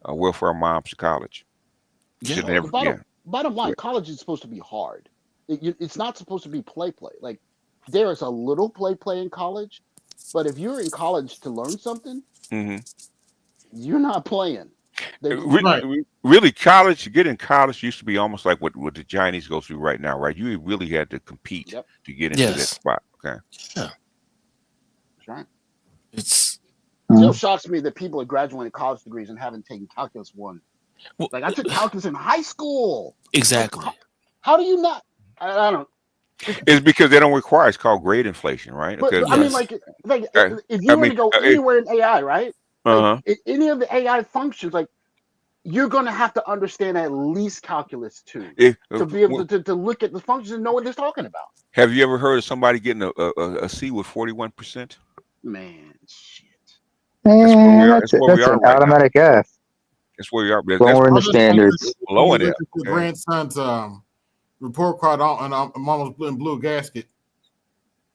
welfare moms to college. Yeah. The bottom line, college is supposed to be hard. It's not supposed to be play. Like there is a little play in college, but if you're in college to learn something, you're not playing. Really, getting college used to be almost like what the Chinese go through right now, right? You really had to compete to get into that spot. Okay. Yeah. That's right. It's still shocks me that people are graduating college degrees and haven't taken calculus 1. Like I took calculus in high school. Exactly. Like, how do you not? I don't. It's because they don't require. It's called grade inflation, right? But I mean, like if you were to go anywhere in AI, right? Like, any of the AI functions, like you're going to have to understand at least calculus 2 to be able to look at the functions and know what they're talking about. Have you ever heard of somebody getting a C with 41%? Man, shit. That's an automatic F. That's where we are. Lowering the standards. Lowering it. Your grandson's report card on, and I'm almost in blue gasket.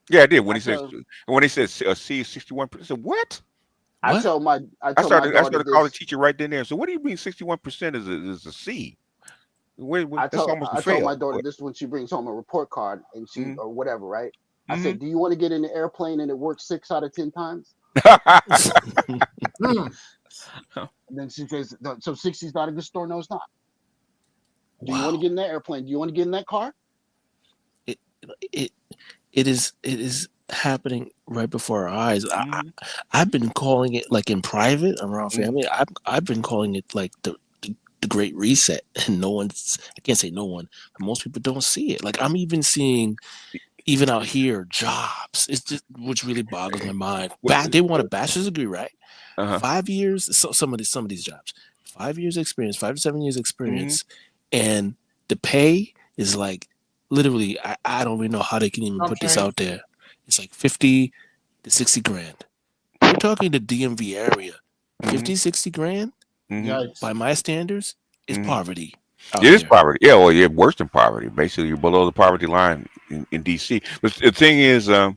Yeah, I did. When he said a C is 61%, I said, what? I told my I daughter started calling teacher right then there. So what do you mean 61% is a C? I told my fail. daughter this when she brings home a report card and she or whatever, right? I said, do you want to get in the airplane and it works 6 out of 10 times? And then she says, so 60 is not a good store? No, it's not. Do you want to get in that airplane? Do you want to get in that car? It is happening right before our eyes. I've been calling it like in private around family. I've been calling it like the Great Reset, and I can't say no one, but most people don't see it. Like I'm even seeing, even out here, jobs. It's just which really boggles my mind. They want a bachelor's degree, right? 5 years. So some of these jobs, 5 years experience, 5 to 7 years experience, and the pay is like literally. I don't really know how they can even put this out there. It's like 50 to 60 grand. We're talking the DMV area. 50, 60 grand. By my standards, is poverty. It is poverty. Yeah, well, yeah, worse than poverty. Basically, you're below the poverty line in DC. But the thing is, we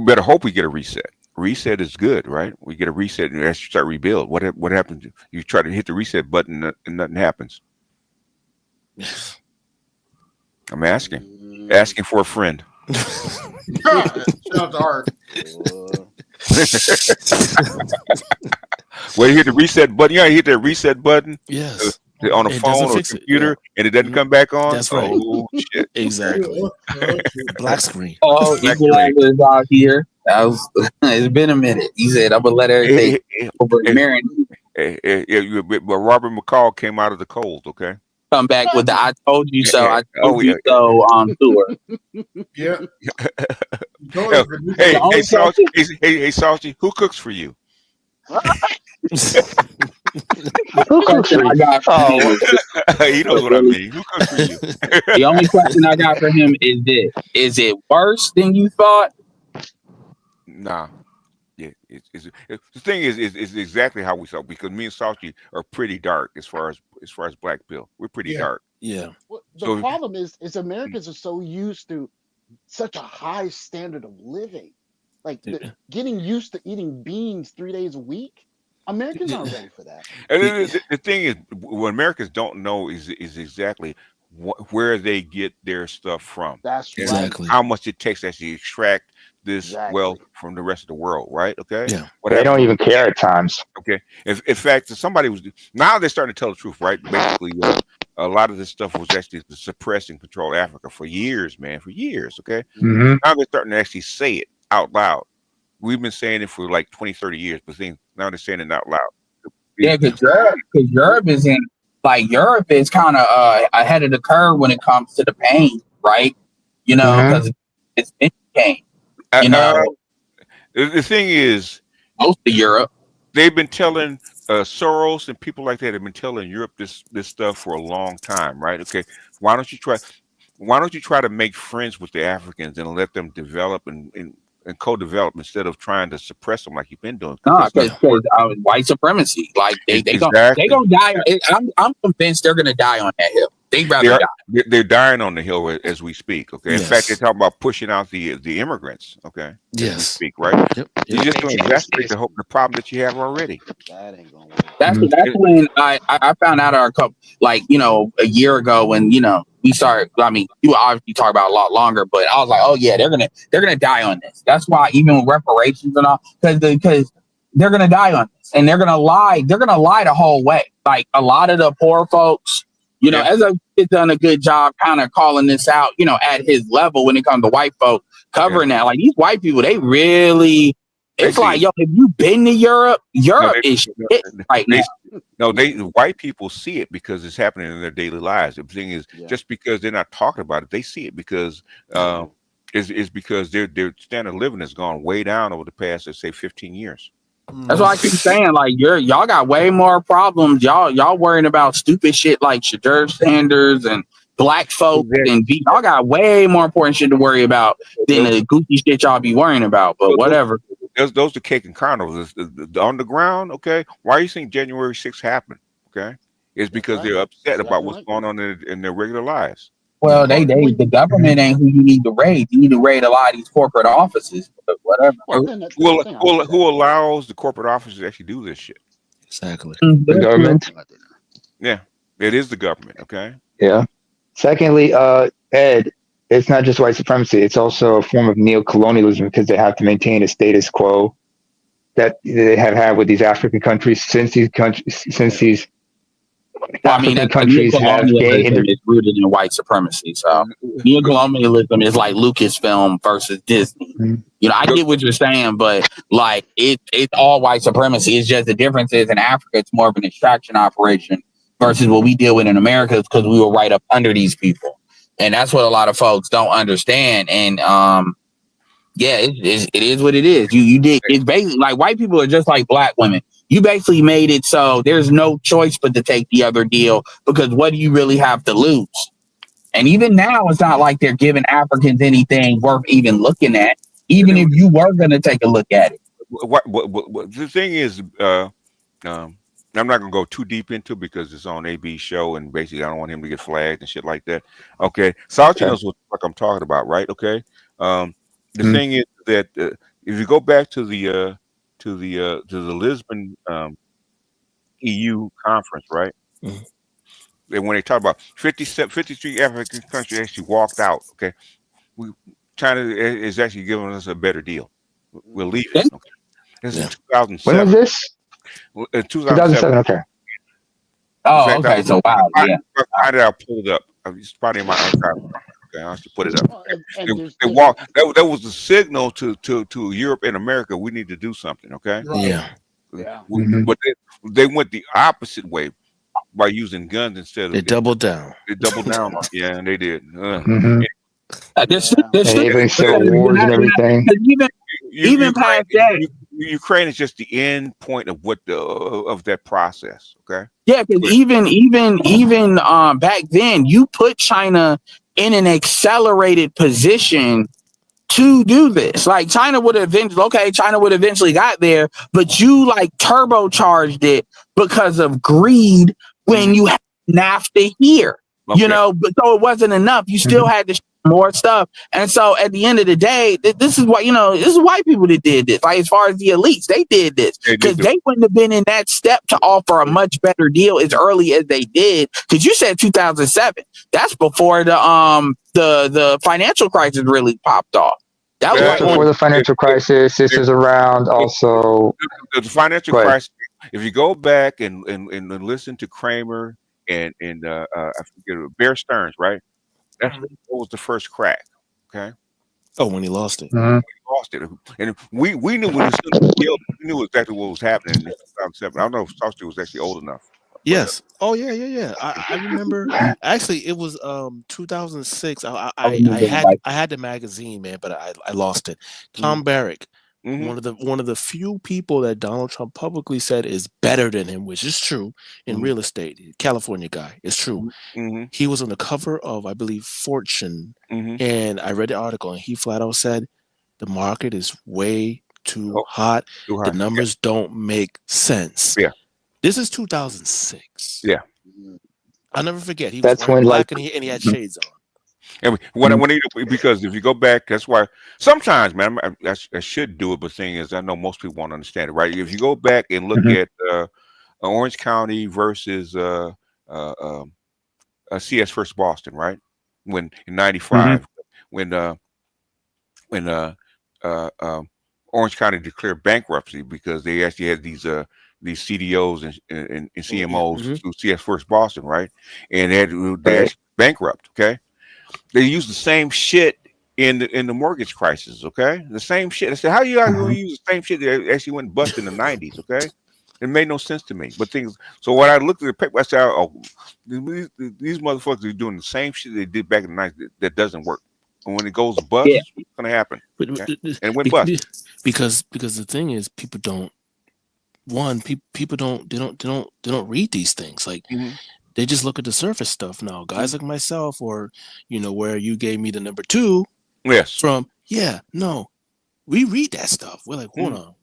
better hope we get a reset. Reset is good, right? We get a reset and as you start rebuild. What happens? You try to hit the reset button and nothing happens. I'm asking for a friend. Shout out to Art. Well, you hit the reset button. You hit that reset button. Yes. On a phone or a computer, and it doesn't come back on. That's right. Oh shit! Exactly. Black screen. Oh, Equalizer's out here. It's been a minute. He said, "I'm gonna let everything over marinate." But Robert McCall came out of the cold. Okay. Come back with the "I told you so." I told you so tour. Yeah. Hey, Salty, who cooks for you? I got for him. He knows what I mean. Who cooks for you? The only question I got for him is this: is it worse than you thought? Nah. Yeah, the thing is exactly how we thought, because me and Salty are pretty dark as far as Black Bill. We're pretty dark. Yeah. Well, the problem is Americans are so used to such a high standard of living, like getting used to eating beans 3 days a week. Americans aren't ready for that. And the thing is, what Americans don't know is exactly where they get their stuff from. That's and right. how much it takes to actually extract this Exactly. wealth from the rest of the world, right? Okay. Yeah. They don't even care at times. Okay. In fact, somebody was now they're starting to tell the truth, right? Basically, a lot of this stuff was actually to suppress and control Africa for years, man, for years. Okay. Mhm. Now they're starting to actually say it out loud. We've been saying it for like 20, 30 years, but now they're saying it out loud. Yeah, because Europe is in Europe is kind of ahead of the curve when it comes to the pain, right? You know, because it's pain. You know, The thing is, most of Europe, they've been telling Soros and people like that have been telling Europe this stuff for a long time, right? Okay, why don't you try to make friends with the Africans and let them develop and co-develop instead of trying to suppress them like you've been doing? no, because white supremacy, like they gonna die. I'm convinced they're gonna die on that hill. They'd rather die. They're dying on the hill as we speak. Okay, in fact, they're talking about pushing out the immigrants. Okay, as we speak, right? You're just going to exacerbate the problem that you have already. That ain't gonna work. That's when I found out a couple, a year ago when we started. I mean, you obviously talk about it a lot longer, but I was like, oh yeah, they're gonna die on this. That's why even with reparations and all, because they're gonna die on this, and they're gonna lie. They're gonna lie the whole way. Like a lot of the poor folks. As I've done a good job kind of calling this out, at his level when it comes to white folk covering that. Like these white people, they really, it's like, yo, if you've been to Europe is shit right now. White people see it because it's happening in their daily lives. The thing is, just because they're not talking about it, they see it because it's because their standard of living has gone way down over the past, let's say, 15 years. That's why I keep saying, like, y'all got way more problems. Y'all worrying about stupid shit like Shadur Sanders and black folk and y'all got way more important shit to worry about than the goofy shit y'all be worrying about. But whatever. Those are cake and carnivals. The underground, okay? Why you think January 6th happened? Okay, it's because they're upset about what's going on in their regular lives. Well, the government ain't who you need to raid. You need to raid a lot of these corporate offices, but whatever. Who allows the corporate offices to actually do this shit? Exactly. The government. Yeah, it is the government. Okay. Yeah. Secondly, Ed, it's not just white supremacy. It's also a form of neocolonialism because they have to maintain a status quo that they have had with these African countries since these African countries have neocolonialism is rooted in white supremacy. So neocolonialism is like Lucasfilm versus Disney. I get what you're saying, but like it's all white supremacy. It's just the difference is in Africa, it's more of an extraction operation versus what we deal with in America because we were right up under these people. And that's what a lot of folks don't understand. And it is what it is. You did. It's basically like white people are just like black women. You basically made it so there's no choice but to take the other deal because what do you really have to lose? And even now, it's not like they're giving Africans anything worth even looking at, even if you were going to take a look at it. What the thing is, I'm not going to go too deep into it because it's on AB's show and basically I don't want him to get flagged and shit like that. Okay. Salchi knows what I'm talking about, right? Okay. The thing is that if you go back to the Lisbon EU conference, right? And when they talk about 53 African countries actually walked out, okay? China is actually giving us a better deal. We're leaving. Okay? This is 2007. When was this? 2007. Okay. Oh, okay. So wow. Yeah. I pulled up. It's probably in my archive. Okay, I should put it up. They walked. That was a signal to Europe and America. We need to do something. Okay. Yeah. But they went the opposite way by using guns instead of. They doubled down. They doubled down. Yeah, and they did. Civil wars and everything. Even past that, Ukraine is just the end point of of that process. Okay. Yeah, because even back then, you put China in an accelerated position to do this. Like China would have eventually got there, but you like turbocharged it because of greed when you had NAFTA here. Okay. But so it wasn't enough. You still had to more stuff. And so at the end of the day, this is what, this is white people that did this. Like, as far as the elites, they did this because they wouldn't have been in that step to offer a much better deal as early as they did. Because you said 2007, that's before the financial crisis really popped off. That was before the financial crisis. This is around also the financial crisis. If you go back and listen to Kramer and I forget, Bear Stearns, right? That was the first crack. Okay. Oh, when he lost it. He lost it, and we knew when we knew exactly what was happening in 2007. I don't know if Saucy was actually old enough. Yes. Oh yeah. I remember. Actually, it was 2006. I had the magazine, man, but I lost it. Tom Barrack, one of the few people that Donald Trump publicly said is better than him, which is true in real estate. California guy, it's true. He was on the cover of, I believe, Fortune, and I read the article, and he flat out said the market is way too hot. The numbers don't make sense. Yeah. This is 2006. Yeah. I'll never forget. He was wearing black and he had shades on. And because if you go back, that's why sometimes, man, I should do it, but the thing is, I know most people won't understand it, right? If you go back and look at Orange County versus CS First Boston, right? When in '95, when Orange County declared bankruptcy because they actually had these CDOs and CMOs through CS First Boston, right? And they actually bankrupt. Okay, they used the same shit in the mortgage crisis. Okay, the same shit. I said, how you going to use the same shit that actually went bust in the '90s? Okay, it made no sense to me. But things. So when I looked at the paper, I said, oh, these motherfuckers are doing the same shit they did back in the '90s that doesn't work. And when it goes bust, what's going to happen? Okay? And it went bust. Because the thing is, people don't. People don't read these things. Like they just look at the surface stuff now. Guys like myself, or where you gave me the number 2. Yes. From we read that stuff. We're like, hold on,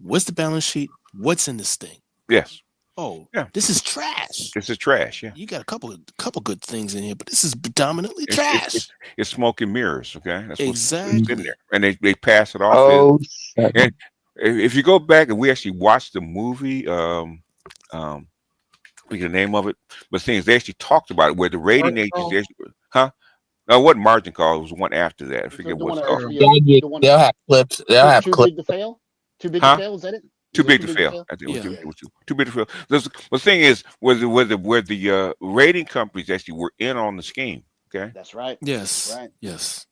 what's the balance sheet? What's in this thing? Yes. Oh, yeah. This is trash. This is trash. Yeah. You got a couple good things in here, but this is predominantly trash. It's smoke and mirrors. Okay. That's exactly. What's in there, and they pass it off. Oh. And if you go back and we actually watched the movie, we get the name of it, but things they actually talked about it where the rating agencies, No, what margin call? It was one after that. I forget what it's called. They'll have clips. They'll have clips. Too big to fail. Too big to fail. Is that it? Too big to fail. I think it was too big to fail. The thing is, where the rating companies actually were in on the scheme. Okay, that's right. Yes, right. Yes.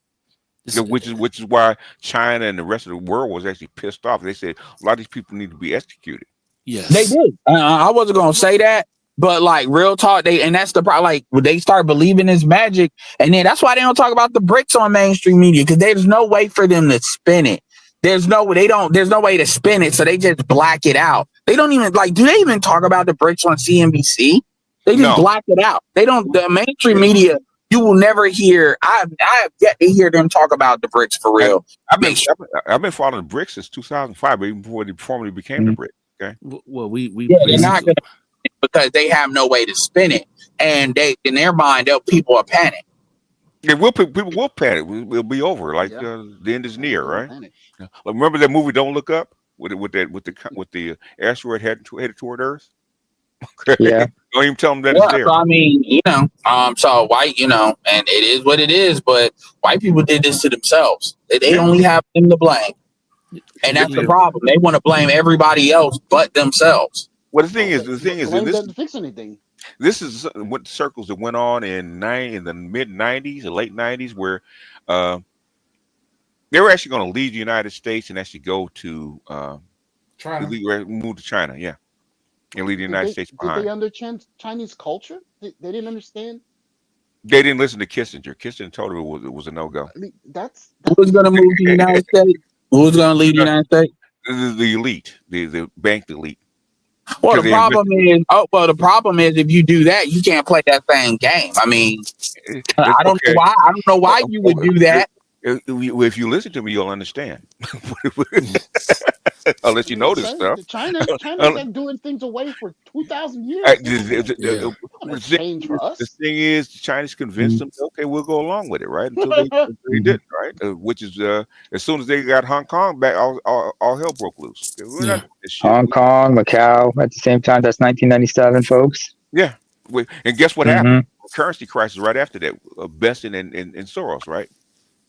Which is why China and the rest of the world was actually pissed off. They said a lot of these people need to be executed. Yes, they did. I wasn't gonna say that, but like real talk, and that's the problem. Like when they start believing this magic, and then that's why they don't talk about the BRICS on mainstream media, because there's no way for them to spin it. There's no way to spin it, so they just black it out. They don't even do they even talk about the BRICS on CNBC? They just black it out. They don't. The mainstream media, you will never hear. I have yet to hear them talk about the BRICS for real. I've been following the BRICS since 2005, but even before they formally became the BRICS. Okay. Well, we they're not gonna, because they have no way to spin it, and they in their mind, people are panic. Yeah, people will panic. We'll be over. Like the end is near, right? Remember that movie "Don't Look Up" with the asteroid headed toward Earth. Yeah. Don't even tell them that it's there. So, I mean, so white, and it is what it is. But white people did this to themselves. They only have them to blame, and that's the problem. They want to blame everybody else but themselves. Well, the thing is, doesn't fix anything. This is what circles that went on in the mid '90s, the late '90s, where they were actually going to leave the United States and actually go to China. Move to China, yeah, and leave the United States behind. Did they understand Chinese culture? They didn't understand. They didn't listen to Kissinger. Kissinger told them it was a no-go. I mean, that's who's going to move to the United States? Who's going to leave the United States? The elite, the bank elite. Well, the problem is if you do that, you can't play that same game. I mean, I don't know why. I don't know why you would do that. If you listen to me, you'll understand. I'll let you know this stuff. China's been doing things away for 2,000 years. want to change for us. The thing is, the Chinese convinced them, okay, we'll go along with it, right? Until they didn't, right? Which is as soon as they got Hong Kong back, all hell broke loose. Okay, we're not doing this shit. Hong Kong, Macau, at the same time. That's 1997, folks. Yeah, and guess what happened? Currency crisis right after that. Besson and Soros, right?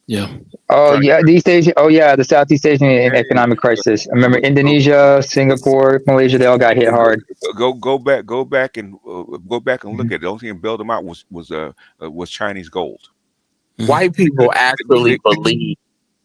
Yeah. Oh yeah, the Southeast Asian economic crisis. I remember Indonesia, Singapore, Malaysia. They all got hit hard. Go back and look at it. The only thing that bailed them out was Chinese gold. White people actually believe.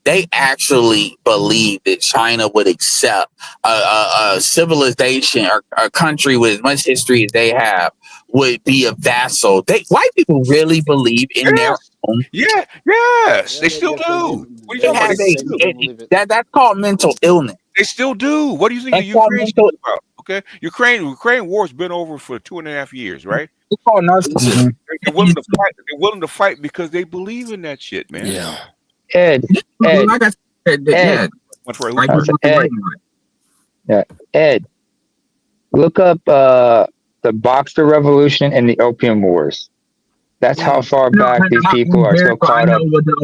They actually believe that China would accept a civilization or a country with as much history as they have would be a vassal. White people really believe in their own. Yes, they still do. What are you talking about? That's called mental illness. They still do. What do you think the Ukraine's about? Okay, Ukraine war's been over for 2.5 years, right? It's called narcissism. They're willing to fight. They're willing to fight because they believe in that shit, man. Yeah. Ed. Ed, look up the Boxer Revolution and the Opium Wars. That's how far back these people are still caught up. With the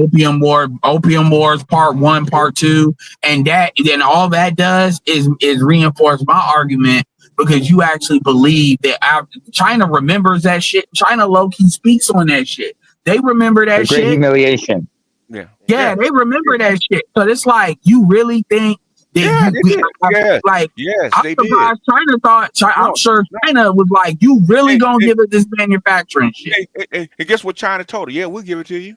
Opium Wars, Part 1, Part 2, and then all that does is reinforce my argument, because you actually believe that China remembers that shit. China low-key speaks on that shit. They remember that shit. Great humiliation. Yeah, they remember that shit. So it's like, you really think that I'm surprised China thought. I'm sure China was like, you really gonna give it this manufacturing shit? And guess what China told her? Yeah, we'll give it to you.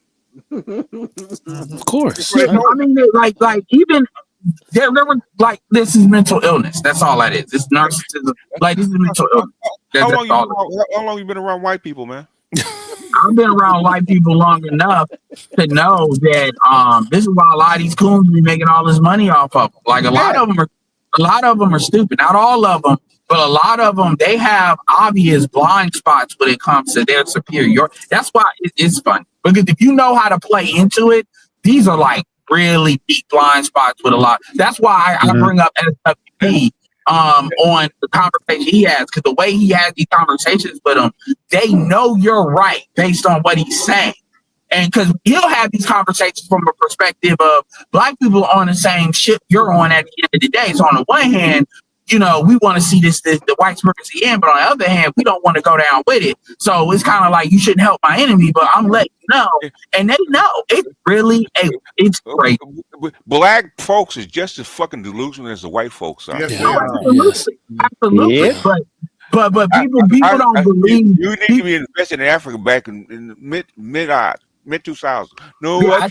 Of course. I mean, like even they were like, this is mental illness. That's all that is. It's narcissism. Like, this is mental illness. How long you been around white people, man? I've been around white people long enough to know that this is why a lot of these coons be making all this money off of them. Like a lot of them are stupid. Not all of them, but a lot of them, they have obvious blind spots when it comes to their superior. That's why it's fun, because if you know how to play into it, these are like really deep blind spots with a lot. That's why I bring up SWP on the conversation he has, because the way he has these conversations with them, they know you're right based on what he's saying. And because he'll have these conversations from a perspective of black people on the same ship you're on at the end of the day. So on the one hand, we want to see the white supremacy end, but on the other hand, we don't want to go down with it. So it's kind of like, you shouldn't help my enemy, but I'm letting you know. And they know. It's really it's great. Black folks is just as fucking delusional as the white folks are. Absolutely. Yeah. But people don't believe. You need to be invested in Africa back in mid 2000s. No, yeah,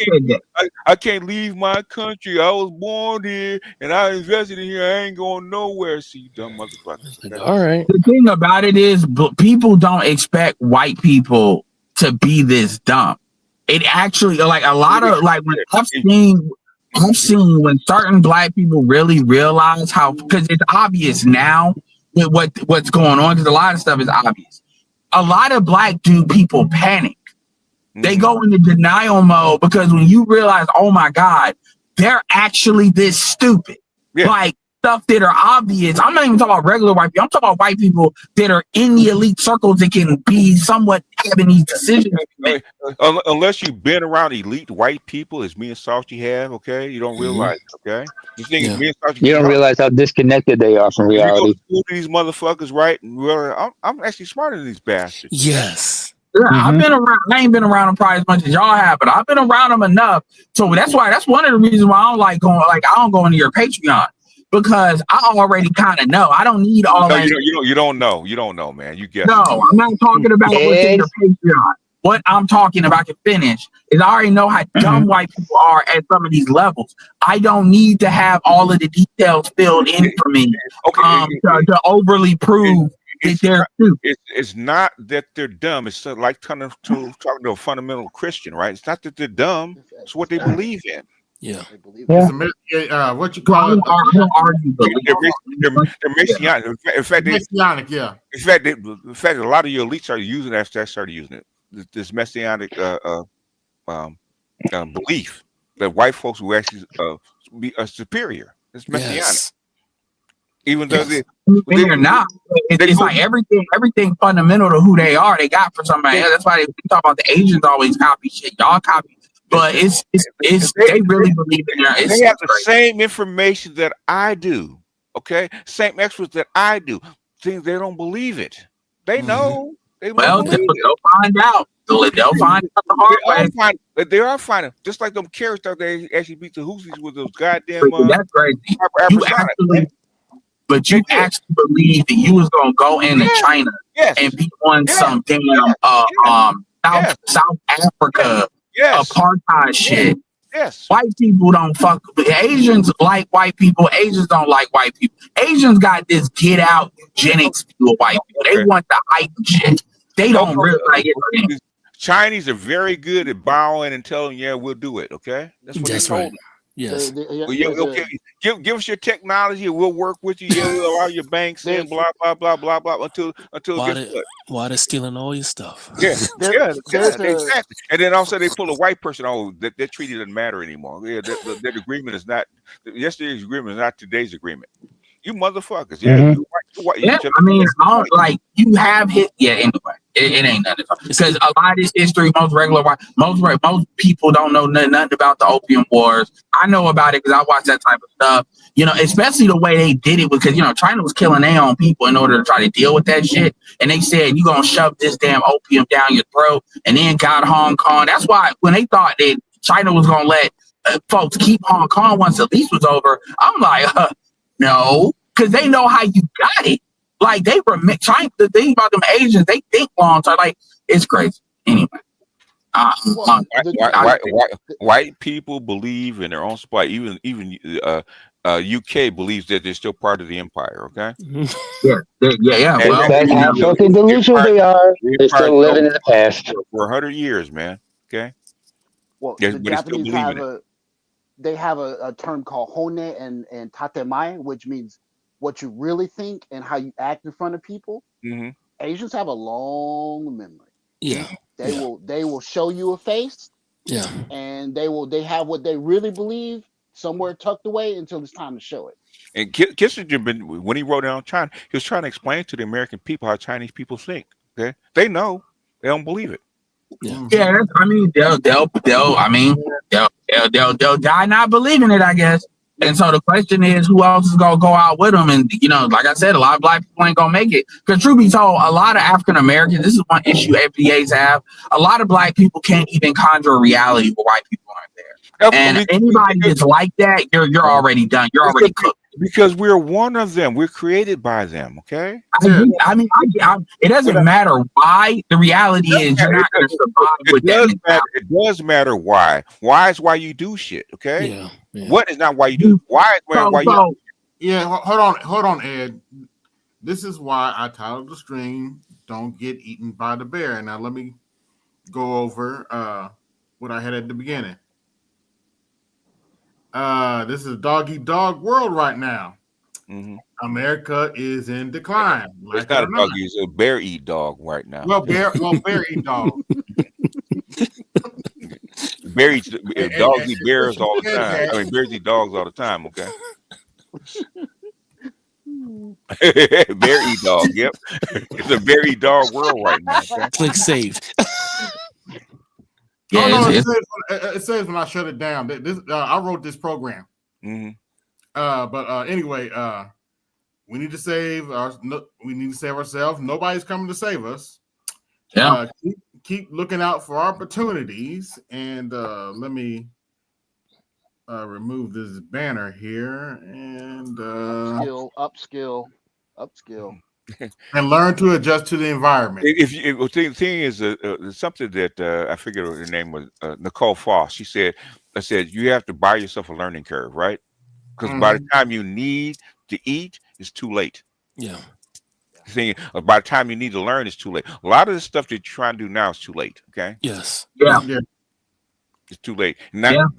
I can't leave my country. I was born here and I invested in here. I ain't going nowhere. See, you dumb motherfuckers. All right. The thing about it is, people don't expect white people to be this dumb. It actually, like, a lot of, like, when I've seen when certain black people really realize how, because it's obvious now with what's going on, because a lot of stuff is obvious. A lot of black people panic. They go into denial mode, because when you realize, oh my God, they're actually this stupid. Yeah. Like, stuff that are obvious. I'm not even talking about regular white people. I'm talking about white people that are in the elite circles that can be somewhat having these decisions. Unless you've been around elite white people, as me and Salty have, okay, you don't realize, okay? The thing is, me and Salty, you don't realize how disconnected they are from reality. You go to these motherfuckers, right? And I'm actually smarter than these bastards. Yes. Yeah, I've been around. I ain't been around them probably as much as y'all have, but I've been around them enough. So that's one of the reasons why I don't like going. Like, I don't go into your Patreon, because I already kind of know. I don't need all that. You don't know. You don't know, man. You get. No, I'm not talking about what's in your Patreon. What I'm talking about, to finish, is I already know how dumb white people are at some of these levels. I don't need to have all of the details filled in for me to overly prove. It's not that they're dumb. It's like talking to a fundamental Christian, right? It's not that they're dumb. It's what they believe in. Yeah. What you call it? They're messianic. In fact, messianic. Yeah. In fact, a lot of your elites are using that. Started using it. This messianic belief that white folks will actually be superior. It's messianic. Even though they're not. It's like everything fundamental to who they are. They got for somebody else. That's why they talk about the Asians always copy shit. Y'all copy, but it's they really believe in their. They have the same information that I do. Okay, same experts that I do. Things they don't believe it. They know. They Well, don't believe they'll find out. They'll find out the hard way. They are finding, just like them carrots that they actually beat the Houthis with those goddamn. That's crazy. You actually believe that you was gonna go into China and be on some damn South Africa apartheid shit. Yes. White people don't fuck. Asians like white people. Asians don't like white people. Asians got this get out eugenics view of white people. They want the hype shit. They don't really like it. Chinese are very good at bowing and telling, yeah, we'll do it. Okay, that's what they told them. Yes. Okay. Give us your technology. We'll work with you. Yeah, we'll allow your banks in. Blah blah blah blah blah. Until why they're stealing all your stuff? Yes. Exactly. And then also they pull a white person. Oh, that treaty doesn't matter anymore. Yeah, that agreement is not. Yesterday's agreement is not today's agreement. You motherfuckers. Yeah. Yeah, I mean, like you have hit. Yeah, anyway, it ain't nothing because a lot of this history, most people don't know nothing about the opium wars. I know about it because I watch that type of stuff. You know, especially the way they did it because China was killing their own people in order to try to deal with that shit. And they said you're gonna shove this damn opium down your throat, and then got Hong Kong. That's why when they thought that China was gonna let folks keep Hong Kong once the lease was over, I'm like, no. Because they know how you got it. Like China, the thing about them Asians, they think long term. Like it's crazy. Anyway, white people believe in their own spot. Even UK believes that they're still part of the empire. Okay. Yeah. Well, that's how fucking delusional they are. They're still living in the past for 100 years, man. Okay. Well, the Japanese have a term called hone and tatemae, which means what you really think and how you act in front of people. Mm-hmm. Asians have a long memory. Yeah. They will show you a face. Yeah. And they have what they really believe somewhere tucked away until it's time to show it. And Kissinger, when he wrote down China, he was trying to explain to the American people how Chinese people think. Okay, they know, they don't believe it. Yeah, I mean, they'll die not believing it, I guess. And so the question is, who else is gonna go out with them? And like I said, a lot of black people ain't gonna make it. Because truth be told, a lot of African Americans, this is one issue FBAs have. A lot of black people can't even conjure a reality where white people aren't there. And anybody that's like that, you're already done. You're already cooked. Because we're one of them. We're created by them. Okay. I mean, it doesn't matter why. The reality is you're not going to survive with that. It does matter why. Why is why you do shit. Okay. Yeah. What is not why you do? Why is why you? Yeah. Hold on, Ed. This is why I titled the stream "Don't Get Eaten by the Bear." Now let me go over what I had at the beginning. This is a dog-eat-dog world right now. Mm-hmm. America is in decline. It's not a doggy; it's a bear-eat-dog right now. Well, bear-eat-dog. Dogs eat bears all the time. I mean, bears eat dogs all the time. Okay. Bear eat dog. Yep. It's a bear eat dog world right now. Okay? Click save. It says when I shut it down. I wrote this program. Mm-hmm. But anyway, we need to save ourselves. Nobody's coming to save us. Yeah. Keep looking out for opportunities. And let me remove this banner here and upskill. And learn to adjust to the environment. The thing is something that I figured her name was Nicole Foss. She said, "I said you have to buy yourself a learning curve, right? Because by the time you need to eat, it's too late. Yeah. Thing by the time you need to learn, it's too late. A lot of the stuff that you're trying to do now is too late. Okay. Yes. Yeah. It's too late. Now,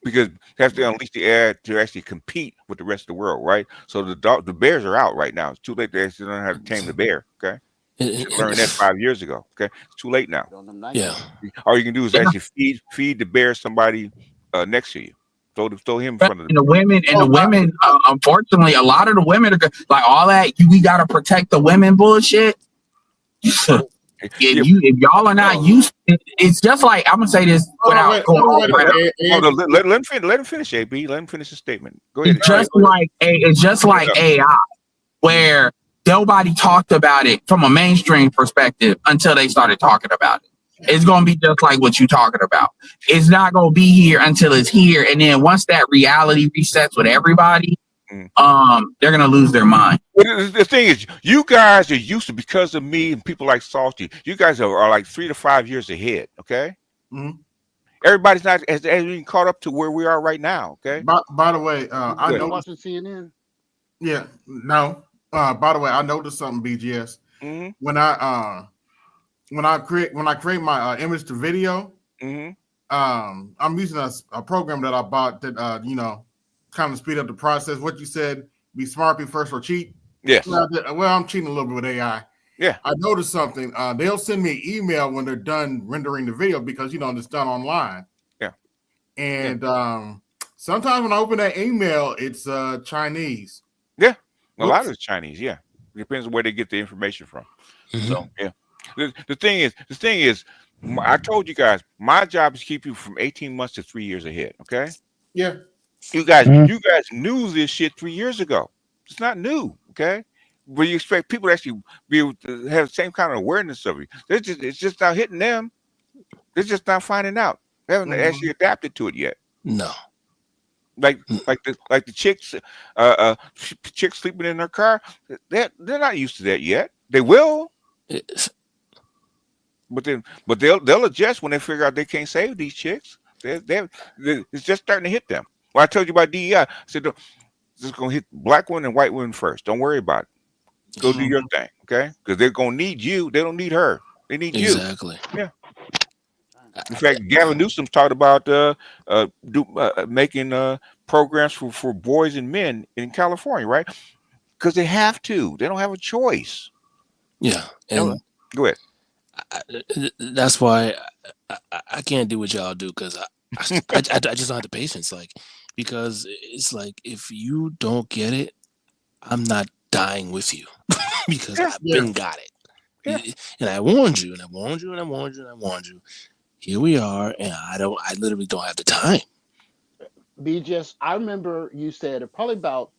because you have to unleash the air to actually compete with the rest of the world, right? So the bears are out right now. It's too late to actually learn how to tame the bear. Okay. You should learn that 5 years ago. Okay. It's too late now. Yeah. All you can do is actually feed the bear somebody next to you. throw him in front of And the women, unfortunately, a lot of the women are like all that. We got to protect the women bullshit. If y'all are not used, it's just like I'm gonna say this without going off. Let him finish, AB. Let him finish his statement. Go ahead. It's just like AI, where nobody talked about it from a mainstream perspective until they started talking about it. It's gonna be just like what you're talking about. It's not gonna be here until it's here, and then once that reality resets with everybody, they're gonna lose their mind. The thing is, you guys are used to, because of me and people like Salty, you guys are like 3 to 5 years ahead, okay? Everybody's not as even caught up to where we are right now, okay? By the way, I know watching CNN. Yeah, no. By the way, I noticed something, BGS. When I create my image to video, I'm using a program that I bought that kind of speed up the process. What you said, be smart, be first, or cheat. Yes. Well, I'm cheating a little bit with AI. Yeah. I noticed something. They'll send me an email when they're done rendering the video because it's done online. Yeah. And sometimes when I open that email, it's Chinese. Yeah. A lot of it's Chinese. Yeah. It depends on where they get the information from. So yeah. The thing is, I told you guys, my job is to keep you from 18 months to 3 years ahead. Okay. Yeah. You guys knew this shit 3 years ago. It's not new. Okay. But you expect people to actually be able to have the same kind of awareness of it. It's just not hitting them. They're just not finding out. They haven't actually adapted to it yet. No. Like the chicks, chicks sleeping in their car. They're not used to that yet. They will. But they'll adjust when they figure out they can't save these chicks. It's just starting to hit them. Well, I told you about DEI. I said, just gonna hit black women and white women first. Don't worry about it. Go do your thing, okay? Because they're gonna need you. They don't need her. They need you. Exactly. Yeah. In fact, Gavin Newsom's talked about making programs for boys and men in California, right? Because they have to. They don't have a choice. Yeah. And go ahead. That's why I can't do what y'all do, because I just don't have the patience. Because it's like, if you don't get it, I'm not dying with you because I've been got it. Yeah. And I warned you, and I warned you, and I warned you, and I warned you. Here we are, and I literally don't have the time. BGS, I remember you said probably about,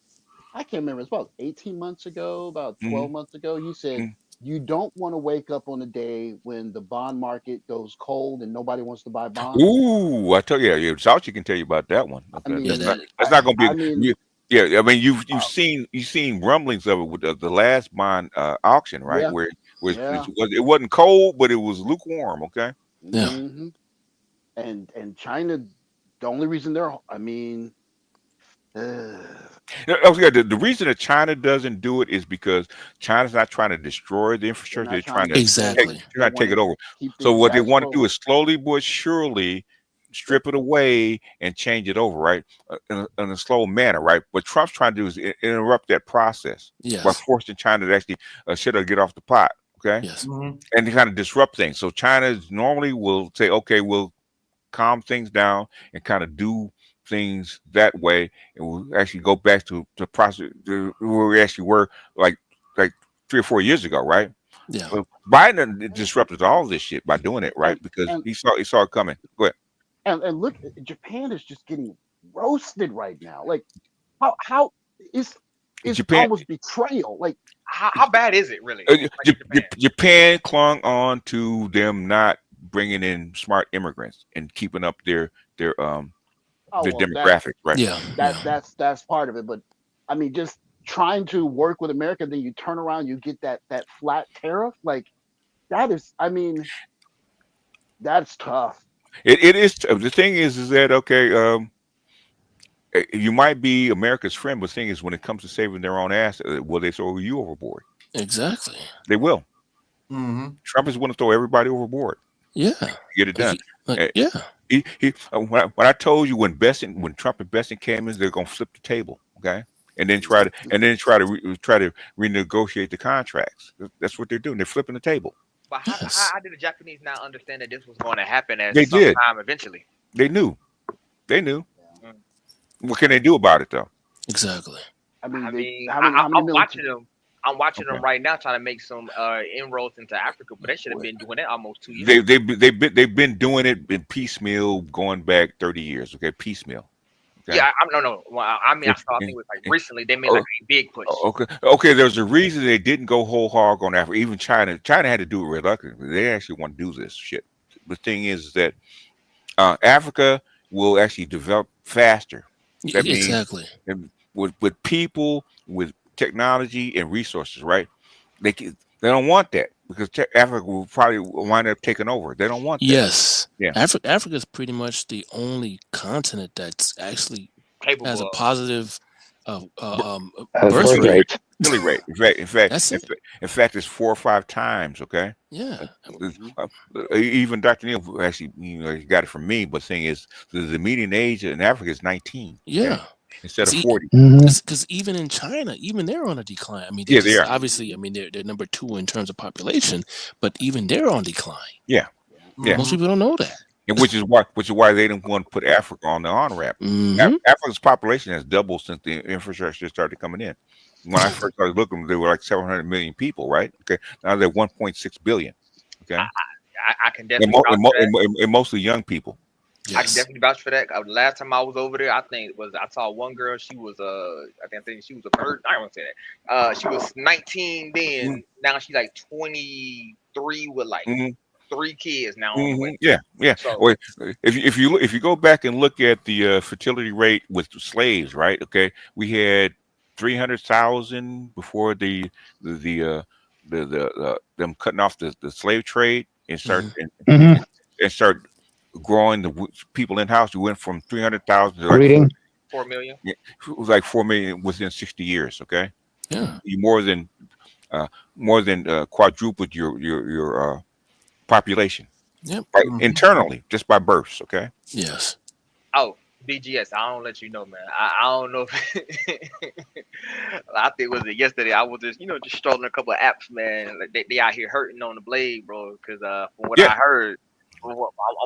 I can't remember, it's about 18 months ago, about 12 months ago, you said you don't want to wake up on a day when the bond market goes cold and nobody wants to buy bonds. Ooh, I tell you, Sauchi can tell you about that one. Okay. I mean, that's not going to be. I mean, you've seen rumblings of it with the last bond auction, right? Yeah. Where it wasn't cold, but it was lukewarm. Okay. Yeah. And China, the only reason the reason that China doesn't do it is because China's not trying to destroy the infrastructure. They're trying to take it over. So what they want to do is slowly but surely strip it away and change it over, right? In a slow manner, right? What Trump's trying to do is interrupt that process by forcing China to actually get off the pot. Okay. Yes. And to kind of disrupt things. So China normally will say, okay, we'll calm things down and kind of do things that way, and we'll actually go back to the process where we actually were like 3 or 4 years ago, right? Yeah. Well, Biden disrupted all this shit by doing it, right? Because he saw it coming. Go ahead. And look, Japan is just getting roasted right now. Like, how is Japan almost betrayal? Like, how bad is it really? Japan clung on to them not bringing in smart immigrants and keeping up their demographic, right? Yeah. That's part of it. But I mean, just trying to work with America, then you turn around, you get that flat tariff. Like, that is, I mean, that's tough. It is. The thing is that okay? You might be America's friend, but the thing is, when it comes to saving their own ass, will they throw you overboard? Exactly. They will. Trump is going to throw everybody overboard. Yeah. Get it done. Yeah. When I told you when Trump and Besson came in, they're going to flip the table, okay, and then try to renegotiate the contracts. That's what they're doing. They're flipping the table. But how did the Japanese not understand that this was going to happen at They some did. time eventually? They knew. What can they do about it though? Exactly. I mean, I'm military? watching them. I'm watching Okay. them right now, trying to make some inroads into Africa, but they should have been doing that almost 2 years. They've been doing it in piecemeal going back 30 years. Okay, piecemeal. Okay. Yeah, no. Well, I mean, I think it was like recently they made like a big push. Okay. There's a reason they didn't go whole hog on Africa. Even China had to do it reluctantly. They actually want to do this shit. The thing is that Africa will actually develop faster. That means Exactly. with people, with technology and resources, right? They don't want that because Africa will probably wind up taking over. They don't want that. Yes. Yeah. Africa is pretty much the only continent that's actually has a positive birth rate. Really rate. In fact, it's 4 or 5 times. Okay. Yeah. Even Dr. Neal actually, he got it from me. But the thing is, the median age in Africa is 19. Yeah. Okay? Instead of 40. Because even in China, even they're on a decline. I mean, they are. Obviously, I mean, they're number 2 in terms of population, but even they're on decline. Yeah. Most people don't know that. And which is why they didn't want to put Africa on the on ramp. Africa's population has doubled since the infrastructure started coming in. When I first started looking, they were like 700 million people, right? Okay, now they're 1.6 billion. Okay, I can definitely vouch for that. And mostly young people. Yes. I can definitely vouch for that. The last time I was over there, I saw one girl. She was I think she was a bird. I don't want to say that. She was 19 then. Now she's like 23 with like 3 kids now. Yeah. So, if you go back and look at the fertility rate with slaves, right? Okay, we had 300,000 before them cutting off the slave trade and start growing the people in house. We went from 300,000 to like 4 million. Yeah, it was like 4 million within 60 years. Okay, yeah, you more than quadrupled your population. Yep. Internally, just by births. Okay. Yes. Oh, BGS. I don't let you know, man. I don't know. I think was it yesterday. I was just just strolling a couple of apps, man. Like, they out here hurting on the blade, bro. Because from what I heard, I'm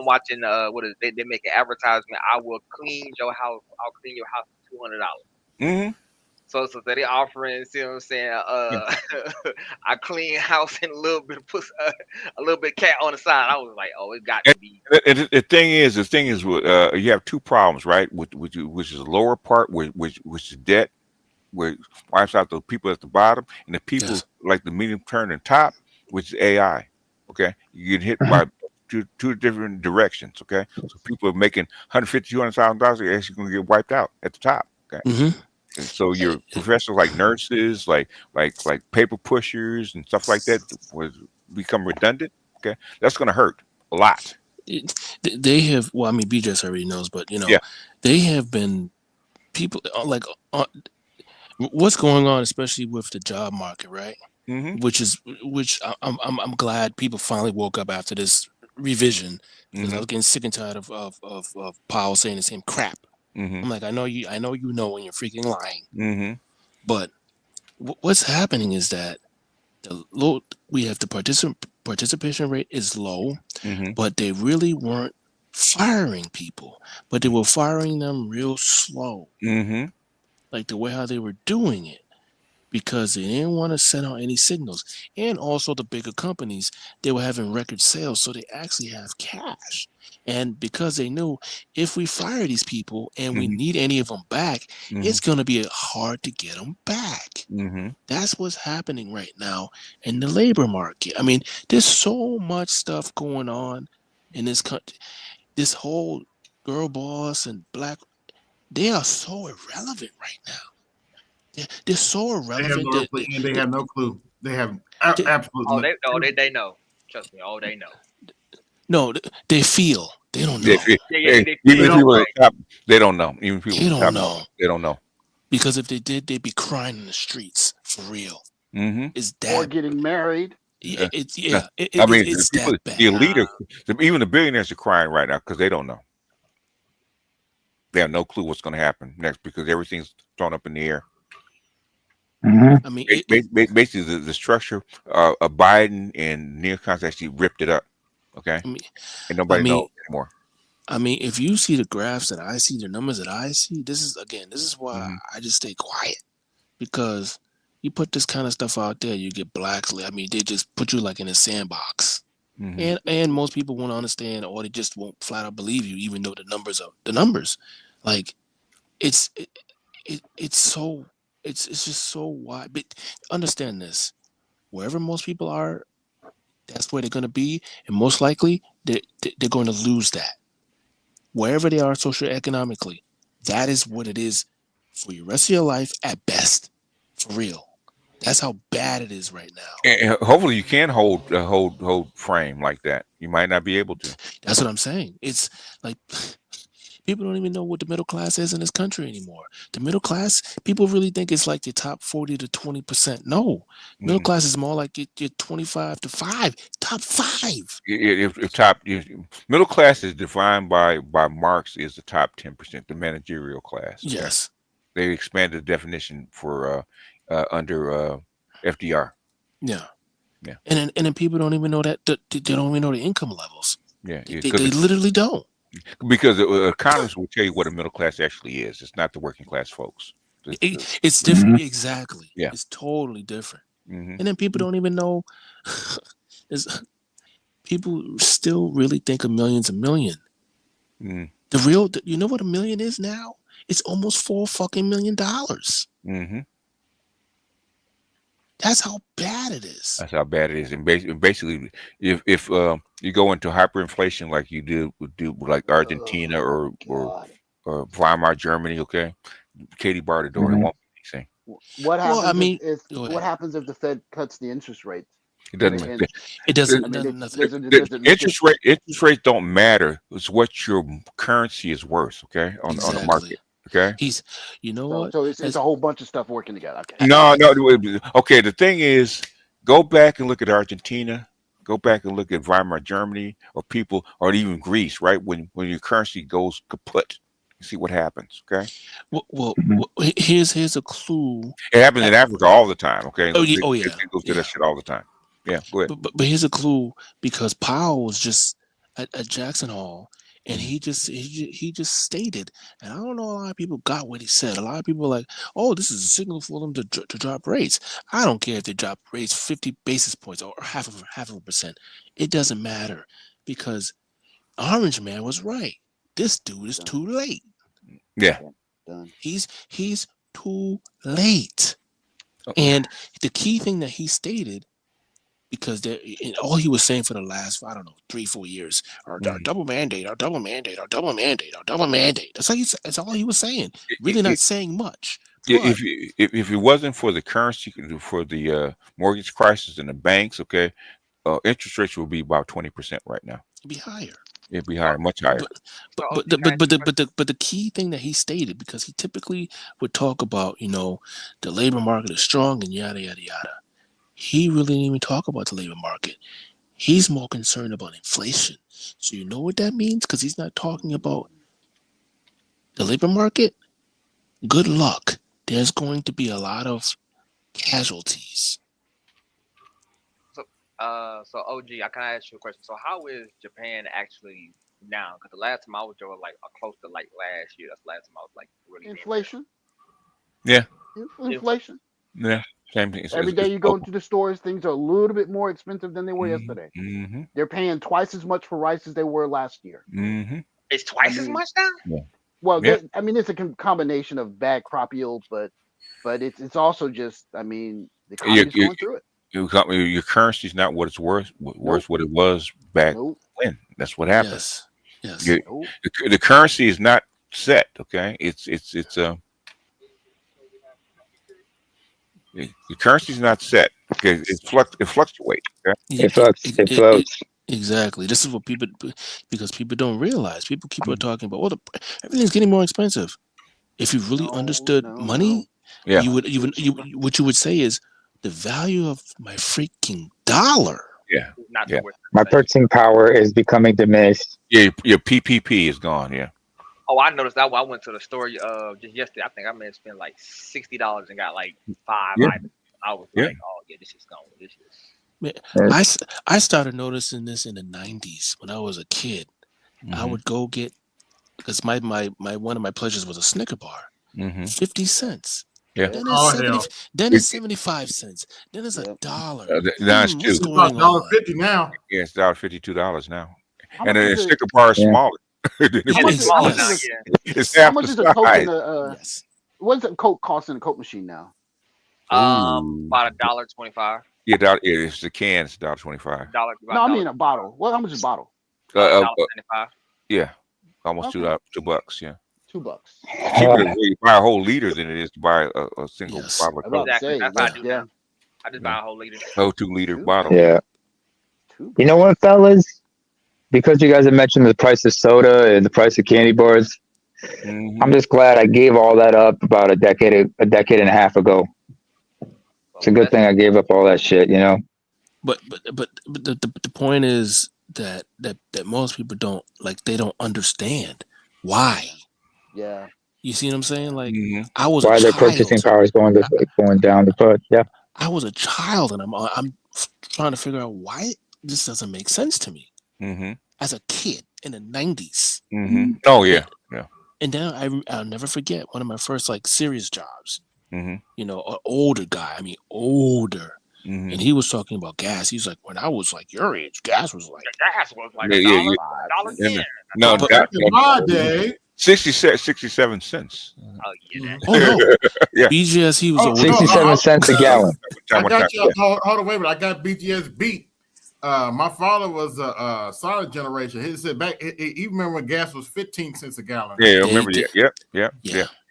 watching. What is they make an advertisement? I will clean your house. I'll clean your house for $200. So they offering, see what I'm saying? I clean house and a little bit of a little bit cat on the side. I was like, oh, it got to be. The thing is, you have 2 problems, right? Which is the lower part, which is debt, where wipes out the people at the bottom, and the people like the medium term and top, which is AI. Okay, you get hit by two different directions. Okay, so people are making $150,000-$200,000. They're actually going to get wiped out at the top. Okay. And so your professionals like nurses, like paper pushers and stuff like that become redundant. Okay, that's going to hurt a lot. They have. Well, I mean, BJS already knows, but they have been people like what's going on, especially with the job market, right? Which I'm glad people finally woke up after this revision because I was getting sick and tired of Powell saying the same crap. I'm like, I know you know when you're freaking lying. But what's happening is that we have the participation rate is low, but they really weren't firing people, but they were firing them real slow, like the way how they were doing it, because they didn't want to send out any signals. And also the bigger companies, they were having record sales, so they actually have cash. And because they knew if we fire these people and we need any of them back, it's going to be hard to get them back. That's what's happening right now in the labor market. I mean, there's so much stuff going on in this country. This whole girl boss and black, they are so irrelevant right now. They're so irrelevant. They have no clue. They have absolutely. They know. Trust me. Oh, they know. No, they feel. They don't know. Even people at the top, they don't know. Even people they at the don't top, know. They don't know. Because if they did, they'd be crying in the streets for real. It's that. Or getting married. I mean, it's people, the elite, even the billionaires are crying right now because they don't know. They have no clue what's going to happen next because everything's thrown up in the air. I mean, basically, the structure of Biden and neocons actually ripped it up. Okay, and nobody knows anymore. I mean, if you see the graphs that I see, the numbers that I see, this is why I just stay quiet, because you put this kind of stuff out there, you get blacks. I mean, they just put you like in a sandbox, and most people won't understand, or they just won't flat out believe you, even though the numbers are the numbers. Like it's it's just so wide. But understand this: wherever most people are, that's where they're going to be, and most likely they're going to lose that. Wherever they are socioeconomically, that is what it is for your rest of your life at best. For real. That's how bad it is right now. And hopefully you can hold frame like that. You might not be able to. That's what I'm saying. It's like people don't even know what the middle class is in this country anymore. The middle class, people really think it's like your top 40 to 20%. No, middle class is more like your 25 to 5, top 5. Middle class is defined by Marx is the top 10%, the managerial class. Okay? Yes. They expanded the definition for under FDR. Yeah. Yeah. And then people don't even know that they don't even know the income levels. Yeah. They literally don't. Because economists will tell you what a middle class actually is. It's not the working class folks. It's different. Exactly. Yeah. It's totally different. And then people don't even know. People still really think a million's a million. The real, you know what a million is now? It's almost $4 million. That's how bad it is. That's how bad it is. And basically, if you go into hyperinflation like you do like Argentina or Weimar Germany, okay, Katie barred the door. It won't be anything. What happens? I mean, what happens if the Fed cuts the interest rates? It doesn't. It doesn't. I mean, nothing. Interest rates don't matter. It's what your currency is worth. Okay, on the market. Okay. You know what? So it's a whole bunch of stuff working together. Okay. No. Okay. The thing is, go back and look at Argentina. Go back and look at Weimar Germany, or even Greece. Right when your currency goes kaput, you see what happens. Okay. Well, here's a clue. It happens in Africa all the time. Okay. Oh, They go through yeah. that shit all the time. Yeah. Go ahead. But here's a clue, because Powell was just at Jackson Hole, and he just stated, and I don't know, a lot of people got what he said. A lot of people were like, "Oh, this is a signal for them to drop rates." I don't care if they drop rates 50 basis points or half of a percent. It doesn't matter, because Orange Man was right. This dude is too late. Yeah. He's too late. And the key thing that he stated, because all he was saying for the last, 3-4 years, our double mandate, our double mandate, our double mandate, our double mandate. That's all he was saying. Really not saying much. If it wasn't for the currency, for the mortgage crisis and the banks, okay, interest rates will be about 20% right now. It'd be higher. It'd be higher, much higher. But the key thing that he stated, because he typically would talk about, the labor market is strong and yada yada yada. He really didn't even talk about the labor market. He's more concerned about inflation. So you know what that means? Because he's not talking about the labor market. Good luck. There's going to be a lot of casualties. So OG, I can ask you a question. So how is Japan actually now? Because the last time I was there was like close to like last year. That's the last time I was like really. Inflation. Yeah. Inflation. Yeah. Same thing. Every day you go into the stores, things are a little bit more expensive than they were yesterday. They're paying twice as much for rice as they were last year. It's twice as much now. Yeah. Well, it's a combination of bad crop yield, but it's also just, the economy's going through it. Your currency is not what it's worth what it was back when. That's what happens. Yes. The currency is not set. Okay, it's the currency is not set. Okay, it fluctuates. Okay? It floats. Exactly. This is what because people don't realize. People keep on talking about, everything's getting more expensive. If you really understood money, what you would say is, the value of my freaking dollar. Yeah. My purchasing power is becoming diminished. Yeah, your PPP is gone. Yeah. Oh, I noticed that when I went to the store just yesterday. I think I may have spent like $60 and got like 5 items. I was like, oh yeah, this is gone. This is. I started noticing this in the 90s when I was a kid. I would go get, because my one of my pleasures was a Snicker bar, 50 cents. Yeah. Then it's 70. Then it's 75 cents. Then it's $1. Now it's What's two. going on? $1.50 now. Yeah, it's $52 now. How And much the is it? sticker bar is smaller. How much is It's how half much the is a Coke in size. the what does a Coke cost in a Coke machine now? About $1.25. Yeah, it's the can. It's $1.25. No, I mean a bottle. How much is a bottle? $1.75. Yeah, almost Okay. $2. Yeah, $2. it's cheaper to buy a whole liter than it is to buy a single bottle of Coke. Exactly. That's what I do now. I just buy a whole liter. Oh, 2-liter bottle. Yeah. You know what, fellas? Because you guys have mentioned the price of soda and the price of candy bars, I'm just glad I gave all that up about a decade and a half ago. It's a good thing I gave up all that shit, you know. But the point is that most people don't they don't understand why. Yeah. You see what I'm saying? Like I was Why a their child. purchasing power is going down the foot. Yeah. I was a child, and I'm trying to figure out why this doesn't make sense to me. As a kid in the 90s. Oh yeah, yeah. And then I'll never forget one of my first serious jobs. You know, an older guy. I mean, older. And he was talking about gas. He's like, when I was your age, gas was like $1. No, my day. 67 cents. Oh yeah. Oh no. Yeah. BGS, he was 67 cents a gallon. I got you. Hold on, wait a minute. I got BGS beat. My father was a solid generation. He said back. He remember when gas was 15 cents a gallon. Yeah, I remember. Yeah.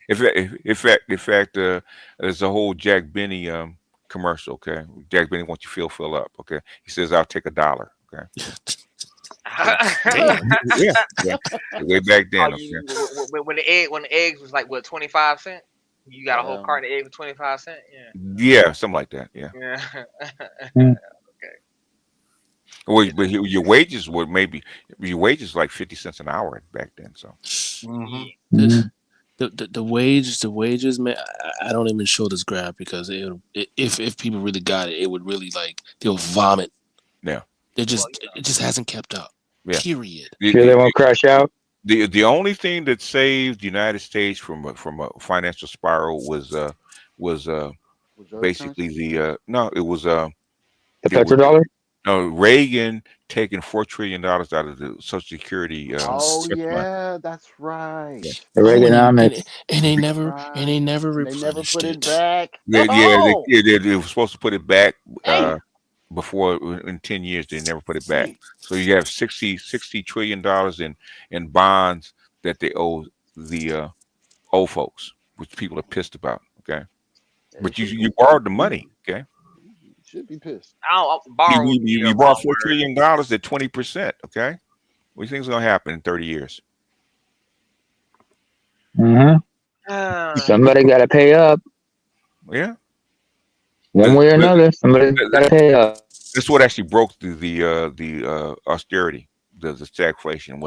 In fact, there's a whole Jack Benny commercial. Okay, Jack Benny wants you fill up. Okay, he says I'll take $1. Okay. yeah. Way back then. When the eggs was 25 cents, you got a whole carton of eggs for 25 cents. Yeah, something like that. Yeah. Okay. Well, but your wages were your wages like 50 cents an hour back then. So the wages, man. I don't even show this graph because if people really got it, it would really they'll vomit. Yeah. It just hasn't kept up. Yeah. Period. They won't crash out. The only thing that saved the United States from a financial spiral was basically the petrodollar. No, Reagan taking $4 trillion out of the Social Security. Yeah, that's right. The Reaganomics. And they never replenished put it back. They were supposed to put it back before in 10 years. They never put it back. So you have $60 trillion in bonds that they owe the old folks, which people are pissed about. Okay, but you borrowed the money. Okay. Should be pissed. You bought $4 trillion at 20%. Okay, what do you think is going to happen in 30 years? Somebody got to pay up. Yeah, one way or another. Somebody got to pay up. That's what actually broke the austerity. The stagflation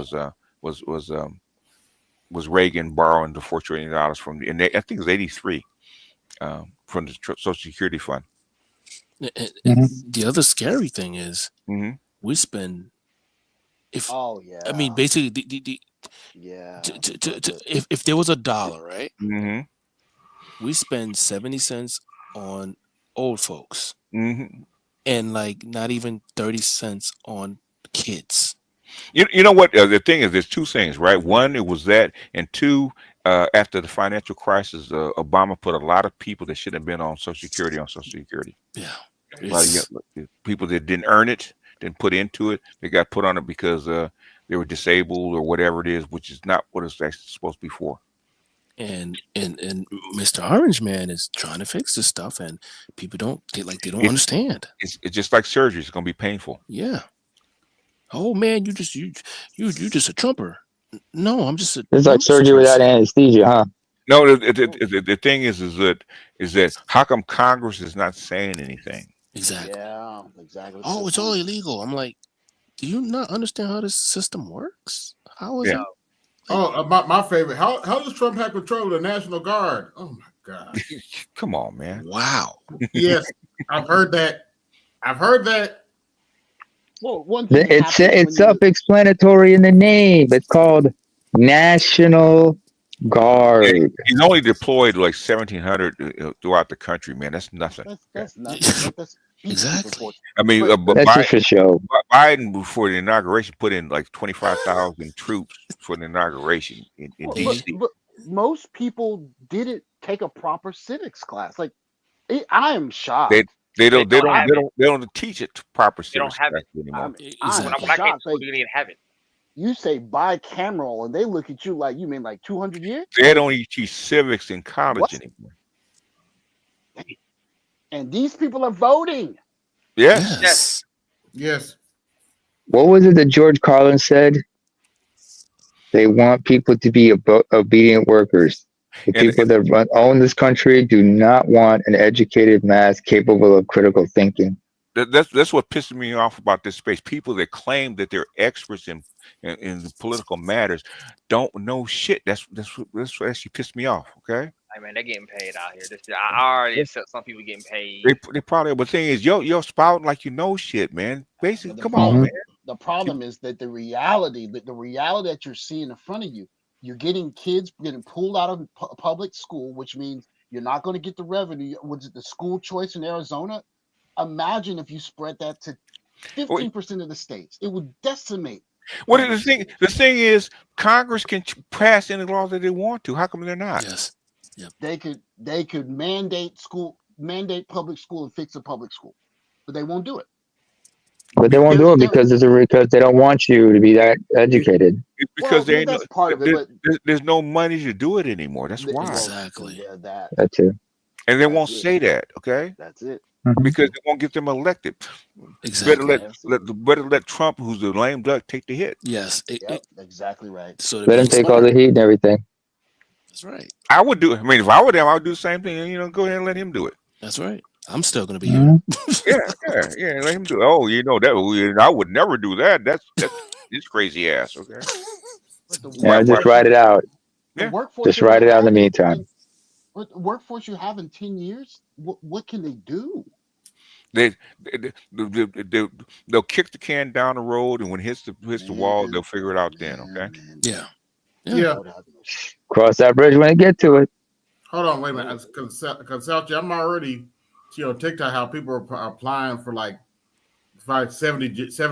was Reagan borrowing the $4 trillion from I think it was 83 from the Social Security Fund. And the other scary thing is we spend I mean basically if there was $1, right? We spend 70 cents on old folks and not even 30 cents on kids. You know what the thing is, there's two things, right? One, it was that, and two, after the financial crisis, Obama put a lot of people that shouldn't have been on Social Security. Yeah. People that didn't earn it, didn't put into it, they got put on it because they were disabled or whatever it is, which is not what it's actually supposed to be for. And Mr. Orange Man is trying to fix this stuff, and people don't understand. It's just like surgery; it's going to be painful. Yeah. Oh man, you just a Trumper. No, I'm just a. It's like surgery without anesthesia, huh? No, the thing is that how come Congress is not saying anything? Exactly. Yeah, exactly. Oh, it's all illegal. I'm like, do you not understand how this system works? How is it? My favorite. How does Trump have control of the National Guard? Oh my God! Come on, man! Wow. Yes, I've heard that. Well, one thing It's self-explanatory in the name. It's called National Guard. He's only deployed like 1,700 throughout the country, man. That's nothing. That's nothing. That's exactly. I mean, but That's just for show. Biden before the inauguration put in like 25,000 troops for the inauguration in D.C. But most people didn't take a proper civics class. Like, I am shocked. They don't teach it to proper civics have class it. anymore. I'm When I came to shocked. school, Like, you didn't have it. you say bicameral, and they look at you like you mean like 200 years. They don't even teach civics in college anymore. And these people are voting. Yes. Yes. What was it that George Carlin said? They want people to be obedient workers. The people that own this country do not want an educated mass capable of critical thinking. That's what pisses me off about this space. People that claim that they're experts in political matters don't know shit. That's what actually pissed me off. Okay. I mean, they're getting paid out here. I already accept some people getting paid. They probably. But the thing is, you're spouting like you know shit, man. Basically, come problem, on, man. The problem is that the reality that you're seeing in front of you, you're getting kids getting pulled out of public school, which means you're not going to get the revenue. Was it the school choice in Arizona? Imagine if you spread that to 15% of the states. It would decimate. What is the thing? The thing is, Congress can pass any laws that they want to. How come they're not? Yes. Yep. They could mandate public school and fix a public school, but they won't do it. But they won't do it because they don't want you to be that educated. Because that's part of it. But there's no money to do it anymore. That's why. Exactly. Yeah, that too. And they won't say that. Okay. That's it. Because they won't get them elected. Exactly. Better let Trump, who's the lame duck, take the hit. Yes. Exactly right. So let him take all the heat and everything. That's right. I would do. I mean, if I were them, I would do the same thing. You know, go ahead and let him do it. That's right. I'm still gonna be here. Yeah. Let him do it. Oh, you know that I would never do that. That's this crazy ass. Okay. Yeah, just write it out. The workforce just write it out in the meantime. But the workforce you have in 10 years, what can they do? They'll kick the can down the road, and when it hits the wall, they'll figure it out then. Okay. Yeah. Cross that bridge when they get to it. Hold on, wait a minute. Consult you. I'm already, TikTok how people are applying for like 70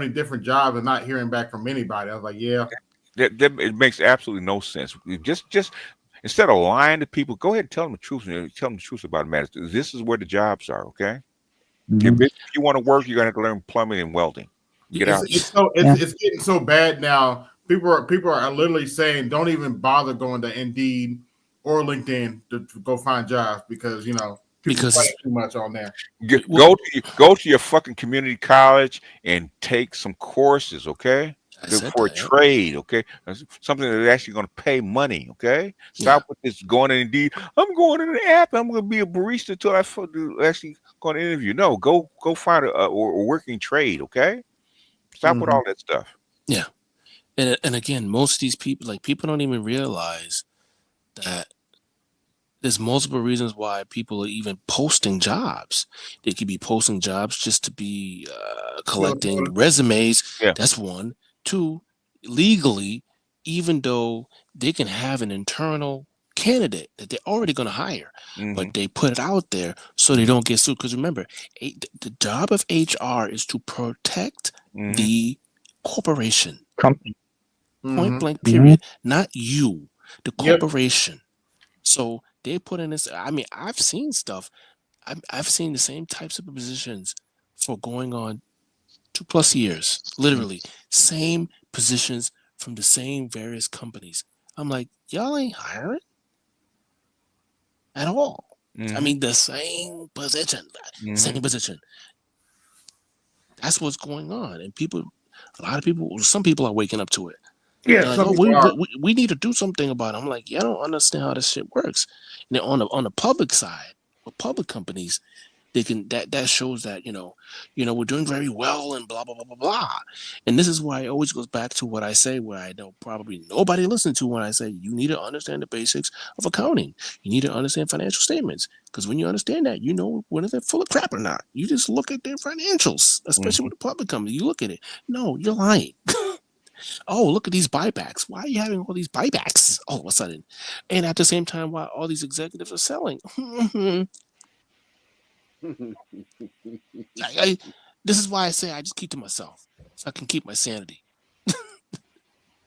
different jobs and not hearing back from anybody. I was like, yeah. It makes absolutely no sense. Just instead of lying to people, go ahead and tell them the truth. Tell them the truth about matters. This is where the jobs are. Okay. If you want to work, you're gonna have to learn plumbing and welding. Get out. It's getting so bad now. People are literally saying don't even bother going to Indeed or LinkedIn to go find jobs because people play too much on there. Go to your fucking community college and take some courses, okay? For a trade, okay? Something that's actually going to pay money, okay? Stop with this going in Indeed. I'm going in the app. I'm going to be a barista until I actually go on an interview. No, go find a working trade, okay? Stop with all that stuff. Yeah. And again, most of these people, people don't even realize that there's multiple reasons why people are even posting jobs. They could be posting jobs just to be collecting resumes. Yeah. That's one. Two, legally, even though they can have an internal candidate that they're already going to hire, but they put it out there so they don't get sued. Because remember, the job of HR is to protect the corporation. Company. Point blank, period. Not you, the corporation. So they put in this. I mean, I've seen stuff. I've seen the same types of positions for going on 2+ years. Literally, same positions from the same various companies. I'm like, y'all ain't hiring at all. I mean, the same position. Same position. That's what's going on, and some people are waking up to it. Yeah, like, we need to do something about it. I'm like, I don't understand how this shit works. And then on the public side, with public companies, they can that shows that we're doing very well and blah blah blah blah blah. And this is why it always goes back to what I say, where I know probably nobody listens to when I say you need to understand the basics of accounting. You need to understand financial statements, because when you understand that, you know whether they're full of crap or not. You just look at their financials, especially with the public company. You look at it. No, you're lying. Oh, look at these buybacks. Why are you having all these buybacks all of a sudden? And at the same time, while all these executives are selling. This is why I say I just keep to myself, so I can keep my sanity. Good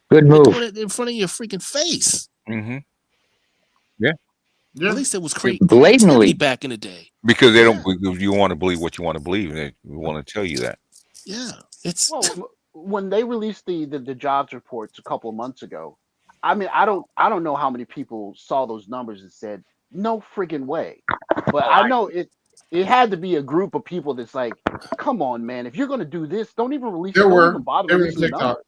They're move. doing it in front of your freaking face. Mm-hmm. Yeah. At least it was Blatantly. creativity back in the day. Because they don't. Because you want to believe what you want to believe, and they want to tell you that. Yeah, it's well, when they released the jobs reports a couple of months ago. I mean, I don't know how many people saw those numbers and said no friggin' way, but I know it had to be a group of people that's like, come on, man, if you're gonna do this, don't even release. Don't even bother releasing the numbers.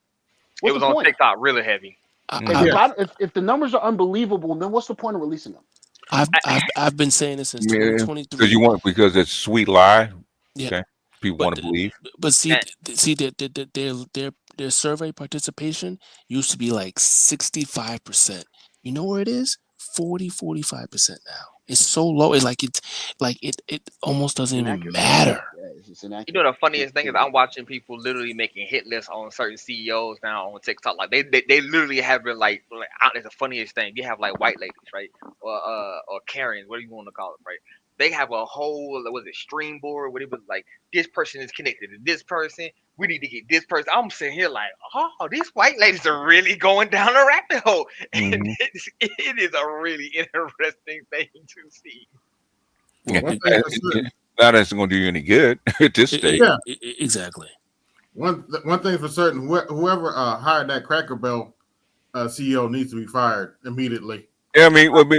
It was on TikTok really heavy. If the numbers are unbelievable, then what's the point of releasing them? I've been saying this since 2023. Because it's sweet lie. Yeah. Okay. People want to believe. But see, their survey participation used to be like 65%. You know where it is? 45% now. It's so low. It almost doesn't even matter. You know the funniest thing is I'm watching people literally making hit lists on certain CEOs now on TikTok. Like they literally have it like it's the funniest thing. You have like white ladies, right? Or Karens, whatever you want to call it, right? They have a whole stream board where it was like this person is connected to this person. We need to get this person. I'm sitting here like, oh, these white ladies are really going down a rabbit hole. And it is a really interesting thing to see. Not that it's going to do you any good at this stage. Yeah, exactly. One thing for certain: whoever hired that Cracker Barrel CEO needs to be fired immediately. Yeah, I mean, when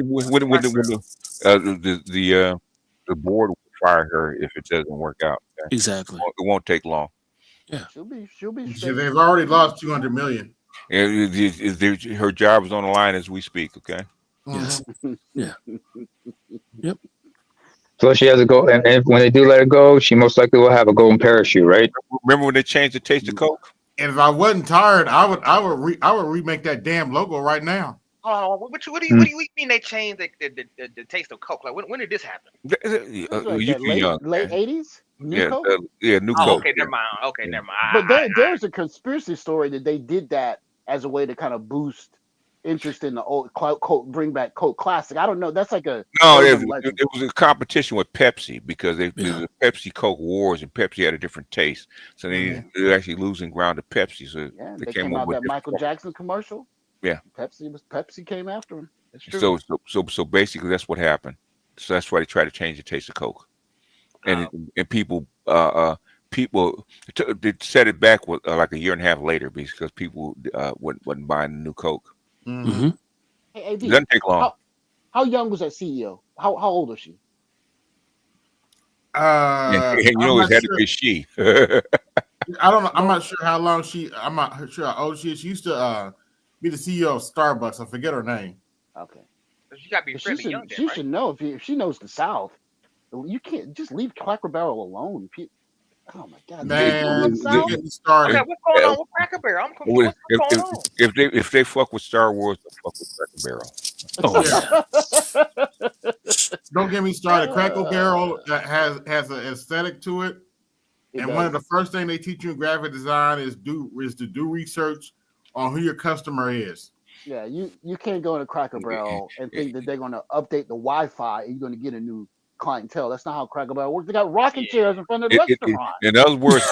the board will fire her if it doesn't work out. Okay? Exactly. It won't take long. Yeah, she'll be. They've already lost $200 million. Her job is on the line as we speak. Okay. Yes. Yeah. Yep. So she has a go, and when they do let her go, she most likely will have a golden parachute, right? Remember when they changed the taste of Coke? And if I wasn't tired, I would remake that damn logo right now. Oh, what do you mean they changed the taste of Coke? Like when did this happen? Late 80s? New Coke? New Coke. Okay, never mind. Okay, never mind. But there's a conspiracy story that they did that as a way to kind of boost interest in the old Coke, bring back Coke Classic. I don't know. That's like a it was a competition with Pepsi because there was a Pepsi Coke wars and Pepsi had a different taste, so they're actually losing ground to Pepsi. So they came out with that Michael Jackson commercial. Yeah, Pepsi came after him. That's true. So basically that's what happened. So that's why they tried to change the taste of Coke, and people they set it back with like a year and a half later because people wasn't buying the new Coke. Mm-hmm. Hey, it doesn't take long. How young was that CEO? How old was she? You know, it had to be she. I don't know. I'm not sure how long I'm not sure how old she is. She used to be the CEO of Starbucks. I forget her name. Okay. She got to be fairly young. She should know if she knows the South. You can't just leave Cracker Barrel alone. Oh my God! Man, what's going on with Cracker Barrel? I'm confused. What's going on? If they fuck with Star Wars, they fuck with Cracker Barrel. Don't get me started. Cracker Barrel that has an aesthetic to it, and one of the first things they teach you in graphic design is to do research on who your customer is. Yeah, you can't go into Cracker Barrel and think that they're going to update the Wi-Fi and you're going to get a new clientele. That's not how Cracker Barrel works. They got rocking chairs in front of the restaurant. In other words,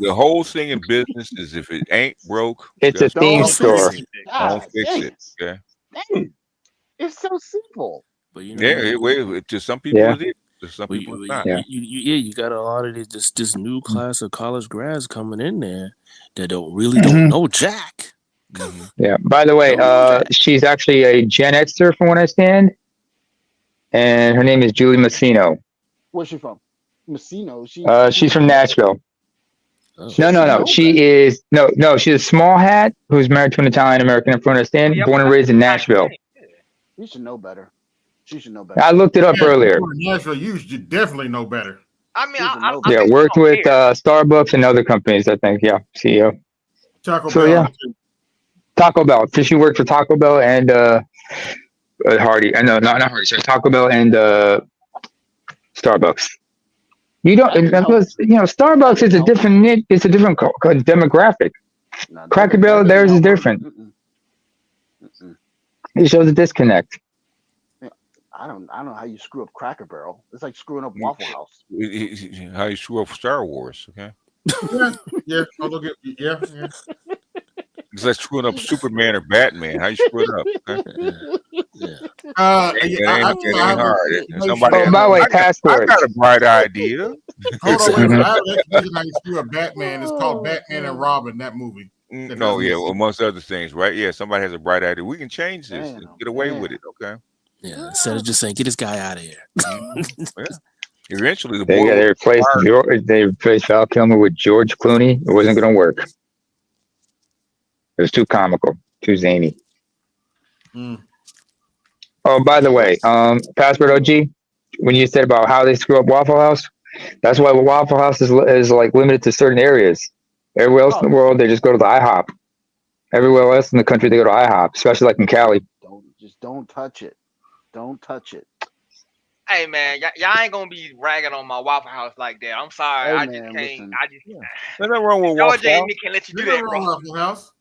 the whole thing in business is if it ain't broke, it's a theme store. Don't fix it. Okay. Dang. It's so simple. But to some people it is. To some people it's not. You got a lot of this new class of college grads coming in there that don't know jack. Mm-hmm. Yeah. By the way, she's actually a Gen Xer from what I understand. And her name is Julie Massino. Where's she from? Massino. She's from Nashville. Oh. No. She's a small hat who's married to an Italian American, from what I understand, born and raised in Nashville. You should know better. She should know better. I looked it up earlier. Nashville, you should definitely know better. I mean, He's a I nobody. Yeah, think worked don't with care. Starbucks and other companies. I think. Yeah, CEO. Taco So Bell. yeah, Taco Bell. So she worked for Taco Bell and Hardy. No, not Hardy. Sorry, Taco Bell and Starbucks. You don't That can help. because Starbucks is a different niche. It's a different demographic. No, Cracker that Barrel, doesn't theirs is help her. different. Mm-mm. It shows a disconnect. Yeah, I don't know how you screw up Cracker Barrel. It's like screwing up Waffle House. How you screw up Star Wars? Okay, Yeah. I'll look at yeah. it's like screwing up Superman or Batman. How you screw it up? Okay? It I ain't have a hard. explanation. Oh, by the way, I passports. got a bright idea. Hold on, wait a minute. I have an explanation how you screw up Batman. It's called Batman and Robin. That movie. No, yeah, well, amongst other things, right? Yeah, somebody has a bright idea. We can change this and get away with it. Okay. Yeah, instead of just saying, get this guy out of here. Yeah. Eventually, the They boy got will to replace They replaced Val Kilmer with George Clooney. It wasn't going to work. It was too comical, too zany. Oh, by the way, Passport OG, when you said about how they screw up Waffle House, that's why Waffle House is like limited to certain areas. Everywhere else in the world, they just go to the IHOP. Everywhere else in the country, they go to IHOP, especially like in Cali. Don't touch it. Don't touch it. Hey man, y'all ain't gonna be ragging on my Waffle House like that. I'm sorry, Hey, I just man, can't. listen. I just There's nothing wrong with Georgia Waffle and House. me can't let you do There's that, nothing bro. wrong with Waffle House.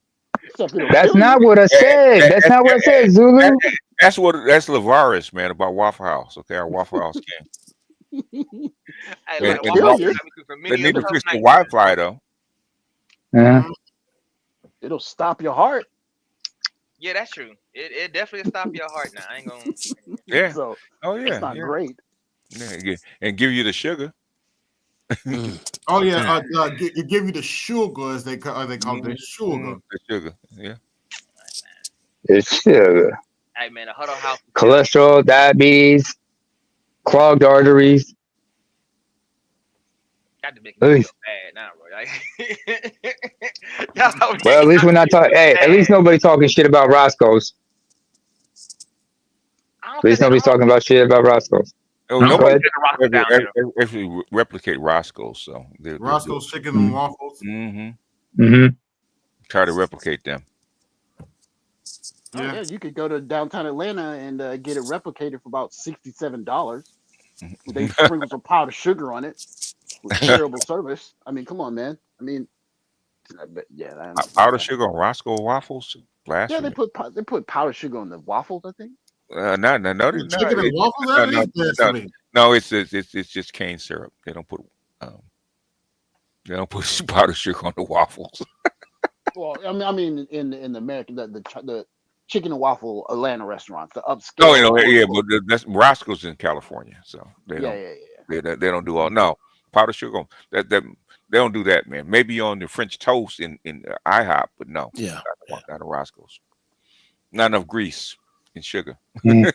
That's not what I said. That's not what I said, Zulu. That's Lavaris, man, about Waffle House. Okay, our Waffle House king. Hey, And like Waffle House got me through some they many need of to tough fix the nights. Wi-Fi though. It'll stop your heart. Yeah, that's true. It definitely stop your heart now. I ain't gonna. Yeah. So, Oh yeah. it's not Yeah. great. Yeah. And give you the sugar. Oh yeah. It give you the sugar as they call it. The sugar. The sugar. Yeah. It's sugar. Hey man, the Huddle House. Cholesterol, diabetes, clogged arteries. Got to make me feel bad now, bro. Like, Well, at least we're not talking. Hey, at least nobody's talking shit about Roscoe's. At least nobody's talking about shit about Roscoe's. Oh, Go ahead. actually replicate Roscoe's. So Roscoe's Chicken and Waffles. Try to replicate them. Oh, yeah, you could go to downtown Atlanta and get it replicated for about $67. They sprinkle some powdered sugar on it with terrible service. I mean, come on, man. I mean, yeah, Powdered sugar on Roscoe waffles. yeah, Blasphemy. they put powdered sugar on the waffles. I think. Chicken and waffles. That is blasphemy. No, it's just cane syrup. They don't put powdered sugar on the waffles. Well, I mean, in the American, the chicken and waffle Atlanta restaurants, the upscale. Oh, yeah, but that's Roscoe's in California, so they don't. Yeah. They don't do all. No, powdered sugar. That they don't do that, man. Maybe on the French toast in IHOP, but no. Yeah. Not a Roscoe's. Not enough grease and sugar. Mm.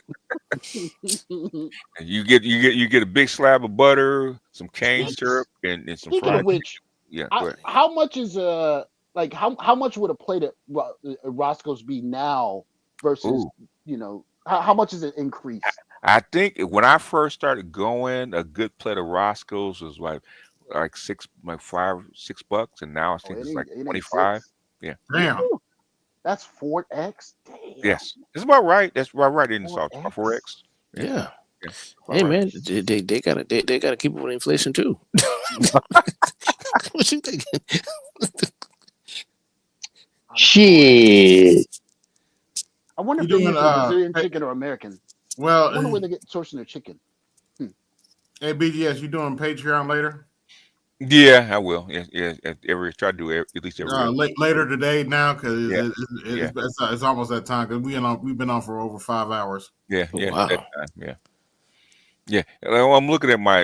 And you get a big slab of butter, some cane syrup, and some Speaking fried of which, chicken. Yeah, go ahead. how much is like how much would a plate at Roscoe's be now versus how much is it increased? I think when I first started going, a good plate of Roscoe's was like $5, $6, and now I think it's like 25. Yeah. Damn. Ooh, that's 4x. Damn. Yes, it's about right. That's about right in the South. 4x. Yeah. Yeah. Hey man, they gotta keep up with inflation too. What you thinking? Shit. I wonder if You they use doing, Brazilian chicken or American. Well, I wonder where they get sourcing their chicken. Hey, BGS, you doing Patreon later? Yeah, I will. Yeah. Try to do at least every later today now because Yeah. it's almost that time because we've been on for over 5 hours. Yeah. Wow. That time, yeah. I'm looking at my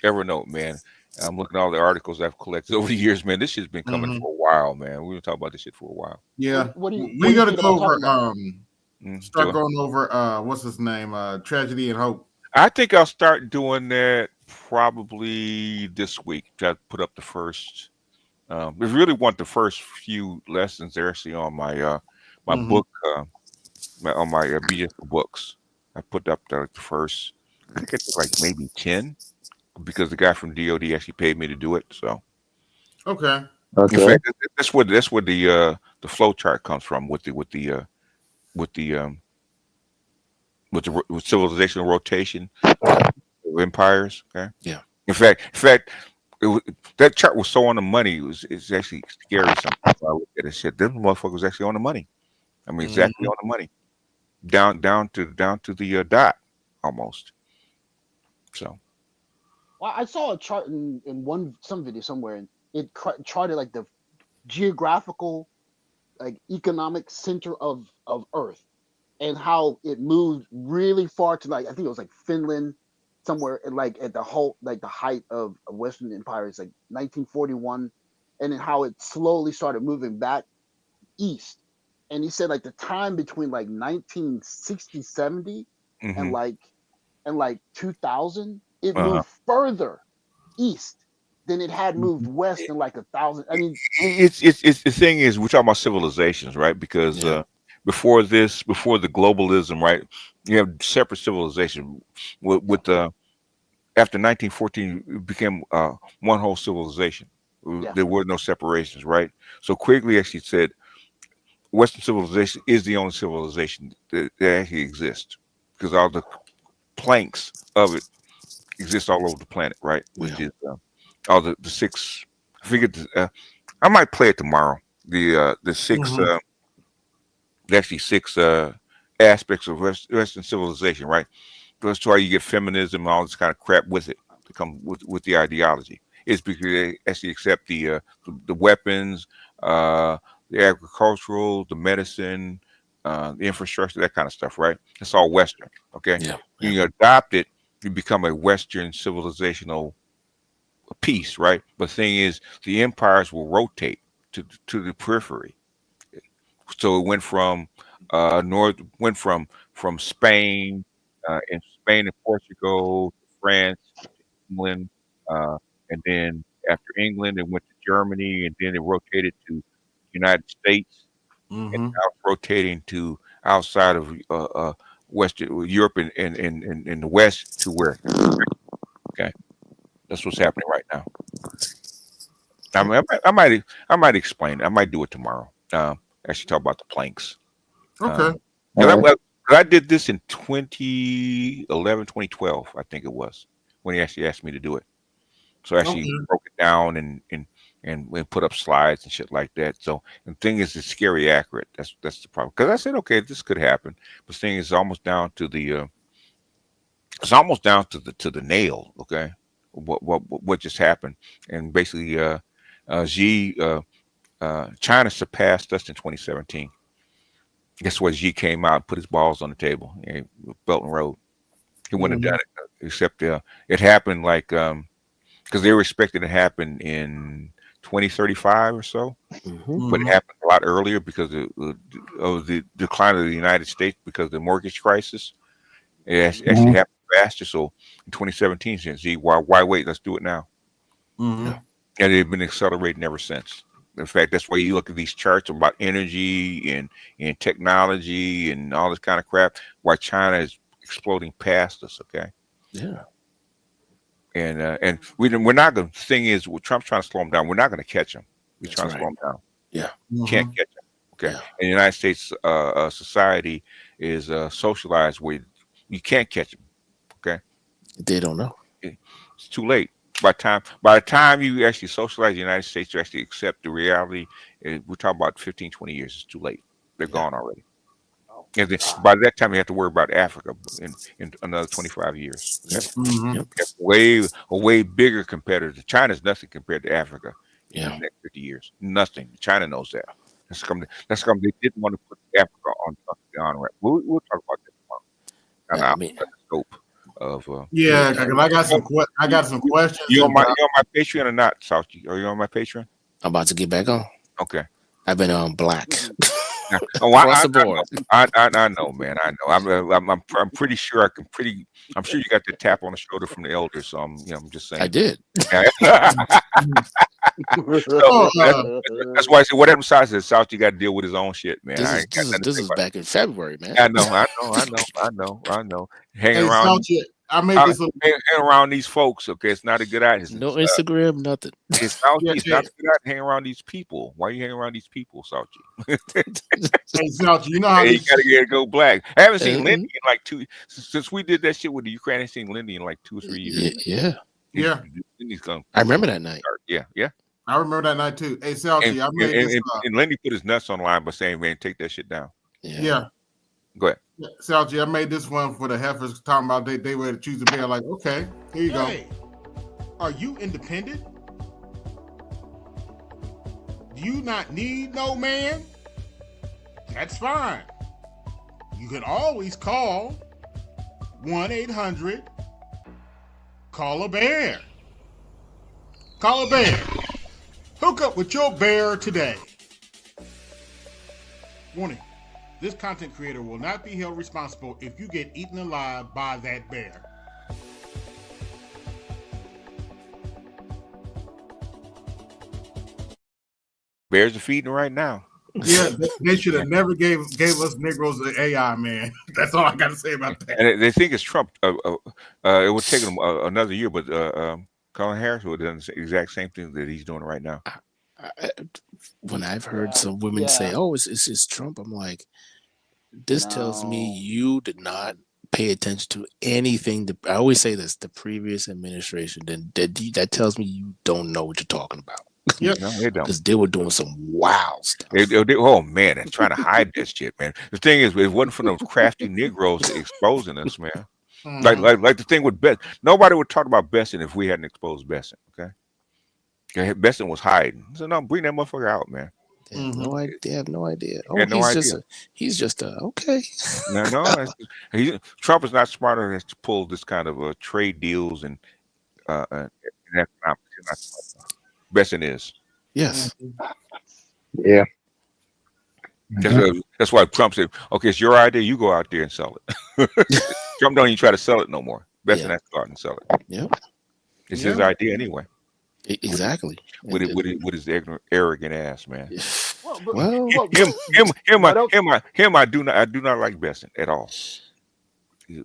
Evernote, man. I'm looking at all the articles I've collected over the years, man. This shit's been coming for a while, man. We've been talking about this shit for a while. Yeah. What do you we got to think go about over talking start going over what's his name, Tragedy and Hope. I think I'll start doing that probably this week. Try to put up the first. If you really want the first few lessons, they're actually on my my book, on my BGS books. I put up the first. I think it's like maybe 10 because the guy from DOD actually paid me to do it. So Okay. in fact, that's where the flow chart comes from with the with with civilizational rotation of empires. Okay. Yeah. In fact, that chart was so on the money. It's actually scary. Sometimes when I look at this shit. This motherfucker was actually on the money. I mean, exactly on the money, down to the dot almost. So. Well, I saw a chart in some video somewhere, and it charted like the geographical, like economic center of Earth, and how it moved really far to, like, I think it was like Finland, somewhere, and like at the whole, like the height of Western Empire is like 1941, and then how it slowly started moving back east. And he said like the time between like 1960, 70 and like 2000, it moved further east than it had moved west in like 1,000. I mean, It's the thing is, we're talking about civilizations, right? Because before the globalism, right, you have separate civilization. With after 1914, it became one whole civilization. There were no separations, right? So Quigley actually said Western civilization is the only civilization that actually exists, because all the planks of it exist all over the planet, right? Which is all the six. I forget. I might play it tomorrow. The six, actually six aspects of Western civilization, right? That's why you get feminism and all this kind of crap with it to come with the ideology. It's because they actually accept the weapons, the agricultural, the medicine, the infrastructure, that kind of stuff, right? It's all Western. Okay. When you adopt it, you become a Western civilizational piece, right? But the thing is, the empires will rotate to the periphery. So it went from from Spain and Portugal, France, England, and then after England, it went to Germany, and then it rotated to the United States, and now it's rotating to outside of Western Europe and in the West to where? Okay, that's what's happening right now. I mean, I might explain it. I might do it tomorrow. Actually, talk about the planks. Okay. I did this in 2011, 2012, I think it was, when he actually asked me to do it. So I actually broke it down and put up slides and shit like that. So the thing is, it's scary accurate. That's the problem. Because I said, okay, this could happen. But the thing is, almost down to the nail. Okay, what just happened? And basically, China surpassed us in 2017. Guess what? Xi came out and put his balls on the table. Belt and Road. He wouldn't have done it, except it happened like because they were expecting it to happen in 2035 or so, but it happened a lot earlier because of the decline of the United States because of the mortgage crisis. It actually happened faster. So in 2017, Xi, why wait? Let's do it now. And they've been accelerating ever since. In fact, that's why you look at these charts about energy and technology and all this kind of crap. Why China is exploding past us? Okay. Yeah. And we're not going. The thing is, Trump's trying to slow him down. We're not going to catch him. We're trying to slow him down. Yeah. Can't catch him. Okay. And the United States society is socialized where you can't catch him. Okay. They don't know. It's too late. By the time you actually socialize the United States to actually accept the reality, we're talking about 15, 20 years. It's too late. They're gone already. And then, by that time, you have to worry about Africa in another 25 years. Way bigger competitor. China's nothing compared to Africa in the next 50 years. Nothing. China knows that. That's come. They didn't want to put Africa on the on-ramp. We'll talk about that tomorrow. The scope of I got some questions. You on my Patreon or not, Salty? Are you on my Patreon? I'm about to get back on. Okay. I've been on black. Across the board. I know, man. I know. I'm pretty sure I'm sure you got the tap on the shoulder from the elders. So I'm just saying. I did. So that's why I said whatever size is South, you got to deal with his own shit, man. This is back in February, man. I know. Hanging around. I made this hang around these folks. Okay, it's not a good idea. No Instagram, nothing. It's not a good idea to hang around these people. Why are you hanging around these people, Salchi? Hey, Salchi, you know how you this gotta get go black. I haven't seen Lindy in like since we did that shit with the Ukraine. I haven't seen Lindy in like 2 or 3 years. Yeah. Lindy's gone. I remember that night. Yeah. I remember that night too. Hey, Salchi, I made this. And Lindy put his nuts on the line by saying, "Man, take that shit down." Yeah. Go ahead. Yeah, Salchi, I made this one for the heifers talking about they were to choose a bear. Like, okay, here you go. Are you independent? Do you not need no man? That's fine. You can always call 1-800 call a bear. Call a bear. Hook up with your bear today. Warning. This content creator will not be held responsible if you get eaten alive by that bear. Bears are feeding right now. Yeah, they should have never gave us Negroes the AI, man. That's all I got to say about that. And they think it's Trump. It would take them another year, but Colin Harris would have done the exact same thing that he's doing right now. When I've heard some women say, "Oh, it's Trump," I'm like, this tells me you did not pay attention to anything. I always say this: the previous administration. Then that tells me you don't know what you're talking about. Yep. No, they don't. Because they were doing some wild stuff. Oh man, they're trying to hide that shit, man. The thing is, it wasn't for those crafty Negroes exposing us, man. Like the thing with Besson. Nobody would talk about Besson if we hadn't exposed Besson. Okay, Besson was hiding. So no, bring that motherfucker out, man. They have no idea. They have no idea. Oh, Had no idea. He's just okay. No. Trump is not smart enough to pull this kind of trade deals and economics. Besson is. Yes. Yeah. That's why Trump said, "Okay, it's your idea. You go out there and sell it." Trump don't even try to sell it no more. Besson has to go out and sell it. Yep. It's his idea anyway. Exactly. With his arrogant ass, man. Well, him. I do not like Besson at all.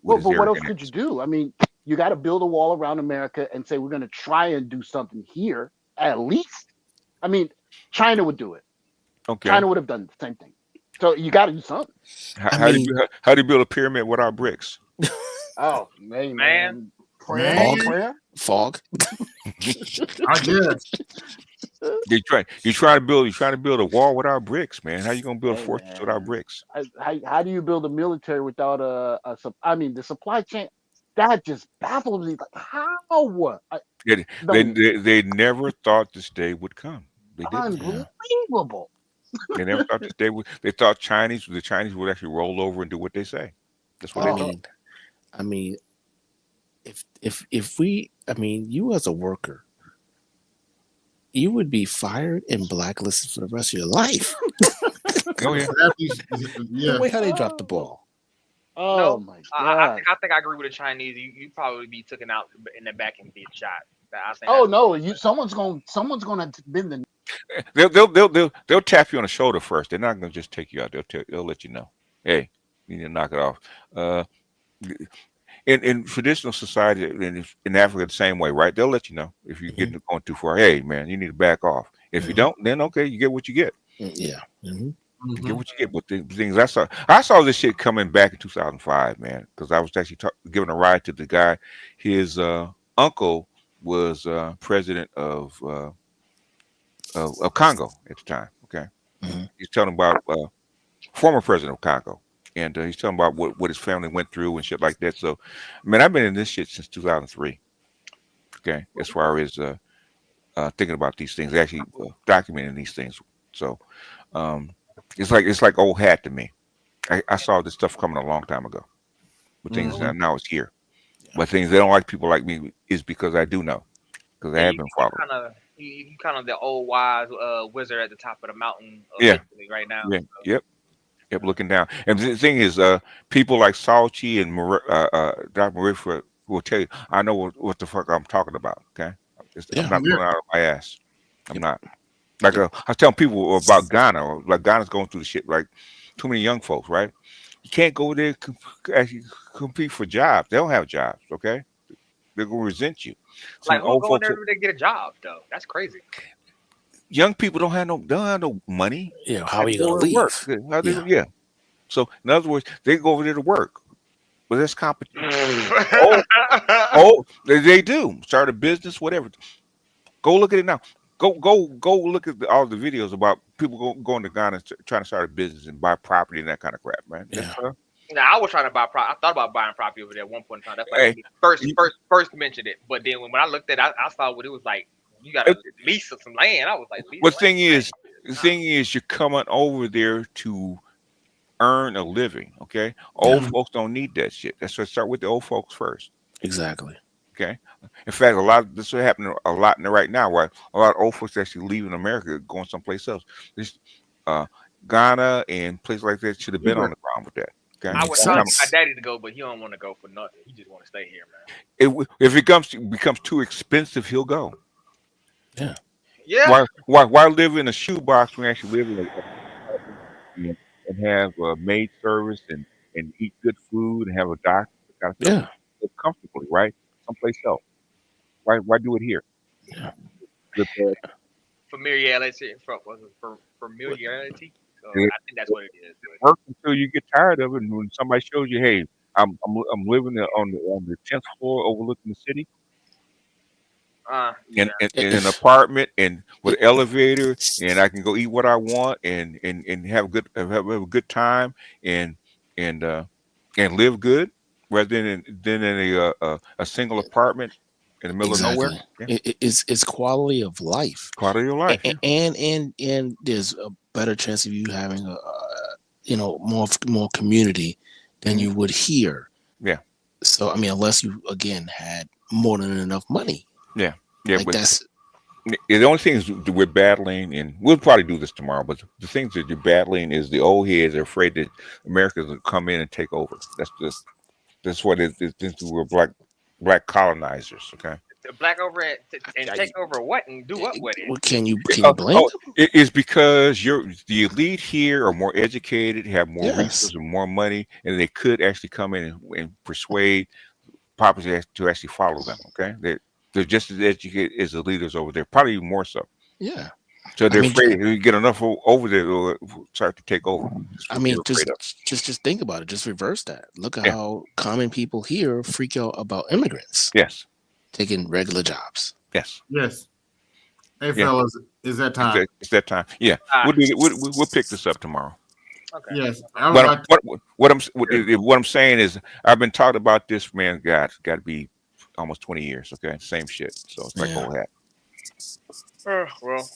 Well, but what else could you do? I mean, you got to build a wall around America and say we're going to try and do something here at least. I mean, China would do it. Okay. China would have done the same thing. So you got to do something. How do you build a pyramid without bricks? Oh man. Fog. I guess. You're trying to build a wall without bricks, man. How you gonna build a fortress without bricks? How do you build a military without the supply chain? That just baffles me. Like how? They never thought this day would come. They didn't. Unbelievable. They never thought this day would. They thought the Chinese would actually roll over and do what they say. That's what they did. I mean, if we, you as a worker, you would be fired and blacklisted for the rest of your life. Oh yeah. The way how they dropped the ball. Oh my god! I think I agree with the Chinese. You probably be taken out in the back and be shot. Someone's gonna bend the. They'll tap you on the shoulder first. They're not gonna just take you out. They'll let you know. Hey, you need to knock it off. In traditional society in Africa, the same way, right? They'll let you know if you're getting going too far. Hey, man, you need to back off. If you don't, then okay, you get what you get. Yeah. You get what you get. But the things I saw this shit coming back in 2005, man, because I was actually giving a ride to the guy. His uncle was president of Congo at the time. Okay, he's telling about former president of Congo. And he's talking about what his family went through and shit like that. So, man, I've been in this shit since 2003. Okay, as far as thinking about these things, actually documenting these things. So, it's like old hat to me. I saw this stuff coming a long time ago, but things now it's here. But things they don't like people like me is because I do know, because I have been following. You kind of the old wise wizard at the top of the mountain. Right now. Yeah. Yep. Yep, looking down. And the thing is, people like Salchi and Dr. Marifra will tell you, I know what the fuck I'm talking about, okay? I'm not going out of my ass. I'm not. Like I was telling people about Ghana, like Ghana's going through the shit, like too many young folks, right? You can't go there actually compete for jobs. They don't have jobs. Okay, they're gonna resent you. Like Some who old going folks, there to get a job though? That's crazy. young people don't have no money. Yeah, They how have are to you go gonna to work. leave? How they, Yeah. yeah. So in other words, they go over there to work, but there's competition. They do start a business, whatever. Go look at it now. Go look at all the videos about people going to Ghana trying to start a business and buy property and that kind of crap, man. Yeah. Now I was trying to buy I thought about buying property over there at one point in time. That's like Hey, when he first mentioned it. But then when I looked at it, I saw what it was like. You got to lease some land. I was like, lease the land. thing is, you're coming over there to earn a living. Okay, old folks don't need that shit. That's why start with the old folks first. Exactly. Okay. In fact, this is happening a lot right now. Why a lot of old folks actually leaving America, going someplace else. This, Ghana and places like that should have been on the ground with that. Okay. I was trying to get my daddy to go, but he don't want to go for nothing. He just want to stay here, man. If it becomes too expensive, he'll go. Yeah. Yeah. Why live in a shoebox when you actually live in and have maid service and eat good food and have a doctor kind of stuff? Live comfortably, right? Someplace else. Why do it here? Yeah. Familiarity. Familiarity. So I think that's what it is. Work until you get tired of it, and when somebody shows you, hey, I'm living on the 10th floor overlooking the city. In an apartment and with an elevator, and I can go eat what I want and have a good time and live good rather than in a single apartment in the middle of nowhere. Yeah. It's quality of life. Quality of life, and there's a better chance of you having more community than you would here. Yeah. So I mean, unless you again had more than enough money. Yeah, like but that's the only thing is we're battling, and we'll probably do this tomorrow. But the things that you're battling is the old heads are afraid that Americans will come in and take over. That's what it is. We're black colonizers. Okay. Black over and take over what and do what with it? Well, can you blame them? It's because the elite here are more educated, have more resources, and more money, and they could actually come in and persuade populace to actually follow them. Okay, they're just as educated as the leaders over there, probably even more so. Yeah. So they're afraid if you get enough over there, they'll start to take over. I mean, just think about it. Just reverse that. Look at how common people here freak out about immigrants. Yes. Taking regular jobs. Yes. Yes. Hey, fellas, is that time? It's that time. Yeah. We'll pick this up tomorrow. Okay. Yes. What I'm saying is I've been talking about this, man. Got to be almost 20 years. Okay. Same shit. So it's like old hat. Well,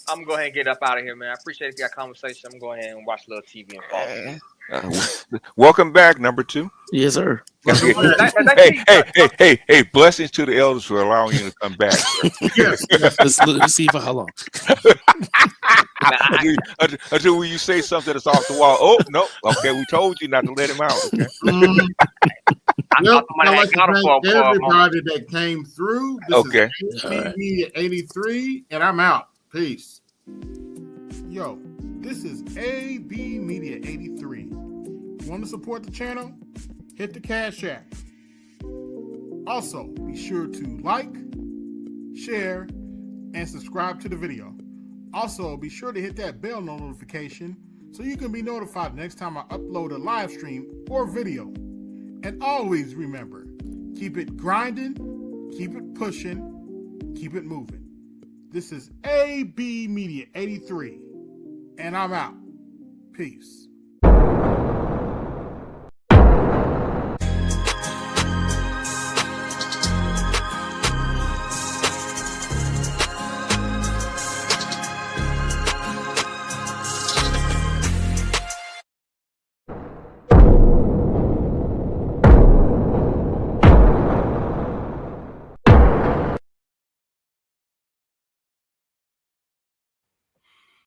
I'm gonna go ahead and get up out of here, man. I appreciate that conversation. I'm gonna go ahead and watch a little TV and fall. Welcome back, number 2. Yes, sir. Hey! Blessings to the elders for allowing you to come back. Yes. Let's see for how long. Until you say something that's off the wall. Oh no! Okay, we told you not to let him out. Okay. Yep, I'd like to thank everybody that came through. This is AB Media 83, and I'm out. Peace. Yo, this is AB Media 83. You want to support the channel? Hit the Cash App. Also, be sure to like, share, and subscribe to the video. Also, be sure to hit that bell notification so you can be notified next time I upload a live stream or video. And always remember, keep it grinding, keep it pushing, keep it moving. This is AB Media 83, and I'm out. Peace.